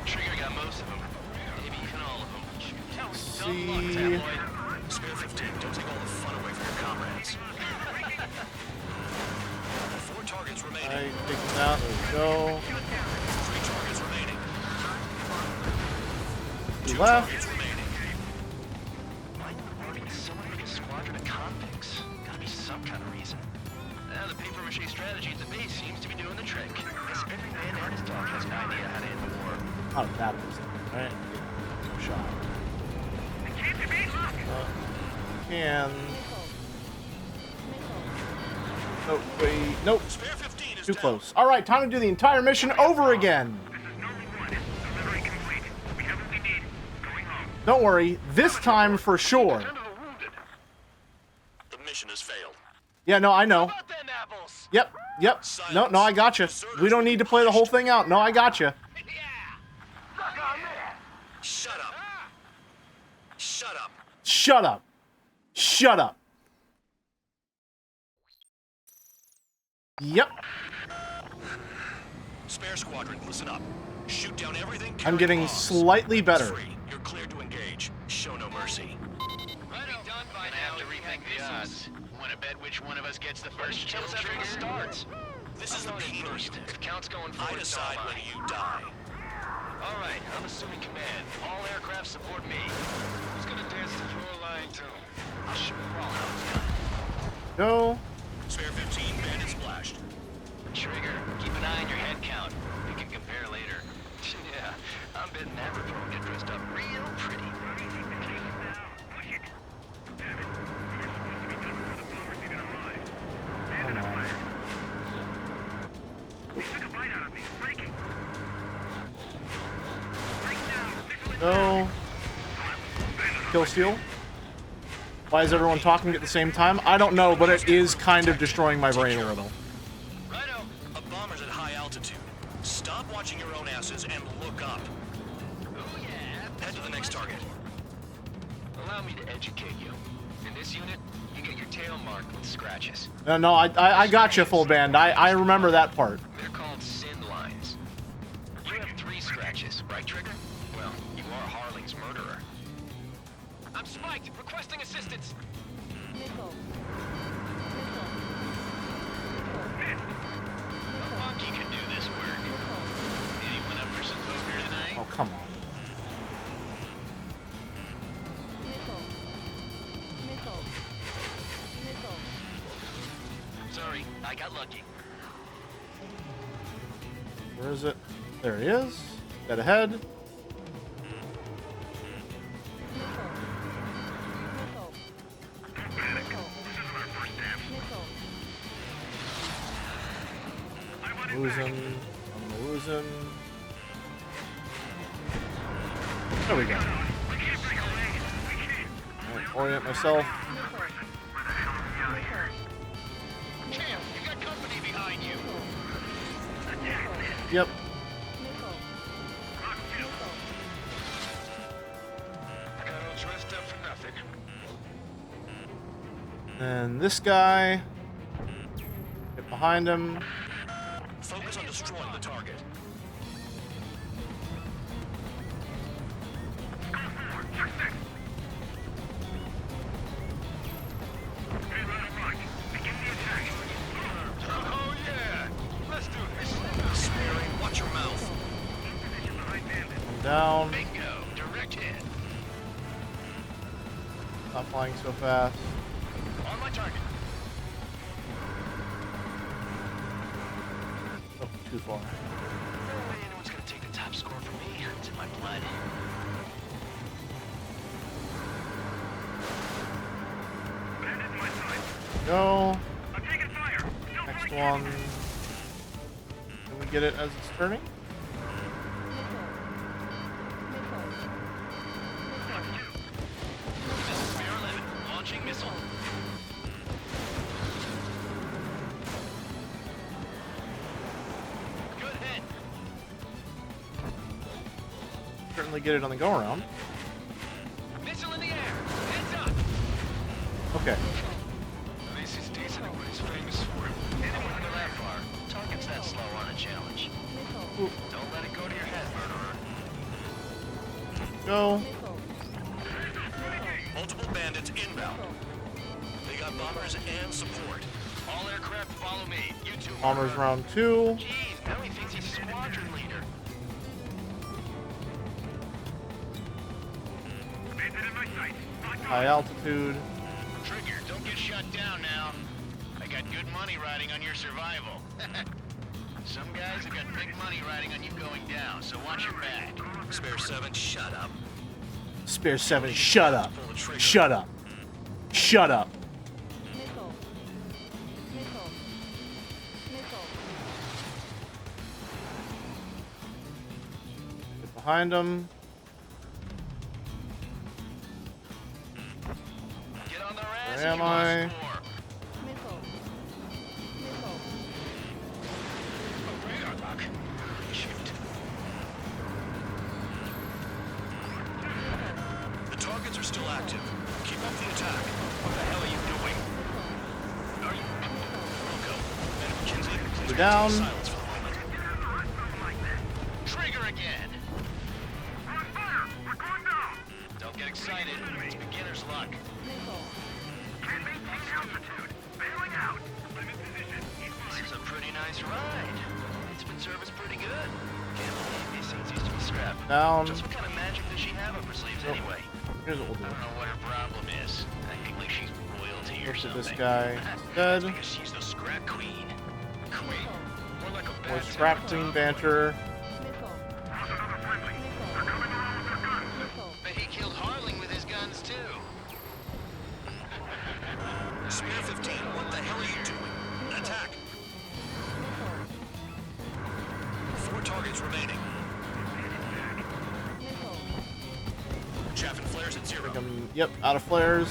Trigger got most of them. Maybe even all of them. See. Spare 15, don't take all the fun away from your comrades. 4 targets remaining. Alright, take them out. There we go. 3 targets remaining. 2 2 left. targets remaining. Why in the world would someone make a squadron of convicts? Gotta be some kind of reason. Now the paper-mache strategy at the base seems to be doing the trick. Guess every man and his dog has an idea how to end the war. Not a bad person, right? No shot. And nope, wait, nope. Too close. All right, time to do the entire mission over again. Don't worry, this time for sure. The mission has failed. Yeah, no, I know. Yep, yep. No, I gotcha. We don't need to play the whole thing out. No, I gotcha. Shut up. Shut up. Shut up. Shut up. Yep. Spare squadron, listen up. Shoot down everything. I'm getting slightly better. Free. You're cleared to engage. Show no mercy. Gonna have to rethink the odds. Wanna bet which one of us gets the first kill trigger? Starts. This is the penal unit. If count's going I forward, decide when you die. All right, I'm assuming command. All aircraft support me. Who's gonna dance to your line too? I'll shoot Brawl how it's done. Go. Spare 15, bandit splashed. Trigger, keep an eye on your head count. We can compare later. Yeah, I'm betting that report will get dressed up real pretty. Go. Kill steal. Why is everyone talking at the same time? I don't know, but it is kind of destroying my brain a little. A bomber's at high altitude. Stop watching your own asses and look up. Oh yeah. Head to the next target. Allow me to educate you. In this unit, you get your tail marked with scratches. No, I got you, full band. I remember that part. They're called sin lines. You have 3 scratches, right, Trigger? Well, you are Harling's murderer. I'm spiked, requesting assistance. Nickel. A monkey can do this work. Anyone up for some poker tonight? Oh, come on. Sorry, I got lucky. Where is it? There he is. Dead ahead. Losing. I'm losing. There we go. Right, orient myself. Champ, you got company behind you. Yep. Got all dressed up for nothing. And this guy. Get behind him. Focus on destroying the target. Oh yeah, let's do this. Sparing, watch your mouth. Down. Bingo, direct hit. Not flying so fast. On my target. Oh, too far. No way anyone's gonna take the top score from me. It's in my blood. Go. I'm taking fire. Next one. Can we get it as it's turning? Launching missile. Good hit. Certainly get it on the go around. Missile in the air. Heads up. Okay. At least he's decent at what he's famous for. Anyone can go that far. Target's that slow on a challenge. Ooh. Don't let it go to your head, murderer. Go. Multiple bandits inbound. They got bombers and support. All aircraft follow me. You two. Bombers round 2. Jeez, now he thinks he's squadron leader. High altitude. Trigger, don't get shut down now. I got good money riding on your survival. Some guys have got big money riding on you going down, so watch your back. Spare 7, shut up. Spare 7, shut up. Shut up. Shut up. Get behind him. Where am I? The targets are still active. Keep up the attack. What the hell are you doing? Are you... Wilco, and McKinsey, please We're down. silence for the moment. Trigger again. Don't get excited. It's beginner's luck. This is a pretty nice ride. It's been serviced pretty good. Can't believe these things used to be scrapped. Down. Just what kind of magic does she have up her sleeves anyway? Here's what we'll do. I don't know what her problem is. Acting like she's royalty or Look at something. this guy. Dead. Because she's the scrap queen. Queen? More like a More bad scrap queen banter. But he killed Harling with his guns too. Spear 15, what the hell are you doing? Attack! 4 targets remaining. Chaff and flares at 0. Yep, out of flares.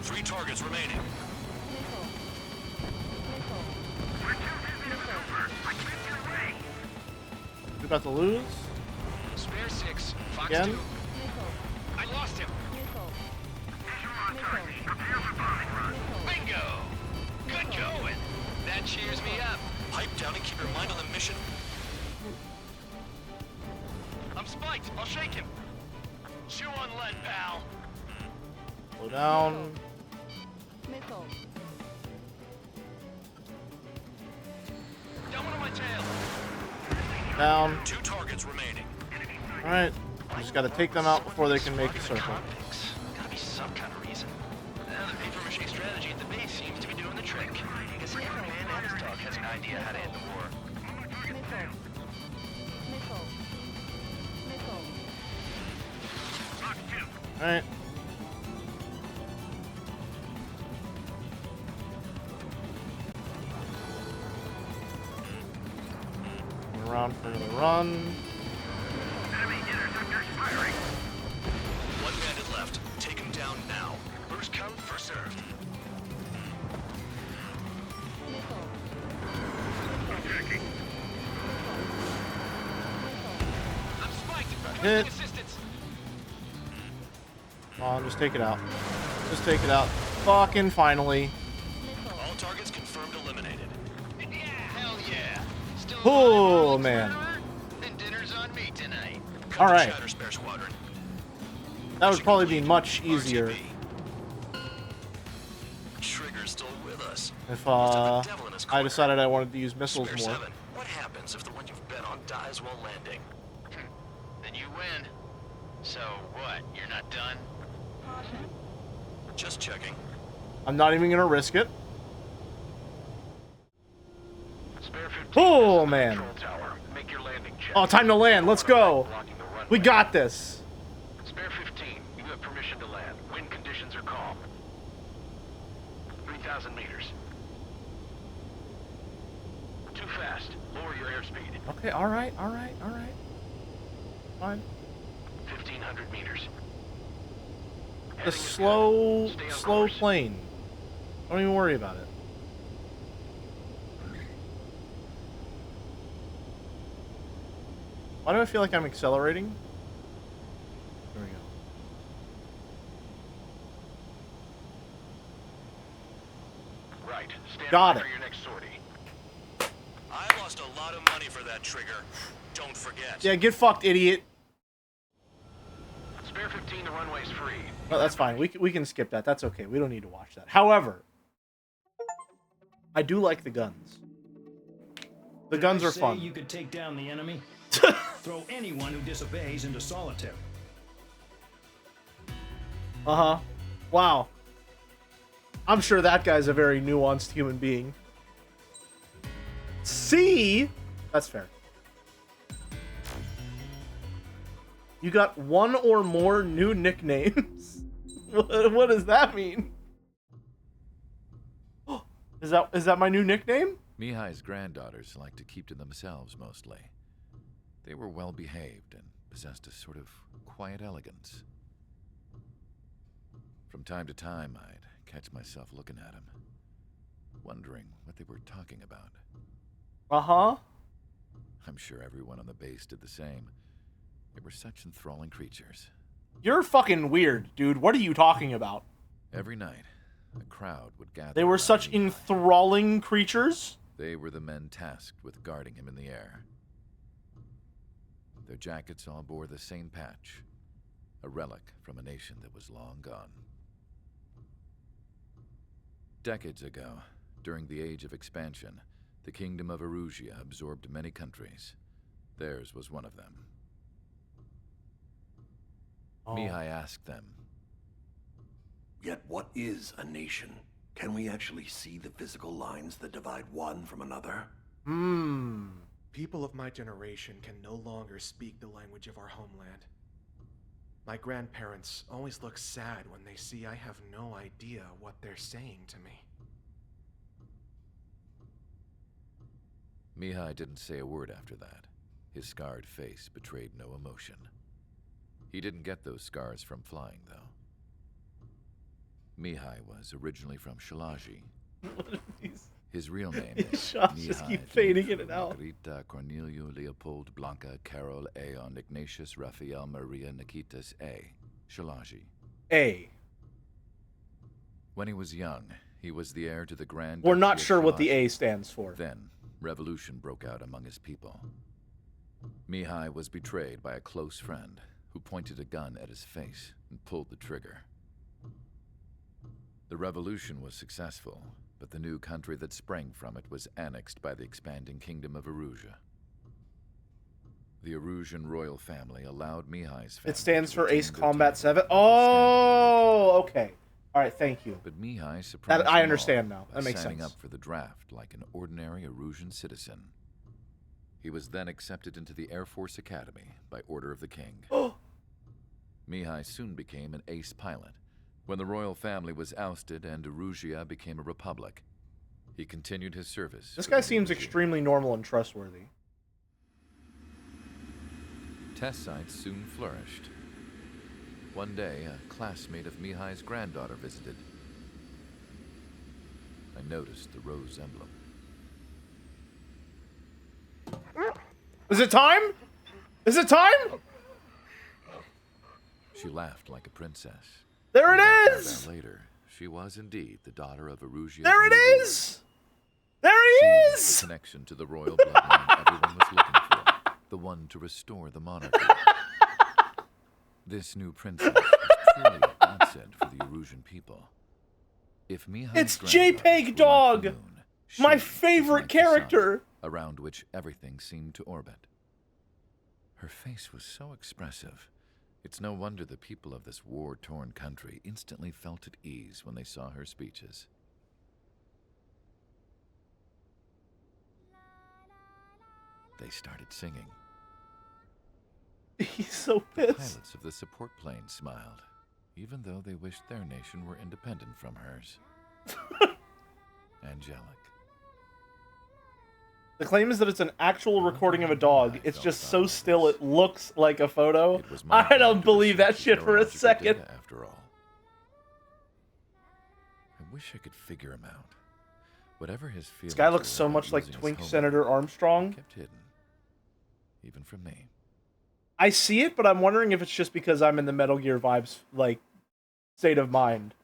3 targets remaining. We about to lose. Spare 6, Fox Again? 2. I lost him. Bingo! Good going. That cheers me up. Pipe down and keep your mind on the mission. I'm spiked. I'll shake him. Chew on lead, pal. Slow down. Missile. Down one on my tail. Down. 2 targets remaining. Alright. Just gotta take them out before they can make a circle. Gotta be some kind of reason. The paper-mache strategy at the base seems to be doing the trick. I guess every man and his dog has an idea how to end the war. Alright. Around for another run. One bandit left. Take him down now. First come, first served. I'm spiked. Hit. Assistance. Come on, just take it out. Just take it out. Fucking finally. All targets confirmed eliminated. Hell yeah. Still Oh, man. then dinner's on me tonight. Alright. Shatter Spare Squadron. That would probably be much easier Trigger's still with us. if I decided I wanted to use missiles Spare more. 7. What happens if the one you've bet on dies while landing? Then you win. So what? You're not done? Just checking. I'm not even gonna risk it. Oh, man. Oh, time to land. Let's go. We got this. Spare 15, you have permission to land. Wind conditions are calm. 3,000 meters. Too fast. Lower your airspeed. Okay, alright. Fine. 1,500 meters. The slow plane. Don't even worry about it. Why do I feel like I'm accelerating? There we go. Right. Stand Got by it. for your next sortie. I lost a lot of money for that trigger. Don't forget. Yeah, get fucked, idiot. Spare 15, the runway's free. No, that's fine. We can skip that. That's okay. We don't need to watch that. However, I do like the guns. The guns are fun. You could take down the enemy. Throw anyone who disobeys into solitary. Uh-huh. Wow. I'm sure that guy's a very nuanced human being. C? That's fair. You got one or more new nicknames. What does that mean? Is that my new nickname? Mihai's granddaughters liked to keep to themselves mostly. They were well behaved and possessed a sort of quiet elegance. From time to time, I'd catch myself looking at them, wondering what they were talking about. Uh-huh. I'm sure everyone on the base did the same. They were such enthralling creatures. You're fucking weird, dude. What are you talking about? Every night, a crowd would gather. They were such enthralling creatures? They were the men tasked with guarding him in the air. Their jackets all bore the same patch, a relic from a nation that was long gone. Decades ago, during the Age of Expansion, the Kingdom of Erusia absorbed many countries. Theirs was one of them. Mihai asked them, "Yet what is a nation? Can we actually see the physical lines that divide one from another?" People of my generation can no longer speak the language of our homeland. My grandparents always look sad when they see I have no idea what they're saying to me. Mihai didn't say a word after that. His scarred face betrayed no emotion. He didn't get those scars from flying, though. Mihai was originally from Shalaji. His real name is shots just keep fading in and out. Margarita, Cornelio, Leopold, Blanca, Carol, Aeon, Ignatius, Raphael, Maria, Nikitas, A. Shalaji. A. When he was young, he was the heir to the Grand We're not Duchy of sure what the Shalaji. A stands for. Then, revolution broke out among his people. Mihai was betrayed by a close friend who pointed a gun at his face and pulled the trigger. The revolution was successful, but the new country that sprang from it was annexed by the expanding Kingdom of Erusia. The Erusian royal family allowed Mihai's family. It stands to for retain Ace their Combat title 7. Oh, okay. All right, thank you. But Mihai surprised That I them understand all now. by That makes signing sense. up for the draft like an ordinary Erusian citizen. He was then accepted into the Air Force Academy by order of the king. Mihai soon became an ace pilot. When the royal family was ousted and Erusia became a republic, he continued his service. This for guy the seems new regime. extremely normal and trustworthy. Test sites soon flourished. One day, a classmate of Mihai's granddaughter visited. I noticed the rose emblem. Is it time? Is it time? She laughed like a princess. There it And I found is! out later, she was indeed the daughter of Erusia's There it new lord. is! There he She was is! the connection to the royal bloodline everyone was looking for. The one to restore the monarchy. This new princess was truly a godsend for the Erusian people. If Mihai's It's granddaughters JPEG were Dog! like the moon, My she was favorite like the sun, character! around which everything seemed to orbit. Her face was so expressive. It's no wonder the people of this war-torn country instantly felt at ease when they saw her speeches. They started singing. He's so The pissed. pilots of the support plane smiled, even though they wished their nation were independent from hers. angelic. The claim is that it's an actual recording of a dog. It's just so still it looks like a photo. I don't believe that shit for a second. Data, after all. I wish I could figure him out. Whatever his feelings. This guy looks were so about much like losing his Twink homeland, Senator Armstrong. kept hidden, even from me. I see it, but I'm wondering if it's just because I'm in the Metal Gear vibes, like, state of mind.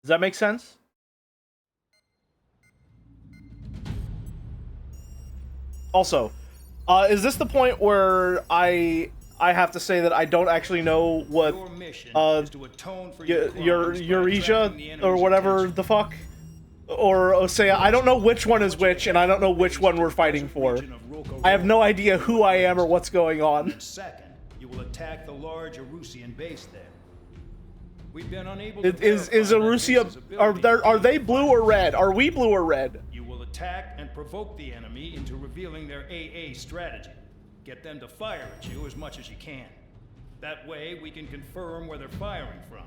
Does that make sense? Also, is this the point where I have to say that I don't actually know what Eurasia or whatever the fuck, or Osea? I don't know which one is which, and I don't know which one we're fighting for. I have no idea who I am or what's going on. Second, you will attack the large Erusian base there. We've been unable to Is Erusia, are they blue or red? Are we blue or red? You will attack and provoke the enemy into revealing their AA strategy. Get them to fire at you as much as you can. That way, we can confirm where they're firing from.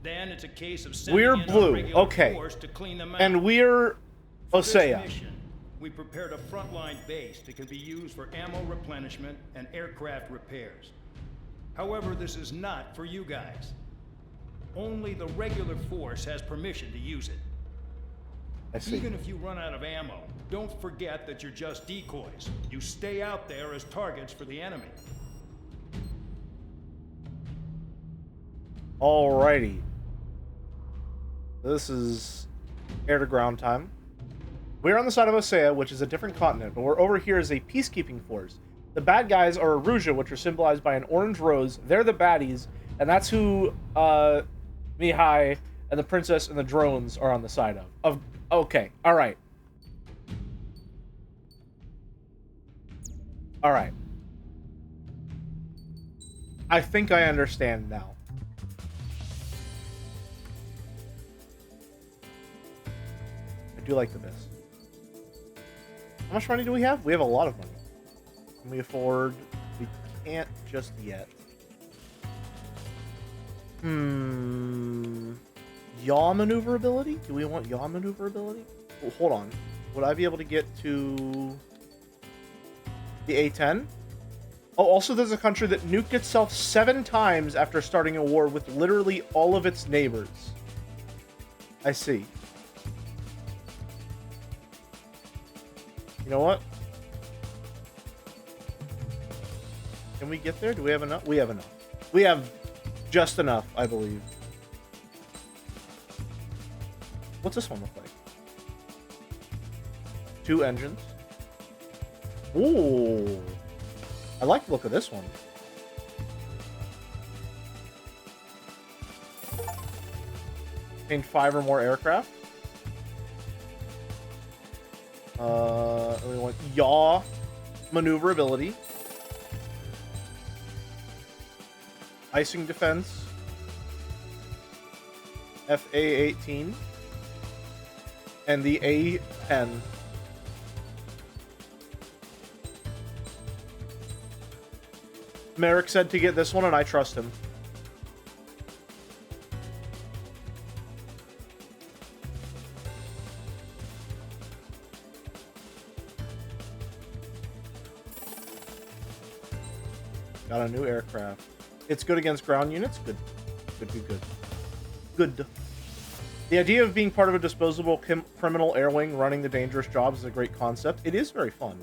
Then it's a case of sending We're in blue, a regular okay. force to clean them out. And we're For this Osea. mission, we prepared a frontline base that can be used for ammo replenishment and aircraft repairs. However, this is not for you guys. Only the regular force has permission to use it. I see. Even if you run out of ammo, don't forget that you're just decoys. You stay out there as targets for the enemy. Alrighty. This is air to ground time. We're on the side of Osea, which is a different continent, but we're over here as a peacekeeping force. The bad guys are Erusia, which are symbolized by an orange rose. They're the baddies, and that's who Mihai and the princess and the drones are on the side of. Okay, alright. Alright. I think I understand now. I do like the best. How much money do we have? We have a lot of money. Can we afford? We can't just yet. Yaw maneuverability? Do we want yaw maneuverability? Oh, hold on. Would I be able to get to the A10? Oh, also there's a country that nuked itself 7 times after starting a war with literally all of its neighbors. I see. You know what? Can we get there? Do we have enough? We have enough. We have just enough, I believe. What's this one look like? 2 engines. Ooh. I like the look of this one. Contain 5 or more aircraft. And we want yaw maneuverability. Icing defense. FA-18. And the A-10. Merrick said to get this one, and I trust him. Got a new aircraft. It's good against ground units? Good. Good. The idea of being part of a disposable criminal air wing running the dangerous jobs is a great concept. It is very fun.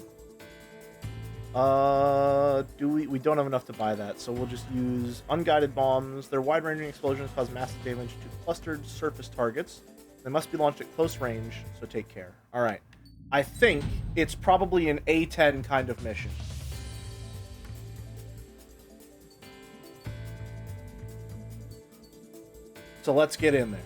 We don't have enough to buy that, so we'll just use unguided bombs. Their wide-ranging explosions cause massive damage to clustered surface targets. They must be launched at close range, so take care. Alright. I think it's probably an A-10 kind of mission. So let's get in there.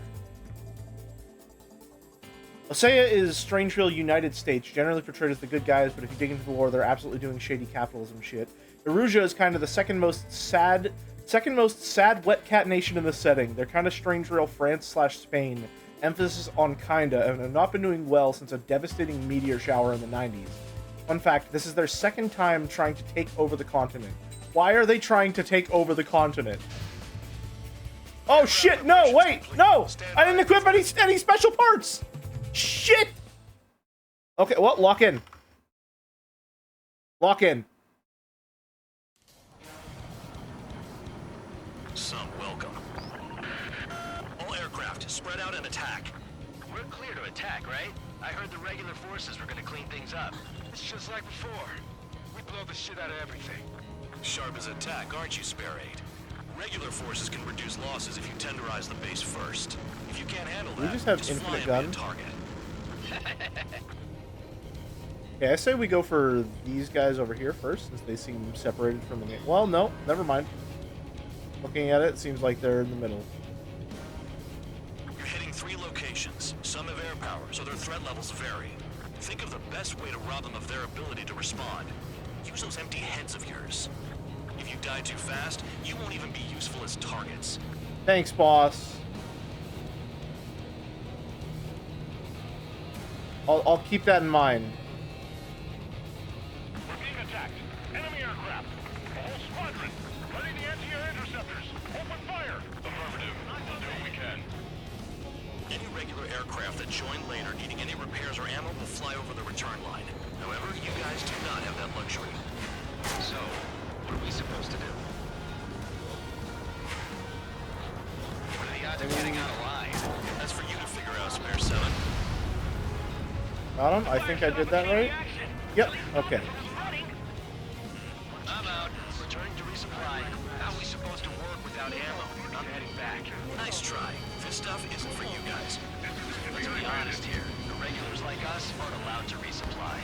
Osea is Strangeville United States, generally portrayed as the good guys, but if you dig into the lore, they're absolutely doing shady capitalism shit. Erusia is kind of the second most sad wet cat nation in the setting. They're kind of Strangeville France/Spain. Emphasis on kinda, and have not been doing well since a devastating meteor shower in the 90s. Fun fact, this is their second time trying to take over the continent. Why are they trying to take over the continent? Oh shit, no, wait, no! I didn't equip any special parts! Shit! Okay, well, lock in. Lock in. Some welcome. All aircraft, spread out and attack. We're clear to attack, right? I heard the regular forces were gonna clean things up. It's just like before. We blow the shit out of everything. Sharp as attack, aren't you, Spare 8? Regular forces can reduce losses if you tenderize the base first. If you can't handle that, We just have fly infinite and guns. be a target. Okay, I say we go for these guys over here first, since they seem separated from the game. Well, no, never mind. Looking at it, it seems like they're in the middle. You're hitting 3 locations. Some have air power, so their threat levels vary. Think of the best way to rob them of their ability to respond. Use those empty heads of yours. If you die too fast, you won't even be useful as targets. Thanks, boss. I'll keep that in mind. We're being attacked. Enemy aircraft. A whole squadron. Ready the anti-air interceptors. Open fire. Affirmative. We'll do what we can. Any regular aircraft that join later needing any repairs or ammo will fly over the return line. However, you guys do not have that luxury. So, what are we supposed to do? What are the odds of getting out alive? That's for you to figure out, Spare 7. Got him? I think I did that right? Yep, okay. I'm out. Returning to resupply. How are we supposed to work without ammo? I'm heading back. Nice try. This stuff isn't for you guys. Let's be honest here. The regulars like us aren't allowed to resupply.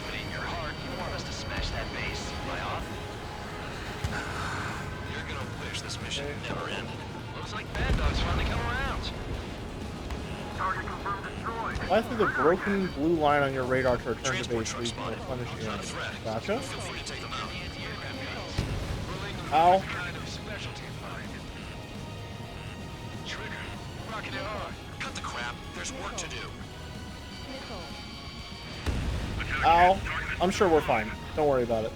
But in your heart, you want us to smash that base. Am I off? You're gonna wish this mission never ended. Looks like Bad Dog's finally come around. Target confirmed destroyed. Fly through the broken blue line on your radar to return to base where you can replenish your ammo. Gotcha. Feel free to take them out. Ow. Kind of specialty of mine. Trigger, rocking it hard. Cut the crap. There's work to do. Ow. I'm sure we're fine. Don't worry about it.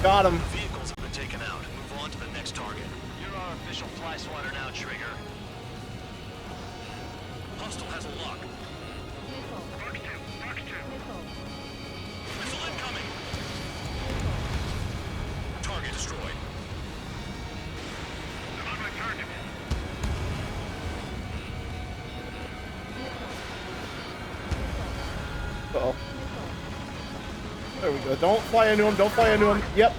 Got him. Vehicles have been taken out. Move on to the next target. You're our official fly swatter now, Trigger. Hostile has a lock. Missile incoming. Target destroyed. I'm on my target. Uh-oh. There we go. Don't fly into him. Don't fly into him. Yep.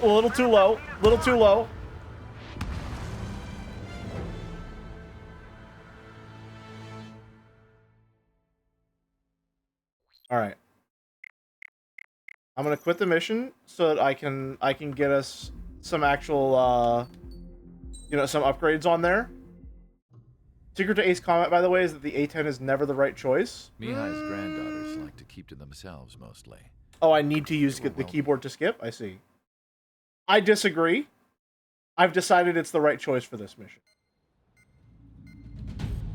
A little too low. A little too low. All right. I'm gonna quit the mission so that I can get us some actual you know, some upgrades on there. Secret to Ace Combat, by the way, is that the A10 is never the right choice. Mihai's granddaughters like to keep to themselves mostly. Oh, I need to use the keyboard to skip? I see. I disagree. I've decided it's the right choice for this mission.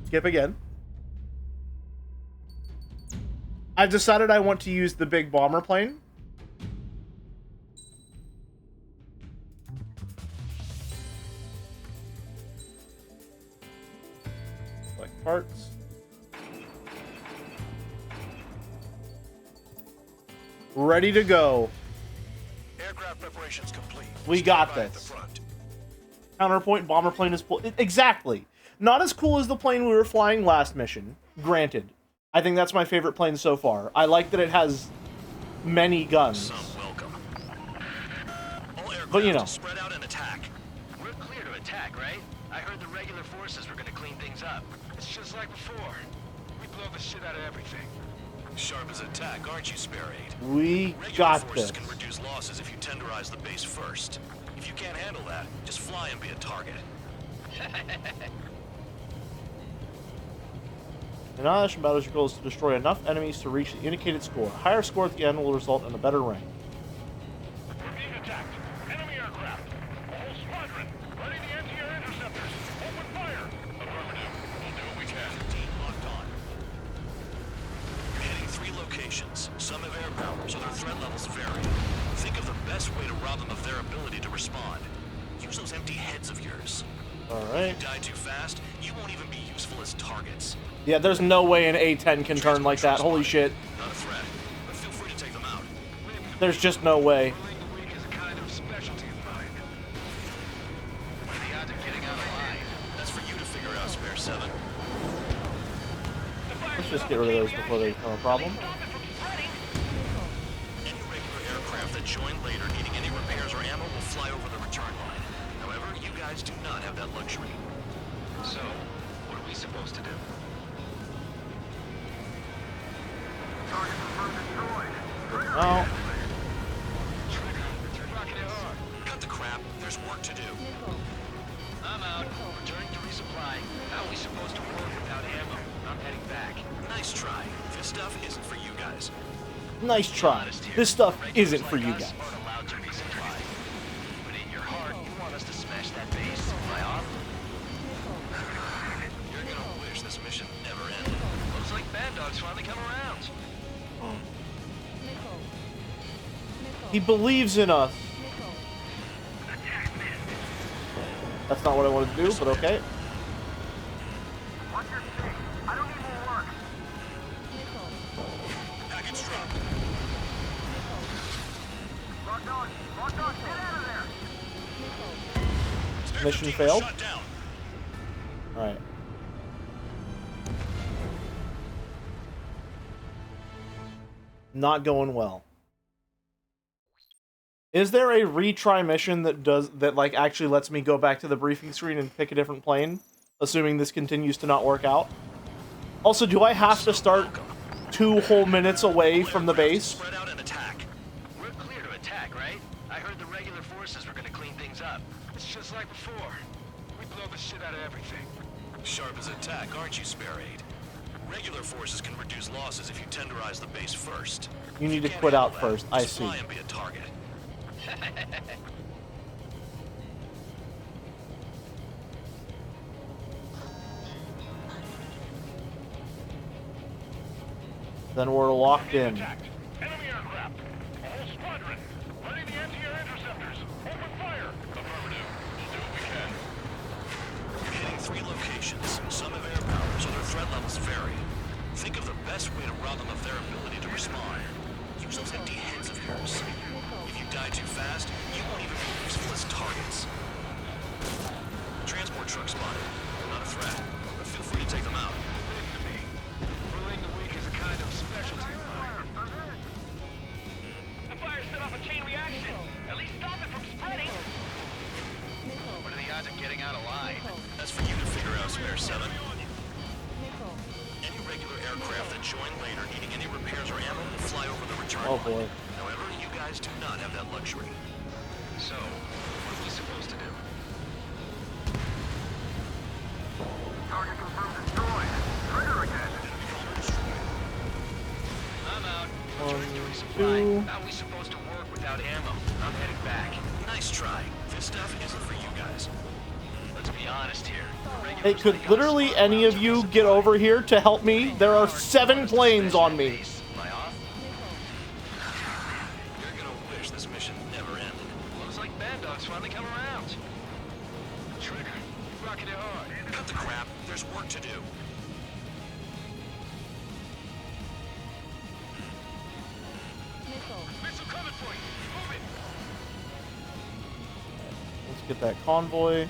Skip again. I've decided I want to use the big bomber plane. Select parts. Ready to go. Aircraft preparations complete. We got this. Counterpoint bomber plane is exactly. Not as cool as the plane we were flying last mission. Granted. I think that's my favorite plane so far. I like that it has many guns. But you know. Spread out and attack. We're clear to attack, right? I heard the regular forces were gonna clean things up. It's just like before. We blow the shit out of everything. Sharp as attack, aren't you, Spare 8? We Regular got forces this. can reduce losses if you tenderize the base first. If you can't handle that, just fly and be a target. In annihilation battles, your goal is to destroy enough enemies to reach the indicated score. A higher score at the end will result in a better rank. We're being attacked. Enemy aircraft. A whole squadron. Ready the anti-air interceptors. Open fire. Affirmative. We'll do what we can. Locked on. You're hitting 3 locations. Some have air power, so their threat levels vary. Think of the best way to rob them of their ability to respond. Use those empty heads of yours. Alright. If you die too fast, you won't even be useful as targets. Yeah, there's no way an A-10 can turn like that. Holy shit. Not a threat, but feel free to take them out. There's just no way. That's for you to figure out, Spare 7. Let's just get rid of those before they become a problem. Any regular aircraft that join later needing any repairs or ammo will fly over the return line. However, you guys do not have that luxury. So, what are we supposed to do? Oh. Cut the crap. There's work to do. I'm out. Returning to resupply. How are we supposed to work without ammo? I'm heading back. Nice try. This stuff isn't for you guys. Nice try. This stuff isn't for you guys. Allowed to resupply. But in your heart, you want us to smash that base. Am I off? You're gonna wish this mission never ended. Looks like Bad Dog's finally come around. He believes in us. That's not what I wanted to do, but okay. Mission failed. Alright. Not going well. Is there a retry mission that like actually lets me go back to the briefing screen and pick a different plane, assuming this continues to not work out? Also, do I have to start 2 whole minutes away from the base? Spread out and attack. We're clear to attack, right? I heard the regular forces were gonna clean things up. It's just like before. We blow the shit out of everything. Sharp as a tack, aren't you, Spare 8? Regular forces can reduce losses if you tenderize the base first. You need to quit out first. I see. Fly and be a target. Then we're locked in. Enemy aircraft. A whole squadron. Ready the anti-air interceptors. Open fire. Affirmative. We'll do what we can. You're hitting 3 locations. Some have air power, so their threat levels vary. Think of the best way to rob them of their ability to respond. Use those empty heads of yours. If you die too fast, you won't even be useful as targets. Transport truck spotted. Not a threat, but feel free to take them out. Bullying the weak is a kind of specialty of mine. The fire set off a chain reaction. At least stop it from spreading. What are the odds of getting out alive? That's for you to figure out, Spare 7. Any regular aircraft that join later needing any repairs or ammo will fly over the return Oh line. boy. However, you guys do not have that luxury. So, what are we supposed to do? Target confirmed destroyed. Trigger again. I'm out. One, Returning to two. resupply. How are we supposed to work without ammo? I'm heading back. Nice try. This stuff isn't for you guys. Let's be honest here. Hey, could literally any of you get over here to help me? There are 7 planes on me. Am I off? You're gonna wish this mission never ended. Looks like Bad Dog's finally come around. Trigger, you rocking it hard. Cut the crap. There's work to do. Missile coming for you. Move it. Let's get that convoy.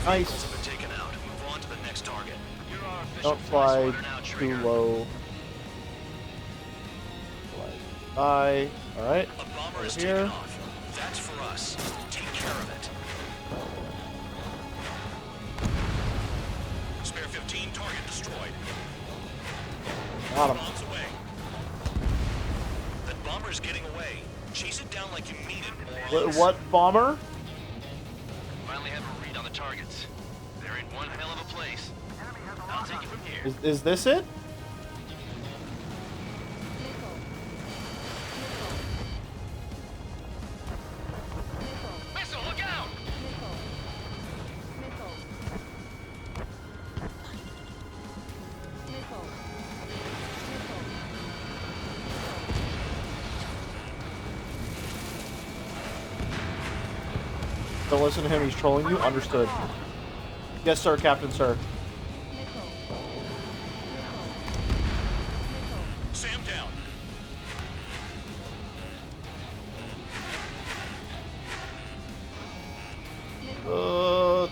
Nice. Been taken out. Move on to the next target. You're our official Don't fly now, too Trigger. low. Fly. Alright. A bomber Over is here. taken off. That's for us. Take care of it. Spare 15, target destroyed. Got him. Bombs away. That bomber's getting away. Chase it down like you mean it, morons. What bomber? Finally have a read on the targets. They're in one hell of a place. I'll take it from here. Is this it? Missile, look out! Don't listen to him, he's trolling you. Understood. Yes, sir, Captain, sir. Sam down.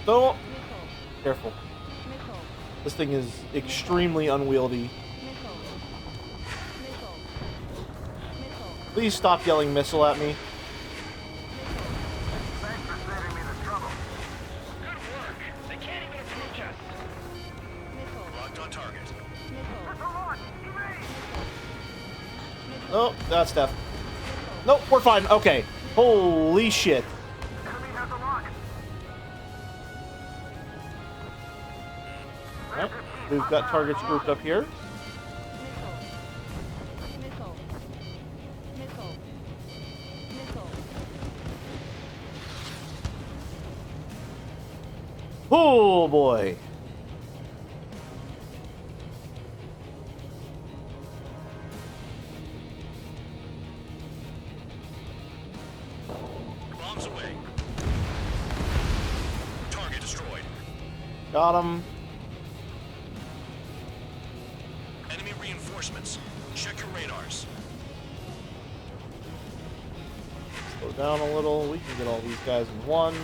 Don't. Careful. This thing is extremely unwieldy. Please stop yelling missile at me. Thanks for saving me the trouble. Good work. They can't even approach us. Locked on target. Missile launch. Evade. Oh, that's death. Nope, we're fine. Okay. Holy shit. Enemy has a lock. Alright, we've got targets grouped up here. Oh boy. Bombs away. Target destroyed. Got him. Enemy reinforcements. Check your radars. Slow down a little. We can get all these guys in one.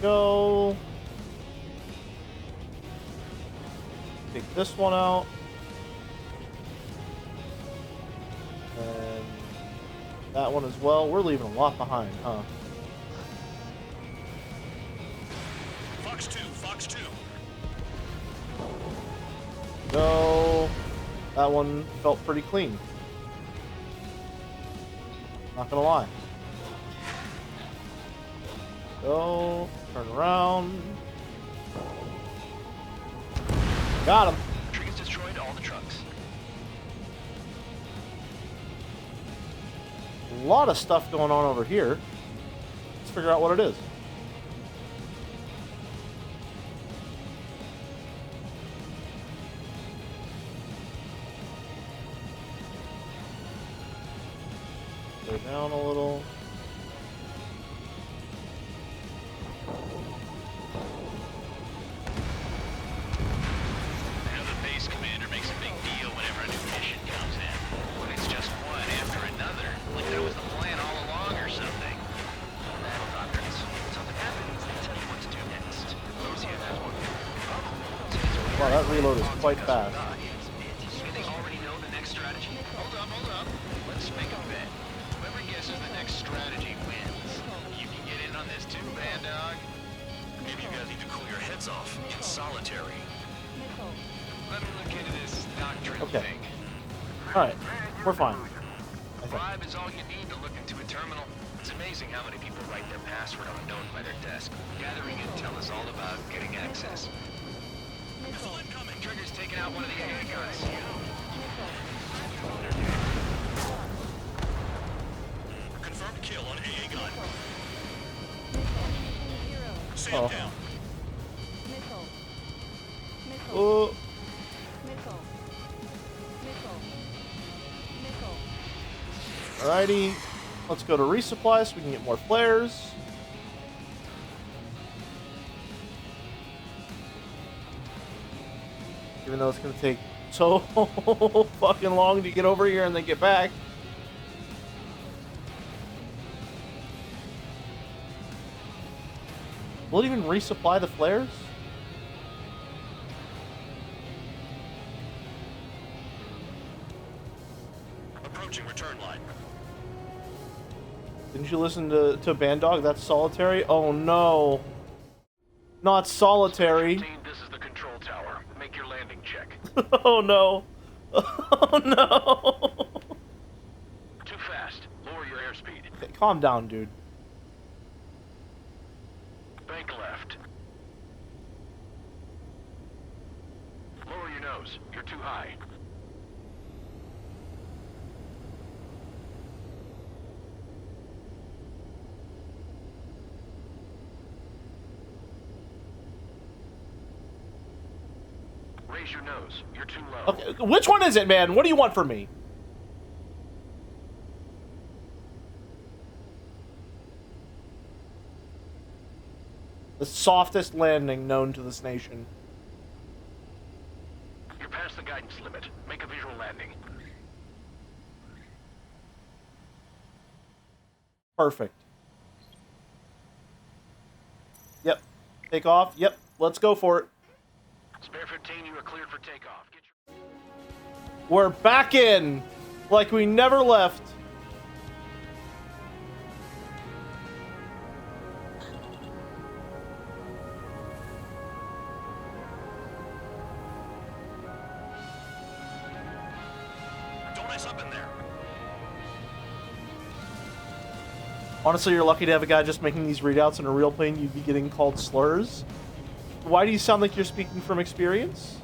Go. Take this one out. And that one as well. We're leaving a lot behind, huh? Fox 2, Fox 2. Go. That one felt pretty clean. Not gonna lie. Go. Turn around. Got him. Triggers destroyed all the trucks. A lot of stuff going on over here. Let's figure out what it is. Go down a little. I know the base commander makes a big deal whenever a new mission comes in. When it's just one after another, like that was the plan all along or something. Battle doctrines. Something happens, they tell you what to do next. Lucia has one. Wow, that reload is quite fast. Do they already know the next strategy? Hold up. Let's make a bet. Whoever guesses the next strategy wins. You can get in on this too, Band Dog. Maybe you guys need to cool your heads off in solitary. Let me look into this doctrine Okay. thing. Alright, we're fine. Bribe is all you need to look into a terminal. It's amazing how many people write their password unknown by their desk. Gathering intel is all about getting access. Missile incoming. Trigger's taking out one of the AA guns. Confirmed kill on AA gun. Sam down. Oh. Alrighty. Let's go to resupply so we can get more flares. Even though it's going to take so fucking long to get over here and then get back. Will it even resupply the flares? Approaching return line. Didn't you listen to Band Dog? That's solitary? Oh no. Not solitary. This is the control tower. Make your landing check. Oh no. Oh no. Too fast. Lower your airspeed. Okay, calm down, dude. Bank left. Lower your nose. You're too high. Raise your nose. You're too low. Okay, which one is it, man? What do you want from me? The softest landing known to this nation. You're past the guidance limit. Make a visual landing. Perfect. Yep. Take off. Yep. Let's go for it. Spare 15, you are cleared for takeoff. Get your... We're back in, like we never left. Don't mess up in there. Honestly, you're lucky to have a guy just making these readouts in a real plane. You'd be getting called slurs. Why do you sound like you're speaking from experience?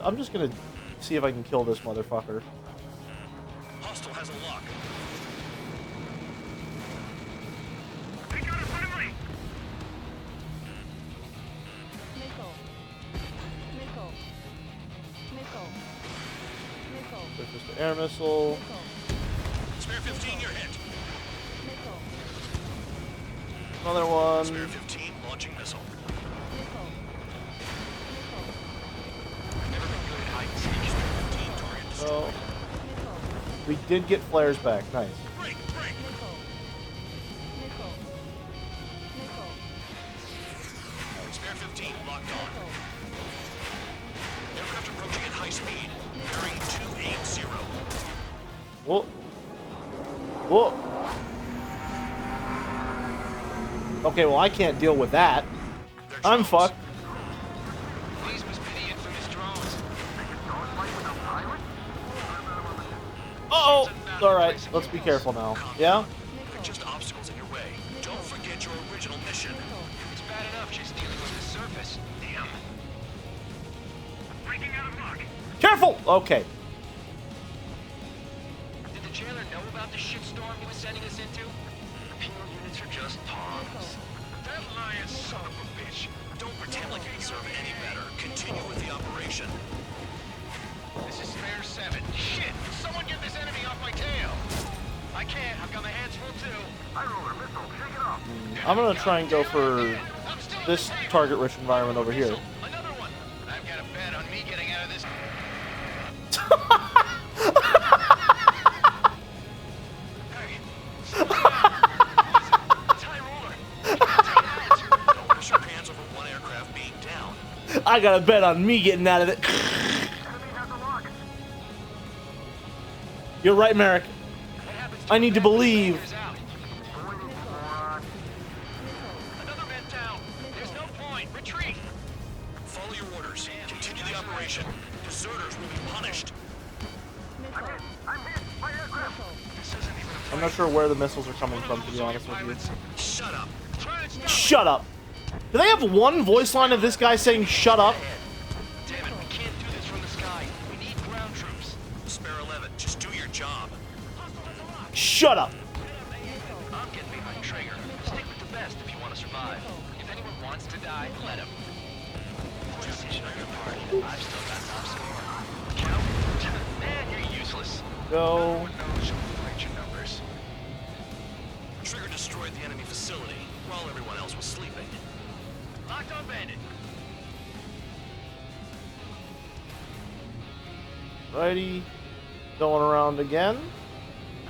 I'm just gonna see if I can kill this motherfucker. Hostile has a lock. There's just an air missile. Spare 15, you're hit. Another one. Spare 15, launching missile. Never been good at hide and seek. Spare 15, target destroyed. Oh. We did get flares back. Nice. Break, break. Spare 15, locked on. Aircraft approaching at high speed. Bearing 280. Whoa. Whoa. Okay, well, I can't deal with that. I'm fucked. These must be the infamous drones. Uh-oh. Alright, let's be careful now. Yeah? They're just obstacles in your way. Don't forget your original mission. It's bad enough just dealing with the surface. Damn. Breaking out of luck. Careful! Okay. Did the jailer know about the shitstorm he was sending us into? Penal units are just pawns. That lying son of a bitch. Don't pretend like you deserve any better. Continue with the operation. This is Spare 7. Shit! Someone get this enemy off my tail! I can't. I've got my hands full too. I roll a missile. Shake it off. I'm gonna try and go for this target-rich environment over here. Another one. I've got a bet on me getting out of this. I got a bet on me getting out of it. You're right, Merrick. I need to believe. Another man down. There's no point. Retreat. Follow your orders. Continue the operation. Deserters will be punished. I'm not sure where the missiles are coming from, to be honest with you. Shut up. Shut up. Do they have one voice line of this guy saying "shut up"? Damn it, we can't do this from the sky. We need ground troops. Spare 11, just do your job. Shut up. I'm getting behind Traeger. Stick with the best if you want to survive. If anyone wants to die, let him. Decision on your part. I've still got top score. Count? Man, you're useless. Go. No one knows you'll fight your numbers. Trigger destroyed the enemy facility while everyone else was sleeping. Locked on bandit. Righty. Going around again.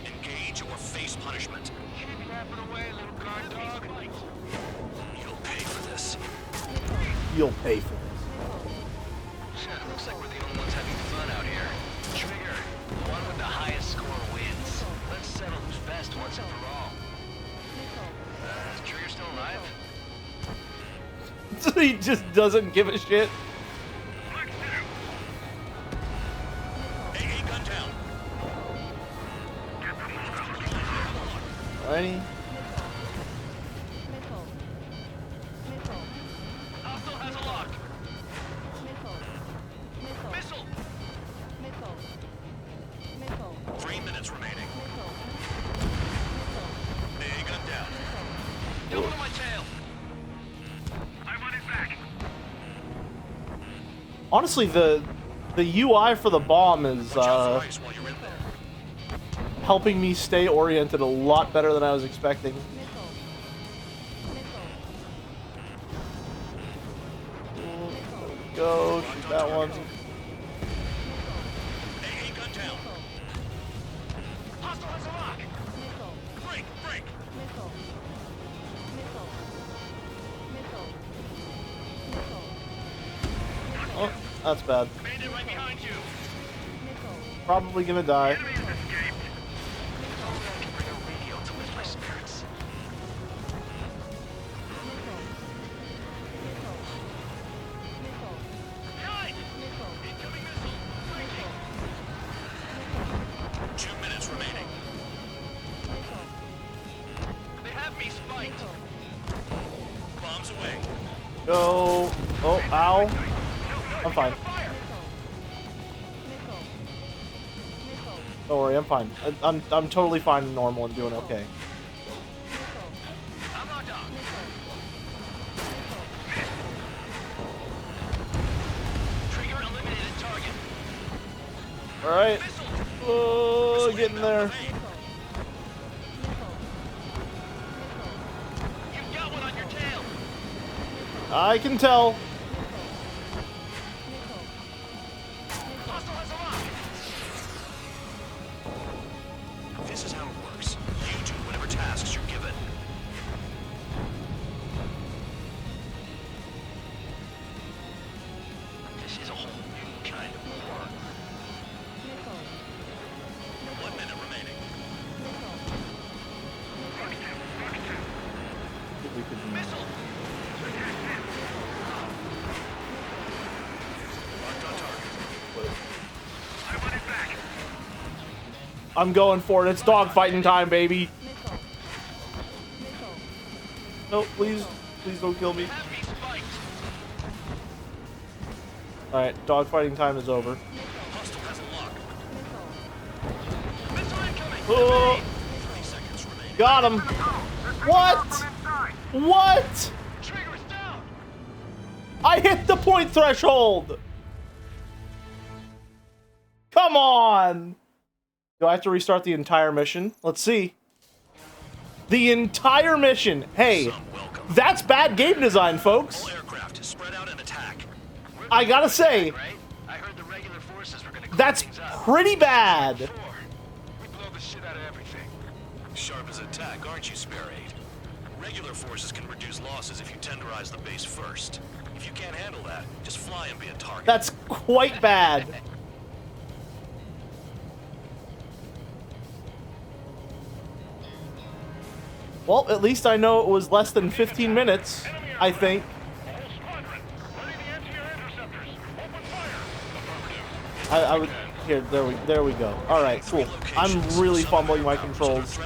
Engage or face punishment. Keep yapping away, little guard dog. You'll pay for this. You'll pay for this. Looks like we're the only ones having fun out here. Trigger, the one with the highest score wins. Let's settle who's best once and for all. Is Trigger still alive? He just doesn't give a shit. AA gun down. Righty. Hostile has a lock. Missile. 3 minutes remaining. AA gun down. Don't on my tail. I want it back. Honestly, the UI for the bomb is helping me stay oriented a lot better than I was expecting. Go, shoot that one. Oh, that's bad. Probably gonna die. Go. Oh, ow. I'm fine. Don't worry, I'm fine. I'm totally fine and normal and doing okay. Alright. Oh, getting there. I can tell. This is how it works. You do whatever tasks you're given. This is a whole new kind of war. 1 minute remaining. Missile! I'm going for it. It's dogfighting time, baby. No, please. Please don't kill me. Alright, dogfighting time is over. Oh, got him. What? What? I hit the point threshold. Come on. Do I have to restart the entire mission? Let's see. The entire mission. Hey, that's bad game design, folks. I gotta say, that's pretty bad. We blow the shit out of everything. Sharp as a tack, aren't you, Spare 8? Regular forces can reduce losses if you tenderize the base first. If you can't handle that, just fly and be a target. That's quite bad. Well, at least I know it was less than 15 minutes, I think. I would here. There we go. All right, cool. I'm really fumbling my controls.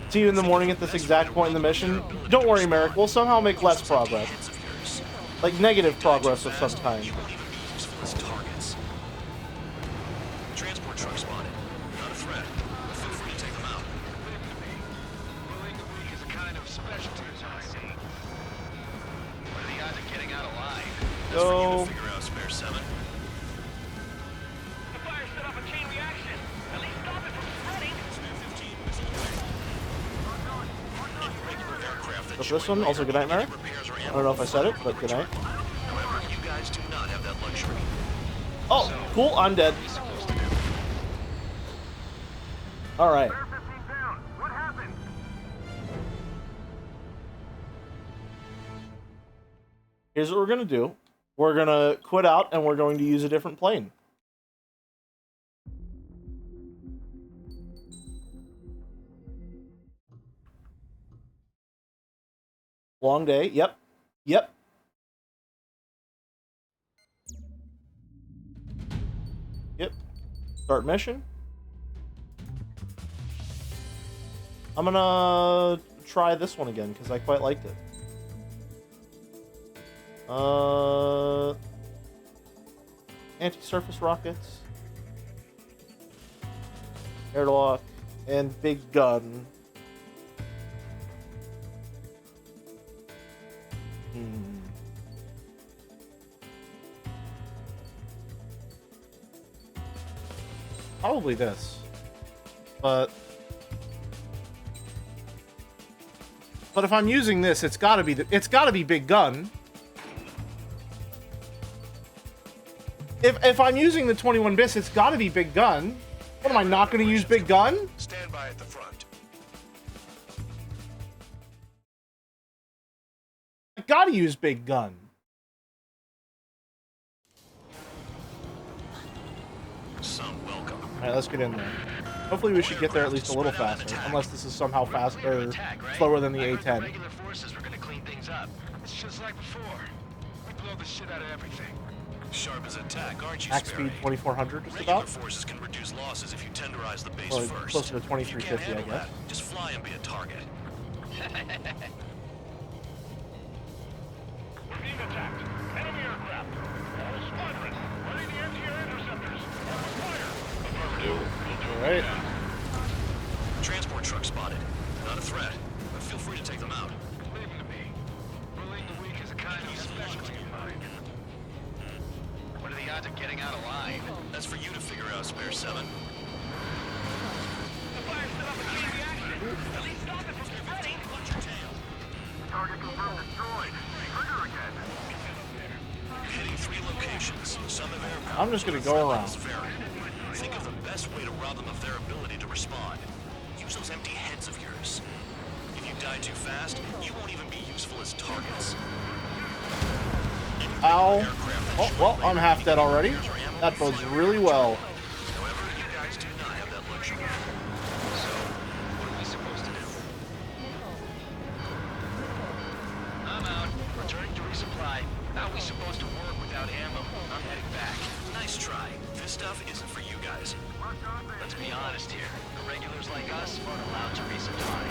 See you in the morning at this exact point in the mission. Don't worry, Merrick. We'll somehow make less progress, like negative progress of some kind. Transport truck spotted. Not a threat. Feel free to take them out. Willing a week is a kind of specialty I see. One of the guys are getting out alive. That's for you to figure out, Spare 7. The fire set off a chain reaction. At least stop it from spreading. Spare 15, missile away. Irregular aircraft that So this one, also good night, Merrick. I don't know if I said it, but good night. However, you guys do not have that luxury. Oh, cool. I'm dead. All right. Here's what we're gonna do. We're gonna quit out and we're going to use a different plane. Long day. Yep. Yep. Yep. Start mission. I'm gonna try this one again because I quite liked it. Anti-surface rockets, airlock, and big gun. Probably this. But if I'm using this, it's gotta be big gun. If I'm using the 21 bits, it's gotta be big gun. What, am I not gonna use big gun? Stand by at the front. I gotta use big gun. Some welcome. Alright, let's get in there. Hopefully we should get there at least a little faster. Unless this is somehow faster, slower than the A10. Regular forces were gonna clean things up. It's just like before. We blow the shit out of everything. Sharp as a tack, aren't you, Max speed 2400 just Regular about. forces can reduce losses if you tenderize the base Well, first. closer to 2350, I guess. Just fly and be a target. We're being attacked. Enemy aircraft. All squadron. Ready the anti-air interceptors. Open fire. Affirmative. Will do. Alright. Transport truck spotted. Not a threat, but feel free to take them out. Leave them to me. Bullying the weak is a kind of specialty of mine. What are the odds of getting out alive? That's for you to figure out, Spare 7. The fire set up a chain reaction. At least stop it from spreading. Watch your tail. Target confirmed destroyed. Trigger again. You're hitting 3 locations. Some have air power. I'm just gonna go around. Think of the best way to rob them of their ability to respond. Use those empty heads of yours. If you die too fast, you won't even be useful as targets. Ow. Oh, well, I'm half dead already. That bodes really well. However, you guys do not have that luxury. So, what are we supposed to do? I'm out. Returning to resupply. How are we supposed to work without ammo? I'm heading back. Nice try. This stuff isn't for you guys. Let's be honest here. Irregulars like us aren't allowed to resupply.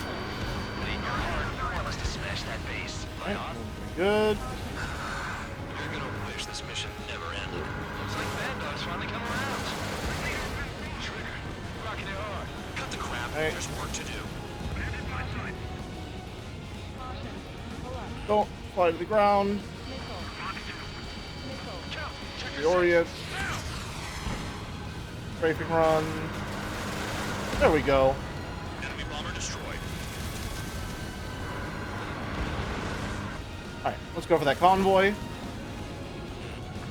But in your heart, you want us to smash that base. Right on? Good. You're gonna wish this mission never ended. Looks like Bad Dog's finally come around. Trigger, rocking it hard. Cut the crap. Hey. There's work to do. Don't fly to the ground. Reorient. Strafing run. There we go. Enemy bomber destroyed. Alright, let's go for that convoy.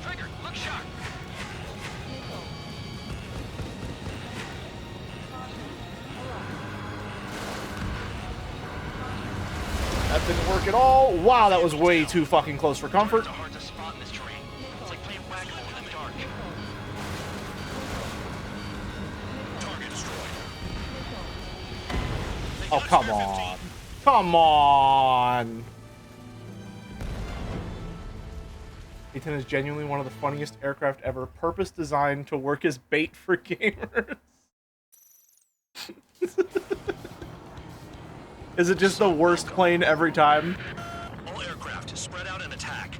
Trigger, look sharp. That didn't work at all. Wow, that was way too fucking close for comfort. Hard to spot in this terrain. It's like playing whack-a-mole in the dark. Target destroyed. Oh, come on. Come on. A-10 is genuinely one of the funniest aircraft ever. Purpose designed to work as bait for gamers. Is it just the worst plane every time? All aircraft spread out and attack.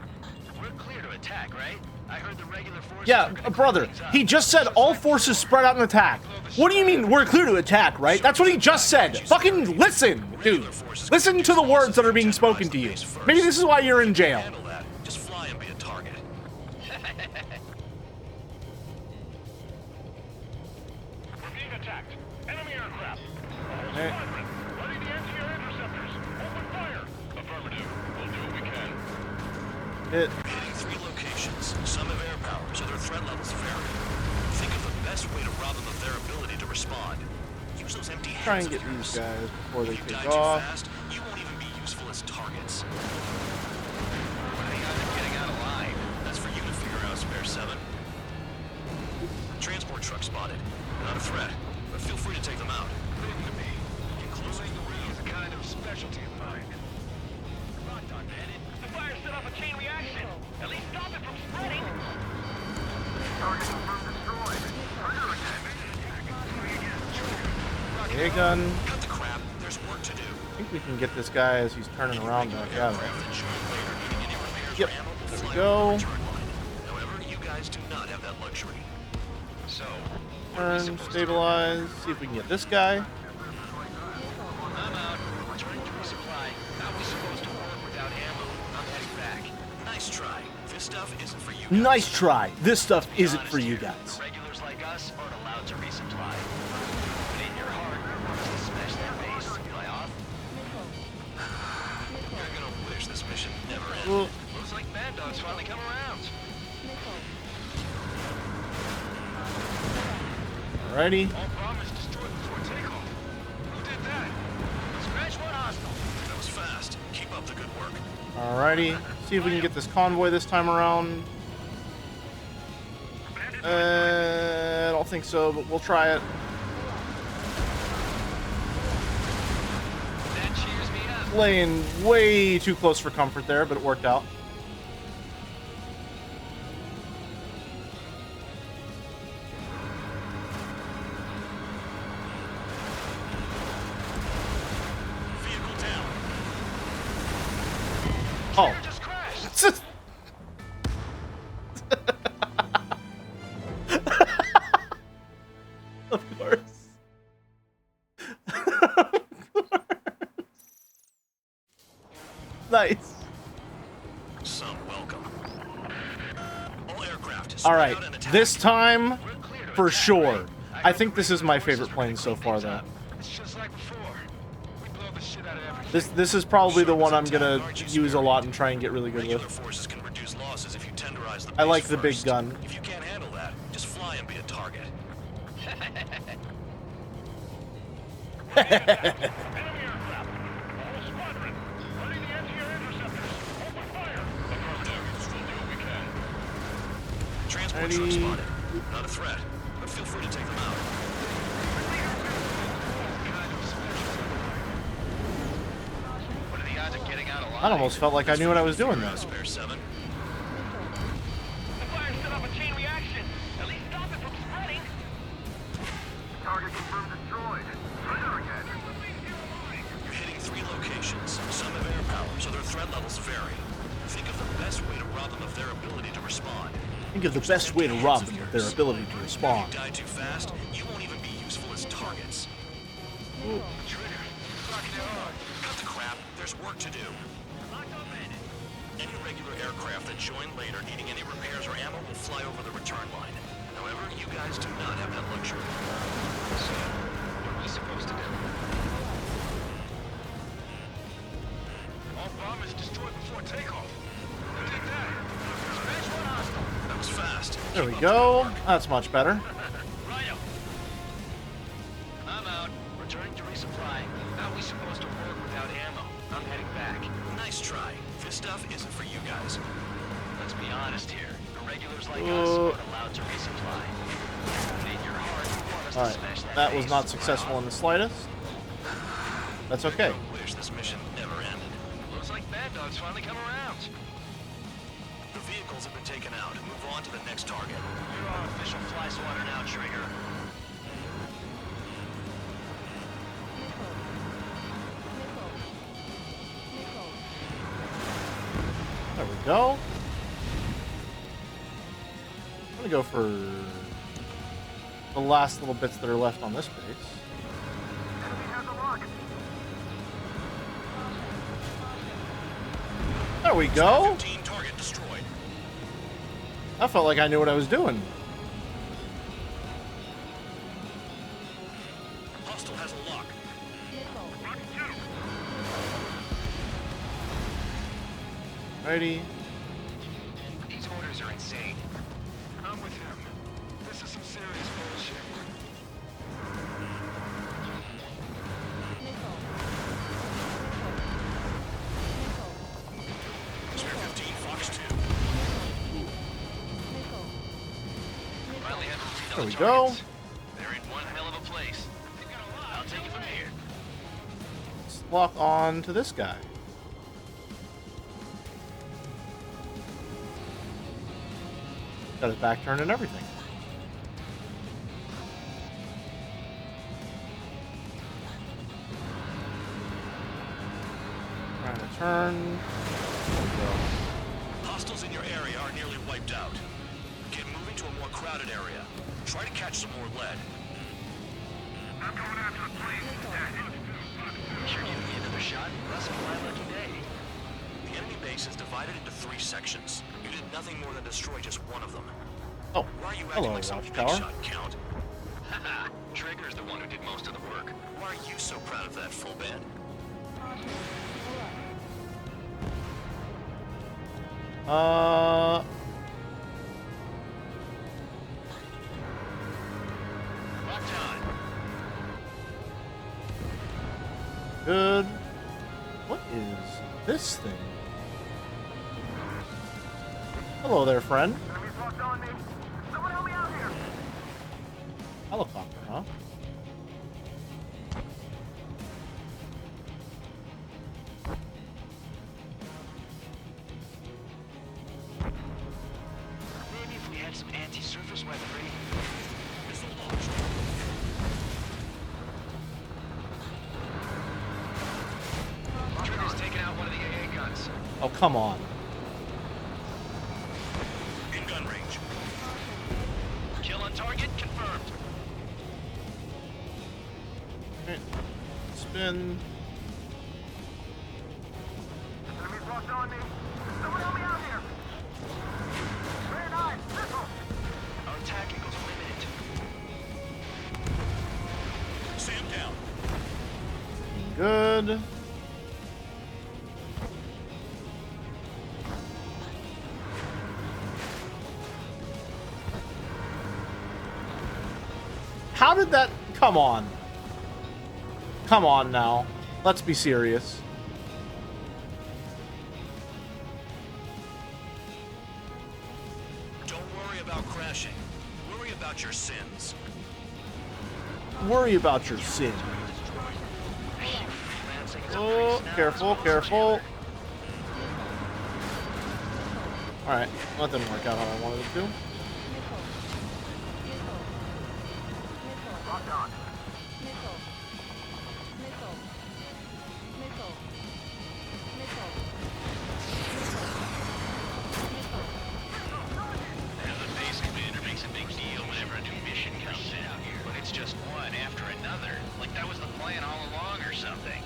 We're clear to attack, right? I heard the regular forces. Yeah, brother, he just said all forces spread out and attack. What do you mean we're clear to attack, right? That's what he just said. Fucking listen, dude. Listen to the words that are being spoken to you. Maybe this is why you're in jail. Handle that. Just fly and be a target. We're being attacked. Enemy aircraft. All Hey. squadron. Ready the anti-air interceptors. Open fire. Affirmative. We'll do what we can. Hit. Hitting 3 locations. Some have air power, so their threat levels vary. Think of the best way to rob them of their ability to respond. Use those empty heads Try and of get yours. these guys before they If you take die too off. fast, you won't even be useful as targets. What are the odds of getting out alive? That's for you to figure out, Spare 7. Transport truck spotted. Not a threat, but feel free to take them out. Leave them to me. Closing the ring is a kind of specialty of mine. Rock on, bandit. The fire set off a chain reaction. At least stop it from spreading. Target confirmed destroyed. Trigger again. Hey, gun. Cut the crap. There's work to do. I think we can get this guy as he's turning around back out. Yep, there we go. However, you guys do not have that luxury. So, Turn, stabilize, see if we can get this guy. I'm out. Returning to resupply. How are we supposed to work without ammo? I'm heading back. Nice try. This stuff isn't for you guys. Nice try. This stuff isn't for you guys. Regulars like us aren't allowed to resupply. But in your heart, Looks like Mad Dog's finally come around. Alrighty. All bombers destroyed before takeoff. Who did that? Scratch one hostile. That was fast. Keep up the good work. Alrighty. See if we can get this convoy this time around. I don't think so, but we'll try it. That cheers me up. Laying way too close for comfort there, but it worked out. Vehicle down. Oh. Just crashed. Of course. Nice. Some welcome. All aircraft. All right, this time for sure. I think this is my favorite plane so far, though. It's just like before. We blow the shit out of everything. This is probably the one I'm gonna use a lot and try and get really good Regular with. forces can reduce losses if you tenderize the I like base the big first. gun. If you can't handle that, just fly and be a target. Enemy aircraft. All squadron. Running the anti-air interceptors. Open fire. Still do what we can. Transport truck spotted. Not a threat, but feel free to take them out. What are the odds of getting out alive? I almost felt like I knew what I was doing though. Spare 7. The fire set off a chain reaction. At least stop it from spreading. Target confirmed destroyed. Trigger again. You're hitting 3 locations. Some have air power, so their threat levels vary. Think of the best way to rob them of their ability to respond. Think of the best way to rob them of their ability to respond. If you die too fast, you won't even be useful as targets. Trigger. Rocking it hard. Cut the crap. There's work to do. Any regular aircraft that join later needing any repairs or ammo will fly over the return line. However, you guys do not have that luxury. So, what are we supposed to do? All bombers destroyed before takeoff. Who did that? Scratch one hostile. That was fast. There we go. That's much better. Righto. I'm out. Returning to resupply. How are we supposed to work without ammo? I'm heading back. Nice try. This stuff isn't for you guys. Let's be honest here. Irregulars like us aren't allowed to resupply. In your heart, you want us to Alright, smash that was base. not successful in the slightest. That's okay. I wish this mission never ended. Looks like Bad Dog's finally come around. The vehicles have been taken out. Move on to the next target. You're our official fly swatter now, Trigger. There we go. I'm gonna go for the last little bits that are left on this base. There we go. 15 target destroyed. I felt like I knew what I was doing. Hostile has a lock. Righty. These orders are insane. I'm with him. This is some serious bullshit. Spare 15, Fox 2. Finally have to see There we those go. targets. They're in one hell of a place. I'll take it from here. Let's lock on to this guy. Got his back turned and everything. Trying to turn. Hostiles in your area are nearly wiped out. Get moving to a more crowded area. Try to catch some more lead. I'm going after the plane. You're giving me another shot? That's my lucky day. The enemy base is divided into 3 sections. You did nothing more than destroy just one of them. Oh, Why are you hello, acting like some big Watchtower. shot, Count? Haha, Trigger's the one who did most of the work. Why are you so proud of that, full band? Good. What is this thing? Hello there, friend. Helicopter, huh? Maybe if we had some anti-surface weaponry. Missile launch. Trigger's taking out one of the AA guns. Oh, come on. In gun range. Kill on target confirmed. Okay. Spin. Enemies locked on me. Someone help me out here. Red eye, missile. Our attack equals limited. Sam down. Good. How did that... Come on. Come on now. Let's be serious. Don't worry about crashing. Worry about your sins. Worry about your sin. Oh, careful, careful. Alright, well, that didn't work out how I wanted it to. The base commander makes a big deal whenever a new mission comes in, but it's just one after another. Like that was the plan all along or something.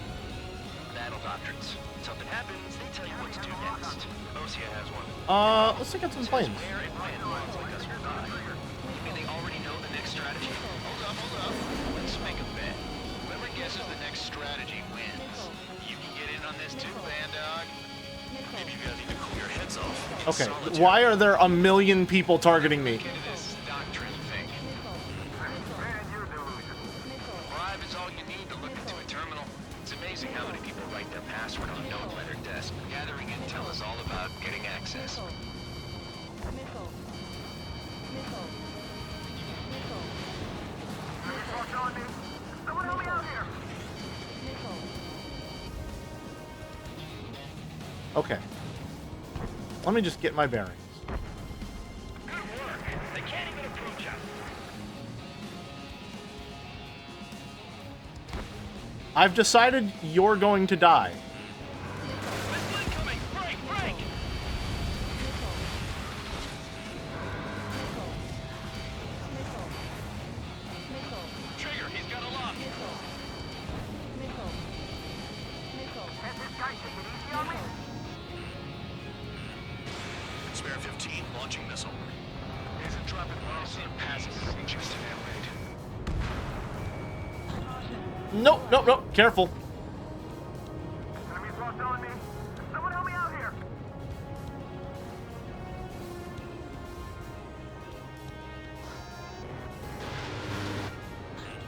Battle doctrines. Something happens, they tell you what to do next. Osea has one. Let's take out some planes. Where and when lines like us survive. Maybe they already know the next strategy. Hold up. Let's make a bet. Whoever guesses the next strategy wins. You can get in on this too, Bandog. Maybe you guys need to cool your heads off. Okay, why are there a million people targeting me? This doctrine thing. Bribe is all you need to look into a terminal. It's amazing how many people write their password on a note by their desk. Gathering intel is all about getting access. Someone help me out here. Okay. Let me just get my bearings. They can't even approach us. I've decided you're going to die. Trigger, he's got a lock. Has this guy taken easy on me? Spare 15, launching missile. Isn't dropping bombs in passes just an air raid. Nope. Careful. Enemies locked on me. Someone help me out here.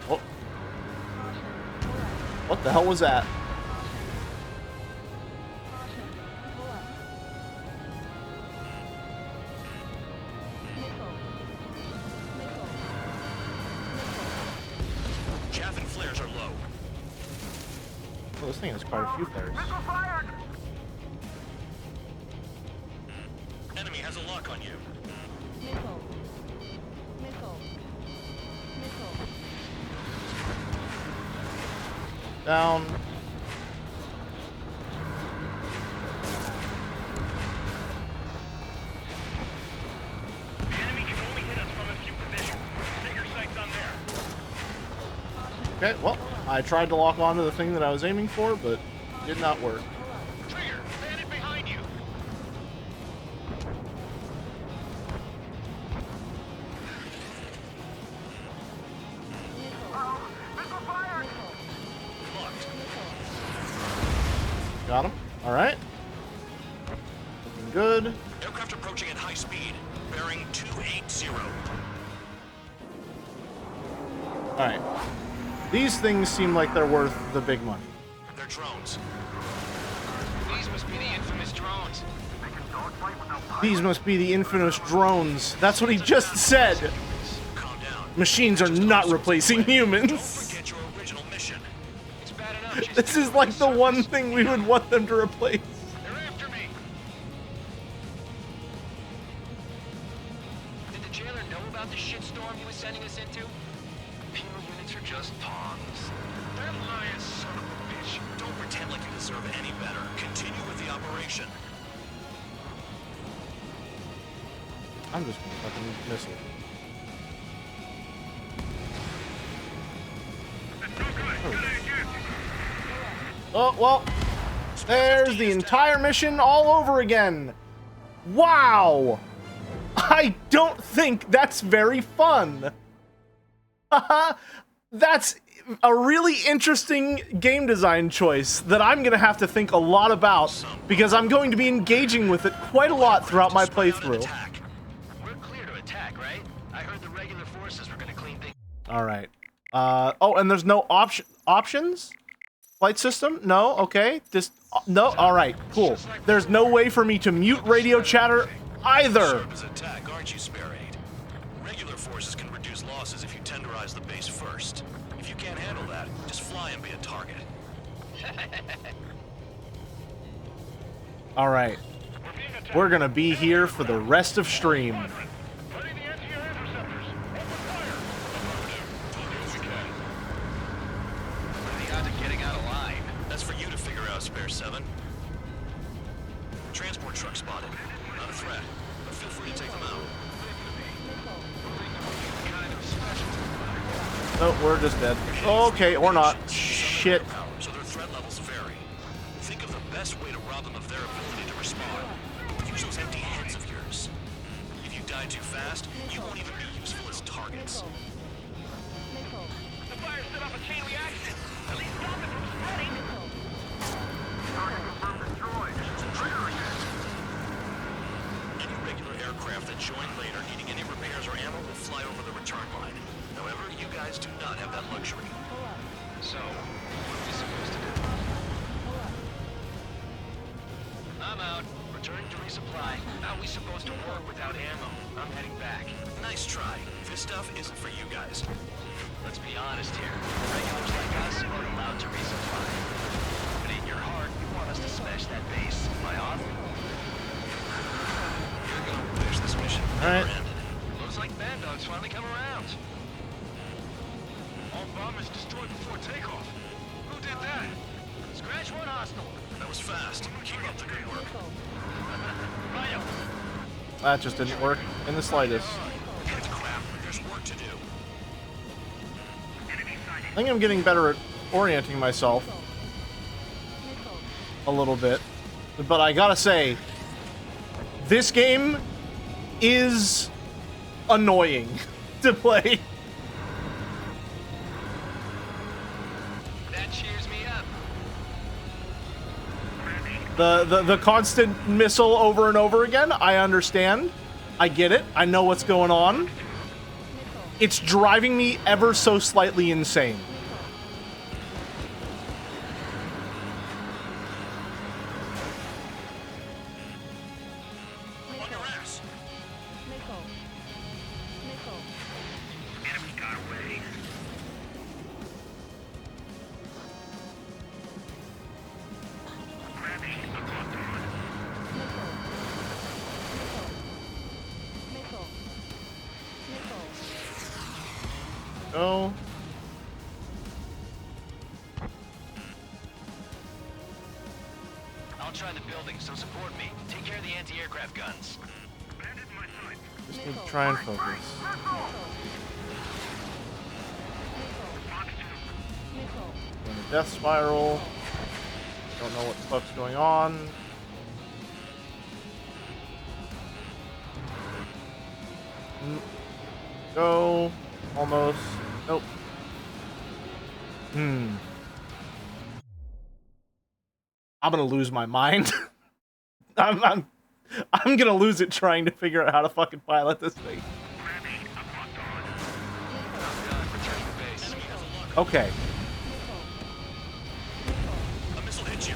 Oh. What the hell was that? Chaff and flares are low. Oh, this thing has quite a few flares. Missile fired. Enemy has a lock on you. Down. Enemy can only hit us from a few positions. Set your sights on there. Okay, well, I tried to lock onto the thing that I was aiming for, but it did not work. Trigger, bandit behind you. Missile fired. Locked. Got him. All right. Looking good. Aircraft approaching at high speed. Bearing 280. Alright. These things seem like they're worth the big money. They're drones. These must be the infamous drones. These must be the infamous drones. That's what he just said. Machines are not replacing humans. This is like the one thing we would want them to replace. Did the jailer know about the shitstorm he was sending us into? Penal units are just pawns. That lying son of a bitch. Don't pretend like you deserve any better. Continue with the operation. I'm just gonna fucking miss it. Oh, well, there's the entire mission all over again. Wow. I don't think that's very fun. That's a really interesting game design choice that I'm going to have to think a lot about because I'm going to be engaging with it quite a lot throughout my playthrough. We're clear to attack, right? I heard the regular forces were going to clean things. All right. Oh, and there's no options? Flight system? No? Okay. Just no? All right. Cool. There's no way for me to mute radio chatter either. Sharp as attack, aren't you, Spare Aid? Regular forces can reduce losses if you tenderize the base first. If you can't handle that, just fly and be a target. All right. We're going to be here for the rest of stream. That's for you to figure out, Spare 7. Transport truck spotted. Not a threat, but feel free to take them out. Oh, we're just dead. Okay, or not. Shit. So their threat levels vary. Think of the best way to rob them of their ability to respond. Use those empty heads of yours. If you die too fast, you won't even be useful as targets. The fire set off a chain reaction. At least stop it from spreading. Any regular aircraft that join later needing any repairs or ammo will fly over the return line. However, you guys do not have that luxury. So, what are we supposed to do? I'm out. Returning to resupply. How are we supposed to work without ammo? I'm heading back. Nice try. This stuff isn't for you guys. Let's be honest here. Regulars like us aren't allowed to resupply. But in your heart, you want us to smash that base. Am I off? You're gonna wish this mission All right. never ended. Looks like Bad Dog's finally come around. All bombers destroyed before takeoff. Who did that? Scratch one hostile. That was fast. Keep up the good work. Right. That just didn't work in the slightest. It's crap. There's work to do. I think I'm getting better at orienting myself a little bit. But I gotta say, this game is annoying to play. That cheers me up. The constant missile over and over again, I understand. I get it. I know what's going on. It's driving me ever so slightly insane. On your ass. Enemy got away. Oh. I'll try the building, so support me. Take care of the anti-aircraft guns. Just need to try and focus. In a death spiral. Don't know what the fuck's going on. Go. Almost. Nope. I'm gonna lose my mind. I'm I'm gonna lose it trying to figure out how to fucking pilot this thing. Okay. A missile hit you.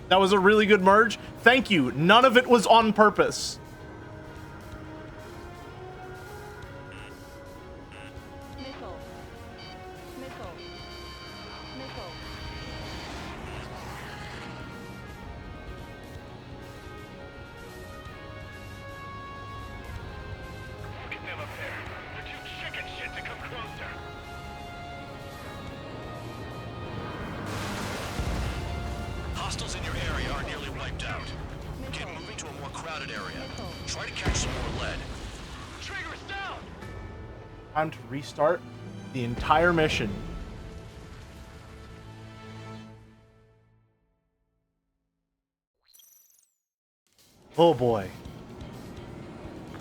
That was a really good merge. Thank you. None of it was on purpose. Missile. Missile. Missile. Look at them up there. They're too chicken shit to come closer. Hostiles in your area are nearly wiped out. Get moving to a more crowded area. Try to catch some more lead. Trigger is down! Time to restart the entire mission. Oh boy.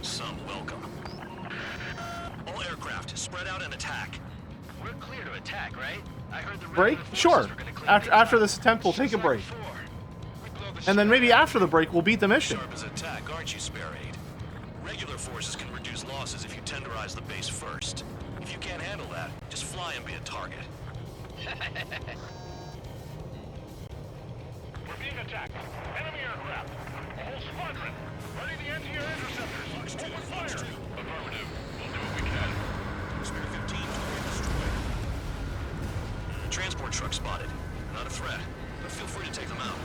Some welcome. All aircraft, spread out and attack. We're clear to attack, right? I heard the Break? Sure. After this attempt, we'll take a break. And then maybe after the break, we'll beat the mission. Sharp as attack, aren't you, Spare Aid? Regular forces can reduce losses if you tenderize the base first. If you can't handle that, just fly and be a target. We're being attacked. Enemy aircraft. A whole squadron. Ready the anti-air interceptors. Open fire. Affirmative. We'll do what we can. Spare 15 target destroyed. Transport truck spotted. Not a threat, but feel free to take them out.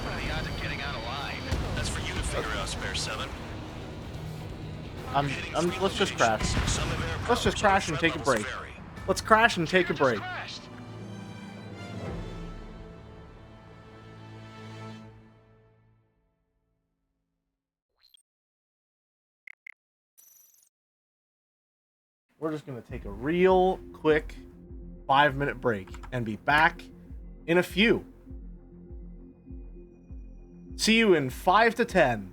What are the odds of getting out alive? That's for you to figure out, Spare 7. Let's just crash. Let's just crash and take a break. Let's crash and take a break. We're just gonna take a real quick 5-minute break and be back in a few. See you in 5 to 10.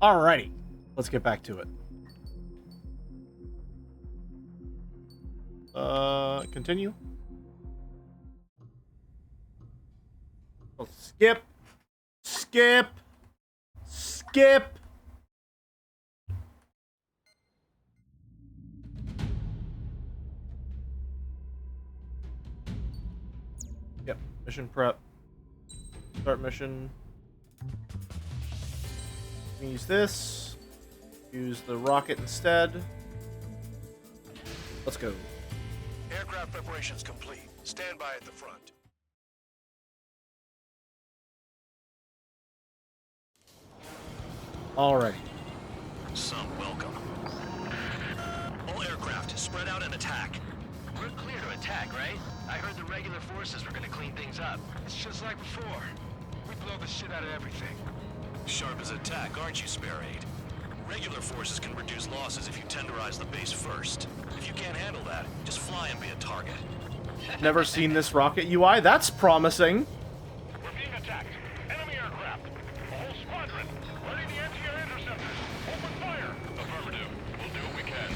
Alrighty, let's get back to it. Continue. Oh, skip. Skip. Skip. Yep. Mission prep. Start mission. Use this. Use the rocket instead. Let's go. Aircraft preparations complete. Stand by at the front. Alrighty. Some welcome. All aircraft, spread out and attack. We're clear to attack, right? I heard the regular forces were gonna clean things up. It's just like before. We blow the shit out of everything. Sharp as attack, aren't you, Spare Aid? Regular forces can reduce losses if you tenderize the base first. If you can't handle that, just fly and be a target. Never seen this rocket UI. That's promising. We're being attacked. Enemy aircraft. A whole squadron. Ready the anti-air interceptors. Open fire. Affirmative. We'll do what we can.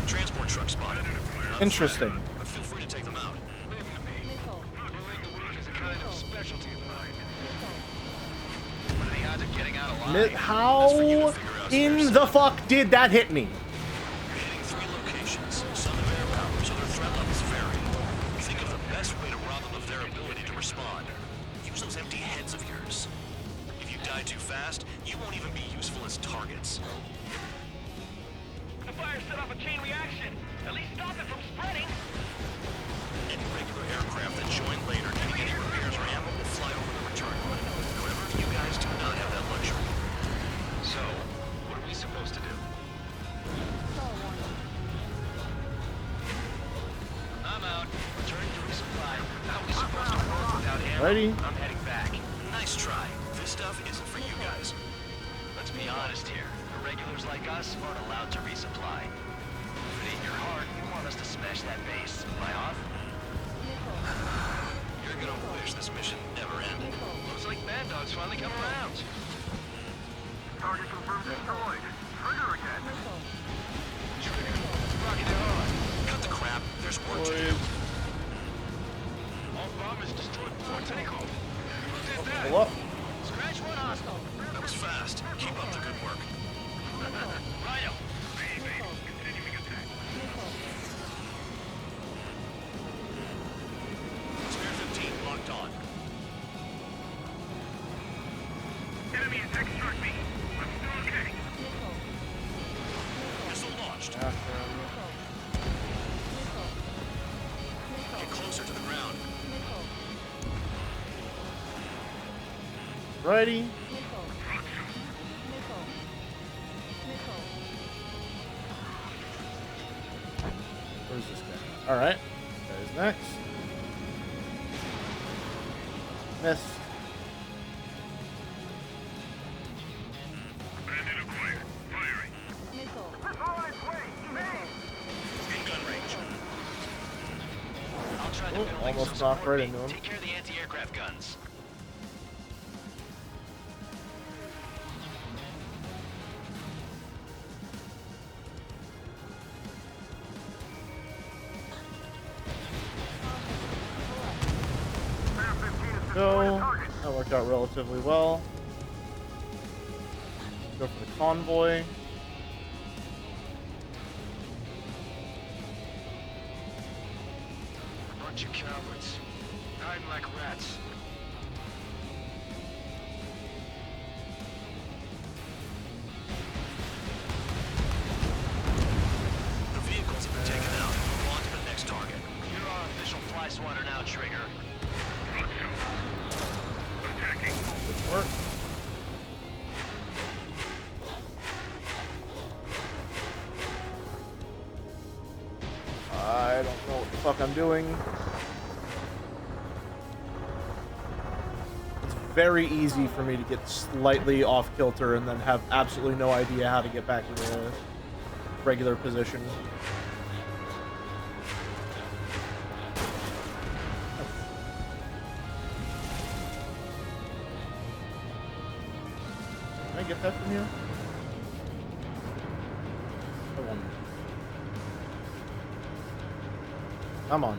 Transport truck spotted. Interesting. But feel free to take them out. Is a kind of specialty of mine. What are the odds of getting out alive? How in the fuck did that hit me? You're hitting 3 locations. Some have air power, so their threat levels vary. Think of the best way to rob them of their ability to respond. Use those empty heads of yours. If you die too fast, you won't even be useful as targets. The fire set off a chain reaction. At least stop it from spreading. Any regular aircraft that join later getting any repairs or ammo will fly over the return run. However, you guys do not have that luxury. So, what are we supposed to do? I'm out. Returning to resupply. How are we supposed to work without ammo? Ready? I'm heading back. Nice try. This stuff isn't for you guys. Let's be honest here. The regulars like us aren't allowed to resupply. If it ain't your heart, you want us to smash that base. Am I off? You're gonna wish this mission never ended. Looks like Mad Dog's finally come around. Target confirmed destroyed. Trigger again. Trigger. Rocket it on. Cut the crap. There's work to do. All bomb is destroyed before takeoff. Who did that? Pull up. Scratch one hostile. That was fast. Keep up the good work. Rhino. Continuing attack. Spare 15 locked on. Enemy attack struck me. I'm still okay. Missile launched. Get closer to the ground. Righty. Where's this guy? Alright. Guy's next. Miss. Bandit acquired. Firing. Missile on its way. Evade. In gun range. I'll try to Oh, building almost some knocked right support into him. beam. Take care of the anti-aircraft guns. Go. That worked out relatively well. Go for the convoy. Bunch of cowards. Hiding like rats. The vehicles have been taken out. Move on to the next target. You're our official fly swatter now, Trigger. Attacking. Good work. I don't know what the fuck I'm doing. It's very easy for me to get slightly off kilter and then have absolutely no idea how to get back to the regular position. I get that from you? I wonder. Come on.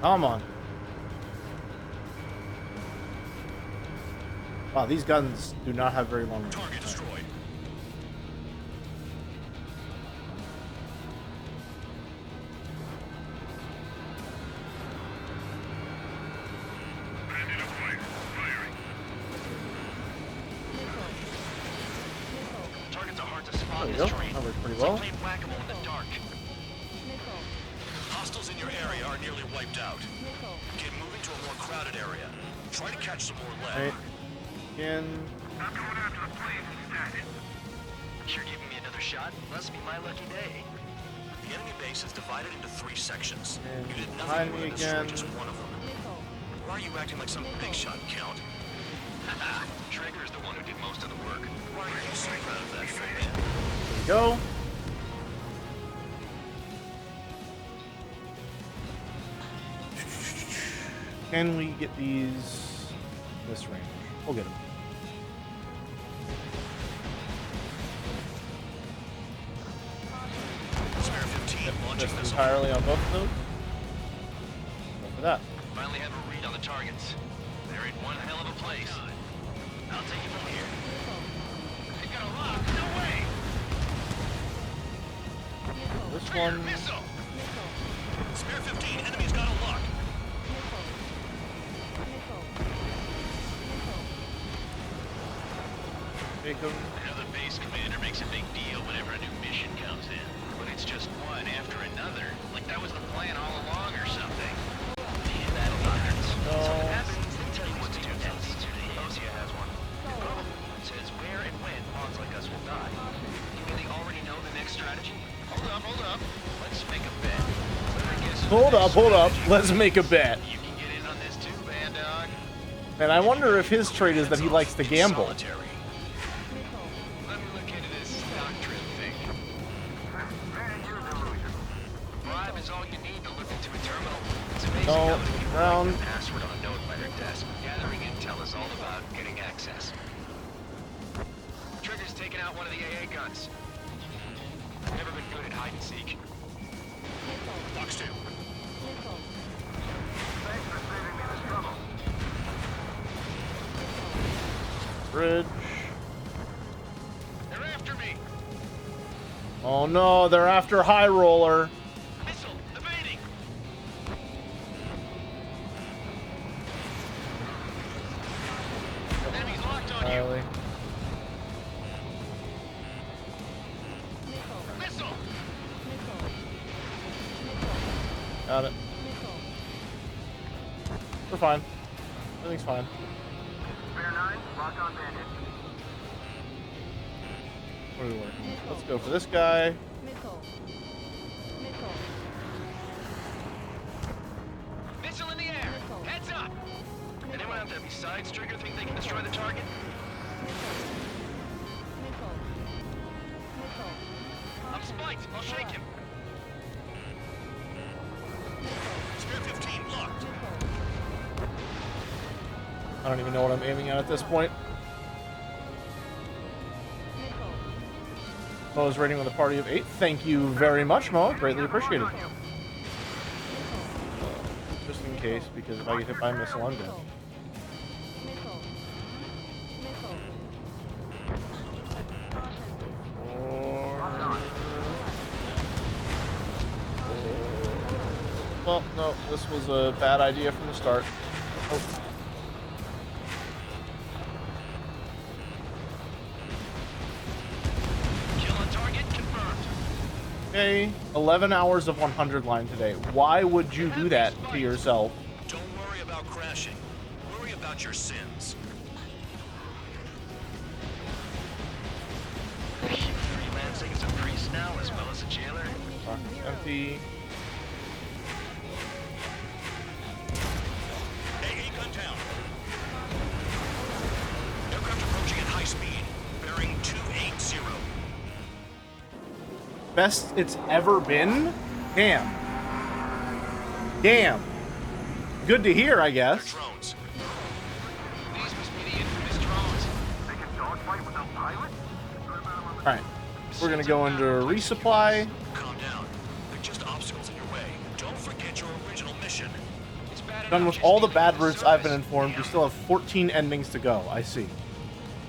Come on. Wow, these guns do not have very long range. Target destroyed. Targets are hard to spot There we in go. this terrain. That worked pretty It's like well. playing whack-a-mole in the dark. Hostiles in your area are nearly wiped out. Get moving to a more crowded area. Try to catch some more lead. Right. Again. I'm going after the planes instead. You're giving me another shot? Must be my lucky day. The enemy base is divided into 3 sections. And You did behind nothing more me than destroy again. just one of them. Why are you acting like some big shot, Count? Haha, Trigger's the one who did most of the work. Why are you so proud of that, Wingman? There we go. Can we get these this range? We'll get them. Spare 15 launching Just missile. entirely on both of those. Go for that. Finally have a read on the targets. They're in one hell of a place. I'll take you from here. They got a lock. No way! This one. Missile! Spare 15, enemy's got a lock. Take them. I know the base commander makes a big deal whenever a new mission comes in, but it's just one after another. Like that was the plan all along or something. Man, that'll be nuts. No. So what happens, they tell you what to do next. Osia has one. It says where and when pawns like us will die. You mean they already know the next strategy? Hold up. Let's make a bet. I guess Hold up. Let's make a bet. you can get in on this too, Band Dog. And I wonder if his trait is that he likes to gamble. Solitary. Let me look into this doctrine thing. Bribe is all you need to look into a terminal. It's amazing No, how many people round. write their password on a note by their desk. Gathering intel is all about getting access. Trigger's taking out one of the AA guns. I've never been good at hide and seek. Box 2. Thanks for saving me this trouble. Bridge. They're after me. Oh no, they're after High Roller. Missile evading. Enemy's locked on you. Riley. Missile. Got it. We're fine. Everything's fine. Spare 9, lock on bandit. What are we working with? Let's go for this guy. Missile in the air. Heads up. Anyone out there besides Trigger think they can destroy the target? I'm spiked. I'll shake him. Spare 15 locked. I don't even know what I'm aiming at this point. Mo's rating with a party of 8. Thank you very much, Mo. Greatly appreciated. Just in case, because if I get hit by a missile, I'm dead. Well, no, this was a bad idea from the start. Oh. Kill on target confirmed. Okay, 11 hours of 100 line today. Why would you do that to yourself? Don't worry about crashing. Worry about your sins. Freelancing as a priest now as well as a jailer. Empty. AA gun down. Aircraft approaching at high speed. Bearing 280. Best it's ever been? Damn. Damn. Good to hear, I guess. Drones. These must be the infamous drones. Alright. We're gonna go into resupply. Calm down. They're just obstacles in your way. Don't forget your original mission. It's bad Done enough with just all the dealing bad with the routes I've been surface. informed. We still have 14 endings to go. I see.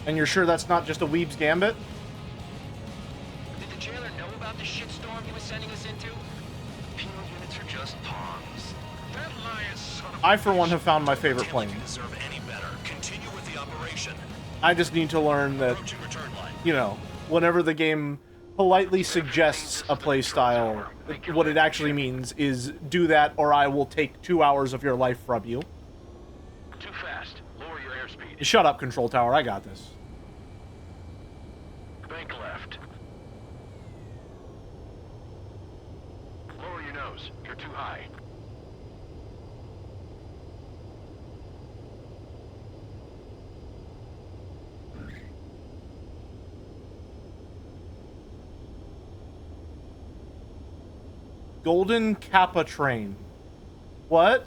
And you're sure that's not just a Weeb's Gambit? Did the jailer know about the shitstorm he was sending us into? Penal units are just pawns. That lion son of I, for one, have found my favorite plane. Deserve any better. Continue with the operation. I just need to learn that, you know, whenever the game politely suggests a play style, what it actually means is do that or I will take 2 hours of your life from you. Too fast. Lower your airspeed. Shut up, Control Tower. I got this. Bank left. Lower your nose. You're too high. Golden Kappa train. What?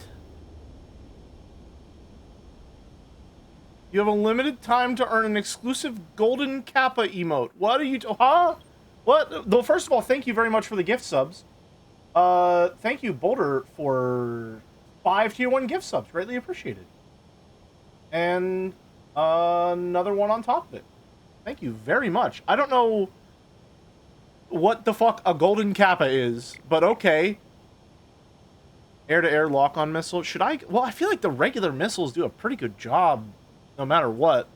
You have a limited time to earn an exclusive Golden Kappa emote. What are you... Huh? What? Well, first of all, thank you very much for the gift subs. Thank you, Boulder, for 5 tier 1 gift subs. Greatly appreciated. And another one on top of it. Thank you very much. I don't know what the fuck a Golden Kappa is, but okay. Air-to-air lock-on missile. Should I... Well, I feel like the regular missiles do a pretty good job, no matter what.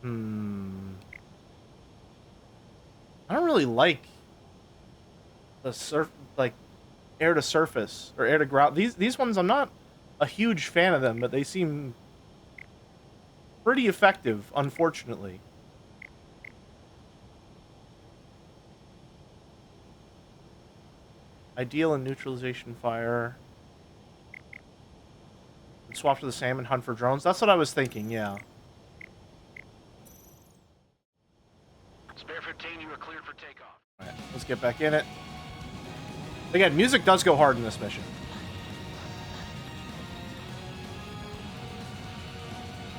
I don't really like the air-to-surface, or air-to-ground. These ones, I'm not a huge fan of them, but they seem pretty effective, unfortunately. Ideal and neutralization fire. And swap to the SAM and hunt for drones. That's what I was thinking, yeah. Spare 15, you are cleared for takeoff. Alright, let's get back in it. Again, music does go hard in this mission.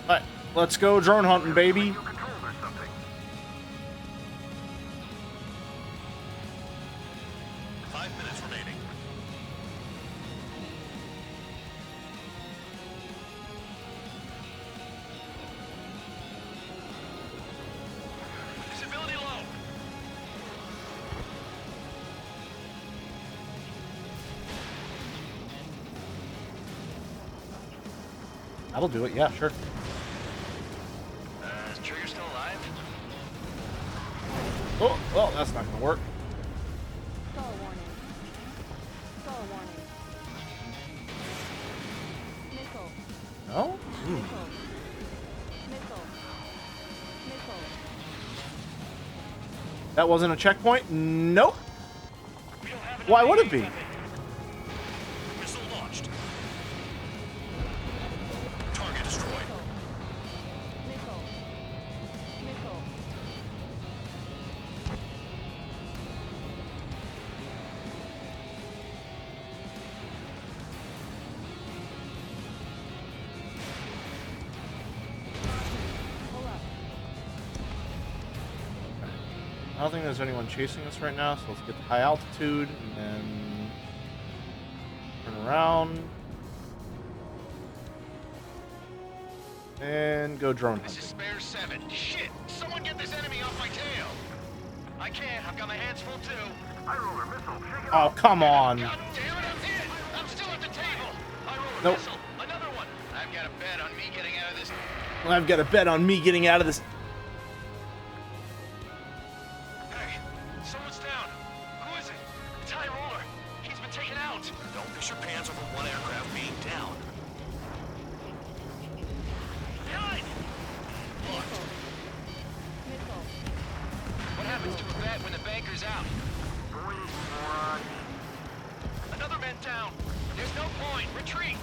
Alright, let's go drone hunting, baby. 5 minutes remaining. Visibility low. That'll do it, yeah, sure. Is Trigger still alive? Oh, well, that's not gonna work. Stall warning. Stall warning. Missile. No? Missile. Missile. Missile. That wasn't a checkpoint? Nope. Why would it be? Missile launched. Target destroyed. Missile. Missile. Pull up. I don't think there's anyone chasing us right now, so let's get to high altitude and then turn around and go drone This is hunting. spare 7. Shit! Someone get this enemy off my tail! I can't. I've got my hands full too. I roll a missile. Shake it Oh, off. come on. God damn it, I'm hit! I'm still at the table! I roll a Nope. missile. Another one. I've got a bet on me getting out of this. I've got a bet on me getting out of this. Hey, someone's down. Who is it? It's High Roller. He's been taken out. Don't piss your pants over one aircraft being down. Behind! Missile. Missile. What happens to a bet when the banker's out? Another man down. There's no point. Retreat.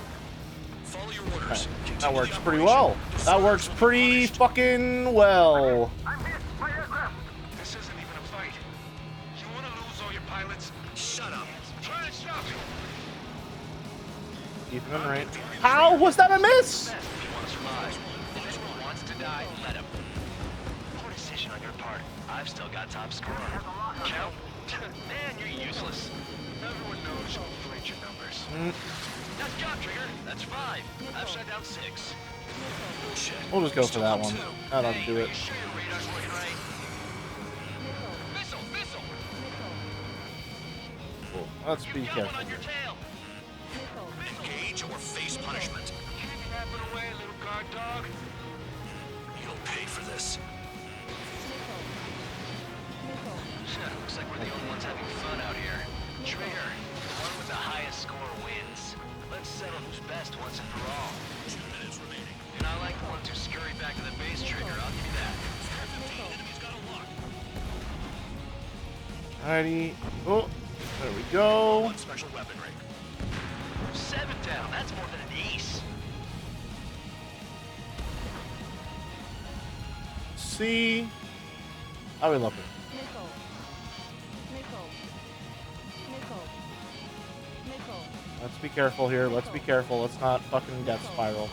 Follow your orders. That works pretty well. That works pretty fucking well. I'm hit. My aircraft. This isn't even a fight. You want to lose all your pilots? Shut up. Try and stop it. Keep him in range. How was that a miss? die, let him. Poor decision on your part. I've still got top score. Count? Man, you're useless. Everyone knows you'll inflate your numbers. That's job trigger. That's 5. I've shut down 6. Bullshit. We'll just go for that one. I don't do it. Sure your radar's working right? Missile! Missile! Cool. Let's be careful. On your tail. Engage or face punishment. Napping away, little guard dog. You'll pay for this. Looks like we're the only ones having fun out here. Trigger, the one with the highest score wins. Let's settle who's best once and for all. 2 minutes remaining. Not like the ones who scurry back to the base, Trigger. I'll give you that. Enemy's got a lock. Alrighty. Oh, there we go. 1 special weaponry. 7 down. That's more than an ace. See. How we looking? Let's be careful here. Let's be careful. Let's not fucking death spiral.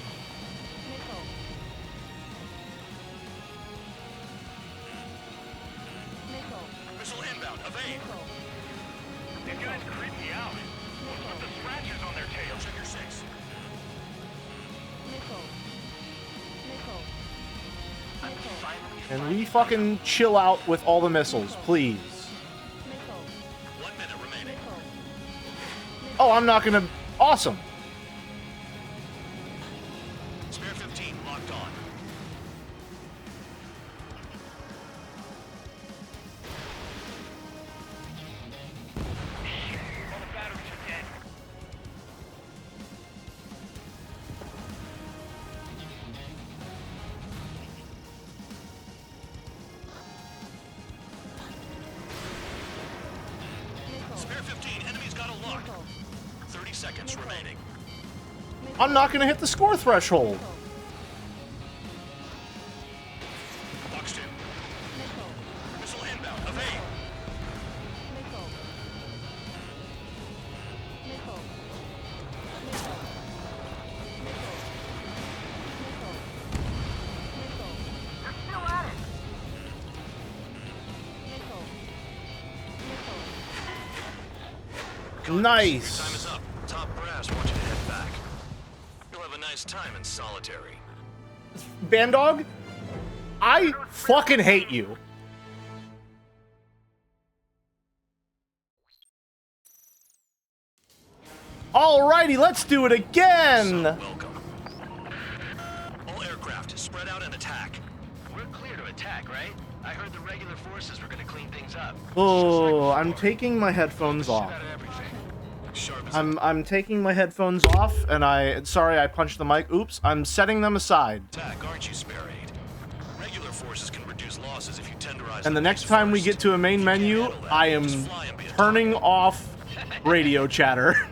Missile inbound. Evade. These guys creep me out. What's with the scratches on their tail? Trigger 6. I'm finally Can we fucking chill out with all the missiles, please? 1 minute remaining. Oh, I'm not gonna... Awesome. Spare 15 locked on. All the batteries are dead. Spare 15. Enemy's got a lock. 30 seconds remaining. I'm not gonna hit the score threshold. Box 2. Missile inbound. Evade. They're still at it. Nice. Time is up. Top brass wants you to head back. You'll have a nice time in solitary. Bandog, I fucking hate you. Alrighty, let's do it again. Welcome. All aircraft, spread out and attack. We're clear to attack, right? I heard the regular forces were gonna clean things up. Oh, I'm taking my headphones off. I'm taking my headphones off, and sorry, I punched the mic. Oops, I'm setting them aside. Attack, aren't you, Spare Aid? Regular forces can reduce losses if you tenderize. And the next time we get to a main menu, I am turning off radio chatter.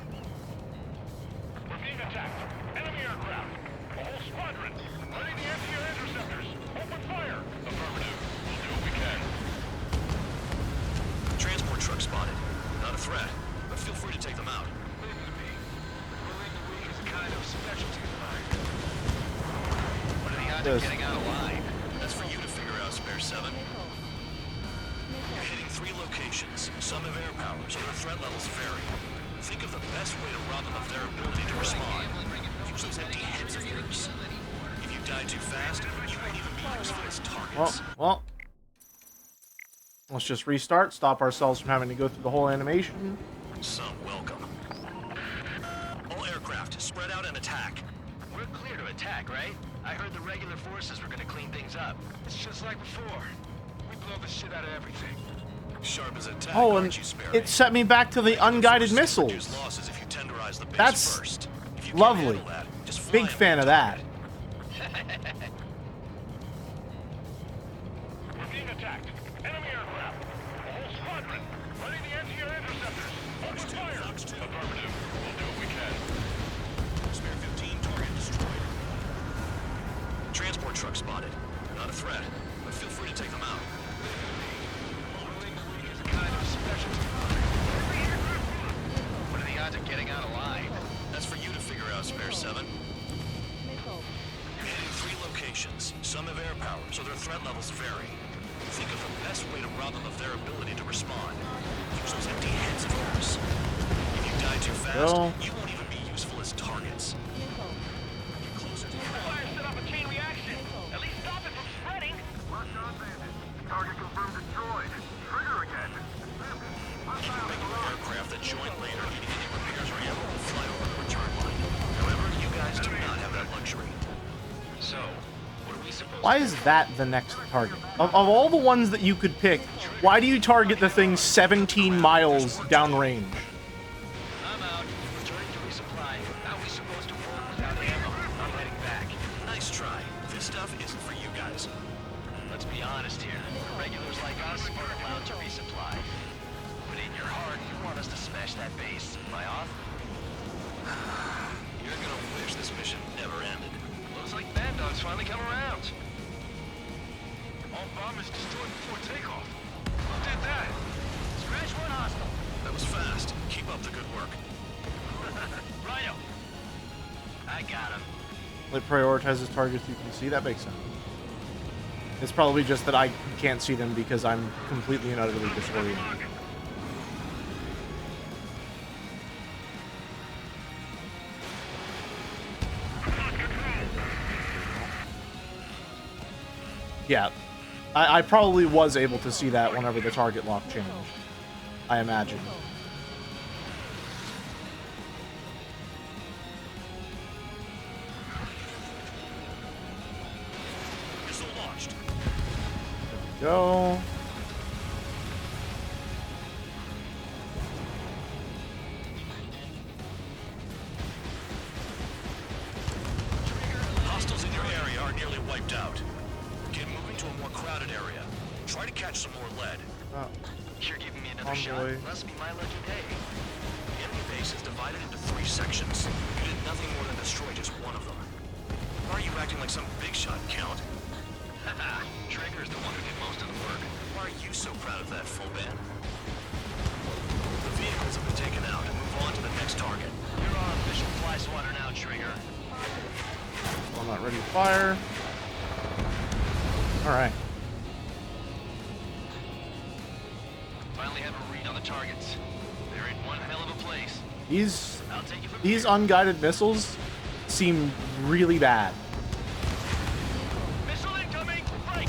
We're being attacked. Enemy aircraft. A whole squadron. Ready the anti-air interceptors. Open fire. Affirmative. We'll do what we can. Transport truck spotted. Not a threat, but feel free to take them out. What are the odds of getting out alive? That's for you to figure out, Spare 7. You're hitting 3 locations. Some have air powers, other threat levels vary. Think of the best way to rob them of their ability to respond. Use those empty heads of yours. If you die too fast, you won't even be useful as targets. Well, let's just restart, stop ourselves from having to go through the whole animation. Some welcome. All aircraft, spread out and attack. We're clear to attack, right? I heard the regular forces were gonna clean things up. It's just like before. We blow the shit out of everything. Sharp as attack, Oh, and aren't you, Sparrow? it set me back to the unguided missiles. Losses if you tenderize the base That's first. If you lovely. can't handle that, just fly Big them fan of that. We're being attacked. Enemy aircraft. A whole squadron. Ready the anti-air interceptors. Open fire. Affirmative. We'll do what we can. Spare 15, target destroyed. Transport truck spotted. Not a threat, but feel free to take them out. What are the odds of getting out alive? That's for you to figure out, Spare 7. You're hitting 3 locations. Some have air power, so their threat levels vary. Think of the best way to rob them of their ability to respond. Use those empty heads of yours. If you die too fast, you won't even be useful as targets. Get closer to the Fire set off a chain reaction. At least stop it from spreading. Locked on bandit. Target confirmed destroyed. Trigger again. Regular aircraft that join later needing any repairs or ammo will fly over the return line. However, you guys do not have that luxury. So, what are we supposed Why is that the next target? Of all the ones that you could pick, why do you target the thing 17 miles downrange? I'm out. Returning to resupply. How are we supposed to work without ammo? I'm heading back. Nice try. This stuff isn't for you guys. Let's be honest here. Regulars like us are allowed to resupply. But in your heart, you want us to smash that base. Am I off? You're gonna wish this mission never ended. Looks like Bad Dog's finally come around. All bombers destroyed before takeoff. Who did that? Scratch one hostile. That was fast. Keep up the good work. Rhino. I got him. It prioritizes targets you can see. That makes sense. It's probably just that I can't see them because I'm completely and utterly disoriented. Yeah, I probably was able to see that whenever the target lock changed. I imagine. Missile launched. Go. Hostiles in your area are nearly wiped out. Get moving to a more crowded area. Try to catch some more lead. Oh. You're giving me another Convoy. shot? Must be my lucky day. The enemy base is divided into 3 sections. You did nothing more than destroy just one of them. Why are you acting like some big shot, Count? Haha, Trigger's the one who did most of the work. Why are you so proud of that, full band? The vehicles have been taken out and move on to the next target. You're on official fly swatter now, Trigger. I'm not ready to fire. Alright. Finally have a read on the targets. They're in one hell of a place. These unguided missiles seem really bad. Missile incoming! Break!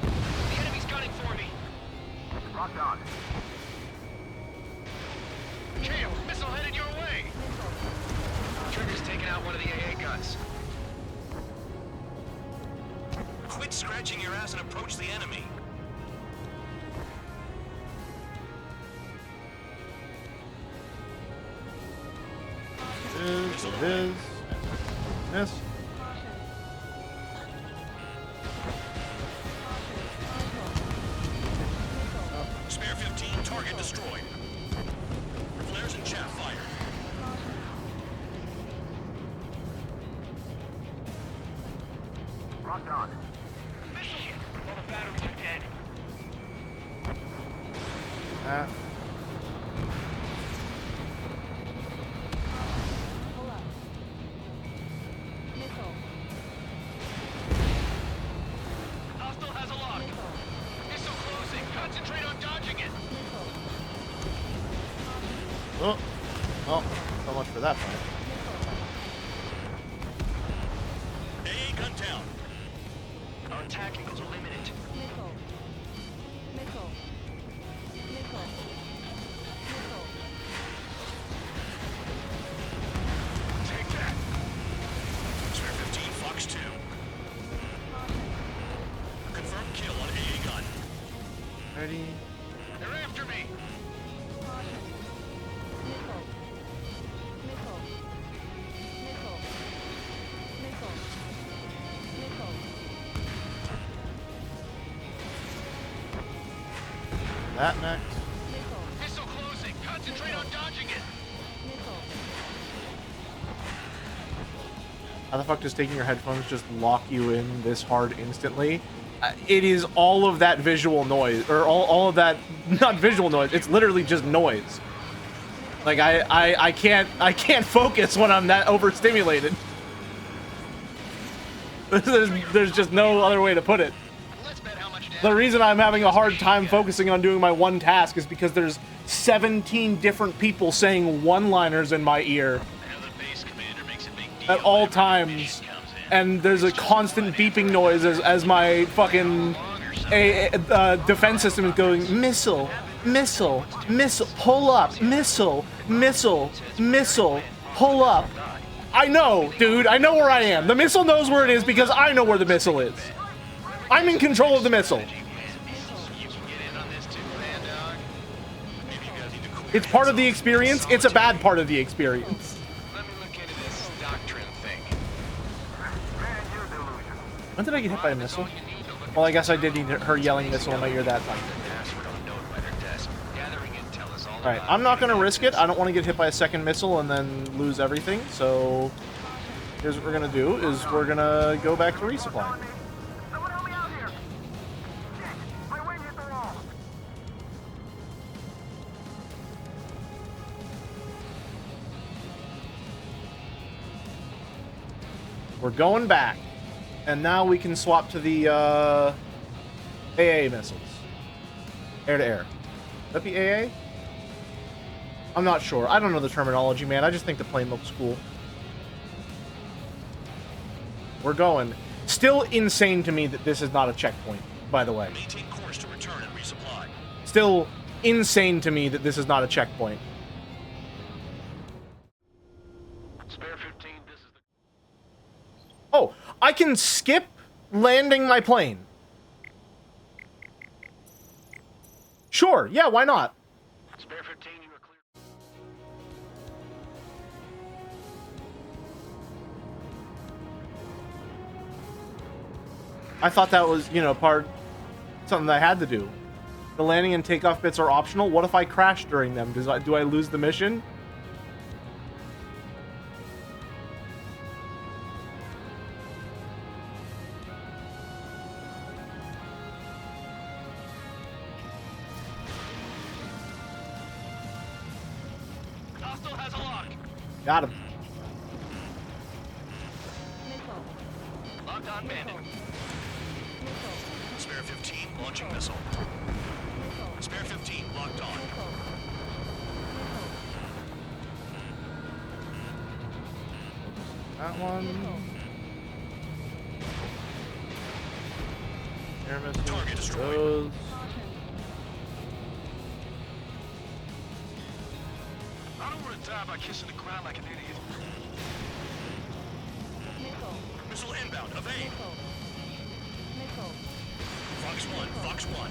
The enemy's gunning for me. Locked on. Kale, missile headed your way. Trigger's taking out one of the AA guns. Quit scratching your ass and approach the enemy. It is. Miss. Spare 15, target destroyed. Flares and chaff fired. Locked on. Shit, all the batteries are dead. Pull up. Missile. Hostile has a lock. Missile closing. Concentrate on dodging it. Oh. Oh. So much for that fight. AA gun down. Our attack angles are limited. Missile. Missile. Missile. Missile. Take that. Spare 15, Fox 2. Confirmed kill on AA gun. Ready. They're after me. Missile. Missile. Missile. Missile. Missile. That next. Missile closing. Concentrate on dodging it. How the fuck does taking your headphones just lock you in this hard instantly? It is all of that visual noise, or all of that, not visual noise, it's literally just noise. Like I can't focus when I'm that overstimulated. There's just no other way to put it. The reason I'm having a hard time focusing on doing my one task is because there's 17 different people saying one-liners in my ear at all times, and there's a constant beeping noise as my fucking defense system is going, missile, missile, missile, pull up, missile, missile, missile, pull up. I know, dude, I know where I am. The missile knows where it is because I know where the missile is. I'm in control of the missile. It's part of the experience. It's a bad part of the experience. When did I get hit by a missile? Well, I guess I did need her yelling missile in my ear that time. Alright, I'm not going to risk it. I don't want to get hit by a second missile and then lose everything. So here's what we're going to do, is we're going to go back to resupply. We're going back. And now we can swap to the AA missiles. Air to air. Would that be AA? I'm not sure. I don't know the terminology, man. I just think the plane looks cool. We're going. Still insane to me that this is not a checkpoint, by the way. Maintain course to return and resupply. Still insane to me that this is not a checkpoint. Spare 15, this is the... Oh, I can skip landing my plane. Sure, yeah, why not? Spare 15, you are clear. I thought that was, you know, something that I had to do. The landing and takeoff bits are optional. What if I crash during them? Do I lose the mission? Hostile has a lock. Got him. Locked on bandit. Spare 15, launching missile. Spare 15, locked on. That one. Air missile. Target destroyed. Those. I don't want to die by kissing the ground like an idiot. Missile inbound, evade. Fox 1, Fox 1.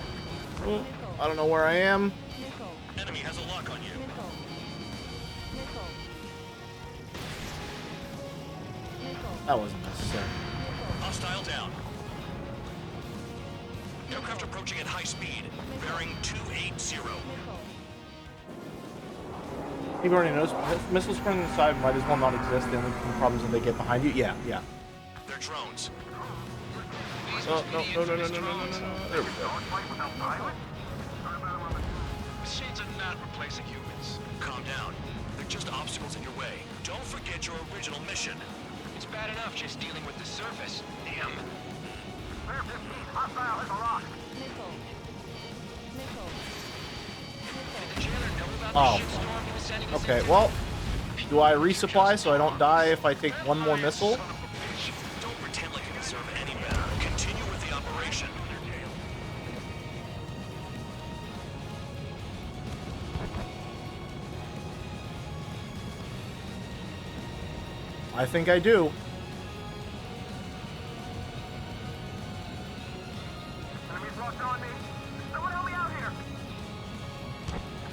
Oh, I don't know where I am. Enemy has a lock on you. That wasn't necessary. Hostile down. Aircraft approaching at high speed. Bearing 280. He already knows. Missiles from the side might as well not exist. The only problems when they get behind you. Yeah, yeah. They're drones. Oh, no. There we go. Machines are not replacing humans. Calm down. They're just obstacles in your way. Don't forget your original mission. It's bad enough just dealing with the surface. Damn. Spare 15, hostile has a lock. Oh. Okay, well, do I resupply so I don't die if I take one more missile? Don't pretend like you deserve any better. Continue with the operation. I think I do. Enemies locked on me. Someone help me out here.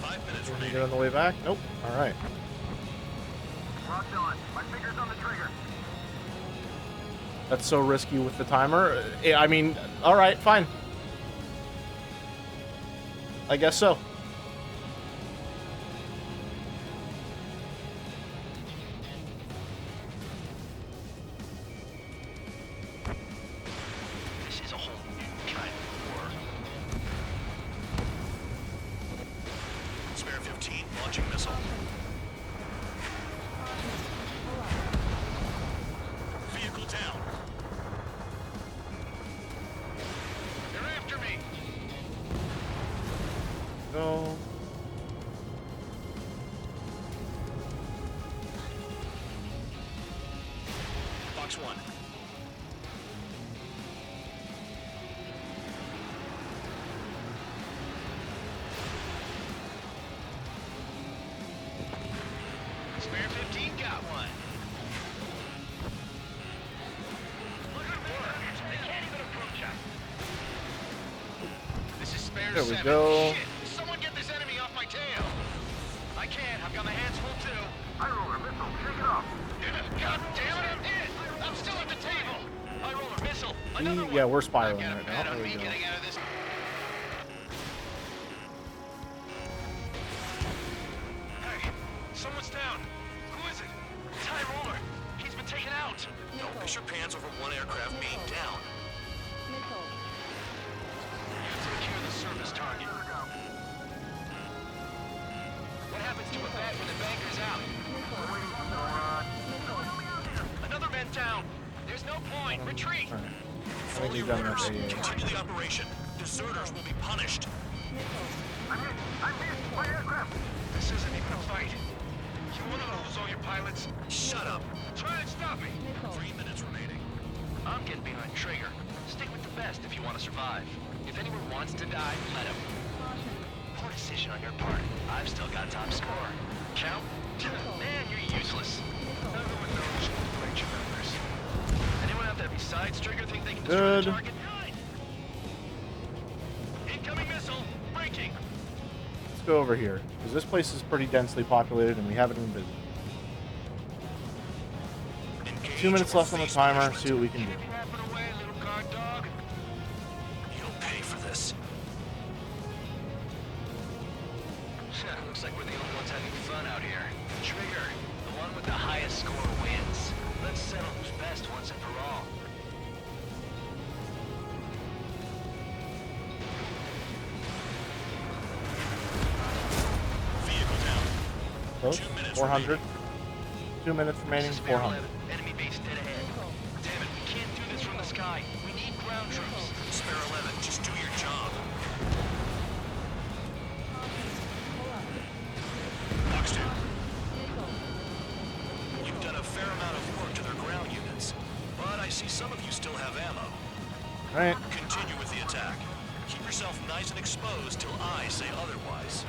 5 minutes Can we remaining. get on the way back? Nope. Alright. Locked on. My finger's on the trigger. That's so risky with the timer. I mean, alright, fine. I guess so. This is a whole new kind of war. Spare 15, launching missile. Fox 1. Spare 15 got one. Look at work. They can't even approach us. This is spare There we 7. go. Shit! Someone get this enemy off my tail. I can't. I've got my hands full too. High roller missile. Shake it off. God damn it! I'm hit. I'm still at the table. High roller missile. Another one. Yeah, we're spiraling right now. There we go. Getting out of this. Hey, someone's down. Who is it? It's High Roller. He's been taken out. Don't piss your pants over one aircraft being down. Secure the service target. What happens to a bat when the banker's out? Another man down. There's no point. Retreat. Follow your orders. Continue the operation. Deserters will be punished. I'm hit. My aircraft. This isn't even a fight. You want to lose all your pilots? Shut up. Try and stop me. 3 minutes remaining. I'm getting behind Traeger. Stick with the best if you want to survive. If anyone wants to die, let him. Poor decision on your part. I've still got top score. Count? Man, you're useless. Everyone knows you break your members. Anyone out there besides Trigger think they can destroy the target? Incoming missile! Breaking! Let's go over here, because this place is pretty densely populated and we haven't even visited. 2 minutes left on the timer, see what we can do. You'll pay for this. Looks like we're the only ones having fun out here. Trigger, the one with the highest score wins. Let's settle who's best once and for all. Vehicle down. Close. 400. 2 minutes remaining, 400. Enemy base dead ahead. Damn it, we can't do this from the sky. We need ground troops. Spare 11, just do your job. Fox 2. You've done a fair amount of work to their ground units, but I see some of you still have ammo. Alright. Continue with the attack. Keep yourself nice and exposed till I say otherwise.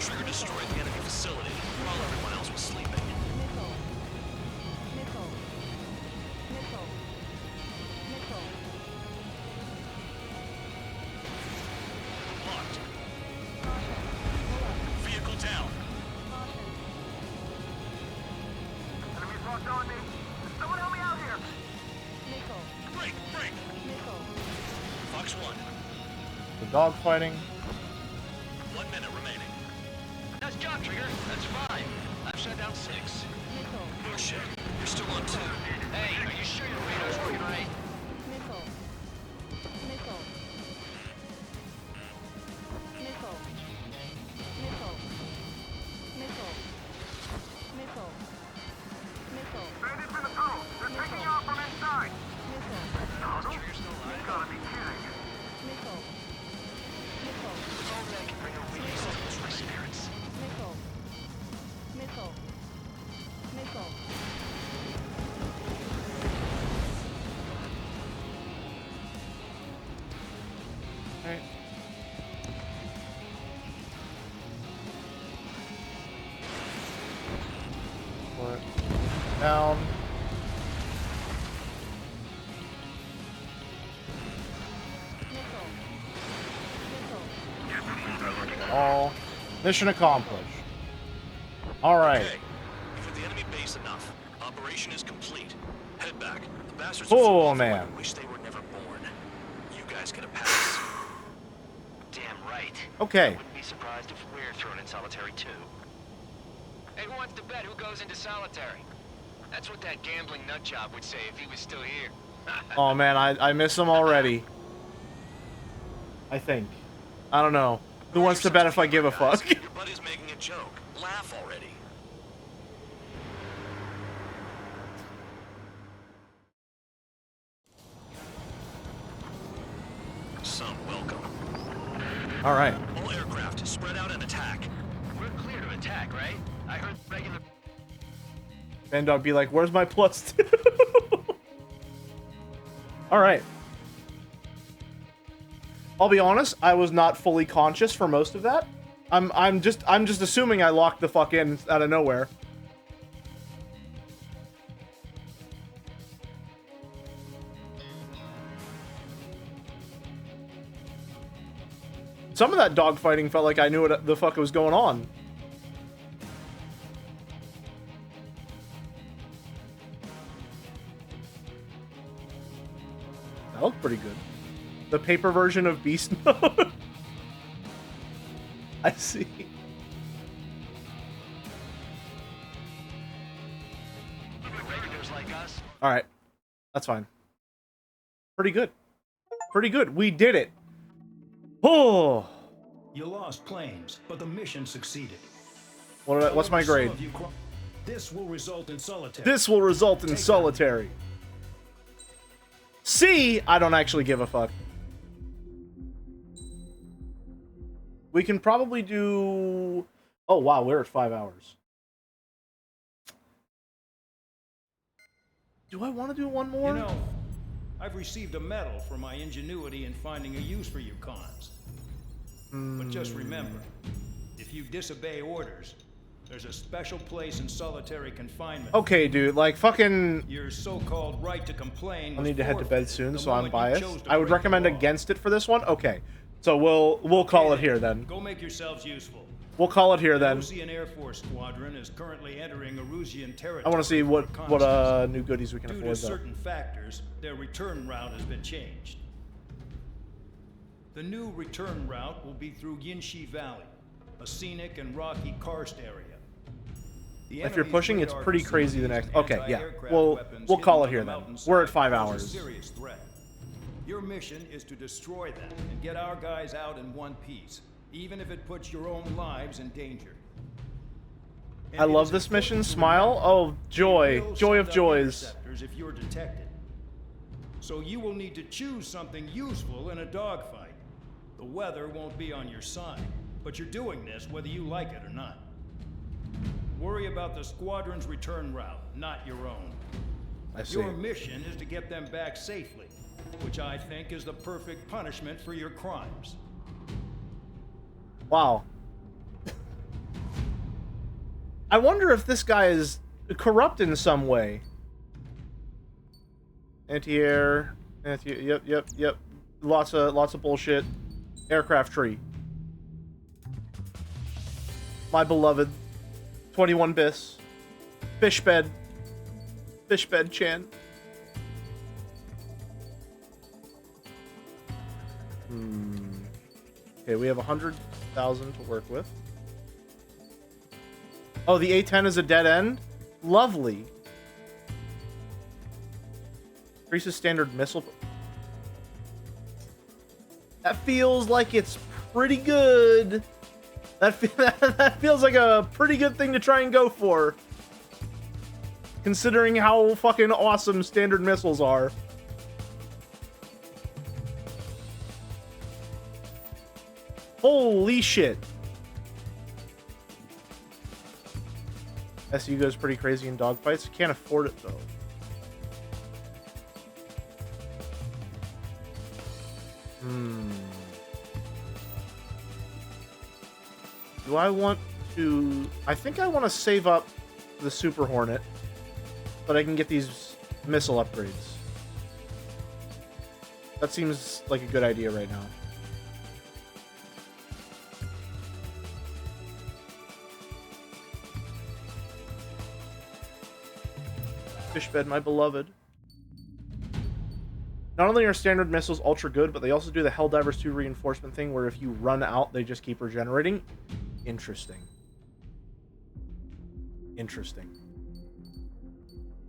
Trigger destroyed the enemy facility while everyone else was sleeping. Locked. Vehicle down. Enemies locked on me. Someone help me out here. Break! Fox 1. The dog fighting. 1 minute remaining. Nice job, Trigger. That's 5. I've shut down 6. Oh shit, you're still on 2. Hey, are you sure your radar's working right? Bandits in the tunnel. They're taking you out from inside. Trigger's still alive? You gotta be kidding. Only I can bring a really to my spirits. Alright. Put down. All. Mission accomplished. Alright. Okay, you've hit the enemy base enough. Operation is complete. Head back. The bastards Oh, are man. wish they were never born. You guys get a pass. Damn right. Okay. Wouldn't be surprised if we're thrown in solitary too. Hey, who wants to bet who goes into solitary? That's what that gambling nutjob would say if he was still here. Oh man, I miss him already. I think. I don't know. Who wants to bet if I give a fuck? Your buddy's making a joke. Laugh already. Some welcome. Alright. All aircraft, spread out and attack. We're clear to attack, right? I heard regular... And I'd be like, where's my +2? Alright. I'll be honest, I was not fully conscious for most of that. I'm just assuming I locked the fuck in out of nowhere. Some of that dogfighting felt like I knew what the fuck was going on. That looked pretty good. The paper version of Beast Mode? I see. Alright. That's fine. Pretty good. Pretty good. We did it. Oh! You lost planes, but the mission succeeded. What's my grade? This will result in solitary. This will result in solitary. C, I don't actually give a fuck. We can probably do... Oh, wow, we're at 5 hours. Do I want to do one more? You know, I've received a medal for my ingenuity in finding a use for you cons. But just remember, if you disobey orders, there's a special place in solitary confinement. Okay, dude, like fucking... Your so-called right to complain. I'll need to head to bed soon, so I'm biased. I would recommend against it for this one. Okay, so we'll call it here then. Go make yourselves useful. We'll call it here then. The Osean Air Force Squadron is currently entering Erusian territory. I want to see what new goodies we can afford. Due to certain factors, their return route has been changed. The new return route will be through Yinshi Valley, a scenic and rocky karst area. If you're pushing, it's pretty crazy the next... Okay, yeah. We'll call it here then. We're at 5 hours. Serious threat. Your mission is to destroy them and get our guys out in one piece, even if it puts your own lives in danger. I love this mission. Smile. Oh, joy. Joy of joys. If you're detected. So you will need to choose something useful in a dogfight. The weather won't be on your side, but you're doing this whether you like it or not. Worry about the squadron's return route, not your own. I see. Your mission is to get them back safely, which I think is the perfect punishment for your crimes. Wow. I wonder if this guy is corrupt in some way. Anti-air, yep. Lots of bullshit. Aircraft tree. My beloved 21 bis. Fishbed. Fishbed Chan. Okay, we have 100,000 to work with. Oh, the A-10 is a dead end? Lovely. Increases standard missile. That feels like it's pretty good. That feels like a pretty good thing to try and go for. Considering how fucking awesome standard missiles are. Holy shit. SU goes pretty crazy in dogfights. Can't afford it though. Do I want to... I think I want to save up the Super Hornet, but I can get these missile upgrades. That seems like a good idea right now. Fishbed, my beloved. Not only are standard missiles ultra good, but they also do the Helldivers 2 reinforcement thing where if you run out, they just keep regenerating. Interesting. Interesting.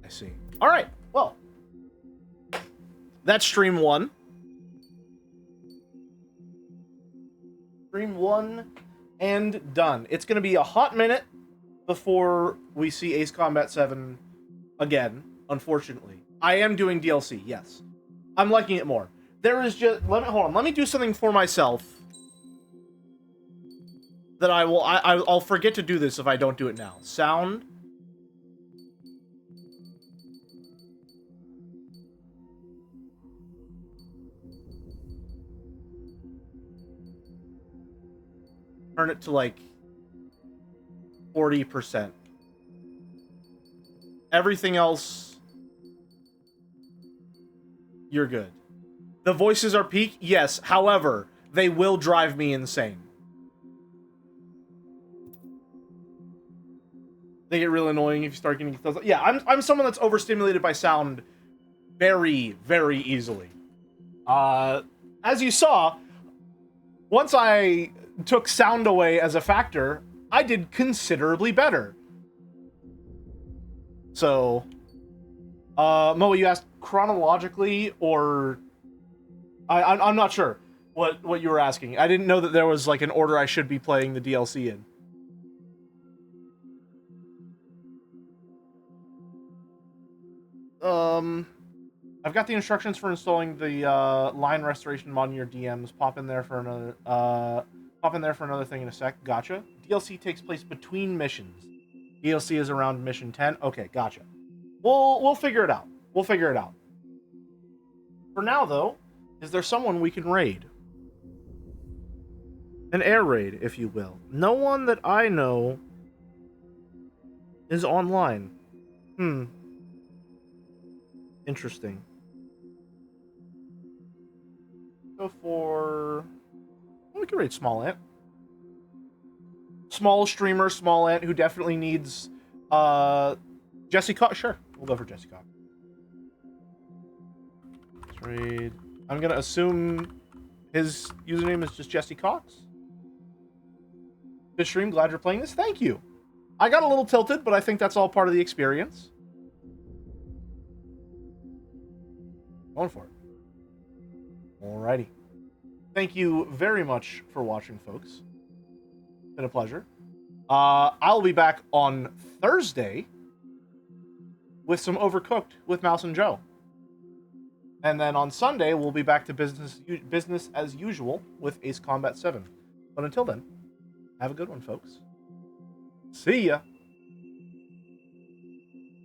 I see. Alright, well. That's stream 1. Stream 1 and done. It's going to be a hot minute before we see Ace Combat 7 again, unfortunately. I am doing DLC, yes. I'm liking it more. There is just... hold on. Let me do something for myself. That I'll forget to do this if I don't do it now. Sound. turn it to like 40%. Everything else, you're good. The voices are peak, yes. However, they will drive me insane. They get real annoying if you start getting those. Yeah, I'm someone that's overstimulated by sound very, very easily. As you saw, once I took sound away as a factor, I did considerably better. So, Moa, you asked chronologically, or I'm not sure what you were asking. I didn't know that there was like an order I should be playing the DLC in. I've got the instructions for installing the line restoration mod in your DMs. Pop in there for another thing in a sec. Gotcha. DLC takes place between missions. DLC is around mission 10. Okay, gotcha. We'll figure it out. We'll figure it out. For now, though, is there someone we can raid? An air raid, if you will. No one that I know is online. Interesting. Go for... Well, we can raid Small Ant. Small streamer, Small Ant, who definitely needs Jesse Cox. Sure, we'll go for Jesse Cox. Let's raid. I'm gonna assume his username is just Jesse Cox. Good stream, glad you're playing this. Thank you. I got a little tilted, but I think that's all part of the experience. Going for it. Alrighty. Thank you very much for watching, folks. Been a pleasure. I'll be back on Thursday with some Overcooked with Mouse and Joe. And then on Sunday, we'll be back to business as usual with Ace Combat 7. But until then, have a good one, folks. See ya!